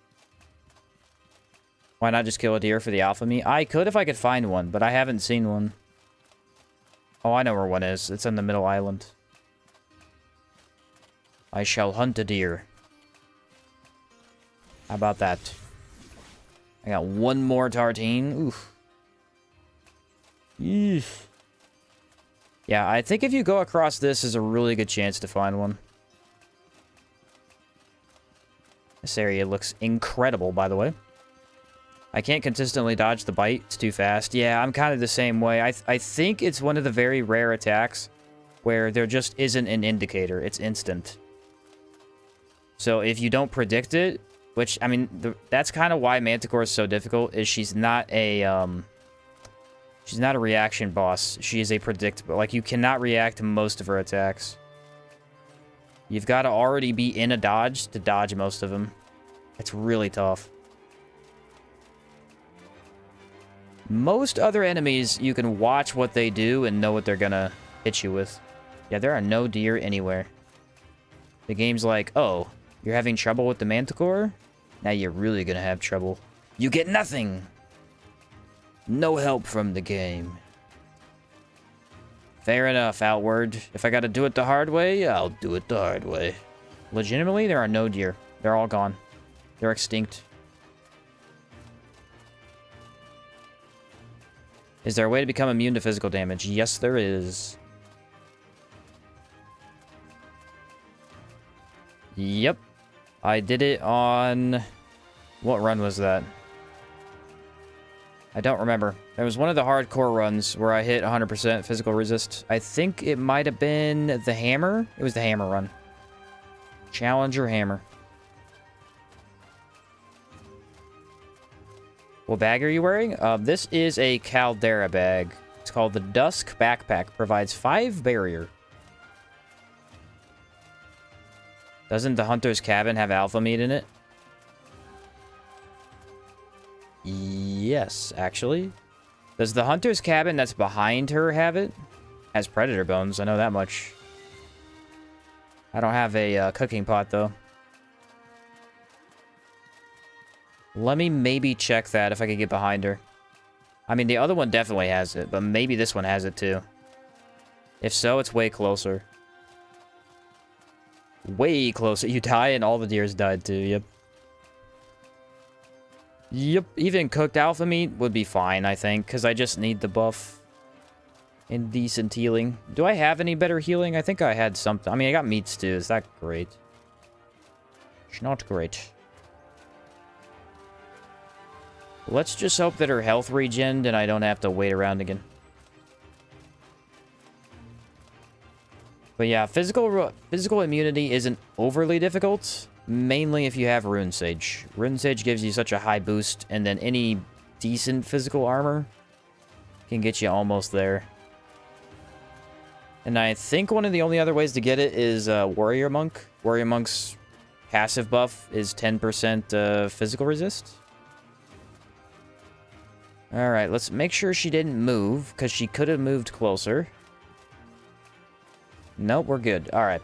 Why not just kill a deer for the alpha meat? I could if I could find one, but I haven't seen one. Oh, I know where one is. It's on the middle island. I shall hunt a deer. How about that? I got one more tartine. Oof. Eesh. Yeah, I think if you go across this, is a really good chance to find one. This area looks incredible, by the way. I can't consistently dodge the bite. It's too fast. Yeah, I'm kind of the same way. I think it's one of the very rare attacks where there just isn't an indicator. It's instant. So if you don't predict it, which, I mean, that's kind of why Manticore is so difficult, is she's not a reaction boss. She is a predictable. Like, you cannot react to most of her attacks. You've got to already be in a dodge to dodge most of them. It's really tough. Most other enemies, you can watch what they do and know what they're gonna hit you with. Yeah, there are no deer anywhere. The game's like, oh, you're having trouble with the Manticore? Now you're really gonna have trouble. You get nothing! No help from the game. Fair enough, Outward. If I gotta do it the hard way, I'll do it the hard way. Legitimately, there are no deer. They're all gone. They're extinct. Is there a way to become immune to physical damage? Yes, there is. Yep. I did it on... What run was that? I don't remember. It was one of the hardcore runs where I hit 100% physical resist. I think it might have been the hammer. It was the hammer run. Challenger hammer. What bag are you wearing? This is a Caldera bag. It's called the Dusk Backpack. Provides 5 barrier. Doesn't the Hunter's Cabin have alpha meat in it? Yes, actually. Does the Hunter's Cabin that's behind her have it? Has predator bones, I know that much. I don't have a cooking pot, though. Let me maybe check that if I can get behind her. I mean, the other one definitely has it, but maybe this one has it, too. If so, it's way closer. Way closer. You die and all the deers died, too, yep. Yep, even cooked alpha meat would be fine, I think, because I just need the buff and decent healing. Do I have any better healing? I think I had something. I mean, I got meat stew. Is that great? It's not great. Let's just hope that her health regened and I don't have to wait around again. But yeah, physical immunity isn't overly difficult. Mainly if you have Rune Sage. Rune Sage gives you such a high boost, and then any decent physical armor can get you almost there. And I think one of the only other ways to get it is Warrior Monk. Warrior Monk's passive buff is 10% physical resist. Alright, let's make sure she didn't move, because she could have moved closer. Nope, we're good. Alright.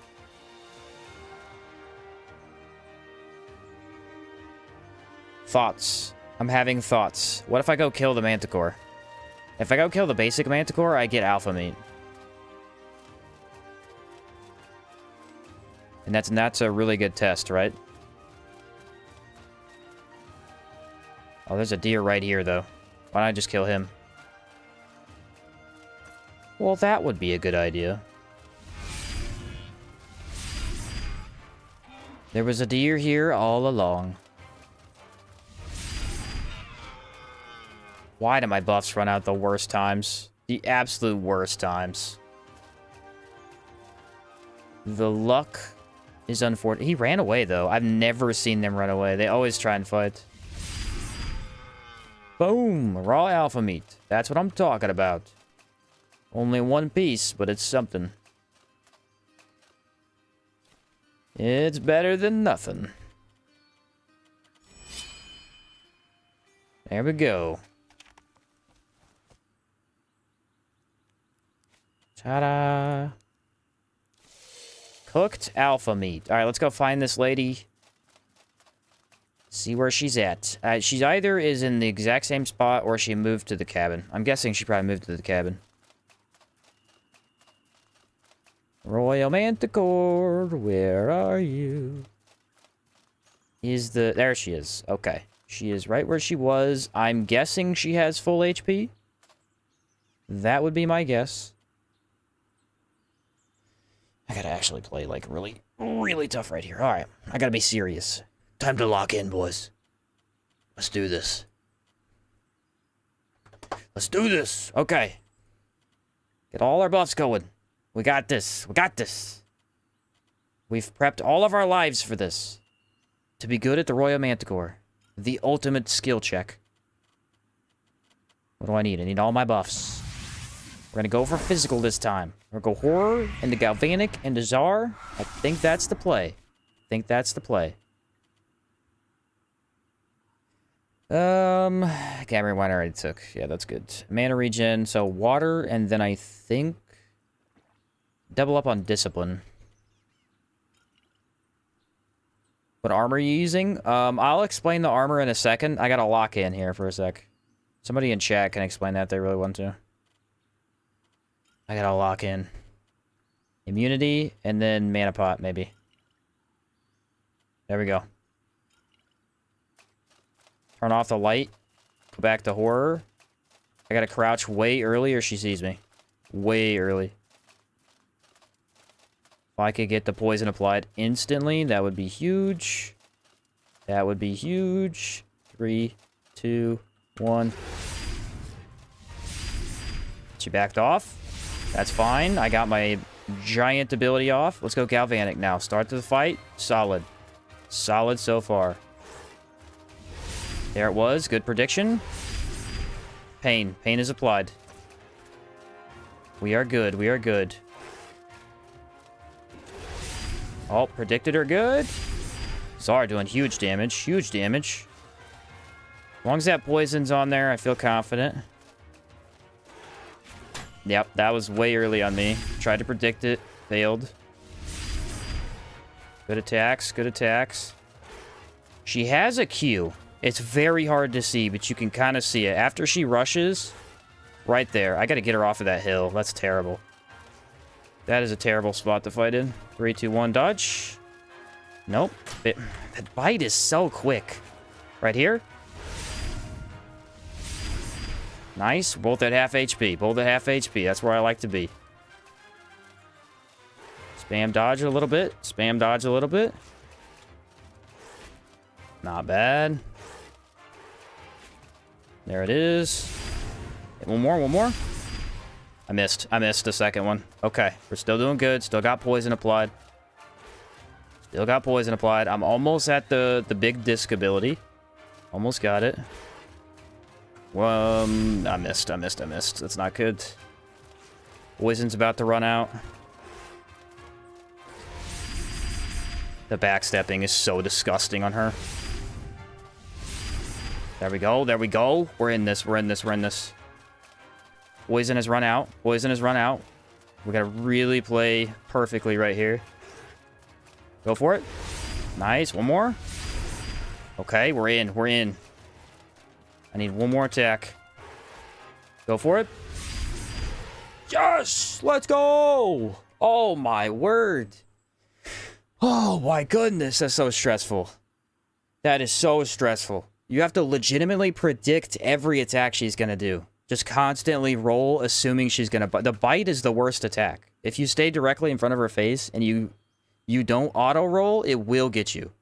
Thoughts. I'm having thoughts. What if I go kill the Manticore? If I go kill the basic Manticore, I get alpha meat. And that's a really good test, right? Oh, there's a deer right here, though. Why don't I just kill him? Well, that would be a good idea. There was a deer here all along. Why do my buffs run out the worst times? The absolute worst times. The luck is unfortunate. He ran away, though. I've never seen them run away. They always try and fight. Boom! Raw alpha meat. That's what I'm talking about. Only one piece, but it's something. It's better than nothing. There we go. Ta-da! Cooked alpha meat. Alright, let's go find this lady. See where she's at. She's either is in the exact same spot or she moved to the cabin. I'm guessing she probably moved to the cabin. Royal Manticore, where are you? There she is. Okay. She is right where she was. I'm guessing she has full HP. That would be my guess. I gotta actually play, like, really, really tough right here. Alright, I gotta be serious. Time to lock in, boys. Let's do this. Let's do this! Okay. Get all our buffs going. We got this. We got this. We've prepped all of our lives for this. To be good at the Royal Manticore. The ultimate skill check. What do I need? I need all my buffs. We're gonna go for physical this time. We're gonna go horror, into galvanic, into Czar. I think that's the play. Can't remember what I already took. Yeah, that's good. Mana regen, so water, and then I think double up on discipline. What armor are you using? I'll explain the armor in a second. I gotta lock in here for a sec. Somebody in chat can explain that if they really want to. I gotta lock in. Immunity, and then mana pot, maybe. There we go. Turn off the light. Go back to horror. I gotta crouch way early or she sees me. Way early. I could get the poison applied instantly, that would be huge. That would be huge. 3, 2, 1. She backed off. That's fine. I got my giant ability off. Let's go Galvanic now. Start the fight. Solid. Solid so far. There it was. Good prediction. Pain. Pain is applied. We are good. We are good. Oh, predicted her good. Zara doing huge damage. Huge damage. As long as that poison's on there, I feel confident. Yep, that was way early on me. Tried to predict it. Failed. Good attacks. Good attacks. She has a Q. It's very hard to see, but you can kind of see it. After she rushes, right there. I got to get her off of that hill. That's terrible. That is a terrible spot to fight in. 3, 2, 1, dodge. Nope. That bite is so quick. Right here. Nice. Both at half HP. Both at half HP. That's where I like to be. Spam dodge a little bit. Spam dodge a little bit. Not bad. There it is. One more, one more. I missed. I missed the second one. Okay. We're still doing good. Still got poison applied. Still got poison applied. I'm almost at the big disc ability. Almost got it. I missed. That's not good. Poison's about to run out. The backstepping is so disgusting on her. There we go. There we go. We're in this. We're in this. We're in this. Poison has run out. Poison has run out. We gotta really play perfectly right here. Go for it. Nice. One more. Okay, we're in. We're in. I need one more attack. Go for it. Yes! Let's go! Oh, my word. Oh, my goodness. That's so stressful. That is so stressful. You have to legitimately predict every attack she's going to do. Just constantly roll, assuming she's going to bite. The bite is the worst attack. If you stay directly in front of her face and you don't auto-roll, it will get you.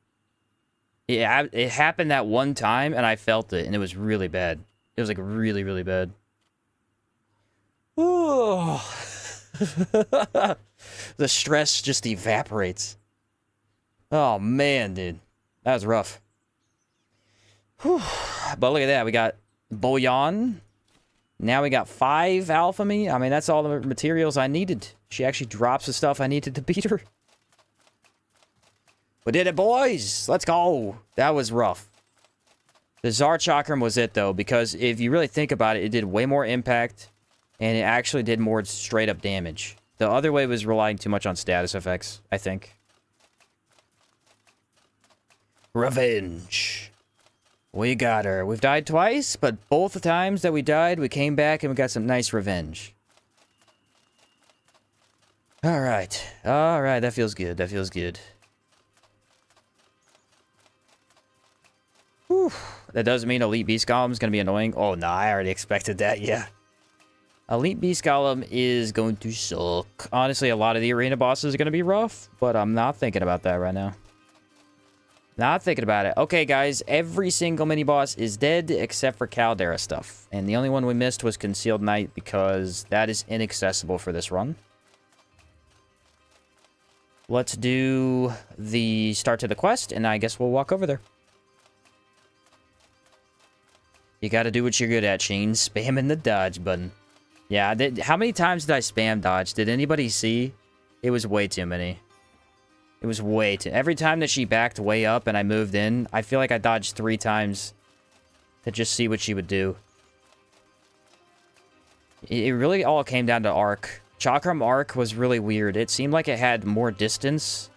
It happened that one time, and I felt it, and it was really bad. It was, like, really, really bad. Oh. The stress just evaporates. Oh, man, dude. That was rough. Whew. But look at that. We got Bouillon. Now we got 5 Alpha Me. I mean, that's all the materials I needed. She actually drops the stuff I needed to beat her. We did it, boys! Let's go! That was rough. The Zar Chakram was it, though, because if you really think about it, it did way more impact, and it actually did more straight-up damage. The other way was relying too much on status effects, I think. Revenge. We got her. We've died twice, but both the times that we died, we came back and we got some nice revenge. Alright. Alright, that feels good. That feels good. Whew. That does mean Elite Beast Golem is going to be annoying. Oh, nah, I already expected that, yeah. Elite Beast Golem is going to suck. Honestly, a lot of the arena bosses are going to be rough, but I'm not thinking about that right now. Not thinking about it. Okay, guys, every single mini-boss is dead except for Caldera stuff. And the only one we missed was Concealed Knight because that is inaccessible for this run. Let's do the start to the quest, and I guess we'll walk over there. You gotta do what you're good at, Sheen. Spamming the dodge button. Yeah, how many times did I spam dodge? Did anybody see? It was way too many. It was way too... Every time that she backed way up and I moved in, I feel like I dodged 3 times to just see what she would do. It really all came down to arc. Chakram arc was really weird. It seemed like it had more distance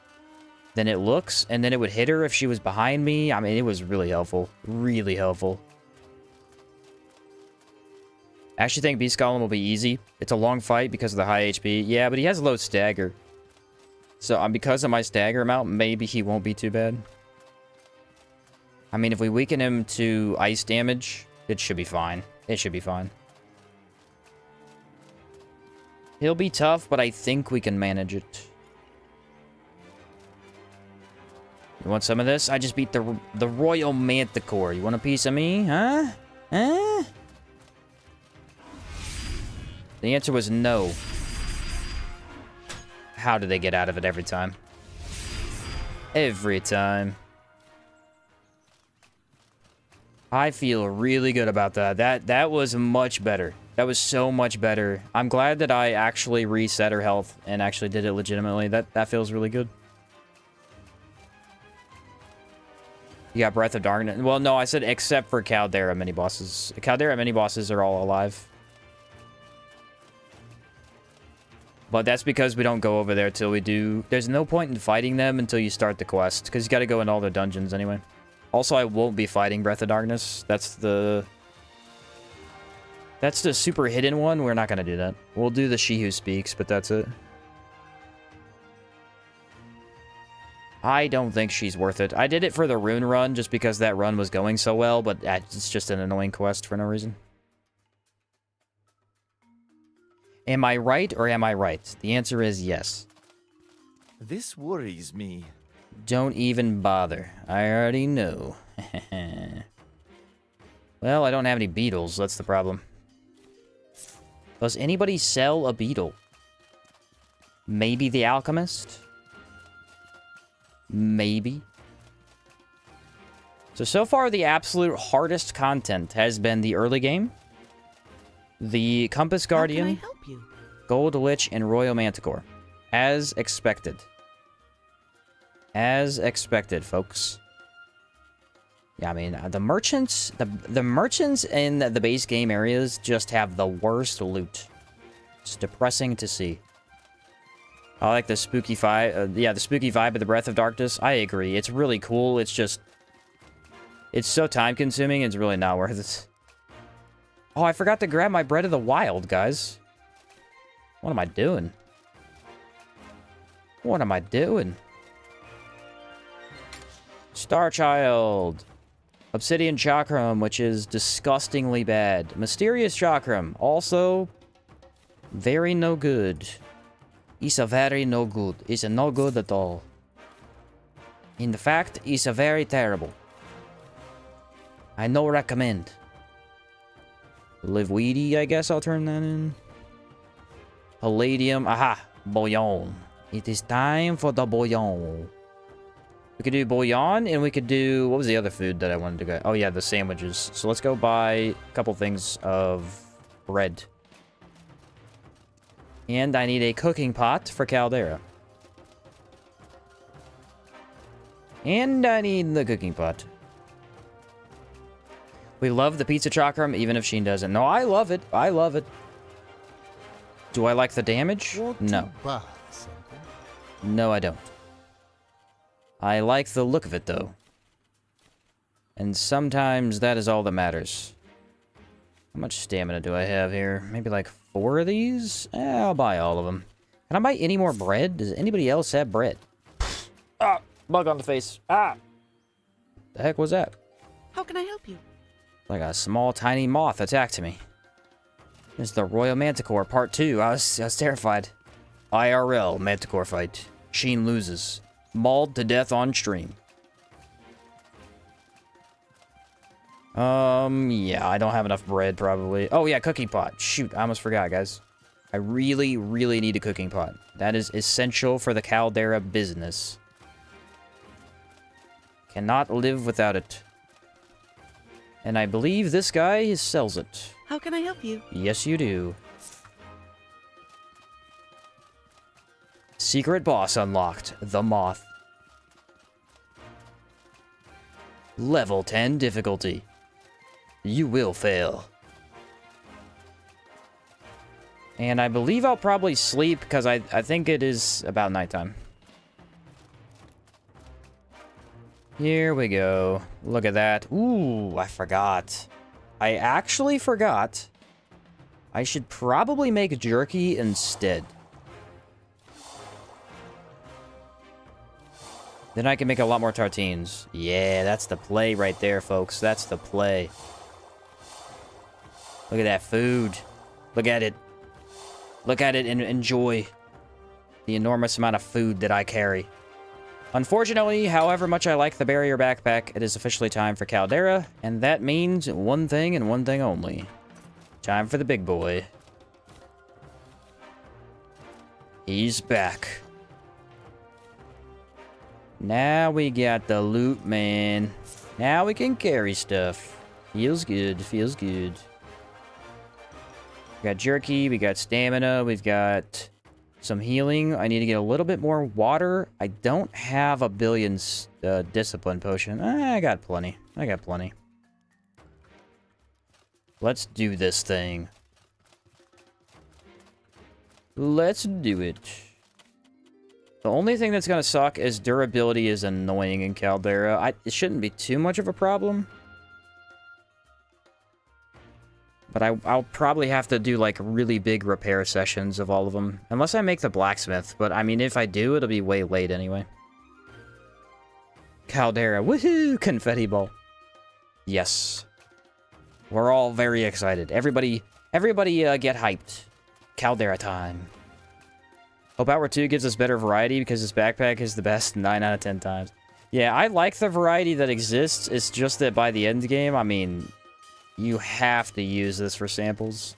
than it looks, and then it would hit her if she was behind me. I mean, it was really helpful. Really helpful. I actually think Beast Golem will be easy. It's a long fight because of the high HP. Yeah, but he has low stagger. So, because of my stagger amount, maybe he won't be too bad. I mean, if we weaken him to ice damage, it should be fine. It should be fine. He'll be tough, but I think we can manage it. You want some of this? I just beat the Royal Manticore. You want a piece of me, huh? Huh? The answer was no. How do they get out of it every time? Every time. I feel really good about that. That was much better. That was so much better. I'm glad that I actually reset her health and actually did it legitimately. That feels really good. You got Breath of Darkness. Well, no, I said except for Caldera mini-bosses. Caldera mini-bosses are all alive. But that's because we don't go over there till we do... There's no point in fighting them until you start the quest, because you gotta go in all the dungeons anyway. Also, I won't be fighting Breath of Darkness. That's the super hidden one. We're not gonna do that. We'll do the She Who Speaks, but that's it. I don't think she's worth it. I did it for the rune run just because that run was going so well, but it's just an annoying quest for no reason. Am I right or am I right? The answer is yes. This worries me. Don't even bother. I already know. Well, I don't have any beetles. That's the problem. Does anybody sell a beetle? Maybe the alchemist? Maybe. So far, the absolute hardest content has been the early game. The Compass Guardian, How can I help you? Gold Lich, and Royal Manticore. As expected. As expected, folks. Yeah, I mean, the merchants... The merchants in the base game areas just have the worst loot. It's depressing to see. I like the spooky vibe. Yeah, the spooky vibe of the Breath of Darkness. I agree. It's really cool. It's just... It's so time-consuming, it's really not worth it. Oh, I forgot to grab my Bread of the Wild, guys. What am I doing? What am I doing? Star Child. Obsidian Chakram, which is disgustingly bad. Mysterious Chakram, also very no good. It's a very no good. It's a no good at all. In fact, it's a very terrible. I no recommend. Live weedy, I guess I'll turn that in. Palladium. Aha! Bouillon. It is time for the bouillon. We could do bouillon, and we could do... What was the other food that I wanted to get? Oh, yeah, the sandwiches. So let's go buy a couple things of bread. And I need a cooking pot for Caldera. And I need the cooking pot. We love the pizza chakram, even if Sheen doesn't. No, I love it. I love it. Do I like the damage? No. Buy something. No, I don't. I like the look of it, though. And sometimes that is all that matters. How much stamina do I have here? Maybe like 4 of these? I'll buy all of them. Can I buy any more bread? Does anybody else have bread? Ah! Bug on the face. Ah! The heck was that? How can I help you? Like a small, tiny moth attacked me. This is the Royal Manticore, Part 2. I was terrified. IRL Manticore fight. Sheen loses. Mauled to death on stream. Yeah, I don't have enough bread, probably. Oh, yeah, cooking pot. Shoot, I almost forgot, guys. I really, really need a cooking pot. That is essential for the Caldera business. Cannot live without it. And I believe this guy sells it. How can I help you? Yes, you do. Secret boss unlocked. The Moth. Level 10 difficulty. You will fail. And I believe I'll probably sleep because I think it is about nighttime. Here we go. Look at that. Ooh, I forgot. I actually forgot. I should probably make jerky instead. Then I can make a lot more tartines. Yeah, that's the play right there, folks. That's the play. Look at that food. Look at it. Look at it and enjoy the enormous amount of food that I carry. Unfortunately, however much I like the barrier backpack, it is officially time for Caldera, and that means one thing and one thing only. Time for the big boy. He's back. Now we got the loot, man. Now we can carry stuff. Feels good, feels good. We got jerky, we got stamina, we've got some healing. I need to get a little bit more water. I don't have a billion discipline potion. I got plenty. I got plenty. Let's do this thing. Let's do it. The only thing that's gonna suck is durability is annoying in Caldera. It shouldn't be too much of a problem. But I'll probably have to do, like, really big repair sessions of all of them. Unless I make the blacksmith. But, I mean, if I do, it'll be way late anyway. Caldera. Woohoo! Confetti ball. Yes. We're all very excited. Everybody get hyped. Caldera time. Hope Hour 2 gives us better variety because this backpack is the best 9 out of 10 times. Yeah, I like the variety that exists. It's just that by the end game, I mean... You have to use this for samples.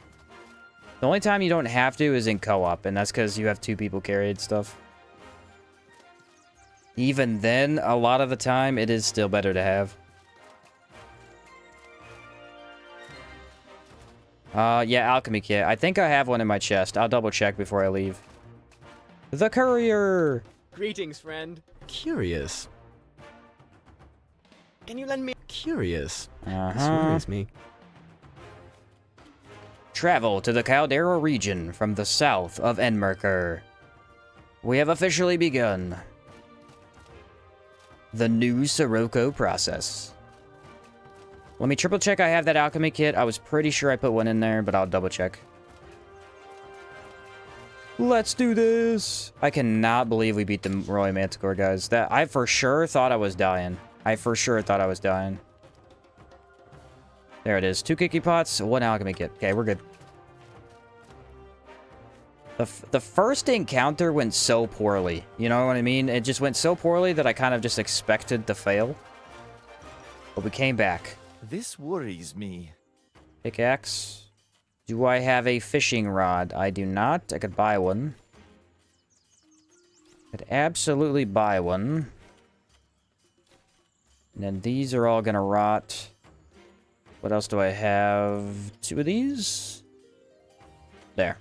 The only time you don't have to is in co-op, and that's because you have 2 people carried stuff. Even then, a lot of the time, it is still better to have. Yeah, alchemy kit. I think I have one in my chest. I'll double check before I leave. The courier! Greetings, friend. Curious. Can you lend me... Curious. This worries me. Travel to the Caldera region from the south of Enmerker. We have officially begun the new Sirocco process. Let me triple check I have that alchemy kit. I was pretty sure I put one in there, but I'll double check. Let's do this! I cannot believe we beat the Roy Manticore, guys. That I for sure thought I was dying. I for sure thought I was dying. There it is. 2 kicky pots, 1 alchemy kit. Okay, we're good. The first encounter went so poorly. You know what I mean? It just went so poorly that I kind of just expected to fail. But we came back. This worries me. Pickaxe. Do I have a fishing rod? I do not. I could buy one. Could absolutely buy one. And then these are all gonna rot. What else do I have? 2 of these? There.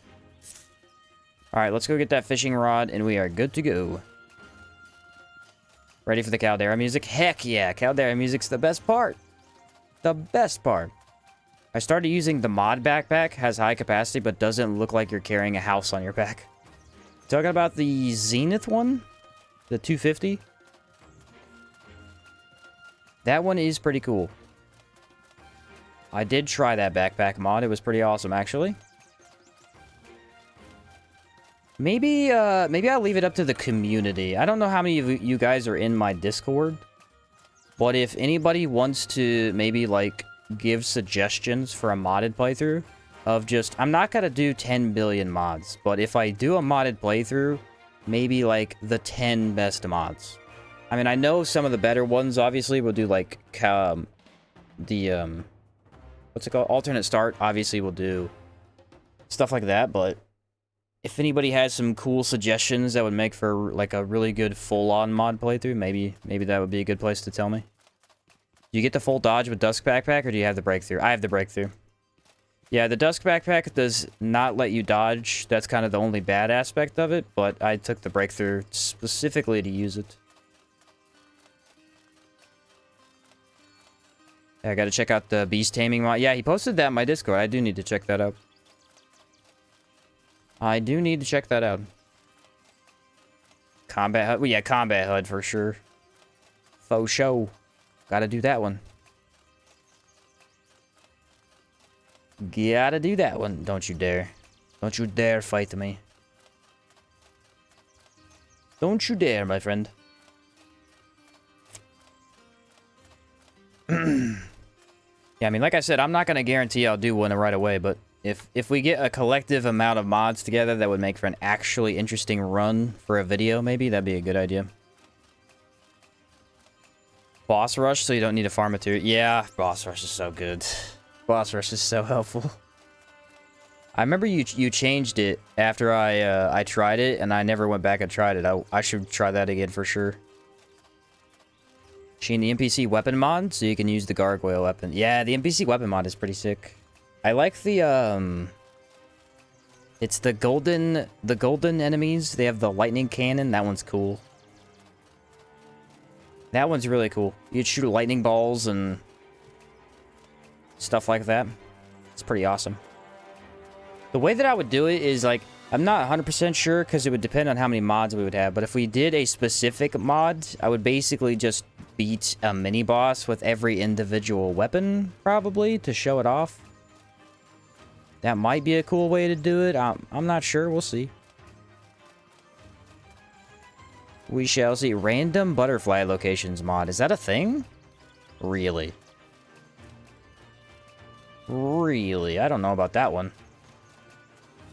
Alright, let's go get that fishing rod, and we are good to go. Ready for the Caldera music? Heck yeah! Caldera music's the best part! The best part! I started using the mod backpack, has high capacity, but doesn't look like you're carrying a house on your back. Talking about the Zenith one? The 250? That one is pretty cool. I did try that backpack mod. It was pretty awesome, actually. Maybe I'll leave it up to the community. I don't know how many of you guys are in my Discord. But if anybody wants to maybe, like, give suggestions for a modded playthrough of just... I'm not gonna do 10 billion mods. But if I do a modded playthrough, maybe, like, the 10 best mods. I mean, I know some of the better ones, obviously, will do, like, what's it called? Alternate start, obviously, will do stuff like that, but if anybody has some cool suggestions that would make for, like, a really good full-on mod playthrough, maybe that would be a good place to tell me. Do you get the full dodge with Dusk Backpack, or do you have the breakthrough? I have the breakthrough. Yeah, the Dusk Backpack does not let you dodge. That's kind of the only bad aspect of it, but I took the breakthrough specifically to use it. I gotta check out the beast taming mod. Yeah, he posted that in my Discord. I do need to check that out. I do need to check that out. Combat HUD. Well, yeah, Combat HUD for sure. Faux show. Gotta do that one. Gotta do that one. Don't you dare. Don't you dare fight me. Don't you dare, my friend. Yeah, I mean, like I said, I'm not going to guarantee I'll do one right away, but if we get a collective amount of mods together that would make for an actually interesting run for a video, maybe, that'd be a good idea. Boss rush, so you don't need to farm material. Yeah, boss rush is so good. Boss rush is so helpful. I remember you changed it after I tried it, and I never went back and tried it. I should try that again for sure. Sheen, the NPC weapon mod, so you can use the gargoyle weapon. Yeah, the NPC weapon mod is pretty sick. I like the it's the golden enemies. They have the lightning cannon. That one's cool. That one's really cool. You'd shoot lightning balls and stuff like that. It's pretty awesome. The way that I would do it is, like, I'm not 100% sure because it would depend on how many mods we would have. But if we did a specific mod, I would basically just beat a mini-boss with every individual weapon, probably, to show it off. That might be a cool way to do it. I'm not sure. We'll see. We shall see. Random butterfly locations mod. Is that a thing? Really? Really? I don't know about that one.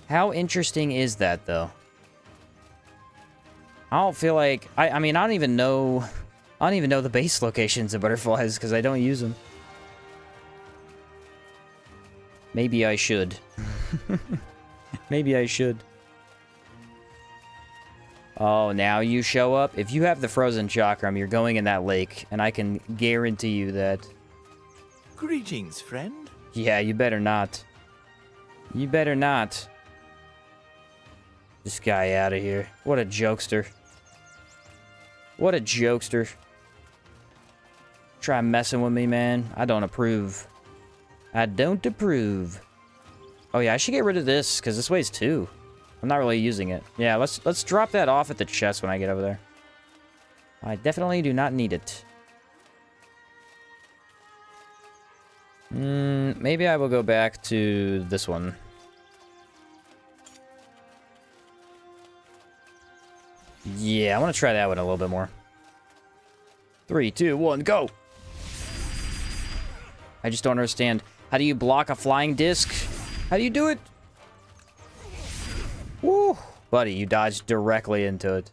How interesting is that, though? I don't feel like... I mean, I don't even know the base locations of butterflies because I don't use them. Maybe I should. Maybe I should. Oh, now you show up. If you have the frozen chakram, you're going in that lake, and I can guarantee you that. Greetings, friend. Yeah, you better not. You better not. This guy out of here. What a jokester. What a jokester. Try messing with me, man. I don't approve. I don't approve. Oh yeah, I should get rid of this, because this weighs 2. I'm not really using it. Yeah, let's drop that off at the chest when I get over there. I definitely do not need it. Maybe I will go back to this one. Yeah, I want to try that one a little bit more. 3, 2, 1, go! I just don't understand. How do you block a flying disc? How do you do it? Woo! Buddy, you dodged directly into it.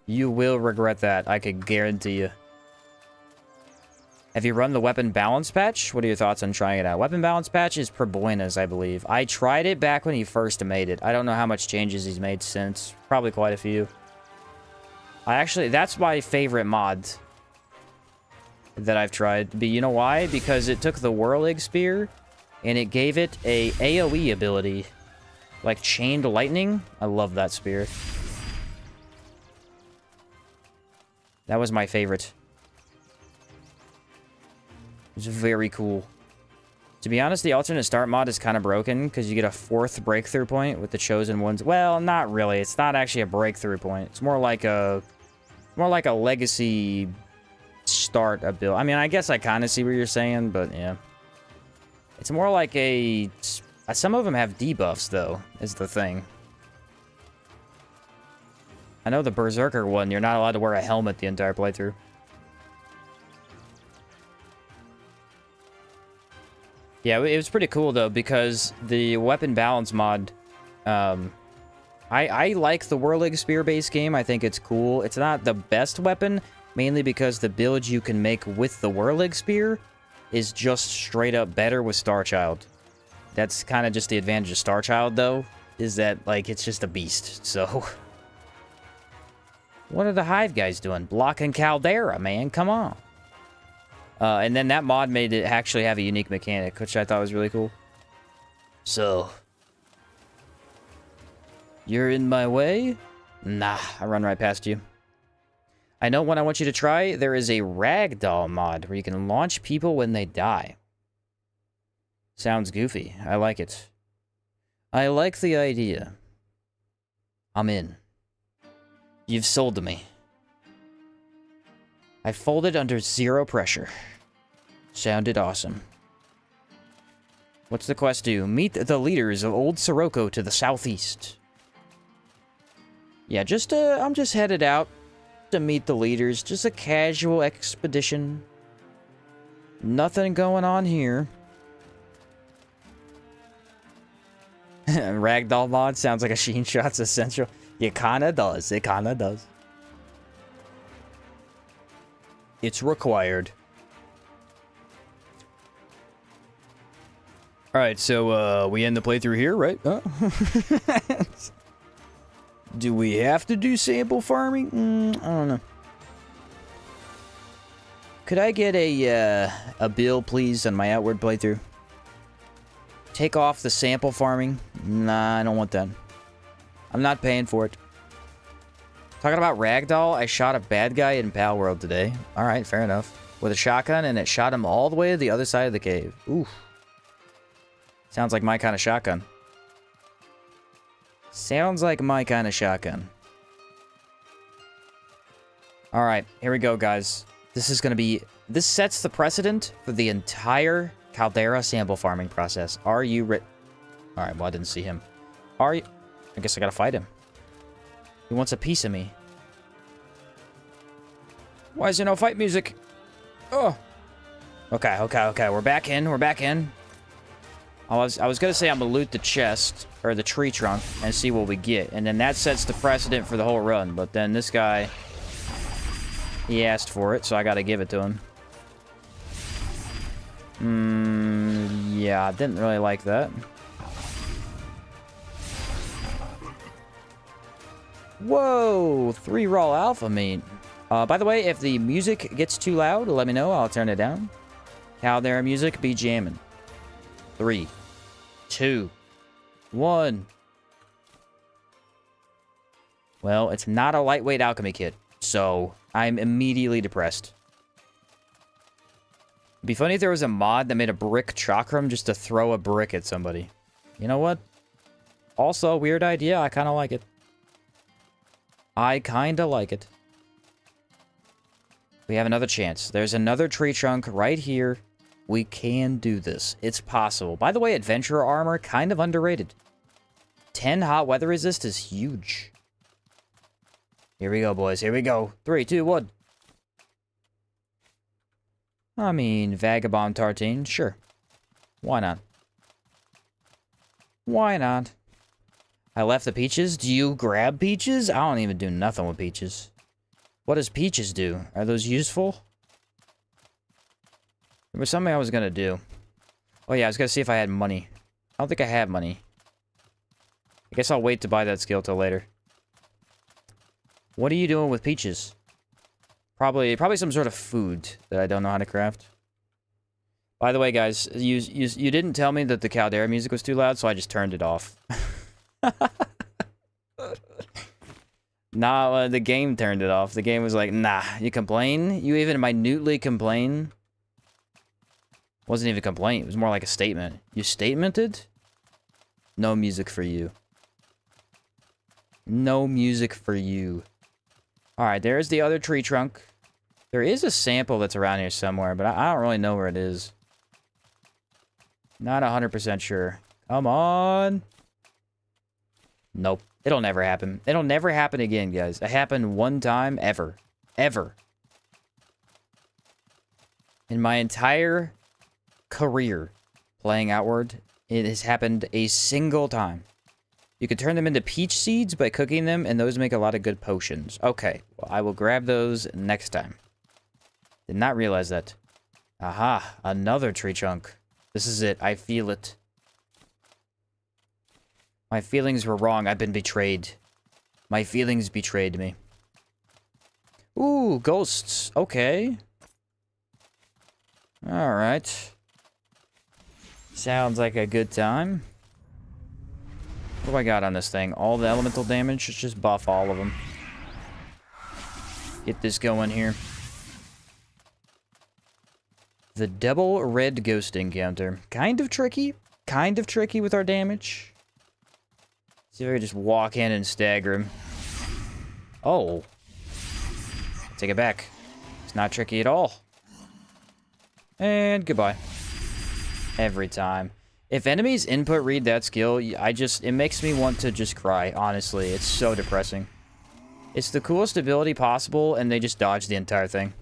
You will regret that, I can guarantee you. Have you run the weapon balance patch? What are your thoughts on trying it out? Weapon balance patch is per Buenas, I believe. I tried it back when he first made it. I don't know how much changes he's made since. Probably quite a few. That's my favorite mod that I've tried. But you know why? Because it took the Whirlig Spear and it gave it a AoE ability. Like chained lightning. I love that spear. That was my favorite. It's very cool. To be honest, the alternate start mod is kind of broken because you get a 4th breakthrough point with the chosen ones. Well, not really. It's not actually a breakthrough point. It's more like a legacy start ability. I mean, I guess I kind of see what you're saying, but yeah. It's more like a... Some of them have debuffs, though, is the thing. I know the Berserker one, you're not allowed to wear a helmet the entire playthrough. Yeah, it was pretty cool, though, because the weapon balance mod... I like the Whirlig Spear base game. I think it's cool. It's not the best weapon, mainly because the build you can make with the Whirlig Spear is just straight up better with Starchild. That's kind of just the advantage of Starchild, though, is that, like, it's just a beast, so... What are the Hive guys doing? Blocking Caldera, man, come on. And then that mod made it actually have a unique mechanic, which I thought was really cool. So... You're in my way? Nah, I run right past you. I know one I want you to try. There is a ragdoll mod where you can launch people when they die. Sounds goofy. I like it. I like the idea. I'm in. You've sold to me. I folded under 0 pressure. Sounded awesome. What's the quest do? Meet the leaders of Old Sirocco to the southeast. Yeah, I'm just headed out to meet the leaders. Just a casual expedition. Nothing going on here. Ragdoll mod sounds like a Sheen Shots essential. It kinda does. It kinda does. It's required. Alright, so, we end the playthrough here, right? Huh? Do we have to do sample farming? I don't know. Could I get a bill, please, on my outward playthrough? Take off the sample farming? Nah, I don't want that. I'm not paying for it. Talking about Ragdoll, I shot a bad guy in Pal World today. Alright, fair enough. With a shotgun, and it shot him all the way to the other side of the cave. Oof. Sounds like my kind of shotgun. Sounds like my kind of shotgun. Alright, here we go, guys. This is gonna be... This sets the precedent for the entire Caldera sample farming process. Are you ready? Alright, well, I didn't see him. Are you... I guess I gotta fight him. He wants a piece of me. Why is there no fight music? Oh. Okay, okay, okay. We're back in. We're back in. I was gonna say I'm gonna loot the chest, or the tree trunk, and see what we get. And then that sets the precedent for the whole run. But then this guy... He asked for it, so I gotta give it to him. Yeah, I didn't really like that. Whoa! 3 raw alpha meat. By the way, if the music gets too loud, let me know. I'll turn it down. Caldera music be jamming. 3, 2, 1. Well, it's not a lightweight alchemy kit, so I'm immediately depressed. It'd be funny if there was a mod that made a brick chakram just to throw a brick at somebody. You know what? Also, weird idea. I kind of like it. I kinda like it. We have another chance. There's another tree trunk right here. We can do this. It's possible. By the way, adventurer armor, kind of underrated. 10 hot weather resist is huge. Here we go, boys. Here we go. 3, 2, 1. I mean, Vagabond Tartine, sure. Why not? Why not? I left the peaches. Do you grab peaches? I don't even do nothing with peaches. What does peaches do? Are those useful? There was something I was gonna do. Oh yeah, I was gonna see if I had money. I don't think I have money. I guess I'll wait to buy that skill till later. What are you doing with peaches? Probably some sort of food that I don't know how to craft. By the way, guys, you didn't tell me that the Caldera music was too loud, so I just turned it off. Nah, the game turned it off. The game was like, nah, you complain? You even minutely complain? Wasn't even a complaint. It was more like a statement. You statemented? No music for you. No music for you. Alright, there's the other tree trunk. There is a sample that's around here somewhere, but I don't really know where it is. Not 100% sure. Come on. Nope. It'll never happen. It'll never happen again, guys. It happened one time, ever. Ever. In my entire career playing Outward, it has happened a single time. You can turn them into peach seeds by cooking them, and those make a lot of good potions. Okay, well, I will grab those next time. Did not realize that. Aha, another tree trunk. This is it. I feel it. My feelings were wrong. I've been betrayed. My feelings betrayed me. Ooh, ghosts. Okay. Alright. Sounds like a good time. What do I got on this thing? All the elemental damage? Let's just buff all of them. Get this going here. The double red ghost encounter. Kind of tricky. Kind of tricky with our damage. See if I can just walk in and stagger him. Oh. Take it back. It's not tricky at all. And goodbye. Every time. If enemies input read that skill, it makes me want to just cry, honestly. It's so depressing. It's the coolest ability possible, and they just dodge the entire thing.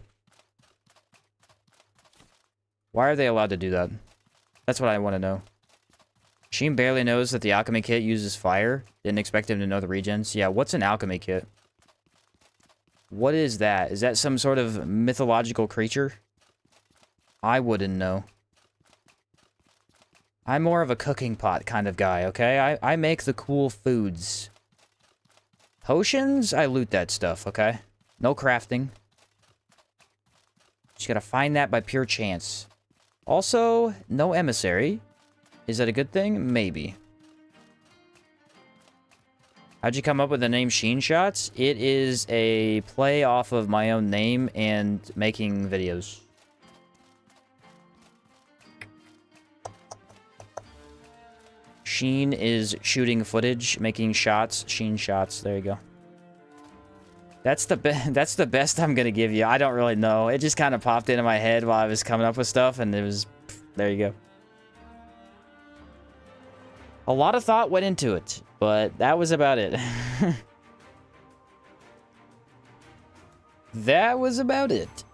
Why are they allowed to do that? That's what I want to know. Sheen barely knows that the alchemy kit uses fire. Didn't expect him to know the regens. Yeah, what's an alchemy kit? What is that? Is that some sort of mythological creature? I wouldn't know. I'm more of a cooking pot kind of guy, okay? I make the cool foods. Potions? I loot that stuff, okay? No crafting. Just gotta find that by pure chance. Also, no emissary. Is that a good thing? Maybe. How'd you come up with the name Sheen Shots? It is a play off of my own name and making videos. Sheen is shooting footage, making shots, Sheen Shots. There you go. That's the best I'm gonna give you. I don't really know. It just kind of popped into my head while I was coming up with stuff, and it was... There you go. A lot of thought went into it, but that was about it. That was about it.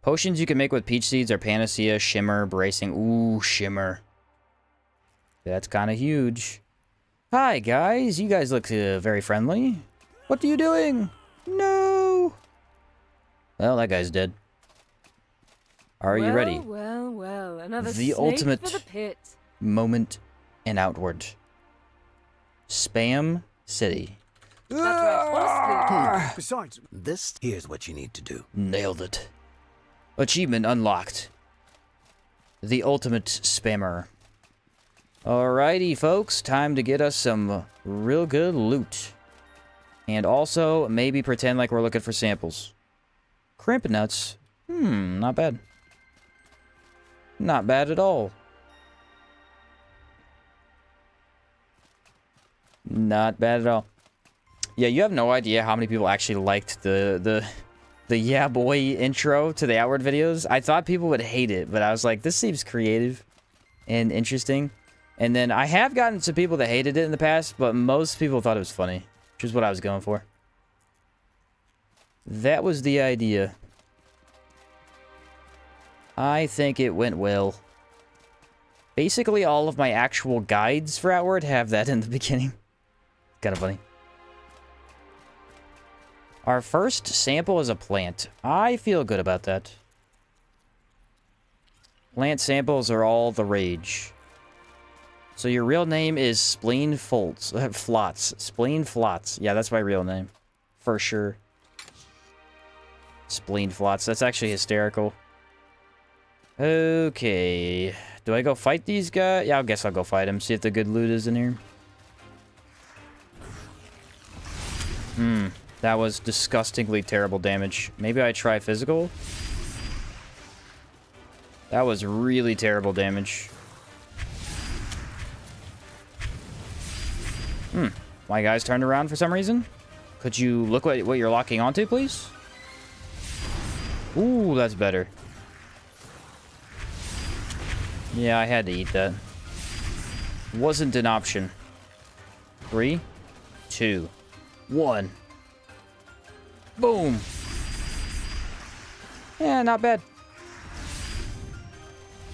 Potions you can make with peach seeds are Panacea, Shimmer, Bracing. Ooh, Shimmer. That's kind of huge. Hi, guys. You guys look very friendly. What are you doing? No. Well, that guy's dead. Are you ready? Well. Another The snake ultimate for the pit. moment and outward. Spam City. That's right. Honestly. Besides, this here's what you need to do. Nailed it. Achievement unlocked. The ultimate spammer. Alrighty, folks. Time to get us some real good loot. And also, maybe pretend like we're looking for samples. Crimp nuts. Not bad. Not bad at all. Not bad at all. Yeah, you have no idea how many people actually liked the yeah boy intro to the Outward videos. I thought people would hate it, but I was like, this seems creative and interesting. And then I have gotten some people that hated it in the past, but most people thought it was funny, which is what I was going for. That was the idea. I think it went well. Basically, all of my actual guides for Outward have that in the beginning. Kind of funny. Our first sample is a plant. I feel good about that. Plant samples are all the rage. So your real name is Spleen Flots. Spleen Flots. Yeah, that's my real name. For sure. Spleen Flots. That's actually hysterical. Okay. Do I go fight these guys? Yeah, I guess I'll go fight them. See if the good loot is in here. That was disgustingly terrible damage. Maybe I try physical? That was really terrible damage. My guys turned around for some reason. Could you look what you're locking onto, please? Ooh, that's better. Yeah, I had to eat that. Wasn't an option. 3, 2, 1. Boom. Yeah, not bad.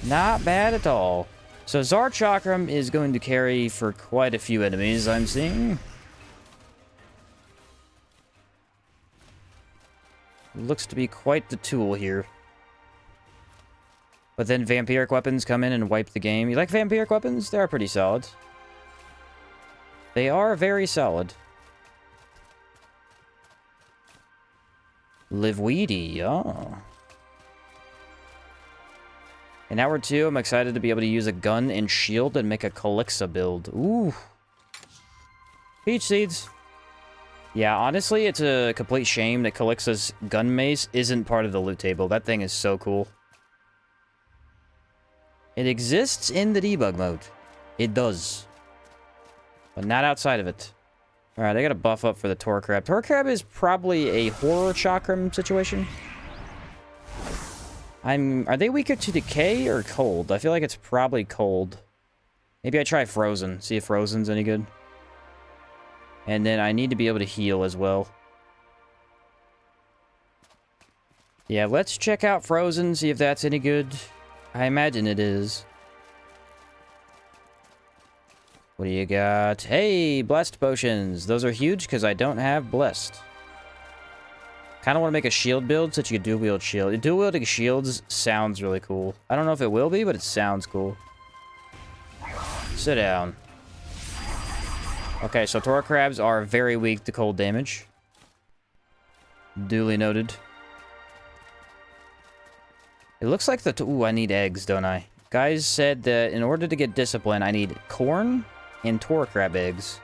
Not bad at all. So Zar Chakram is going to carry for quite a few enemies, I'm seeing. Looks to be quite the tool here. But then vampiric weapons come in and wipe the game. You like vampiric weapons? They are pretty solid. They are very solid. Live weedy, oh. In Hour 2, I'm excited to be able to use a gun and shield and make a Calixa build. Ooh. Peach seeds. Yeah, honestly, it's a complete shame that Calixa's gun mace isn't part of the loot table. That thing is so cool. It exists in the debug mode. It does. But not outside of it. Alright, I gotta buff up for the Tor Crab. Tor Crab is probably a horror chakram situation. Are they weaker to decay or cold? I feel like it's probably cold. Maybe I try frozen. See if frozen's any good. And then I need to be able to heal as well. Yeah, let's check out frozen, see if that's any good. I imagine it is. What do you got? Hey, blessed potions. Those are huge because I don't have blessed. Kind of want to make a shield build so that you can dual-wield shield. Dual-wielding shields sounds really cool. I don't know if it will be, but it sounds cool. Sit down. Okay, so Tor crabs are very weak to cold damage. Duly noted. It looks like the... Ooh, I need eggs, don't I? Guys said that in order to get discipline, I need corn and Tor crab eggs.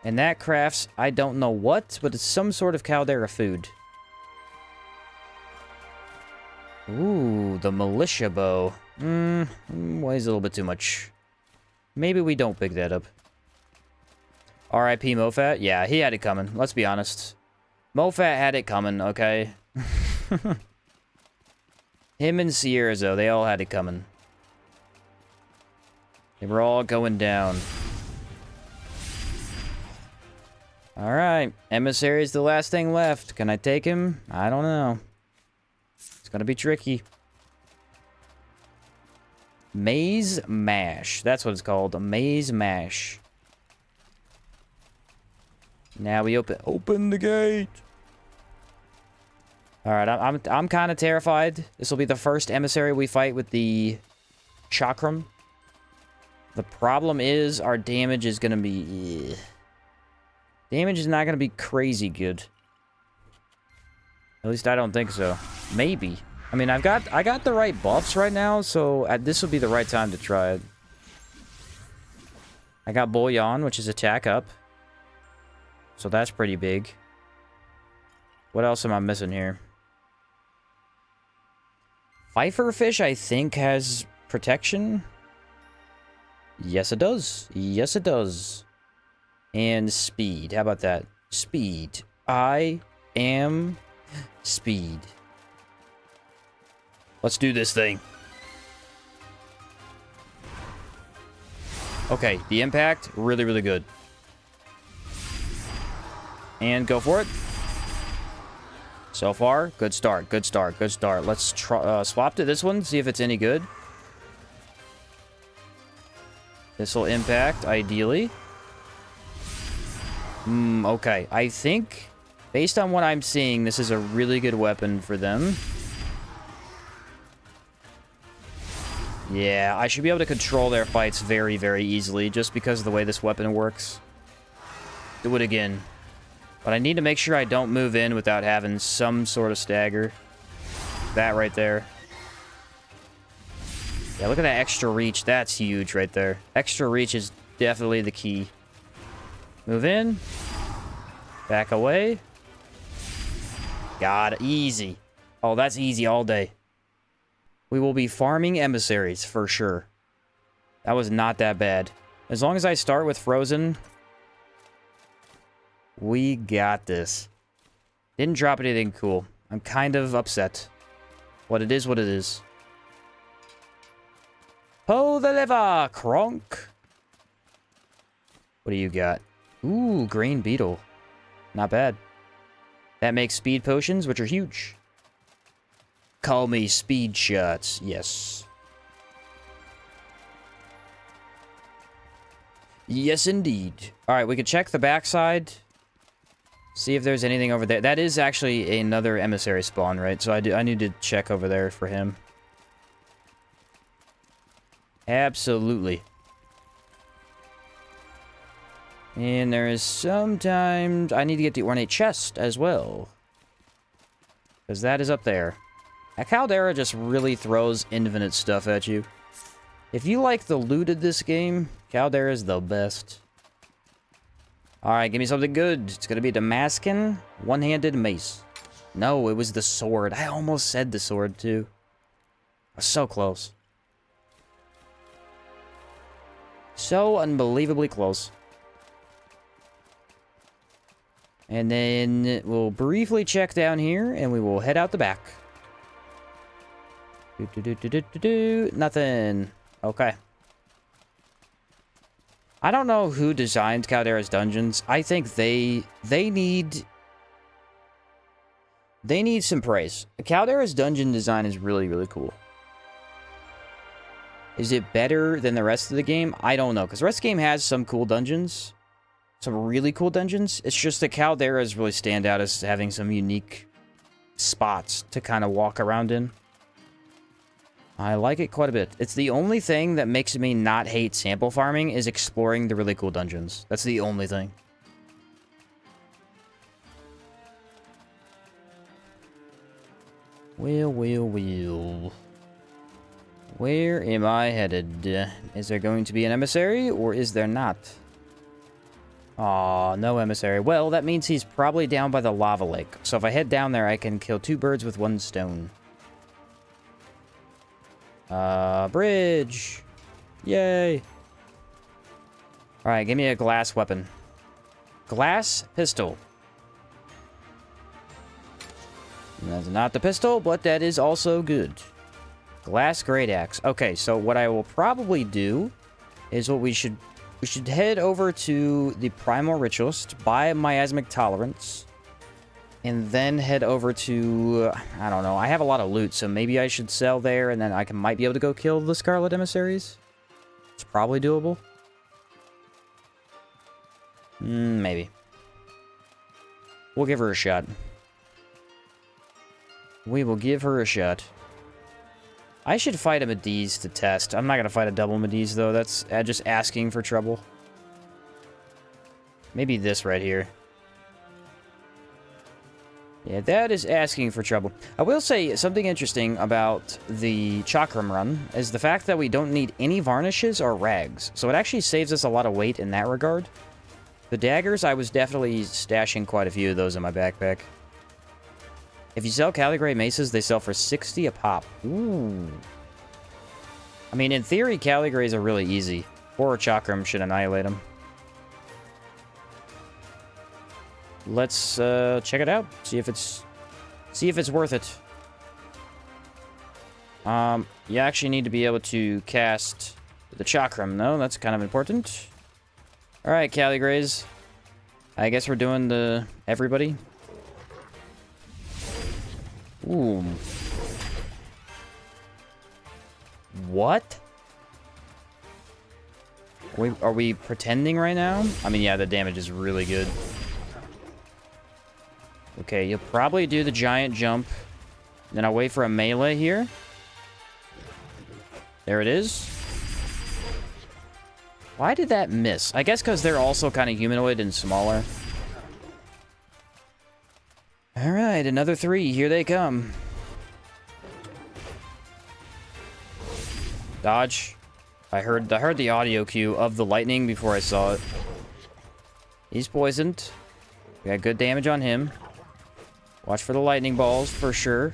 And that crafts, I don't know what, but it's some sort of Caldera food. Ooh, the militia bow. Weighs a little bit too much. Maybe we don't pick that up. R.I.P. Mofat? Yeah, he had it coming. Let's be honest. Mofat had it coming, okay? Him and Sierzo, they all had it coming. They were all going down. Alright, Emissary is the last thing left. Can I take him? I don't know. It's gonna be tricky. Maze Mash. That's what it's called. A Maze Mash. Now we open the gate. Alright, I'm kind of terrified. This will be the first emissary we fight with the Chakram. The problem is our damage is going to be... Damage is not going to be crazy good. At least I don't think so. Maybe. I mean, I got the right buffs right now, so this will be the right time to try it. I got Bouillon, which is attack up. So that's pretty big. What else am I missing here? Pfeifferfish, I think, has protection. Yes, it does. Yes, it does. And speed. How about that? Speed. I am speed. Let's do this thing. Okay, the impact, really, really good. And go for it. So far, good start, good start, good start. Let's swap to this one, see if it's any good. This will impact, ideally. Okay. I think, based on what I'm seeing, this is a really good weapon for them. Yeah, I should be able to control their fights very, very easily, just because of the way this weapon works. Do it again. But I need to make sure I don't move in without having some sort of stagger. That right there. Yeah, look at that extra reach. That's huge right there. Extra reach is definitely the key. Move in. Back away. Got it. Easy. Oh, that's easy all day. We will be farming emissaries for sure. That was not that bad. As long as I start with Frozen... We got this. Didn't drop anything cool. I'm kind of upset. What it is, what it is. Pull the lever, Kronk. What do you got? Ooh, green beetle. Not bad. That makes speed potions, which are huge. Call me speed shots. Yes. Yes, indeed. All right, we could check the backside. See if there's anything over there. That is actually another emissary spawn, right? So I need to check over there for him. Absolutely. And there is sometimes... I need to get the ornate chest as well. Because that is up there. A Caldera just really throws infinite stuff at you. If you like the loot of this game, Caldera is the best. Alright, give me something good. It's gonna be Damascus one-handed mace. No, it was the sword. I almost said the sword, too. I was so close. So unbelievably close. And then we'll briefly check down here, and we will head out the back. Nothing. Okay. I don't know who designed Caldera's dungeons. I think they need some praise. Caldera's dungeon design is really, really cool. Is it better than the rest of the game? I don't know, because the rest of the game has some cool dungeons. Some really cool dungeons. It's just the calderas really stand out as having some unique spots to kind of walk around in. I like it quite a bit. It's the only thing that makes me not hate sample farming is exploring the really cool dungeons. That's the only thing. Well. Where am I headed? Is there going to be an emissary, or is there not? Aw, no emissary. Well, that means he's probably down by the lava lake. So if I head down there, I can kill 2 birds with 1 stone. Bridge! Yay! Alright, give me a glass weapon. Glass pistol. That's not the pistol, but that is also good. Glass great axe. Okay, so what I will probably do is we should head over to the Primal Ritualist, buy Miasmic Tolerance, and then head over to, I don't know, I have a lot of loot, so maybe I should sell there, and then might be able to go kill the Scarlet Emissaries. It's probably doable. Maybe. We'll give her a shot. We will give her a shot. I should fight a Mediz to test. I'm not going to fight a double Mediz, though. That's just asking for trouble. Maybe this right here. Yeah, that is asking for trouble. I will say something interesting about the Chakram run is the fact that we don't need any varnishes or rags. So it actually saves us a lot of weight in that regard. The daggers, I was definitely stashing quite a few of those in my backpack. If you sell Caligray maces, they sell for 60 a pop. Ooh. I mean, in theory, Caligrays are really easy. Or Chakram should annihilate them. Let's check it out. See if it's worth it. You actually need to be able to cast the Chakram, though. That's kind of important. Alright, Caligrays. I guess we're doing the everybody. Ooh. What? Are we pretending right now? I mean, yeah, the damage is really good. Okay, you'll probably do the giant jump. Then I'll wait for a melee here. There it is. Why did that miss? I guess because they're also kind of humanoid and smaller. Alright, another 3. Here they come. Dodge. I heard the audio cue of the lightning before I saw it. He's poisoned. We got good damage on him. Watch for the lightning balls for sure.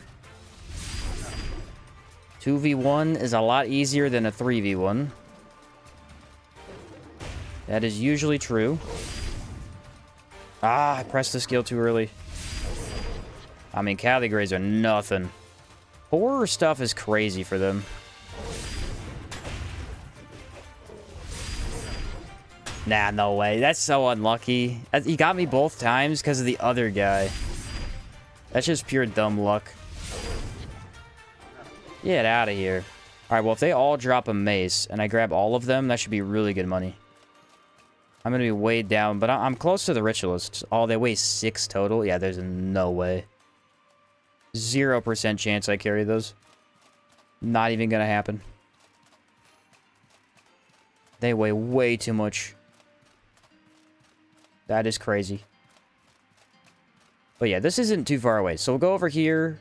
2v1 is a lot easier than a 3v1. That is usually true. Ah, I pressed the skill too early. I mean, Caligrays are nothing. Horror stuff is crazy for them. Nah, no way. That's so unlucky. He got me both times because of the other guy. That's just pure dumb luck. Get out of here. Alright, well, if they all drop a mace and I grab all of them, that should be really good money. I'm going to be way down, but I'm close to the Ritualists. Oh, they weigh 6 total? Yeah, there's no way. 0% chance I carry those. Not even going to happen. They weigh way too much. That is crazy. But yeah, this isn't too far away. So we'll go over here.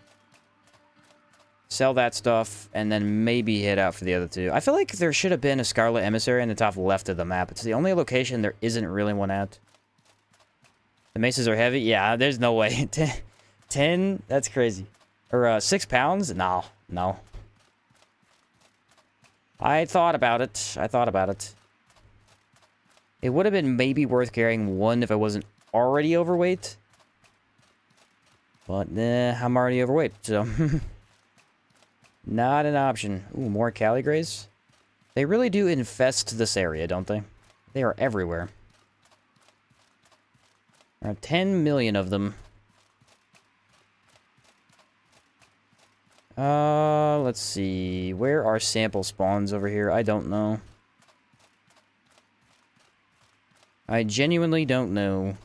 Sell that stuff. And then maybe head out for the other 2. I feel like there should have been a Scarlet Emissary in the top left of the map. It's the only location there isn't really one at. The maces are heavy? Yeah, there's no way. 10? That's crazy. Or 6 pounds? No. No. I thought about it. It would have been maybe worth carrying 1 if I wasn't already overweight. But, I'm already overweight, so... Not an option. Ooh, more Caligrays. They really do infest this area, don't they? They are everywhere. There are 10 million of them. Let's see. Where are sample spawns over here? I don't know. I genuinely don't know.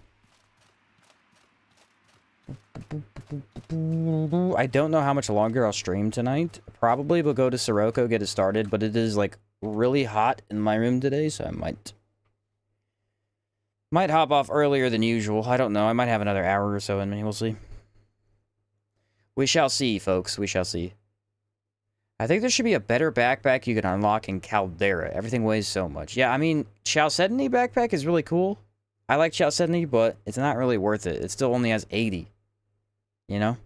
I don't know how much longer I'll stream tonight. Probably will go to Sirocco, get it started, but it is, like, really hot in my room today, so I might hop off earlier than usual. I don't know. I might have another hour or so in me. We'll see. We shall see, folks. We shall see. I think there should be a better backpack you can unlock in Caldera. Everything weighs so much. Yeah, I mean, Chalcedony backpack is really cool. I like Chalcedony, but it's not really worth it. It still only has 80. You know?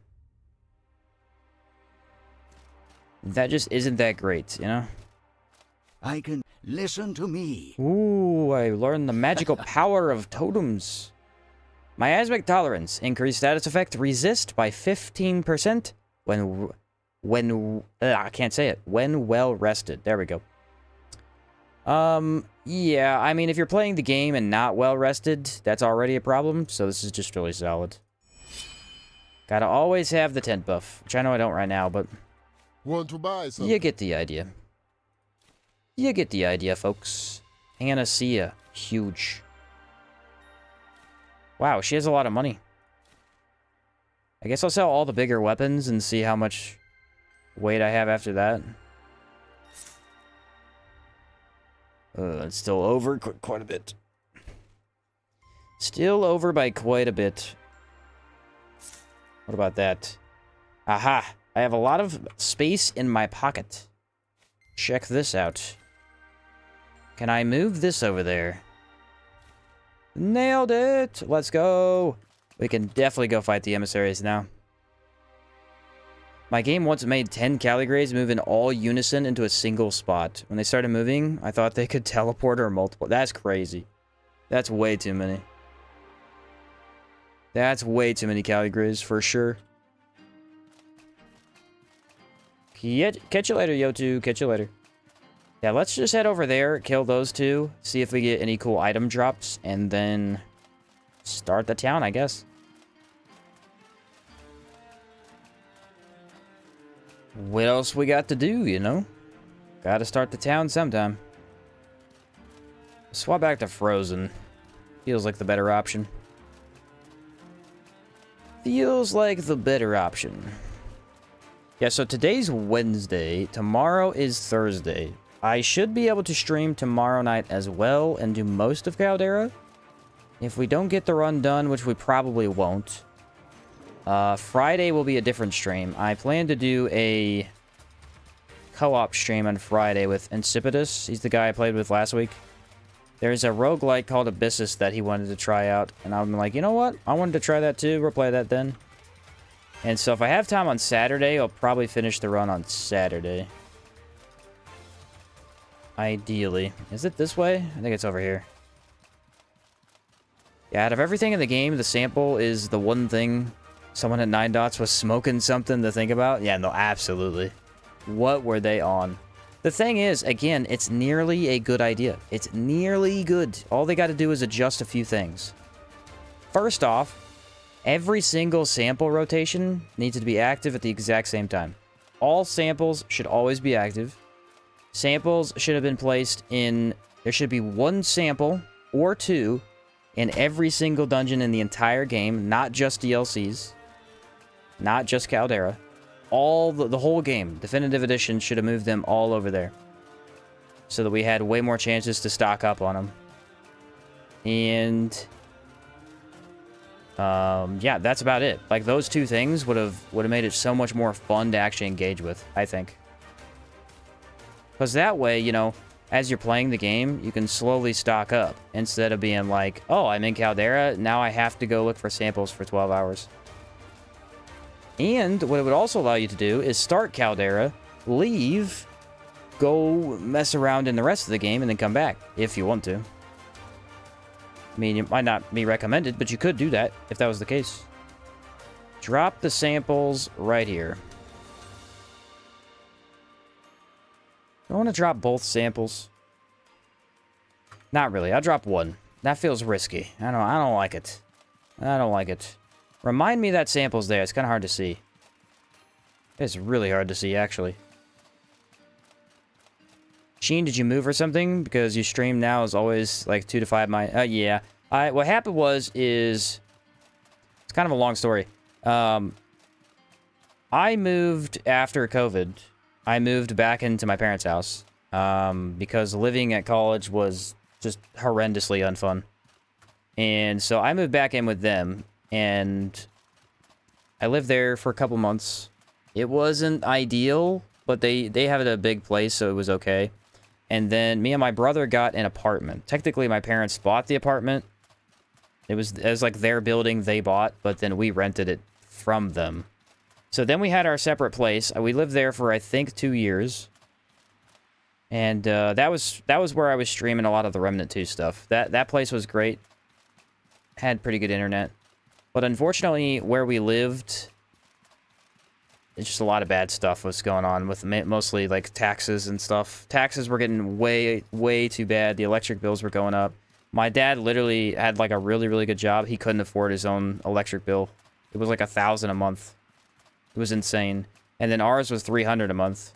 That just isn't that great, you know? I can listen to me. Ooh, I learned the magical power of totems. Miasmic tolerance. Increased status effect. Resist by 15% I can't say it. When well rested. There we go. Yeah, I mean, if you're playing the game and not well rested, that's already a problem, so this is just really solid. Gotta always have the tent buff, which I know I don't right now, but Want to buy something? you get the idea. You get the idea, folks. Panacea. Huge. Wow, she has a lot of money. I guess I'll sell all the bigger weapons and see how much weight I have after that. It's still over quite a bit. Still over by quite a bit. What about that? Aha! I have a lot of space in my pocket. Check this out. Can I move this over there? Nailed it! Let's go! We can definitely go fight the emissaries now. My game once made 10 Caligrays move in all unison into a single spot. When they started moving, I thought they could teleport or multiple. That's crazy. That's way too many. That's way too many Caligrays, for sure. Catch you later, Yotu. Catch you later. Yeah, let's just head over there, kill those two, see if we get any cool item drops, and then start the town, I guess. What else we got to do, you know? Gotta start the town sometime. Swap back to Frozen. Feels like the better option. Feels like the better option. Yeah, so today's Wednesday. Tomorrow is Thursday. I should be able to stream tomorrow night as well and do most of Caldera. If we don't get the run done, which we probably won't. Friday will be a different stream. I plan to do a co-op stream on Friday with Insipidus. He's the guy I played with last week. There's a roguelike called Abyssus that he wanted to try out. And I'm like, you know what? I wanted to try that too. We'll play that then. And so if I have time on Saturday, I'll probably finish the run on Saturday. Ideally. Is it this way? I think it's over here. Yeah, out of everything in the game, the sample is the one thing someone at 9 Dots was smoking something to think about. Yeah, no, absolutely. What were they on? The thing is, again, it's nearly a good idea. It's nearly good. All they got to do is adjust a few things. First off, every single sample rotation needs to be active at the exact same time. All samples should always be active. Samples should have been placed in... There should be one sample or two in every single dungeon in the entire game, not just DLCs. Not just Caldera. All the whole game, Definitive Edition, should have moved them all over there. So that we had way more chances to stock up on them. And... yeah, that's about it. Like, those two things would have made it so much more fun to actually engage with, I think. Because that way, you know, as you're playing the game, you can slowly stock up. Instead of being like, oh, I'm in Caldera, now I have to go look for samples for 12 hours. And what it would also allow you to do is start Caldera, leave, go mess around in the rest of the game, and then come back, if you want to. I mean, it might not be recommended, but you could do that if that was the case. Drop the samples right here. I want to drop both samples. Not really. I'll drop one. That feels risky. I don't like it. I don't like it. Remind me that sample's there. It's kind of hard to see. It's really hard to see, actually. Sheen, did you move or something? Because you stream now is always like 2 to 5 yeah. What happened is... It's kind of a long story. I moved after COVID. I moved back into my parents' house. Because living at college was just horrendously unfun. And so I moved back in with them. And I lived there for a couple months. It wasn't ideal, but they have a big place, so it was okay. And then me and my brother got an apartment. Technically, my parents bought the apartment. It was like their building they bought, but then we rented it from them. So then we had our separate place. We lived there for, I think, 2 years. And that was where I was streaming a lot of the Remnant 2 stuff. That place was great. Had pretty good internet. But unfortunately, where we lived, it's just a lot of bad stuff was going on with mostly like taxes and stuff. Taxes were getting way, way too bad. The electric bills were going up. My dad literally had like a really, really good job. He couldn't afford his own electric bill. It was like $1,000 a month. It was insane. And then ours was $300 a month.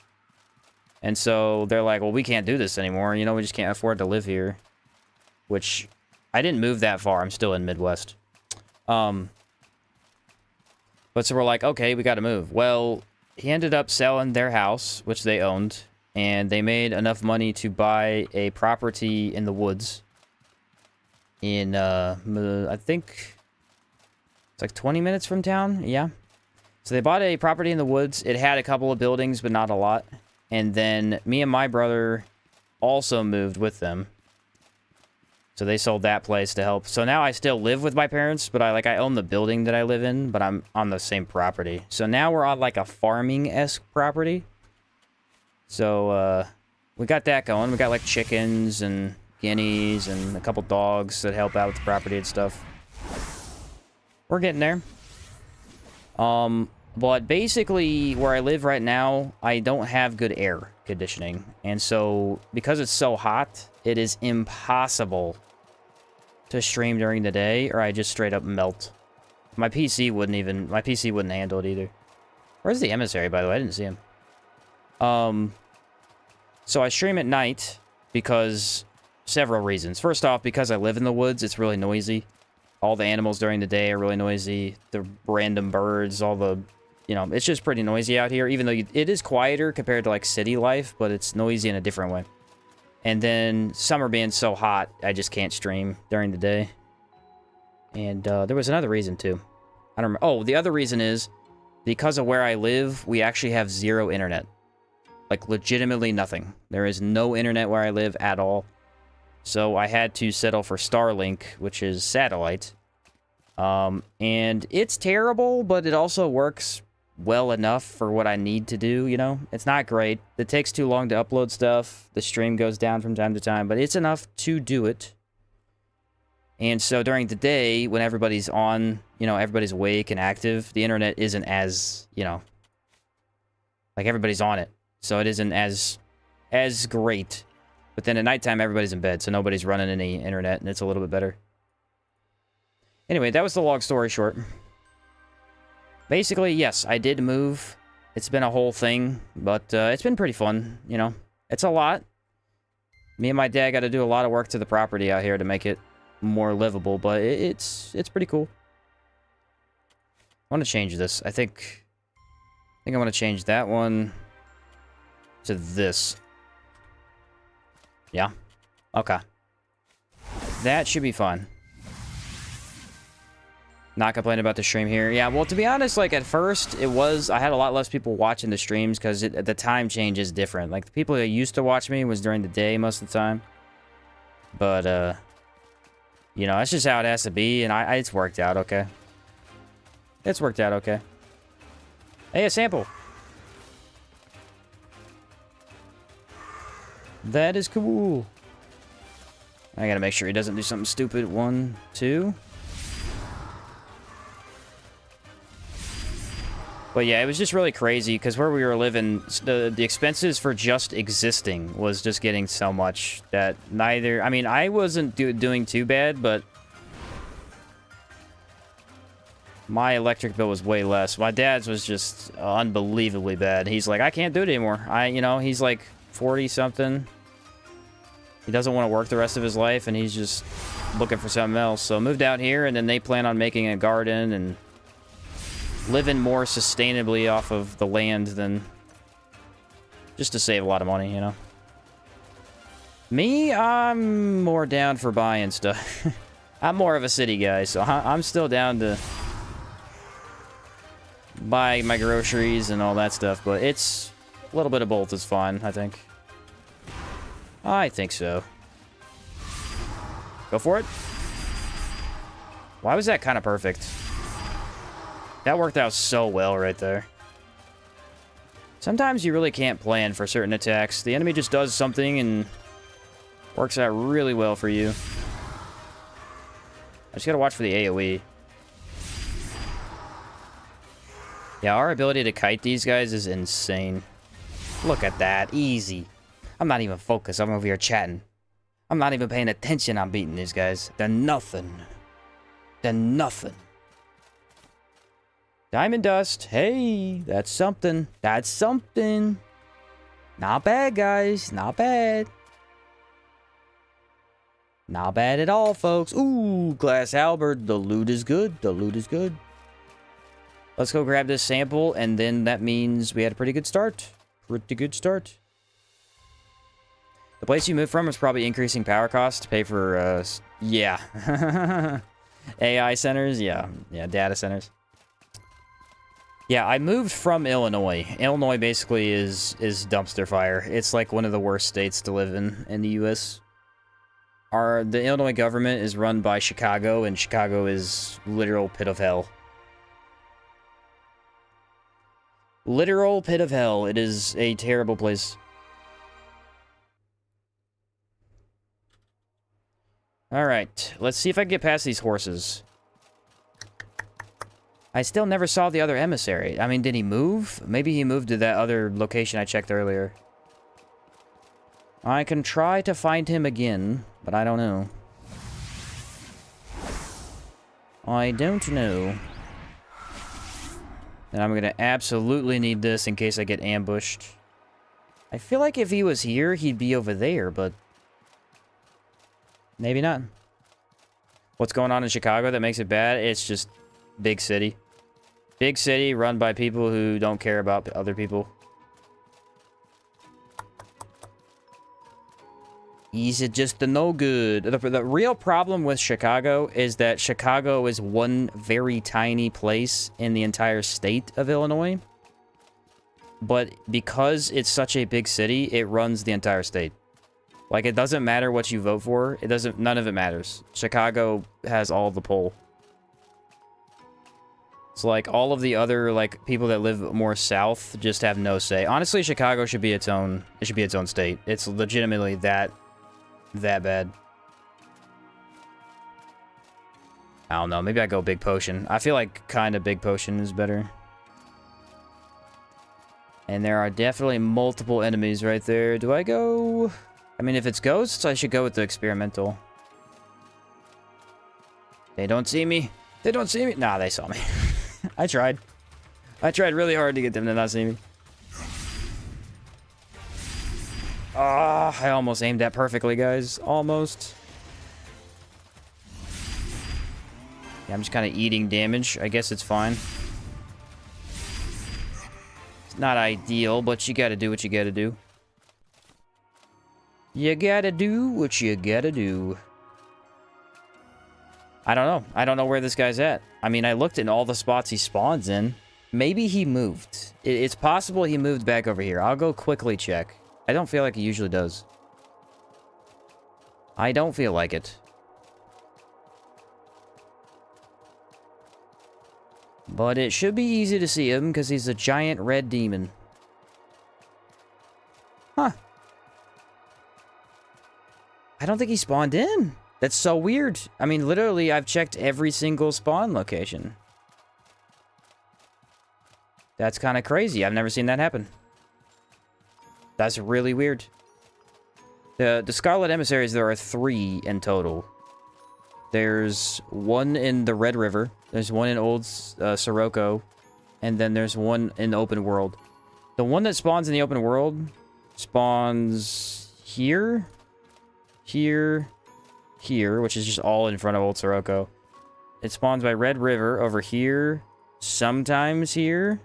And so they're like, well, we can't do this anymore. You know, we just can't afford to live here. Which, I didn't move that far. I'm still in Midwest. But so we're like, okay, we gotta move. Well, he ended up selling their house, which they owned, and they made enough money to buy a property in the woods. In, I think, it's like 20 minutes from town, yeah. So they bought a property in the woods. It had a couple of buildings, but not a lot. And then me and my brother also moved with them. So they sold that place to help. So now I still live with my parents, but I own the building that I live in, but I'm on the same property. So now we're on like a farming-esque property. So we got that going. We got like chickens and guineas and a couple dogs that help out with the property and stuff. We're getting there. But basically where I live right now, I don't have good air conditioning. And so because it's so hot, it is impossible to stream during the day, or I just straight up melt. My PC wouldn't handle it either. Where's the emissary, by the way? I didn't see him. So I stream at night because several reasons. First off, because I live in the woods, it's really noisy. All the animals during the day are really noisy. The random birds, all the, you know, it's just pretty noisy out here, even though it is quieter compared to like city life, but it's noisy in a different way. And then summer being so hot, I just can't stream during the day. And there was another reason too. I don't remember. Oh, the other reason is because of where I live, we actually have zero internet. Like legitimately nothing. There is no internet where I live at all. So I had to settle for Starlink, which is satellite. And it's terrible, but it also works well enough for what I need to do, you know? It's not great. It takes too long to upload stuff. The stream goes down from time to time, but it's enough to do it. And so during the day, when everybody's on, you know, everybody's awake and active, the internet isn't as, you know, like everybody's on it. So it isn't as great. But then at nighttime, everybody's in bed, so nobody's running any internet, and it's a little bit better. Anyway, that was the long story short. Basically, yes, I did move. It's been a whole thing, but it's been pretty fun, you know. It's a lot. Me and my dad got to do a lot of work to the property out here to make it more livable, but it's pretty cool. I want to change this. I think I want to change that one to this. Yeah? Okay. That should be fun. Not complaining about the stream here. Yeah, well, to be honest, like, at first, I had a lot less people watching the streams because the time change is different. Like, the people that used to watch me was during the day most of the time. But, you know, that's just how it has to be, and it's worked out okay. It's worked out okay. Hey, a sample. That is cool. I gotta make sure he doesn't do something stupid. 1, 2. But yeah, it was just really crazy because where we were living, the expenses for just existing was just getting so much that neither... I mean, I wasn't doing too bad, but... My electric bill was way less. My dad's was just unbelievably bad. He's like, I can't do it anymore. He's like 40-something. He doesn't want to work the rest of his life, and he's just looking for something else. So moved out here, and then they plan on making a garden and living more sustainably off of the land than just to save a lot of money, you know. Me, I'm more down for buying stuff. I'm more of a city guy, so I'm still down to buy my groceries and all that stuff, but it's a little bit of both is fine, I think. I think so. Go for it. Why was that kind of perfect? That worked out so well right there. Sometimes you really can't plan for certain attacks. The enemy just does something and works out really well for you. I just gotta watch for the AoE. Yeah, our ability to kite these guys is insane. Look at that. Easy. I'm not even focused. I'm over here chatting. I'm not even paying attention. I'm beating these guys. They're nothing. They're nothing. Diamond dust. Hey, that's something. That's something. Not bad, guys. Not bad. Not bad at all, folks. Ooh, glass halberd. The loot is good. The loot is good. Let's go grab this sample, and then that means we had a pretty good start. Pretty good start. The place you moved from is probably increasing power costs to pay for, yeah. AI centers? Yeah. Yeah, data centers. Yeah, I moved from Illinois. Illinois basically is dumpster fire. It's like one of the worst states to live in the U.S. The Illinois government is run by Chicago, and Chicago is literal pit of hell. Literal pit of hell. It is a terrible place. Alright, let's see if I can get past these horses. I still never saw the other emissary. I mean, did he move? Maybe he moved to that other location I checked earlier. I can try to find him again, but I don't know. I don't know. And I'm gonna absolutely need this in case I get ambushed. I feel like if he was here, he'd be over there, but maybe not. What's going on in Chicago that makes it bad? It's just big city. Big city run by people who don't care about other people. Is it just the no good? The real problem with Chicago is that Chicago is one very tiny place in the entire state of Illinois. But because it's such a big city, it runs the entire state. Like, it doesn't matter what you vote for. None of it matters. Chicago has all the pull. So, like, all of the other, like, people that live more south just have no say. Honestly, Chicago should be its own... It should be its own state. It's legitimately that bad. I don't know. Maybe I go Big Potion. I feel like kind of Big Potion is better. And there are definitely multiple enemies right there. Do I go... I mean, if it's ghosts, I should go with the experimental. They don't see me. They don't see me. Nah, they saw me. I tried. I tried really hard to get them to not see me. Ah, I almost aimed that perfectly, guys. Almost. Yeah, I'm just kind of eating damage. I guess it's fine. It's not ideal, but you gotta do what you gotta do. You gotta do what you gotta do. I don't know. I don't know where this guy's at. I mean, I looked in all the spots he spawns in. Maybe he moved. It's possible he moved back over here. I'll go quickly check. I don't feel like he usually does. I don't feel like it. But it should be easy to see him because he's a giant red demon. Huh. I don't think he spawned in. That's so weird. I mean, literally, I've checked every single spawn location. That's kind of crazy. I've never seen that happen. That's really weird. The Scarlet Emissaries, there are 3 in total. There's one in the Red River. There's one in Old Sirocco. And then there's one in the open world. The one that spawns in the open world spawns here, here, here, which is just all in front of Old Sirocco. It spawns by Red River over here, sometimes here,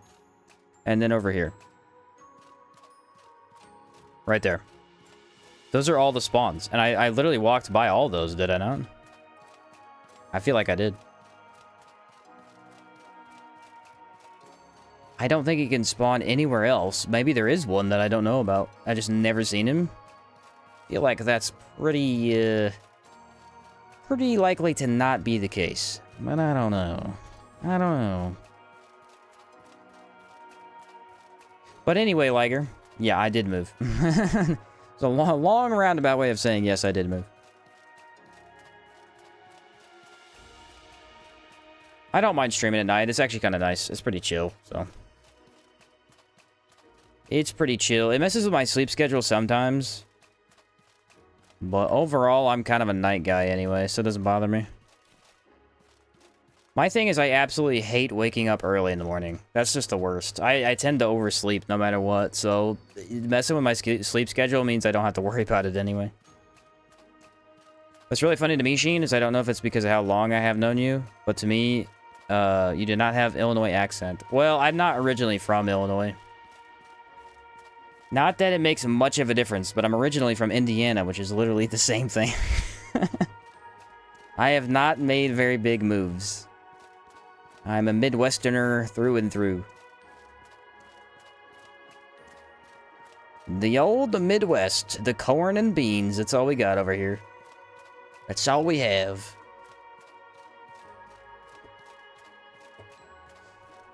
and then over here. Right there. Those are all the spawns. And I literally walked by all those, did I not? I feel like I did. I don't think he can spawn anywhere else. Maybe there is one that I don't know about. I just never seen him. Feel like that's pretty likely to not be the case. But I don't know. I don't know. But anyway, Liger. Yeah, I did move. It's a long roundabout way of saying yes, I did move. I don't mind streaming at night. It's actually kind of nice. It's pretty chill, so. It's pretty chill. It messes with my sleep schedule sometimes. But overall, I'm kind of a night guy anyway, so it doesn't bother me. My thing is I absolutely hate waking up early in the morning. That's just the worst. I tend to oversleep no matter what, so messing with my sleep schedule means I don't have to worry about it anyway. What's really funny to me, Sheen, is I don't know if it's because of how long I have known you, but to me, you did not have Illinois accent. Well, I'm not originally from Illinois. Not that it makes much of a difference, but I'm originally from Indiana, which is literally the same thing. I have not made very big moves. I'm a Midwesterner through and through. The old Midwest, the corn and beans, that's all we got over here. That's all we have.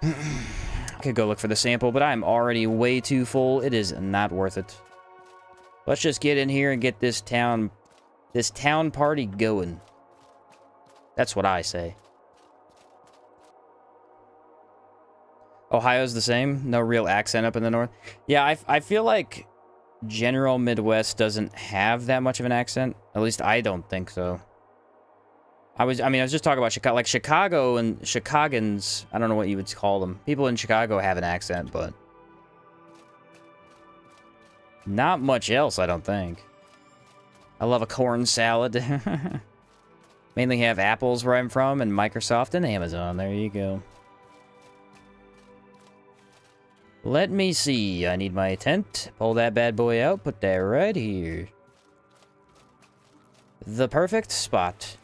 I could go look for the sample, but I'm already way too full. It is not worth it. Let's just get in here and get this town party going. That's what I say. Ohio's the same? No real accent up in the north? Yeah, I feel like general Midwest doesn't have that much of an accent. At least I don't think so. I was just talking about Chicago, like Chicago and Chicagoans, I don't know what you would call them. People in Chicago have an accent, but not much else, I don't think. I love a corn salad. Mainly have apples where I'm from, and Microsoft and Amazon. There you go. Let me see. I need my tent. Pull that bad boy out. Put that right here. The perfect spot.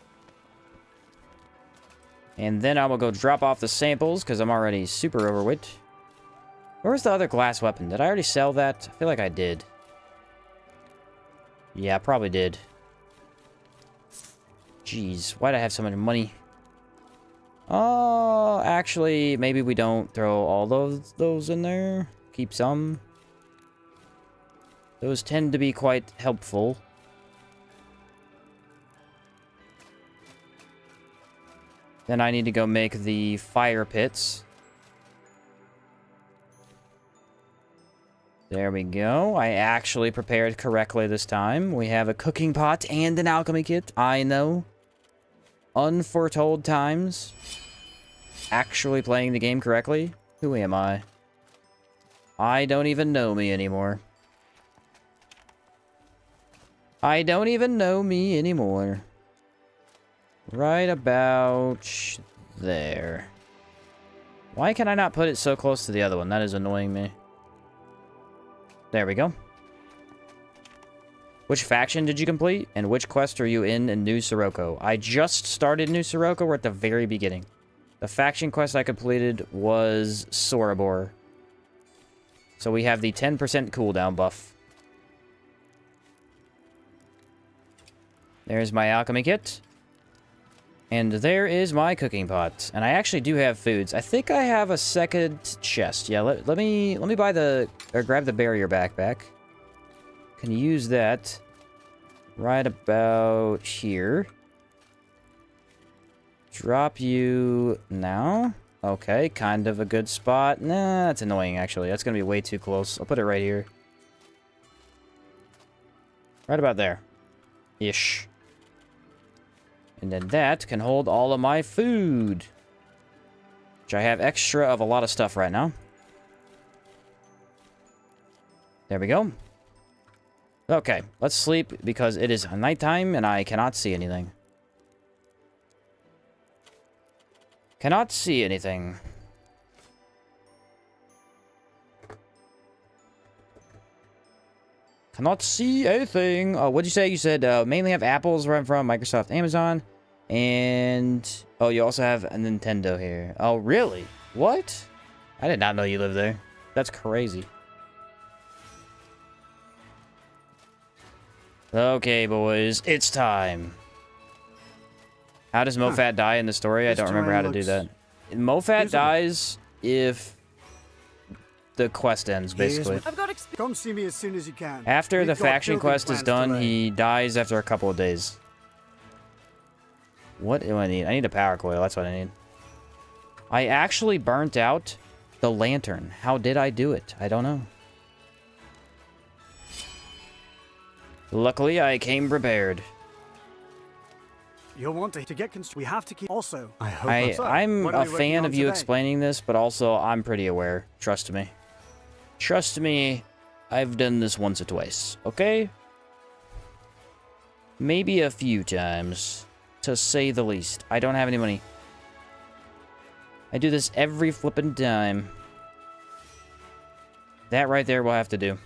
And then I will go drop off the samples, because I'm already super overweight. Where's the other glass weapon? Did I already sell that? I feel like I did. Yeah, I probably did. Jeez, why'd I have so much money? Oh, actually, maybe we don't throw all those in there. Keep some. Those tend to be quite helpful. Then I need to go make the fire pits. There we go. I actually prepared correctly this time. We have a cooking pot and an alchemy kit. I know. Unforetold times. Actually playing the game correctly. Who am I? I don't even know me anymore. I don't even know me anymore. Right about there. Why can I not put it so close to the other one? That is annoying me. There we go. Which faction did you complete? And which quest are you in New Sirocco? I just started New Sirocco. We're at the very beginning. The faction quest I completed was Sorobor. So we have the 10% cooldown buff. There's my alchemy kit. And there is my cooking pot. And I actually do have foods. I think I have a second chest. Yeah, let me buy or grab the barrier backpack. Can use that right about here. Drop you now. Okay, kind of a good spot. Nah, that's annoying actually. That's gonna be way too close. I'll put it right here. Right about there. Ish. And then that can hold all of my food. Which I have extra of a lot of stuff right now. There we go. Okay, let's sleep because it is nighttime and I cannot see anything. Cannot see anything. Cannot see anything. Oh, what'd you say? You said mainly have apples right from Microsoft, Amazon, and oh, you also have a Nintendo here. Oh, really? What? I did not know you lived there. That's crazy. Okay, boys, it's time. How does Mofat die in the story? I don't remember how to do that. Mofat dies if the quest ends, basically. I've got Come see me as soon as you can. After We've the got faction building quest is plans to done, lay. he dies after a couple of days. What do I need? I need a power coil. That's what I need. I actually burnt out the lantern. How did I do it? I don't know. Luckily, I came prepared. You'll want to get we have to keep. Also, I hope. I'm What are a we working fan on of you today? explaining this, but also I'm pretty aware. Trust me. Trust me, I've done this once or twice, okay? Maybe a few times, to say the least. I don't have any money. I do this every flippin' time. That right there will have to do.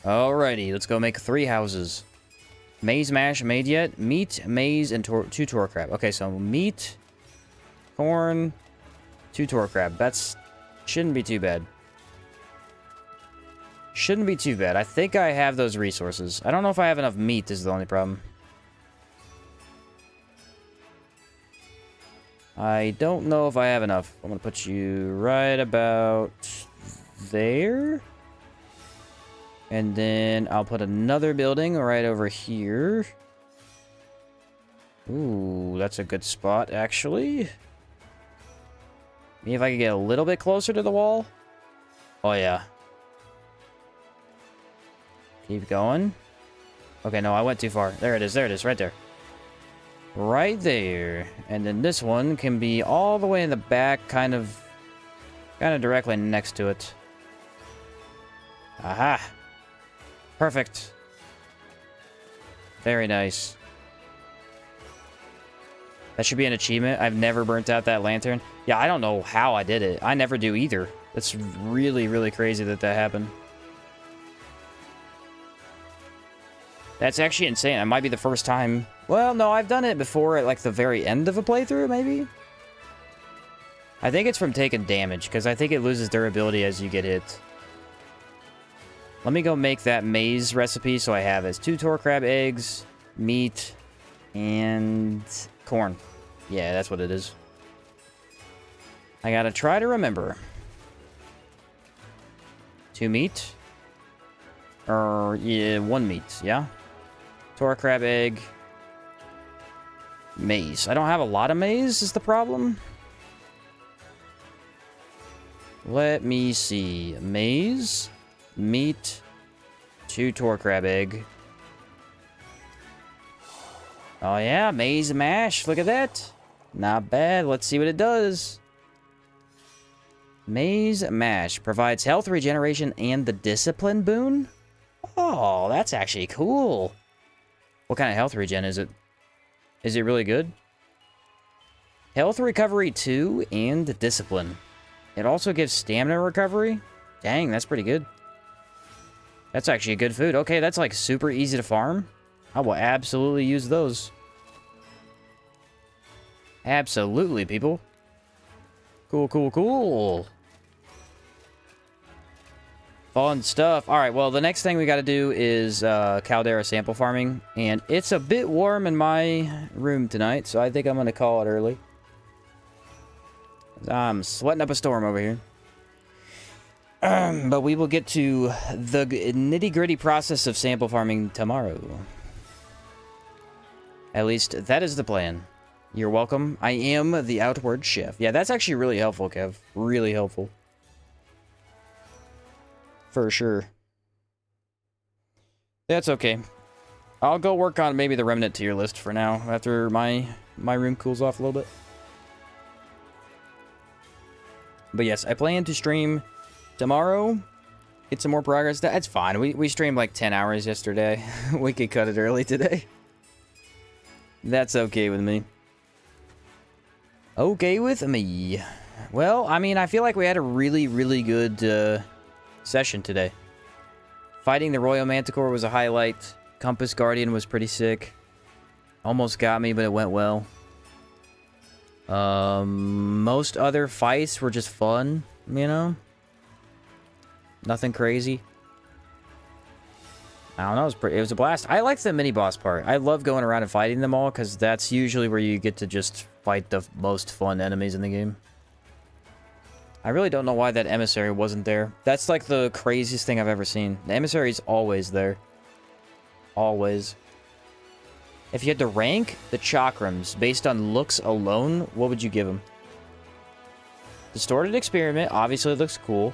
Alrighty, let's go make 3 houses. Maize mash made yet? Meat, maize, and 2 tor crab. Okay, so meat, corn, 2 tor crab. That's shouldn't be too bad. Shouldn't be too bad. I think I have those resources. I don't know if I have enough meat is the only problem. I don't know if I have enough. I'm gonna put you right about there. And then I'll put another building right over here. Ooh, that's a good spot, actually. Maybe if I could get a little bit closer to the wall. Oh, yeah. Keep going. Okay, no, I went too far. There it is, right there. Right there. And then this one can be all the way in the back, kind of directly next to it. Aha! Perfect. Very nice. That should be an achievement. I've never burnt out that lantern. Yeah, I don't know how I did it. I never do either. That's really, really crazy that that happened. That's actually insane. It might be the first time. Well, no, I've done it before at like the very end of a playthrough, maybe? I think it's from taking damage, because I think it loses durability as you get hit. Let me go make that maize recipe so I have as 2 tor crab eggs, meat, and corn. Yeah, that's what it is. I gotta try to remember. 2 meat. Or, yeah, 1 meat, yeah? Tor crab egg. Maize. I don't have a lot of maize is the problem. Let me see. Maize. Meat, 2 tor crab egg. Oh yeah, maize mash. Look at that. Not bad. Let's see what it does. Maize mash provides health regeneration and the discipline boon. Oh, that's actually cool. What kind of health regen is it? Is it really good? Health recovery 2 and discipline. It also gives stamina recovery. Dang, that's pretty good. That's actually a good food. Okay, that's like super easy to farm. I will absolutely use those. Absolutely, people. Cool, cool, cool. Fun stuff. All right, well, the next thing we got to do is caldera sample farming. And it's a bit warm in my room tonight, so I think I'm going to call it early. I'm sweating up a storm over here. But we will get to the nitty-gritty process of sample farming tomorrow. At least, that is the plan. You're welcome. I am the outward chef. Yeah, that's actually really helpful, Kev. Really helpful. For sure. That's okay. I'll go work on maybe the remnant tier list for now after my room cools off a little bit. But yes, I plan to stream tomorrow. Get some more progress. That's fine. We streamed like 10 hours yesterday. We could cut it early today. That's okay with me. Okay with me. Well, I mean, I feel like we had a really, really good session today. Fighting the Royal Manticore was a highlight. Compass Guardian was pretty sick. Almost got me, but it went well. Most other fights were just fun, you know? Nothing crazy. I don't know, it was a blast. I liked the mini-boss part. I love going around and fighting them all, because that's usually where you get to just fight the most fun enemies in the game. I really don't know why that emissary wasn't there. That's like the craziest thing I've ever seen. The emissary's always there. Always. If you had to rank the Chakrams based on looks alone, what would you give them? Distorted Experiment obviously looks cool.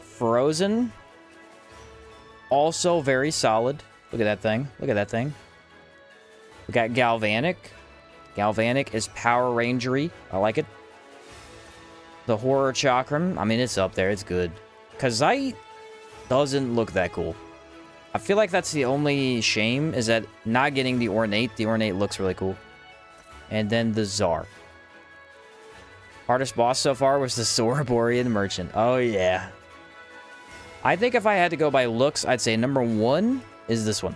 Frozen, also very solid. Look at that thing. Look at that thing. We got Galvanic. Galvanic is Power Rangery. I like it. The Horror Chakram, I mean, it's up there. It's good. Kazite doesn't look that cool. I feel like that's the only shame, is that not getting the Ornate. The Ornate looks really cool. And then the Czar. Hardest boss so far was the Soroborian Merchant. Oh, yeah. I think if I had to go by looks, I'd say number 1 is this one.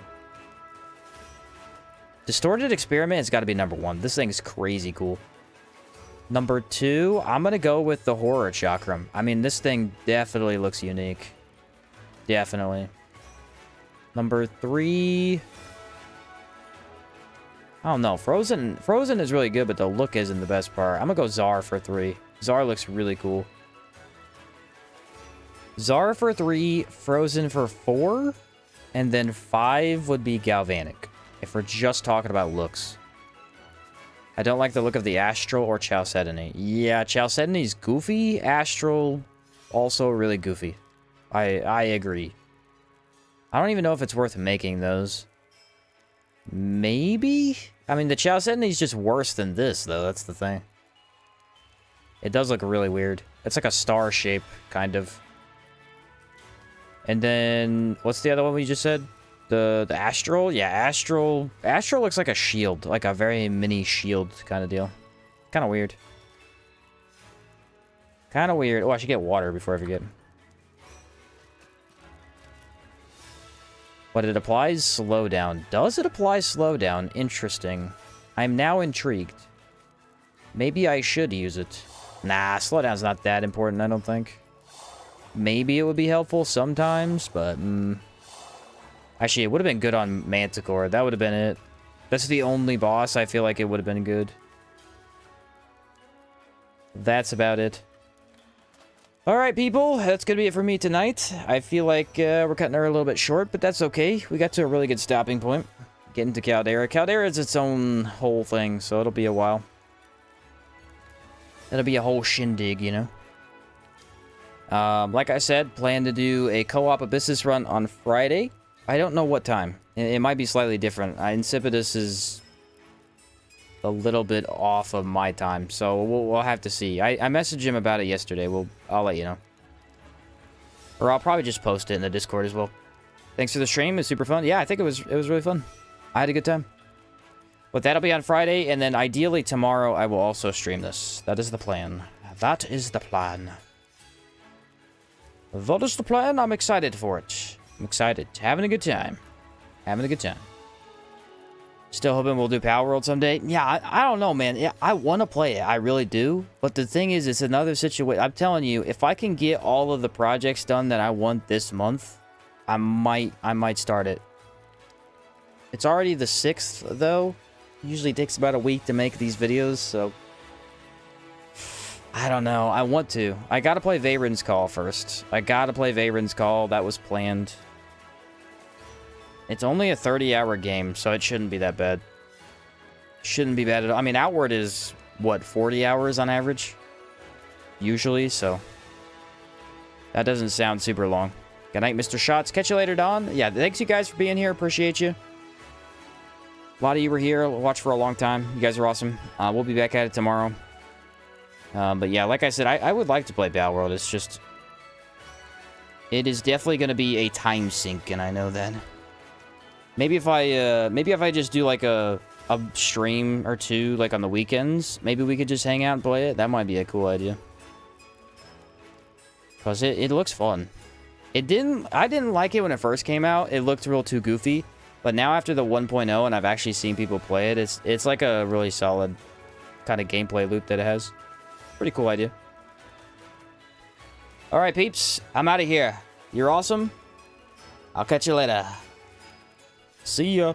Distorted Experiment has got to be number 1. This thing is crazy cool. Number 2, I'm going to go with the Horror Chakram. I mean, this thing definitely looks unique. Definitely. Number 3... I don't know. Frozen is really good, but the look isn't the best part. I'm going to go Czar for 3. Czar looks really cool. Czar for 3, Frozen for 4, and then 5 would be Galvanic, if we're just talking about looks. I don't like the look of the Astral or Chalcedony. Yeah, Chalcedony's goofy. Astral, also really goofy. I agree. I don't even know if it's worth making those. Maybe? I mean, the Chalcedony's just worse than this, though. That's the thing. It does look really weird. It's like a star shape, kind of. And then, what's the other one we just said? The Astral? Yeah, Astral. Astral looks like a shield. Like a very mini shield kind of deal. Kind of weird. Kind of weird. Oh, I should get water before I forget. But it applies slowdown. Does it apply slowdown? Interesting. I'm now intrigued. Maybe I should use it. Nah, slowdown's not that important, I don't think. Maybe it would be helpful sometimes, but... Actually, it would have been good on Manticore. That would have been it. That's the only boss I feel like it would have been good. That's about it. Alright, people. That's going to be it for me tonight. I feel like we're cutting her a little bit short, but that's okay. We got to a really good stopping point. Getting to Caldera. Caldera is its own whole thing, so it'll be a while. It'll be a whole shindig, you know? Like I said, plan to do a co-op Abyssus run on Friday. I don't know what time. It might be slightly different. Insipidus is a little bit off of my time, so we'll have to see. I messaged him about it yesterday. I'll let you know. Or I'll probably just post it in the Discord as well. Thanks for the stream. It was super fun. Yeah, I think it was really fun. I had a good time. But that'll be on Friday, and then ideally tomorrow I will also stream this. That is the plan. That is the plan. That is the plan. I'm excited for it. I'm excited. Having a good time. Having a good time. Still hoping we'll do Power World someday. Yeah, I don't know, man. Yeah, I want to play it. I really do. But the thing is, it's another situation. I'm telling you, if I can get all of the projects done that I want this month, I might start it. It's already the 6th, though. Usually takes about a week to make these videos, so... I don't know. I want to. I gotta play Vahrins Call first. I gotta play Vahrins Call. That was planned. It's only a 30-hour game, so it shouldn't be that bad. Shouldn't be bad at all. I mean, Outward is, what, 40 hours on average? Usually, so... That doesn't sound super long. Good night, Mr. Shots. Catch you later, Don. Yeah, thanks you guys for being here. Appreciate you. lot of you were here, watched for a long time. You guys are awesome. We'll be back at it tomorrow. But yeah, like I said, I would like to play Battle World. It's just... It is definitely going to be a time sink, and I know that. Maybe if I just do like a stream or two, like on the weekends, maybe we could just hang out and play it. That might be a cool idea. Because it looks fun. I didn't like it when it first came out. It looked real too goofy. But now after the 1.0 and I've actually seen people play it, it's like a really solid kind of gameplay loop that it has. Pretty cool idea. Alright, peeps. I'm out of here. You're awesome. I'll catch you later. See ya.